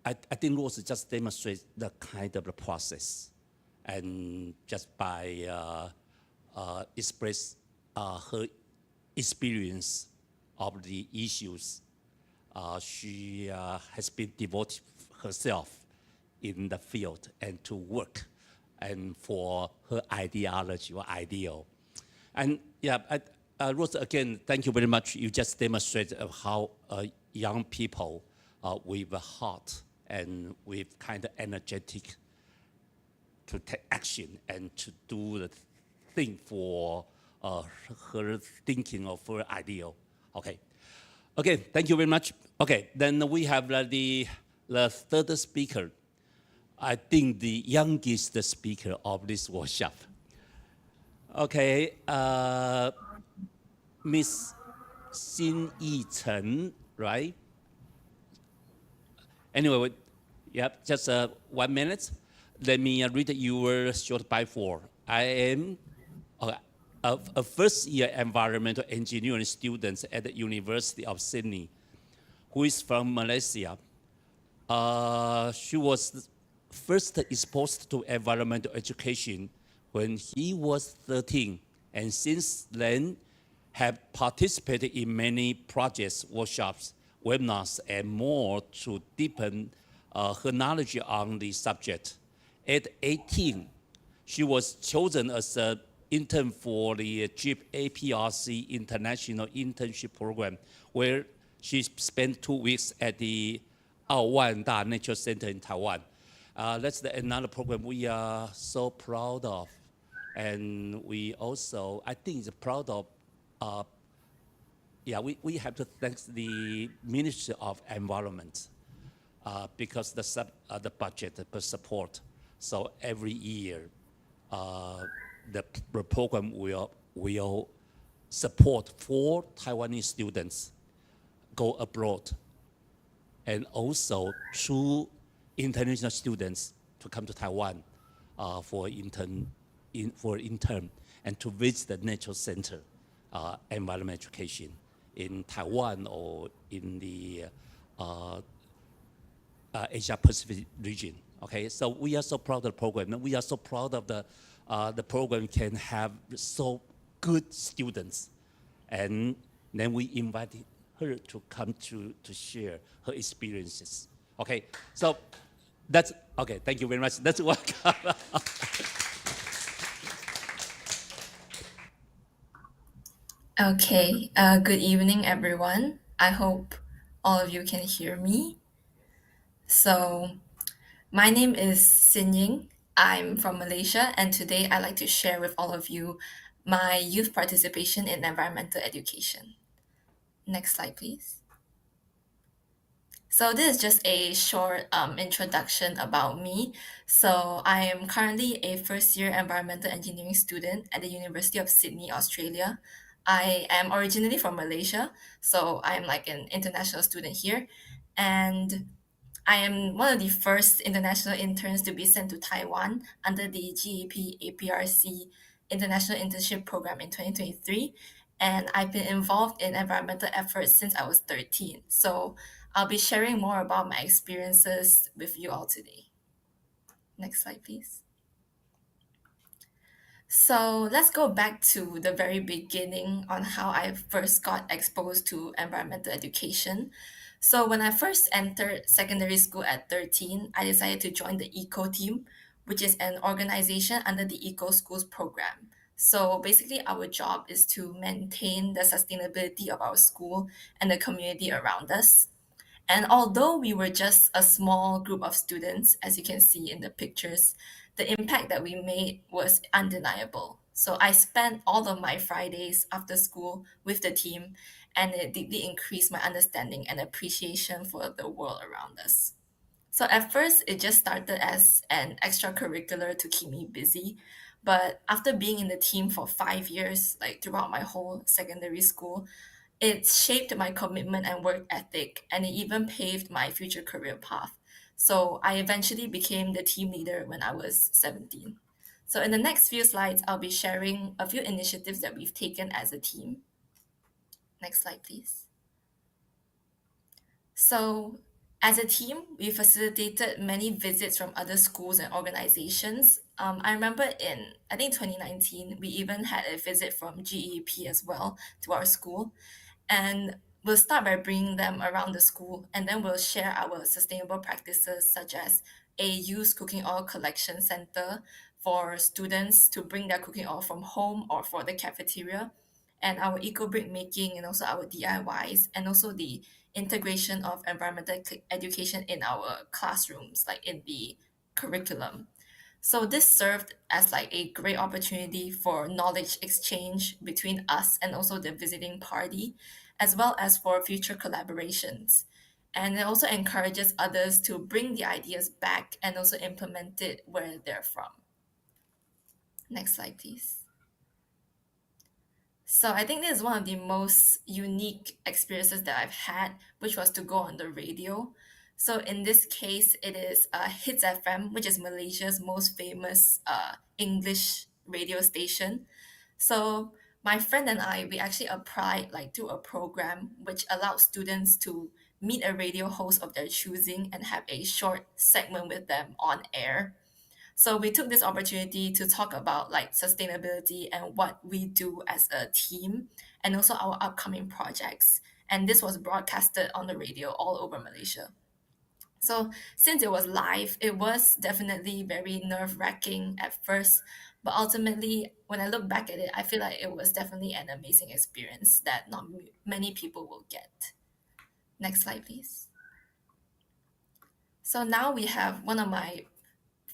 I think Rose just demonstrates the kind of the process, and just by express her experience of the issues, she has been devoted herself in the field and to work and for her ideology or ideal. And yeah, Rose, again, thank you very much. You just demonstrated how young people with a heart and with kind of energetic to take action and to do the thing for her thinking of her ideal. Okay. Okay, thank you very much. Okay, then we have the third speaker. I think the youngest speaker of this workshop. Okay, Miss Xin Yi Chen, right? Anyway, yep, just 1 minute. Let me read your short bio. I am a first-year environmental engineering student at the University of Sydney, who is from Malaysia. She was first exposed to environmental education when he was 13, and since then have participated in many projects, workshops, webinars, and more to deepen her knowledge on the subject. At 18, she was chosen as an intern for the GEEP APRC International Internship Program, where she spent 2 weeks at the Wan Da Nature Center in Taiwan. That's another program we are so proud of. And we also, I think, is proud of, we have to thank the Ministry of Environment because the budget, the support. So every year, the program will support 4 Taiwanese students go abroad, and also 2 international students to come to Taiwan for intern and to visit the Nature Center, environment education in Taiwan or in the Asia Pacific region. Okay, so we are so proud of the program, and we are so proud of the program can have so good students, and then we invited her to come to share her experiences. Okay, so that's okay. Thank you very much. That's welcome. Okay, good evening, everyone. I hope all of you can hear me. So, my name is Xin Ying. I'm from Malaysia, and today I'd like to share with all of you my youth participation in environmental education. Next slide, please. So this is just a short introduction about me. So I am currently a first-year environmental engineering student at the University of Sydney, Australia. I am originally from Malaysia, so I am like an international student here. And I am one of the first international interns to be sent to Taiwan under the GEP APRC International Internship Program in 2023. And I've been involved in environmental efforts since I was 13. So I'll be sharing more about my experiences with you all today. Next slide, please. So let's go back to the very beginning on how I first got exposed to environmental education. So when I first entered secondary school at 13, I decided to join the Eco team, which is an organization under the Eco Schools program. So basically, our job is to maintain the sustainability of our school and the community around us. And although we were just a small group of students, as you can see in the pictures, the impact that we made was undeniable. So I spent all of my Fridays after school with the team, and it deeply increased my understanding and appreciation for the world around us. So at first, it just started as an extracurricular to keep me busy. But after being in the team for 5 years, like throughout my whole secondary school, it shaped my commitment and work ethic, and it even paved my future career path. So I eventually became the team leader when I was 17. So in the next few slides, I'll be sharing a few initiatives that we've taken as a team. Next slide, please. So, as a team, we facilitated many visits from other schools and organizations. I remember in, I think 2019, we even had a visit from GEP as well to our school. And we'll start by bringing them around the school, and then we'll share our sustainable practices, such as a used cooking oil collection center for students to bring their cooking oil from home or for the cafeteria, and our eco brick making, and also our DIYs, and also the integration of environmental education in our classrooms, like in the curriculum. So this served as like a great opportunity for knowledge exchange between us and also the visiting party, as well as for future collaborations. And it also encourages others to bring the ideas back and also implement it where they're from. Next slide, please. So I think this is one of the most unique experiences that I've had, which was to go on the radio. So in this case, it is Hits FM, which is Malaysia's most famous English radio station. So my friend and I, we actually applied like to a program which allows students to meet a radio host of their choosing and have a short segment with them on air. So we took this opportunity to talk about like sustainability and what we do as a team and also our upcoming projects. And this was broadcasted on the radio all over Malaysia. So since it was live, it was definitely very nerve-wracking at first, but ultimately when I look back at it, I feel like it was definitely an amazing experience that not many people will get. Next slide, please. So now we have one of my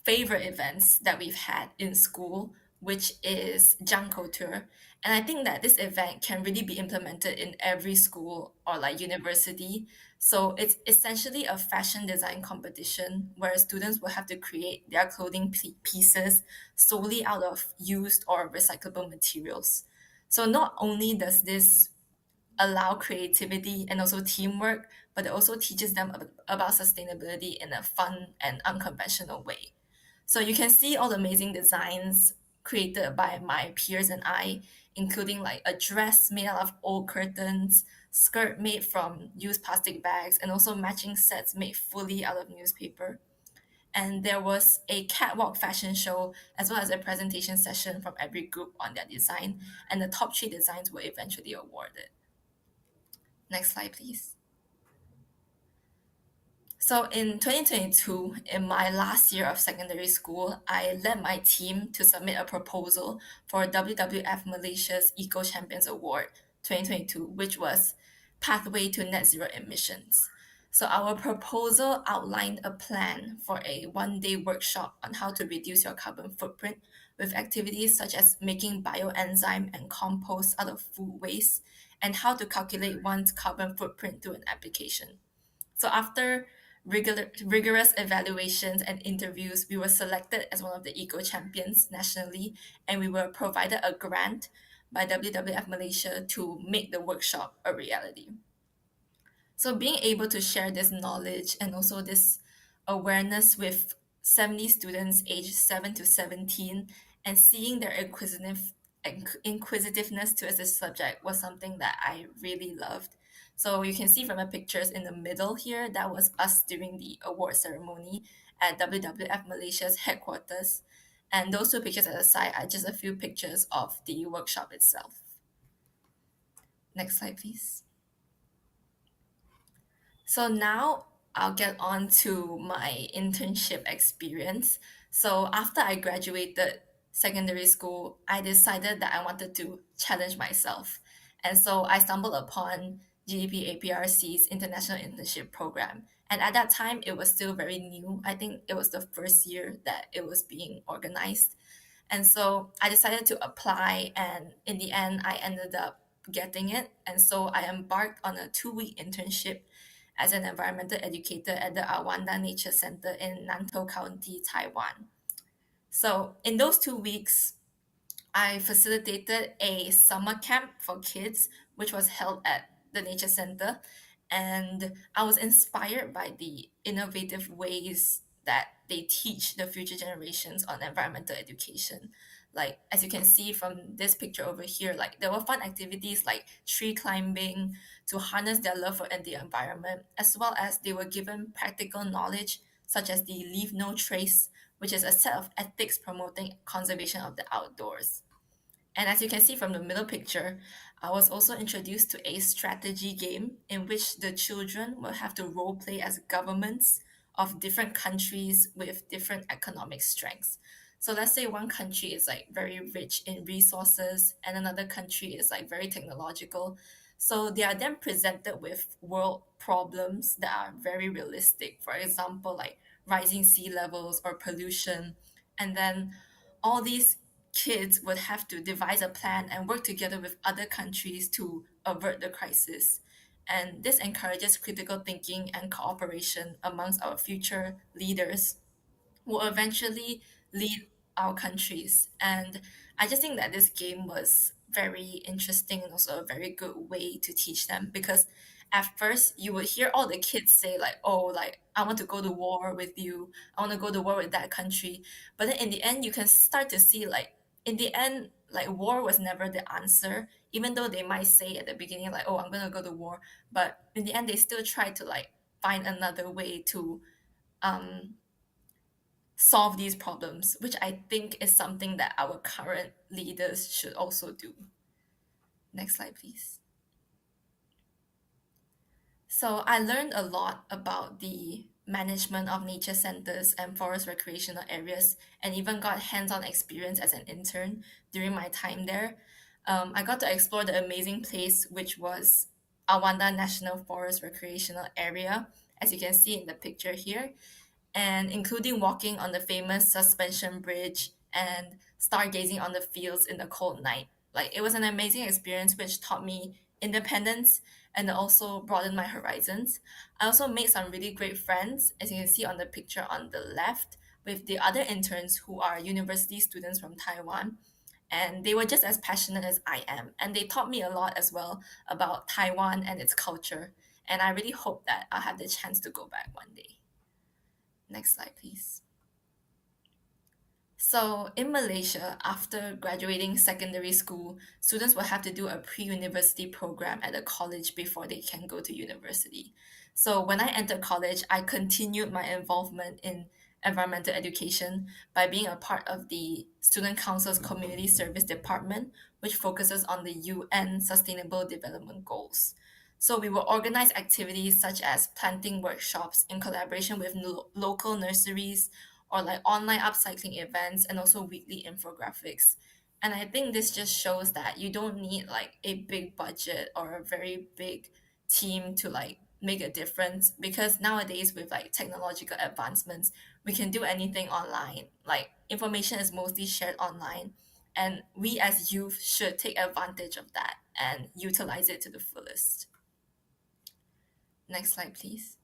favorite events that we've had in school, which is Janko Tour. And I think that this event can really be implemented in every school or like university. So it's essentially a fashion design competition where students will have to create their clothing pieces solely out of used or recyclable materials. So not only does this allow creativity and also teamwork, but it also teaches them about sustainability in a fun and unconventional way. So you can see all the amazing designs created by my peers and I, including like a dress made out of old curtains, skirt made from used plastic bags, and also matching sets made fully out of newspaper. And there was a catwalk fashion show as well as a presentation session from every group on their design, and the top three designs were eventually awarded. Next slide, please. So in 2022, in my last year of secondary school, I led my team to submit a proposal for WWF Malaysia's Eco Champions Award 2022, which was Pathway to Net Zero Emissions. So our proposal outlined a plan for a one-day workshop on how to reduce your carbon footprint with activities such as making bioenzyme and compost out of food waste and how to calculate one's carbon footprint through an application. So after rigorous evaluations and interviews, we were selected as one of the eco champions nationally, and we were provided a grant by WWF Malaysia to make the workshop a reality. So being able to share this knowledge and also this awareness with 70 students aged 7 to 17 and seeing their inquisitiveness towards this subject was something that I really loved. So you can see from the pictures in the middle here, that was us during the award ceremony at WWF Malaysia's headquarters. And those two pictures at the side are just a few pictures of the workshop itself. Next slide, please. So now I'll get on to my internship experience. So after I graduated secondary school, I decided that I wanted to challenge myself. And so I stumbled upon GEP APRC's International Internship Program. And at that time, it was still very new. I think it was the first year that it was being organized. And so I decided to apply, and in the end, I ended up getting it. And so I embarked on a 2 week internship as an environmental educator at the Awanda Nature Center in Nantou County, Taiwan. So in those 2 weeks, I facilitated a summer camp for kids, which was held at the nature center. And I was inspired by the innovative ways that they teach the future generations on environmental education. Like, as you can see from this picture over here, like there were fun activities like tree climbing to harness their love for the environment, as well as they were given practical knowledge such as the leave no trace, which is a set of ethics promoting conservation of the outdoors. And as you can see from the middle picture, I was also introduced to a strategy game in which the children will have to role play as governments of different countries with different economic strengths. So let's say one country is like very rich in resources and another country is like very technological. So they are then presented with world problems that are very realistic. For example, like rising sea levels or pollution. And then all these kids would have to devise a plan and work together with other countries to avert the crisis. And this encourages critical thinking and cooperation amongst our future leaders will eventually lead our countries. And I just think that this game was very interesting and also a very good way to teach them because at first you would hear all the kids say like, oh, like I want to go to war with you, I want to go to war with that country. But then in the end you can start to see like in the end like war was never the answer, even though they might say at the beginning like, oh, I'm gonna go to war, but in the end they still try to like find another way to um solve these problems, which I think is something that our current leaders should also do. Next slide, please. So I learned a lot about the management of nature centers and forest recreational areas, and even got hands-on experience as an intern during my time there. I got to explore the amazing place, which was Awanda National Forest Recreational Area, as you can see in the picture here, and including walking on the famous suspension bridge and stargazing on the fields in the cold night. Like it was an amazing experience which taught me independence and also broadened my horizons. I also made some really great friends, as you can see on the picture on the left, with the other interns who are university students from Taiwan. And they were just as passionate as I am. And they taught me a lot as well about Taiwan and its culture. And I really hope that I'll have the chance to go back one day. Next slide, please. So in Malaysia, after graduating secondary school, students will have to do a pre-university program at a college before they can go to university. So when I entered college, I continued my involvement in environmental education by being a part of the Student Council's Community Service Department, which focuses on the UN Sustainable Development Goals. So we will organize activities such as planting workshops in collaboration with local nurseries, or like online upcycling events and also weekly infographics. And I think this just shows that you don't need like a big budget or a very big team to like make a difference, because nowadays with like technological advancements, we can do anything online. Like information is mostly shared online, and we as youth should take advantage of that and utilize it to the fullest. Next slide, please.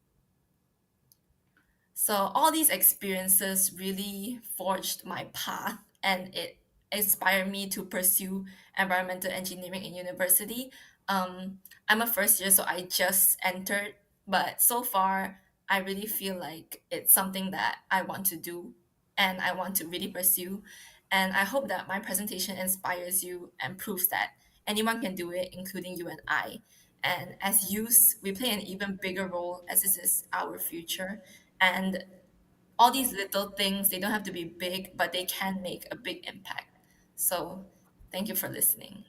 So all these experiences really forged my path, and it inspired me to pursue environmental engineering in university. I'm a first year, so I just entered, but so far I really feel like it's something that I want to do and I want to really pursue. And I hope that my presentation inspires you and proves that anyone can do it, including you and I. And as youth, we play an even bigger role as this is our future. And all these little things, they don't have to be big, but they can make a big impact. So thank you for listening.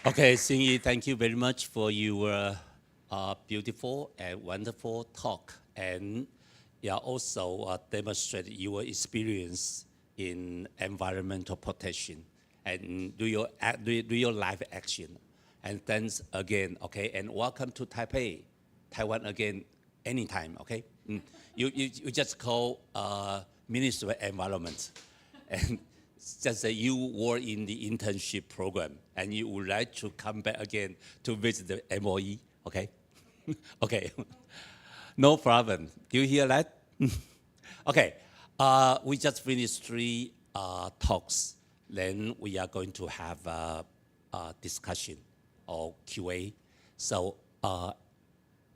Okay, Xingyi, thank you very much for your beautiful and wonderful talk, and yeah, also demonstrate your experience in environmental protection and do your live action. And thanks again, okay, and welcome to Taipei, Taiwan again, anytime, okay? You just call Ministry of Environment, and just that you were in the internship program and you would like to come back again to visit the MOE, okay? Okay, no problem. Do you hear that? Okay, we just finished 3 talks. Then we are going to have a discussion or QA. So,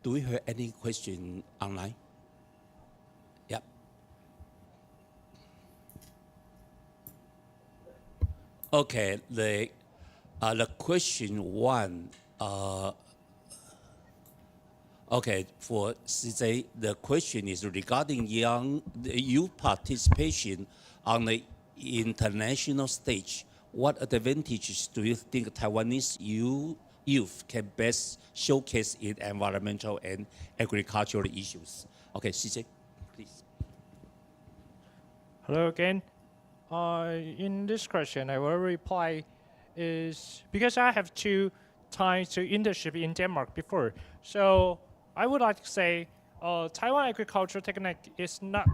do we have any question online? Yep. Okay, the question 1, okay, for CJ, the question is regarding the youth participation on the international stage. What advantages do you think Taiwanese youth can best showcase in environmental and agricultural issues? Okay, CJ, please. Hello again. In this question, I will reply is because I have 2 times to internship in Denmark before. So I would like to say Taiwan agricultural technique is not,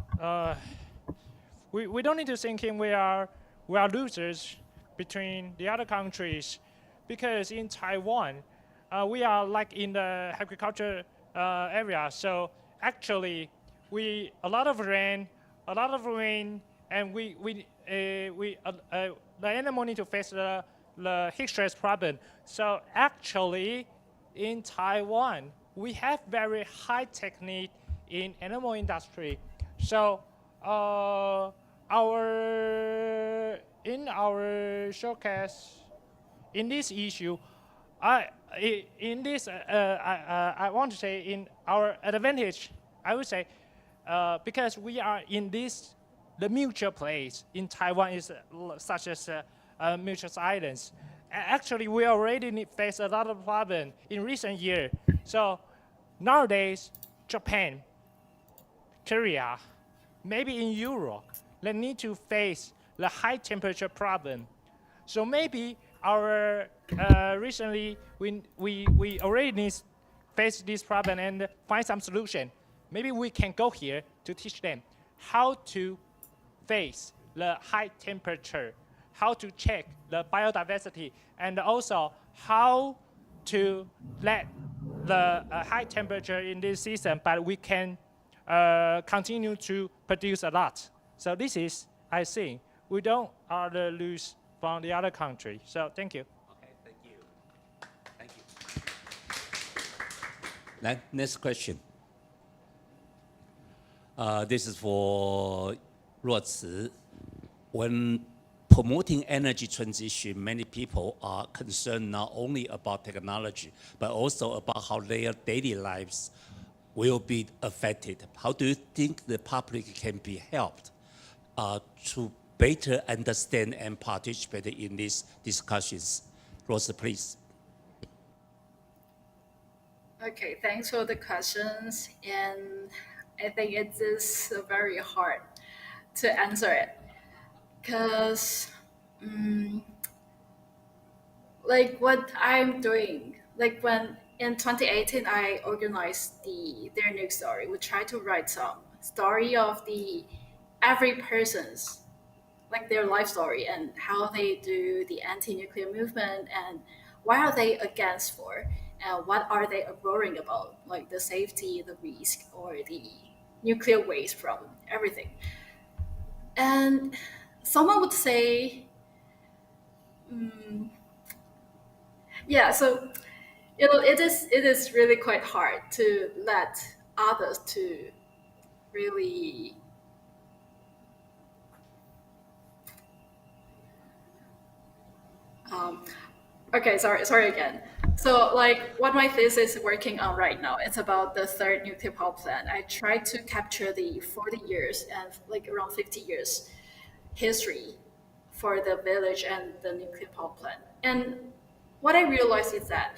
we don't need to think we are losers between the other countries, because in Taiwan, we are like in the agriculture area. So actually, a lot of rain, and the animal need to face the heat stress problem. So actually, in Taiwan, we have very high technique in animal industry. So in our showcase in this issue, I want to say in our advantage, I would say, because we are in the mutual place in Taiwan is such as mutual islands. Actually, we already face a lot of problem in recent years. So nowadays, Japan, Korea, maybe in Europe, they need to face the high temperature problem. So maybe our recently we already need face this problem and find some solution. Maybe we can go here to teach them how to face the high temperature, how to check the biodiversity, and also how to let the high temperature in this season, but we can continue to produce a lot. So this is, I think, we don't lose from the other country. So thank you. Okay, thank you. Thank you. Next question. This is for Ruoci. When promoting energy transition, many people are concerned not only about technology, but also about how their daily lives will be affected. How do you think the public can be helped to better understand and participate in these discussions? Rosa, please. Okay, thanks for the questions. And I think it is very hard to answer it because, like, what I'm doing, like, when in 2018 I organized their new story, we try to write some story of the every person's like their life story and how they do the anti-nuclear movement and why are they against for and what are they worrying about, like the safety, the risk, or the nuclear waste from everything. And someone would say, yeah, so it is really quite hard to let others to really okay, sorry again. So, like, what my thesis is working on right now, it's about the third nuclear power plant. I try to capture the 40 years and like around 50 years history for the village and the nuclear power plant. And what I realized is that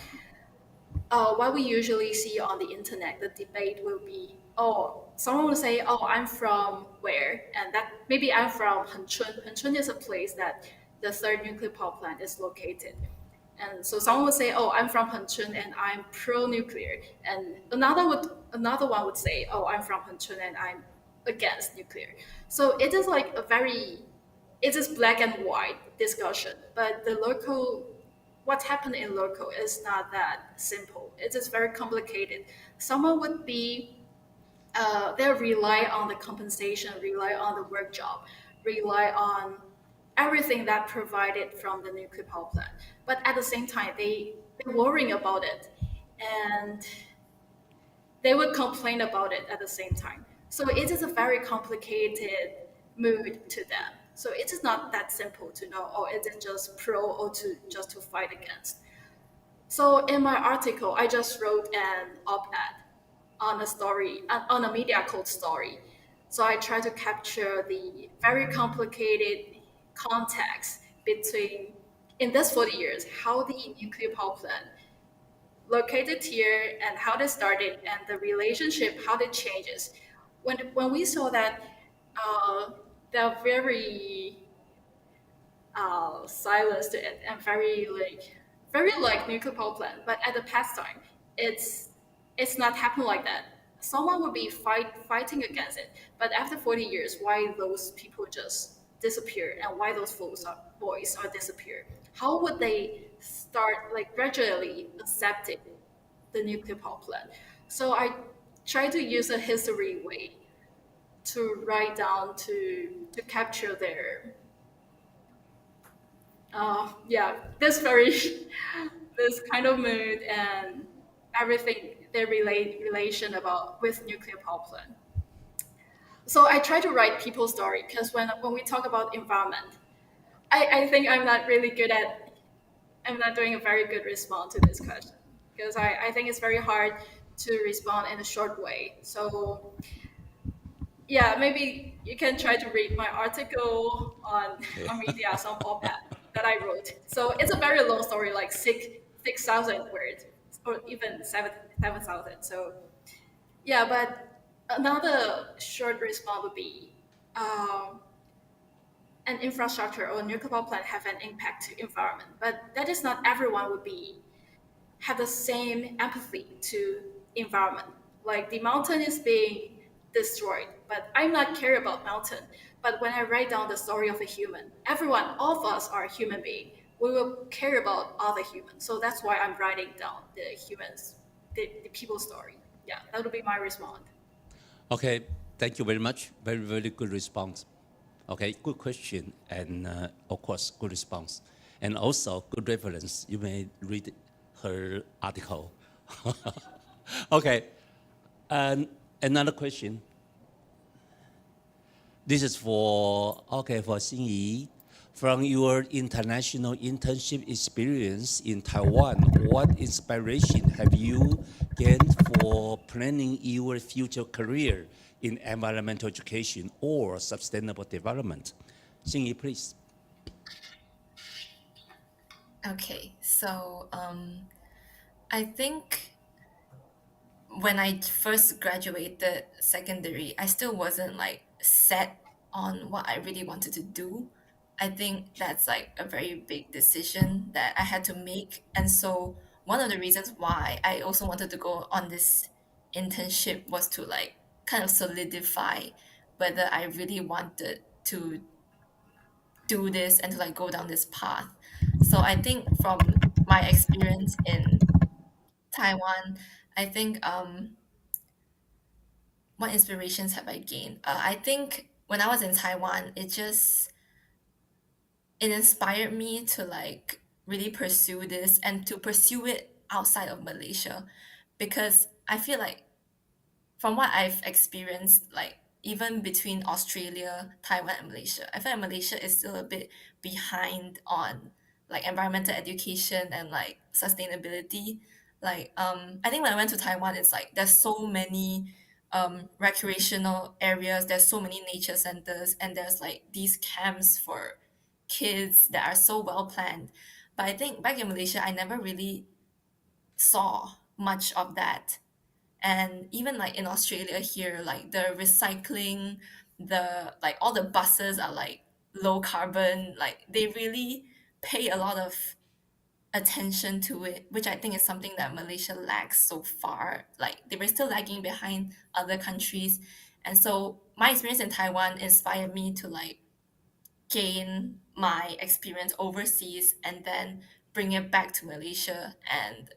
what we usually see on the internet, the debate will be, oh, someone will say, oh, I'm from where? And that maybe I'm from Henchun. Henchun is a place that the third nuclear power plant is located. And so someone would say, oh, I'm from Henchun and I'm pro-nuclear. And another one would say, oh, I'm from Henchun and I'm against nuclear. So it is like it is black and white discussion. But what happened in local is not that simple. It is very complicated. Someone would be, they rely on the compensation, rely on the work job, rely on everything that provided from the nuclear power plant. But at the same time, they're worrying about it, and they would complain about it at the same time. So it is a very complicated mood to them. So it is not that simple to know, oh, is it just pro or just to fight against. So in my article, I just wrote an op-ed on a story, on a media code story. So I try to capture the very complicated context between, in this 40 years, how the nuclear power plant located here and how they started and the relationship, how it changes. When we saw that they're very silenced and very like nuclear power plant. But at the past time, it's it's not happened like that. Someone would be fighting against it. But after 40 years, why those people just disappear and why those voice are disappear? How would they start like gradually accepting the nuclear power plant? So I try to use a history way to write down to capture their yeah, this very this kind of mood and everything they relation about with nuclear power plant. So I try to write people's story because when we talk about environment, I think I'm not doing a very good response to this question because I think it's very hard to respond in a short way. So yeah, maybe you can try to read my article on media, some op-ed that I wrote. So it's a very long story, like 6,000 words, or even 7,000. So yeah, but another short response would be, an infrastructure or nuclear power plant have an impact to environment, but that is not everyone would be have the same empathy to environment. Like the mountain is being destroyed, but I'm not care about mountain. But when I write down the story of a human, everyone, all of us are human being. We will care about other humans. So that's why I'm writing down the humans, the people story. Yeah, that would be my response. Okay, thank you very much. Very, very good response. Okay, good question, and of course, good response. And also, good reference. You may read her article. Okay, and another question. This is for Xinyi. From your international internship experience in Taiwan, what inspiration have you gained for planning your future career in environmental education or sustainable development? Xinyi, please. Okay, so I think when I first graduated secondary, I still wasn't like set on what I really wanted to do. I think that's like a very big decision that I had to make. And so one of the reasons why I also wanted to go on this internship was to like kind of solidify whether I really wanted to do this and to like go down this path. So I think from my experience in Taiwan, I think what inspirations have I gained? I think when I was in Taiwan, it inspired me to like really pursue this and to pursue it outside of Malaysia, because I feel like from what I've experienced, like even between Australia, Taiwan, and Malaysia, I feel like Malaysia is still a bit behind on like environmental education and like sustainability. Like I think when I went to Taiwan, it's like there's so many recreational areas, there's so many nature centers, and there's like these camps for kids that are so well planned. But I think back in Malaysia, I never really saw much of that. And even like in Australia here, like the recycling, the like all the buses are like low carbon, like they really pay a lot of attention to it, which I think is something that Malaysia lacks so far. Like they were still lagging behind other countries. And so my experience in Taiwan inspired me to like gain my experience overseas and then bring it back to Malaysia and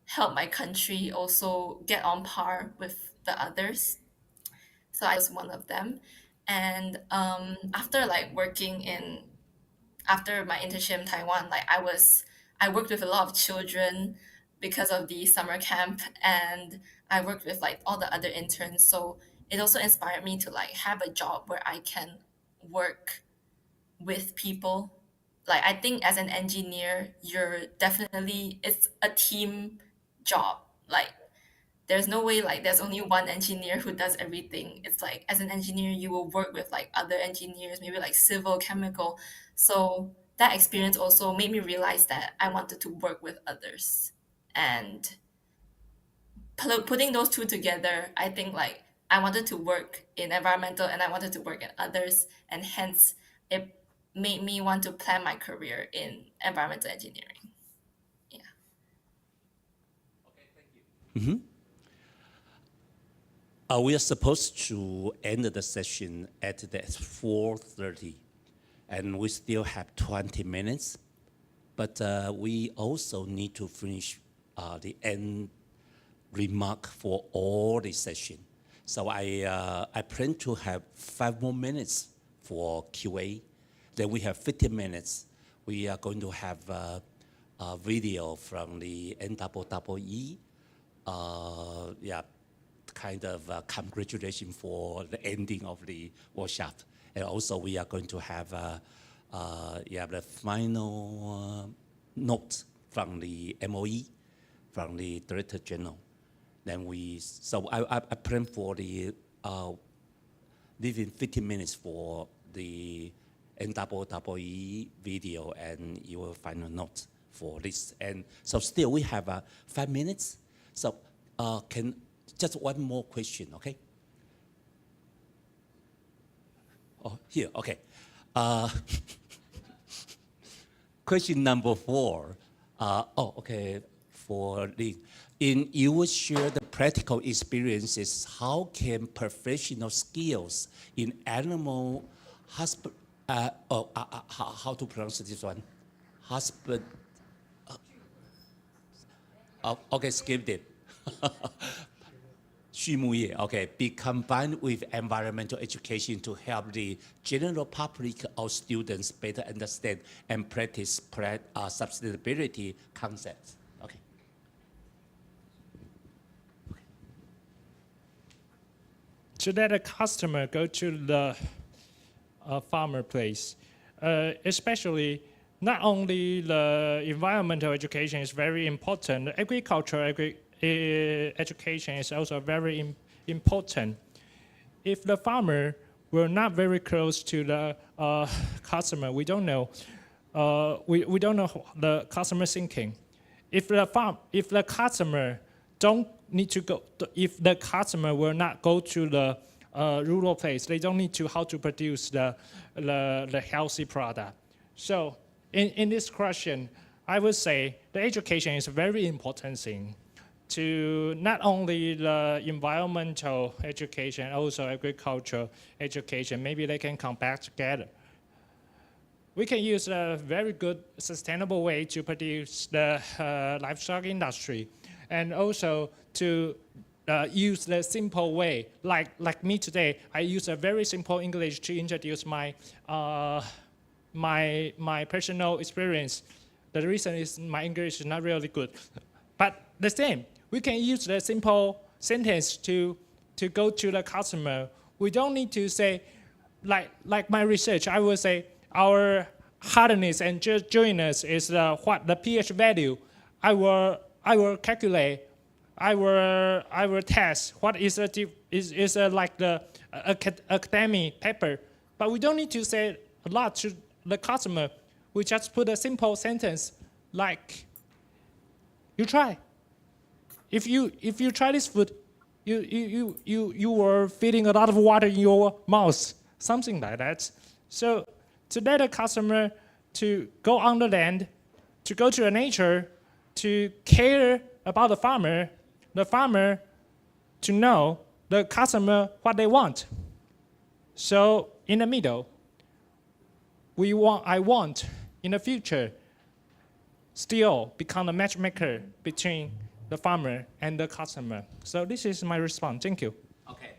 help my country also get on par with the others. So I was one of them. And after like working in after my internship in Taiwan, like I worked with a lot of children because of the summer camp, and I worked with like all the other interns. So it also inspired me to like have a job where I can work with people. Like I think as an engineer, it's a team job. Like there's no way like there's only one engineer who does everything. It's like as an engineer you will work with like other engineers, maybe like civil, chemical. So that experience also made me realize that I wanted to work with others. And putting those two together, I think like I wanted to work in environmental and I wanted to work in others, and hence it made me want to plan my career in environmental engineering. Yeah. We are supposed to end the session at the 4:30, and we still have 20 minutes. But we also need to finish the end remark for all the session. So I plan to have 5 more minutes for QA. Then we have 15 minutes. We are going to have a video from the NEEE. Yeah, kind of congratulation for the ending of the workshop. And also we are going to have the final note from the MOE, from the Director General. Then I plan for the leaving 15 minutes for the NEEE video and your final note for this. And so still we have 5 minutes. So just one more question, okay? Oh, here, okay. Question number 4. Okay, for Lin. You will share the practical experiences. How can professional skills in animal husband, how to pronounce this one? Husband, okay, skipped it. 畜牧业, okay, be combined with environmental education to help the general public or students better understand and practice sustainability concepts. Okay. To let a customer go to the farmer place, especially not only the environmental education is very important, agricultural education is also very important. If the farmer were not very close to the customer, we don't know. We don't know the customer thinking. If the customer don't need to go, if the customer will not go to the rural place, they don't need to how to produce the healthy product. So in this question, I would say the education is a very important thing to not only the environmental education, also agricultural education. Maybe they can come back together. We can use a very good sustainable way to produce the livestock industry, and also to use the simple way. Like me today, I use a very simple English to introduce my personal experience. The reason is my English is not really good. But the same, we can use the simple sentence to go to the customer. We don't need to say, like my research, I will say our hardness and joiness is what the pH value. I will calculate. I will test what is like the academic paper. But we don't need to say a lot to the customer. we just put a simple sentence like, you try. If you try this food, you were feeding a lot of water in your mouth, something like that. So to let a customer to go on the land, to go to the nature, to care about the farmer to know the customer what they want. So in the middle, I want in the future still become a matchmaker between the farmer and the customer. So this is my response. Thank you. Okay.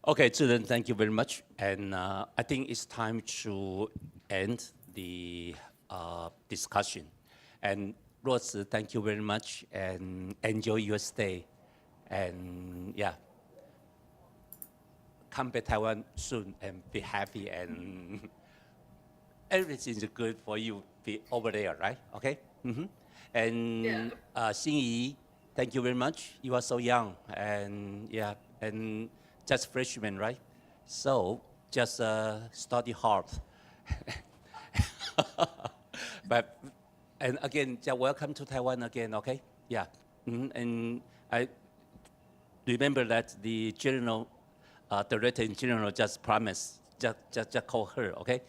Okay, children, thank you very much. And I think it's time to end the discussion. And Rose, thank you very much and enjoy your stay. And yeah, come back Taiwan soon and be happy and everything's good for you be over there, right? Okay. And Xingyi, thank you very much. You are so young and yeah, and just freshman, right? So just study hard. But and again, just welcome to Taiwan again. Okay. Yeah. And I remember that the general director in general just promised, just call her. Okay.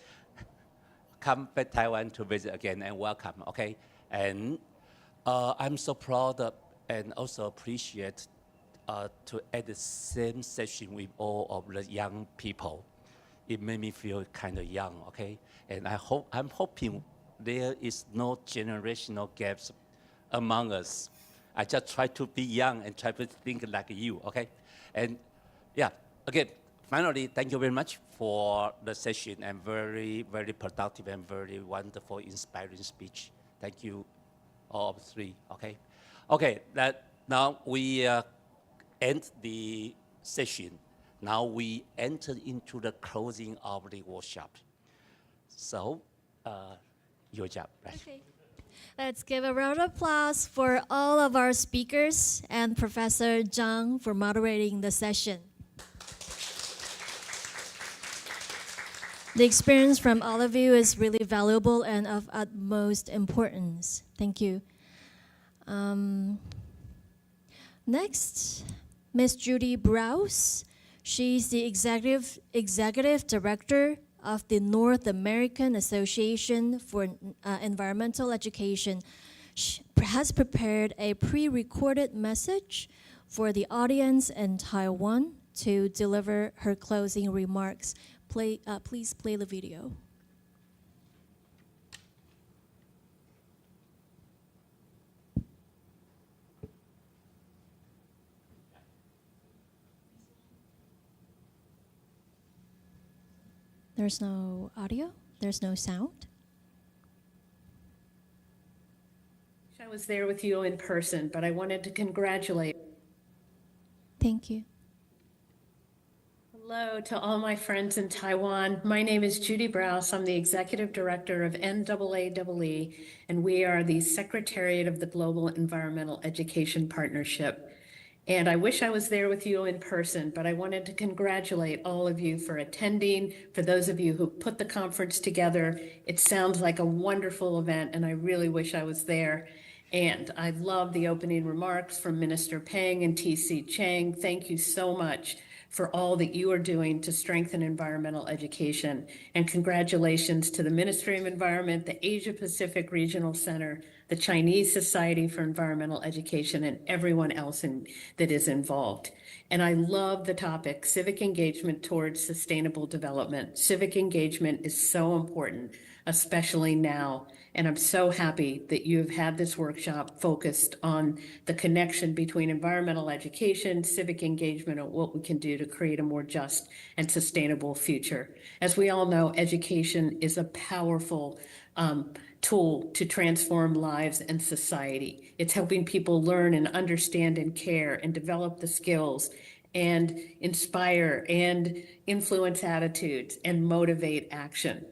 Come back Taiwan to visit again and welcome, okay? And I'm so proud of, and also appreciate to at the same session with all of the young people. It made me feel kind of young, okay? And I'm hoping there is no generational gaps among us. I just try to be young and try to think like you, okay? And yeah, again, finally, thank you very much for the session and very, very productive and very wonderful, inspiring speech. Thank you, all of three, okay? Okay, now we end the session. Now we enter into the closing of the workshop. So, your job, right? Okay. Let's give a round of applause for all of our speakers and Professor Zhang for moderating the session. The experience from all of you is really valuable and of utmost importance. Thank you. Next, Ms. Judy Browse. She's the executive director of the North American Association for Environmental Education. She has prepared a pre-recorded message for the audience in Taiwan to deliver her closing remarks. Please play the video. There's no audio. There's no sound. I was there with you in person, but I wanted to congratulate. Thank you. Hello to all my friends in Taiwan. My name is Judy Browse. I'm the executive director of NAAEE, and we are the Secretariat of the Global Environmental Education Partnership. And I wish I was there with you in person, but I wanted to congratulate all of you for attending, for those of you who put the conference together. It sounds like a wonderful event, and I really wish I was there. And I love the opening remarks from Minister Peng and TC Chang. Thank you so much for all that you are doing to strengthen environmental education. And congratulations to the Ministry of Environment, the Asia Pacific Regional Center, the Chinese Society for Environmental Education, and everyone else that is involved. And I love the topic, civic engagement towards sustainable development. Civic engagement is so important, especially now. And I'm so happy that you've had this workshop focused on the connection between environmental education, civic engagement, and what we can do to create a more just and sustainable future. As we all know, education is a powerful tool to transform lives and society. It's helping people learn and understand and care and develop the skills and inspire and influence attitudes and motivate action.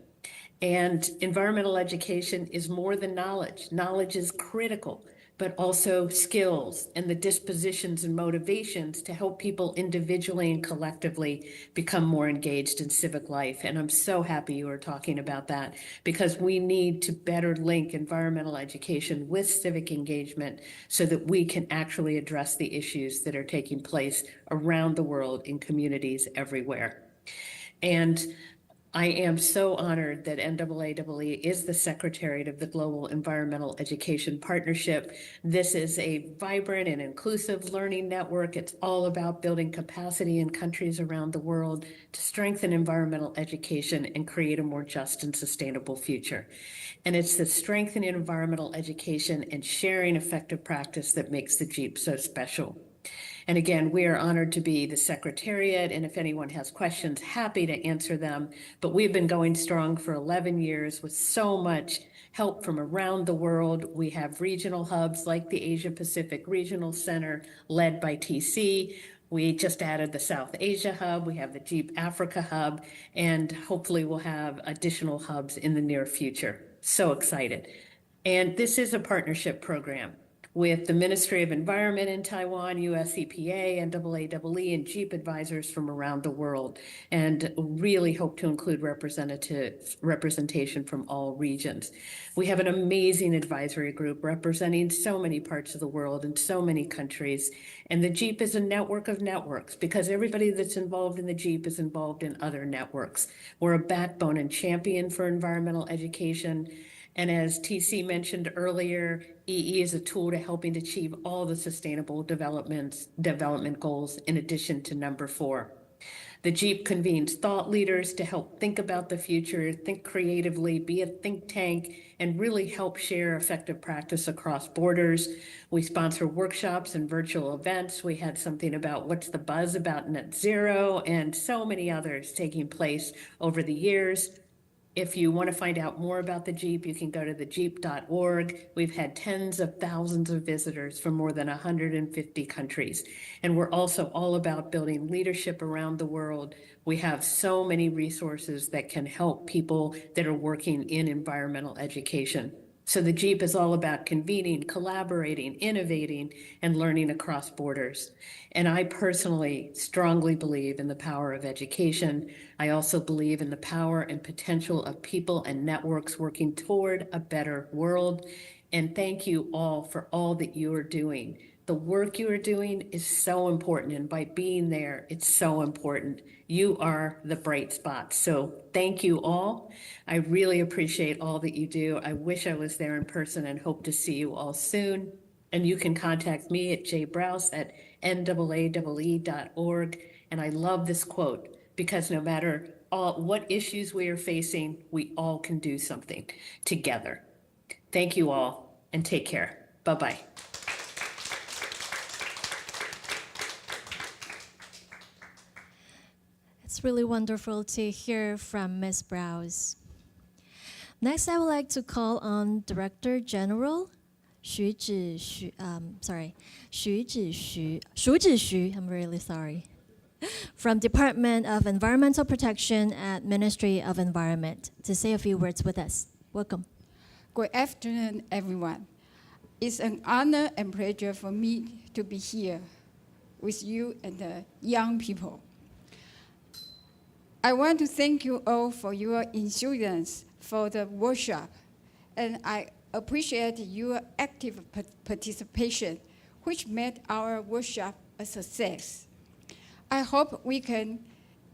And environmental education is more than knowledge. Knowledge is critical but also skills and the dispositions and motivations to help people individually and collectively become more engaged in civic life. And I'm so happy you are talking about that, because we need to better link environmental education with civic engagement so that we can actually address the issues that are taking place around the world in communities everywhere. And I am so honored that NAAEE is the Secretariat of the Global Environmental Education Partnership. This is a vibrant and inclusive learning network. It's all about building capacity in countries around the world to strengthen environmental education and create a more just and sustainable future. And it's the strengthening environmental education and sharing effective practice that makes the GEEP so special. And again, we are honored to be the Secretariat, and if anyone has questions, happy to answer them. But we've been going strong for 11 years with so much help from around the world. We have regional hubs like the Asia Pacific Regional Center led by TC. We just added the South Asia Hub. We have the GEEP Africa Hub, and hopefully we'll have additional hubs in the near future. So excited. And this is a partnership program with the Ministry of Environment in Taiwan, US EPA, NAAEE, and GEEP advisors from around the world, and really hope to include representation from all regions. We have an amazing advisory group representing so many parts of the world and so many countries, and the GEEP is a network of networks because everybody that's involved in the GEEP is involved in other networks. We're a backbone and champion for environmental education. And as TC mentioned earlier, EE is a tool to helping achieve all the sustainable development goals in addition to number 4. The GEEP convenes thought leaders to help think about the future, think creatively, be a think tank, and really help share effective practice across borders. We sponsor workshops and virtual events. We had something about what's the buzz about net zero and so many others taking place over the years. If you want to find out more about the GEEP, you can go to thegeep.org. We've had tens of thousands of visitors from more than 150 countries. And we're also all about building leadership around the world. We have so many resources that can help people that are working in environmental education. So the GEEP is all about convening, collaborating, innovating, and learning across borders. And I personally strongly believe in the power of education. I also believe in the power and potential of people and networks working toward a better world. And thank you all for all that you are doing. The work you are doing is so important, and by being there, it's so important. You are the bright spot. So thank you all. I really appreciate all that you do. I wish I was there in person and hope to see you all soon. And you can contact me at jbrowse@naaee.org. And I love this quote because no matter what issues we are facing, we all can do something together. Thank you all and take care. Bye-bye. It's really wonderful to hear from Ms. Browse. Next, I would like to call on Director General Shu Zhixu, I'm really sorry, from Department of Environmental Protection at Ministry of Environment to say a few words with us. Welcome. Good afternoon, everyone. It's an honor and pleasure for me to be here with you and the young people. I want to thank you all for your enthusiasm for the workshop, and I appreciate your active participation, which made our workshop a success. I hope we can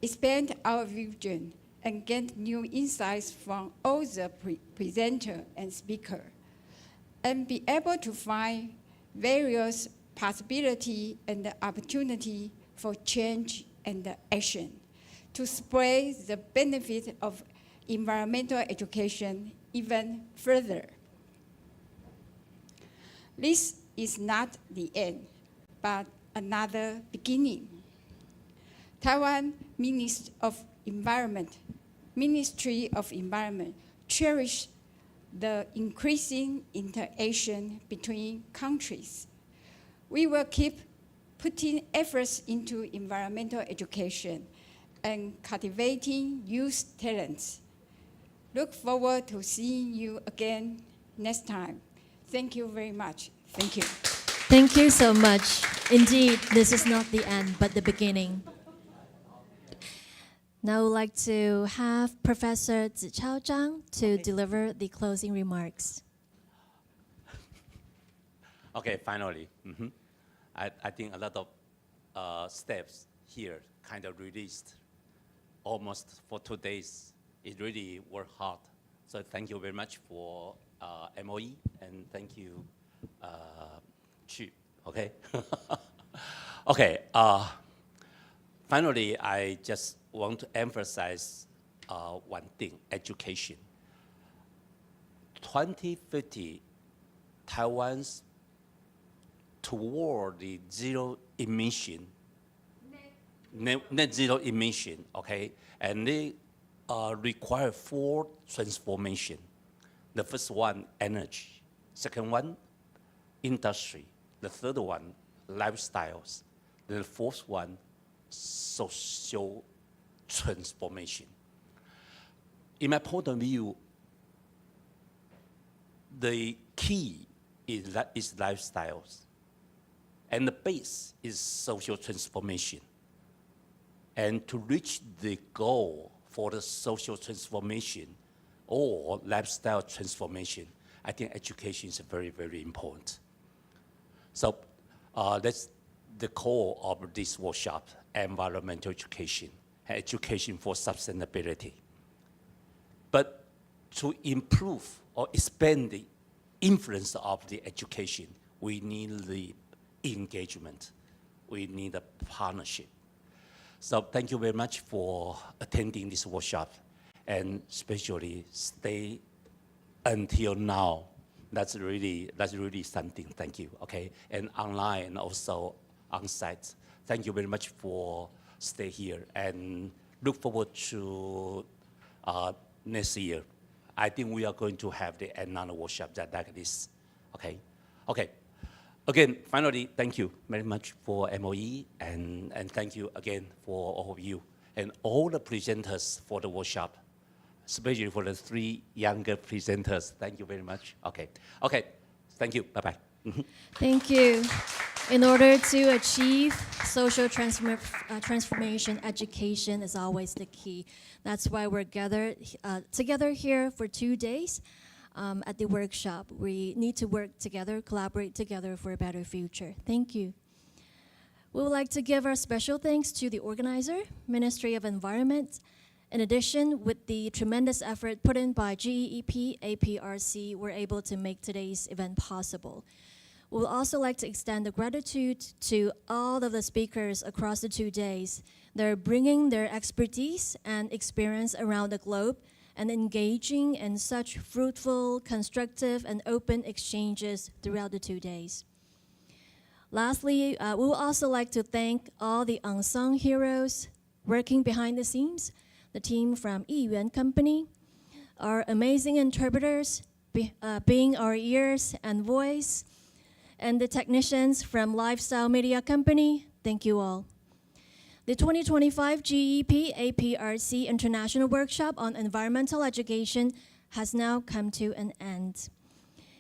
expand our vision and get new insights from all the presenters and speakers, and be able to find various possibilities and opportunity for change and action to spread the benefit of environmental education even further. This is not the end, but another beginning. Taiwan Ministry of Environment cherish the increasing interaction between countries. We will keep putting efforts into environmental education and cultivating youth talents. Look forward to seeing you again next time. Thank you very much. Thank you. Thank you so much. Indeed, this is not the end, but the beginning. Now I would like to have Professor Zichao Zhang to deliver the closing remarks. Okay, finally. I think a lot of steps here kind of released almost for 2 days. It really worked hard. So thank you very much for MOE, and thank you, GEEP, okay? Okay, finally, I just want to emphasize one thing, education. 2050, Taiwan's toward the zero emission, net zero emission, okay? And they require 4 transformation. The first one, energy. Second one, industry. The third one, lifestyles. The fourth one, social transformation. In my point of view, the key is lifestyles. And the base is social transformation. And to reach the goal for the social transformation or lifestyle transformation, I think education is very, very important. So that's the core of this workshop, environmental education, education for sustainability. But to improve or expand the influence of the education, we need the engagement. We need a partnership. So thank you very much for attending this workshop, and especially stay until now. That's really something. Thank you. Okay, and online and also on site. Thank you very much for stay here, and look forward to next year. I think we are going to have another workshop like this. Okay, okay. Again, finally, thank you very much for MOE, and thank you again for all of you and all the presenters for the workshop, especially for the 3 younger presenters. Thank you very much. Okay, okay, thank you. Bye-bye. Thank you. In order to achieve social transformation, education is always the key. That's why we're gathered together here for 2 days. At the workshop, we need to work together, collaborate together for a better future. Thank you. We would like to give our special thanks to the organizer, Ministry of Environment. In addition, with the tremendous effort put in by GEEP, APRC, we're able to make today's event possible. We would also like to extend the gratitude to all of the speakers across the 2 days. They're bringing their expertise and experience around the globe and engaging in such fruitful, constructive, and open exchanges throughout the 2 days. Lastly, we would also like to thank all the unsung heroes working behind the scenes, the team from Yiyuan Company, our amazing interpreters, being our ears and voice, and the technicians from Lifestyle Media Company. Thank you all. The 2025 GEP APRC International Workshop on Environmental Education has now come to an end.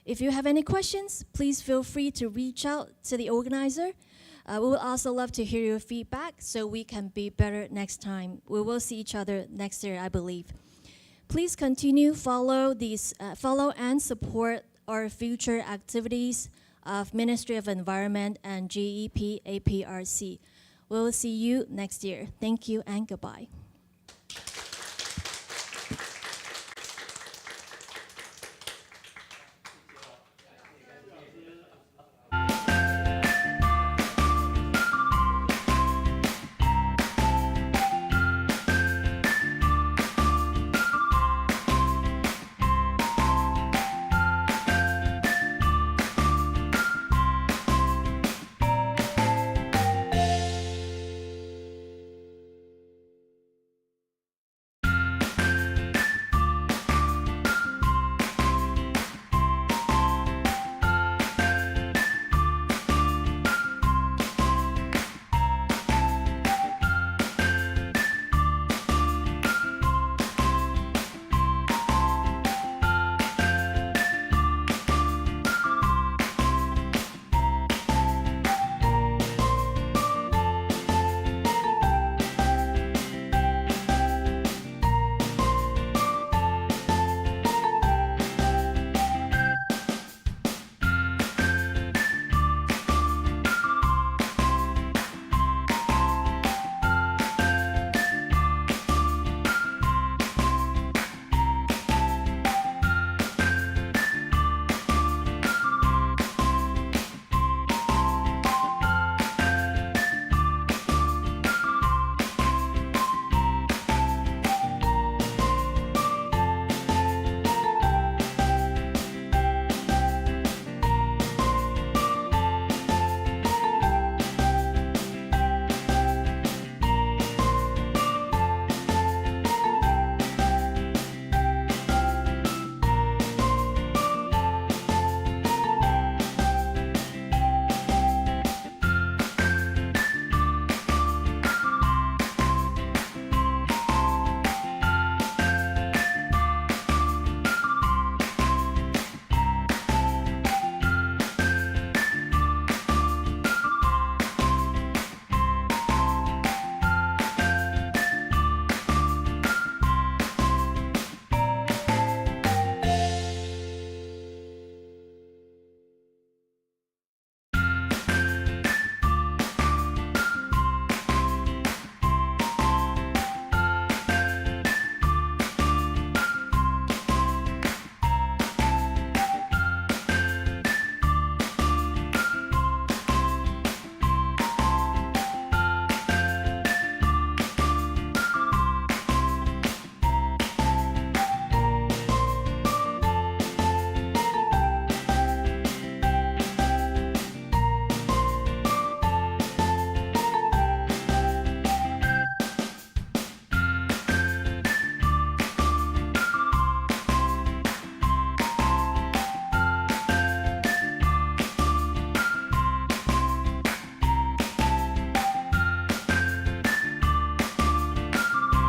If you have any questions, please feel free to reach out to the organizer. We would also love to hear your feedback so we can be better next time. We will see each other next year, I believe. Please continue follow and support our future activities of Ministry of Environment and GEP APRC. We'll see you next year. Thank you and goodbye.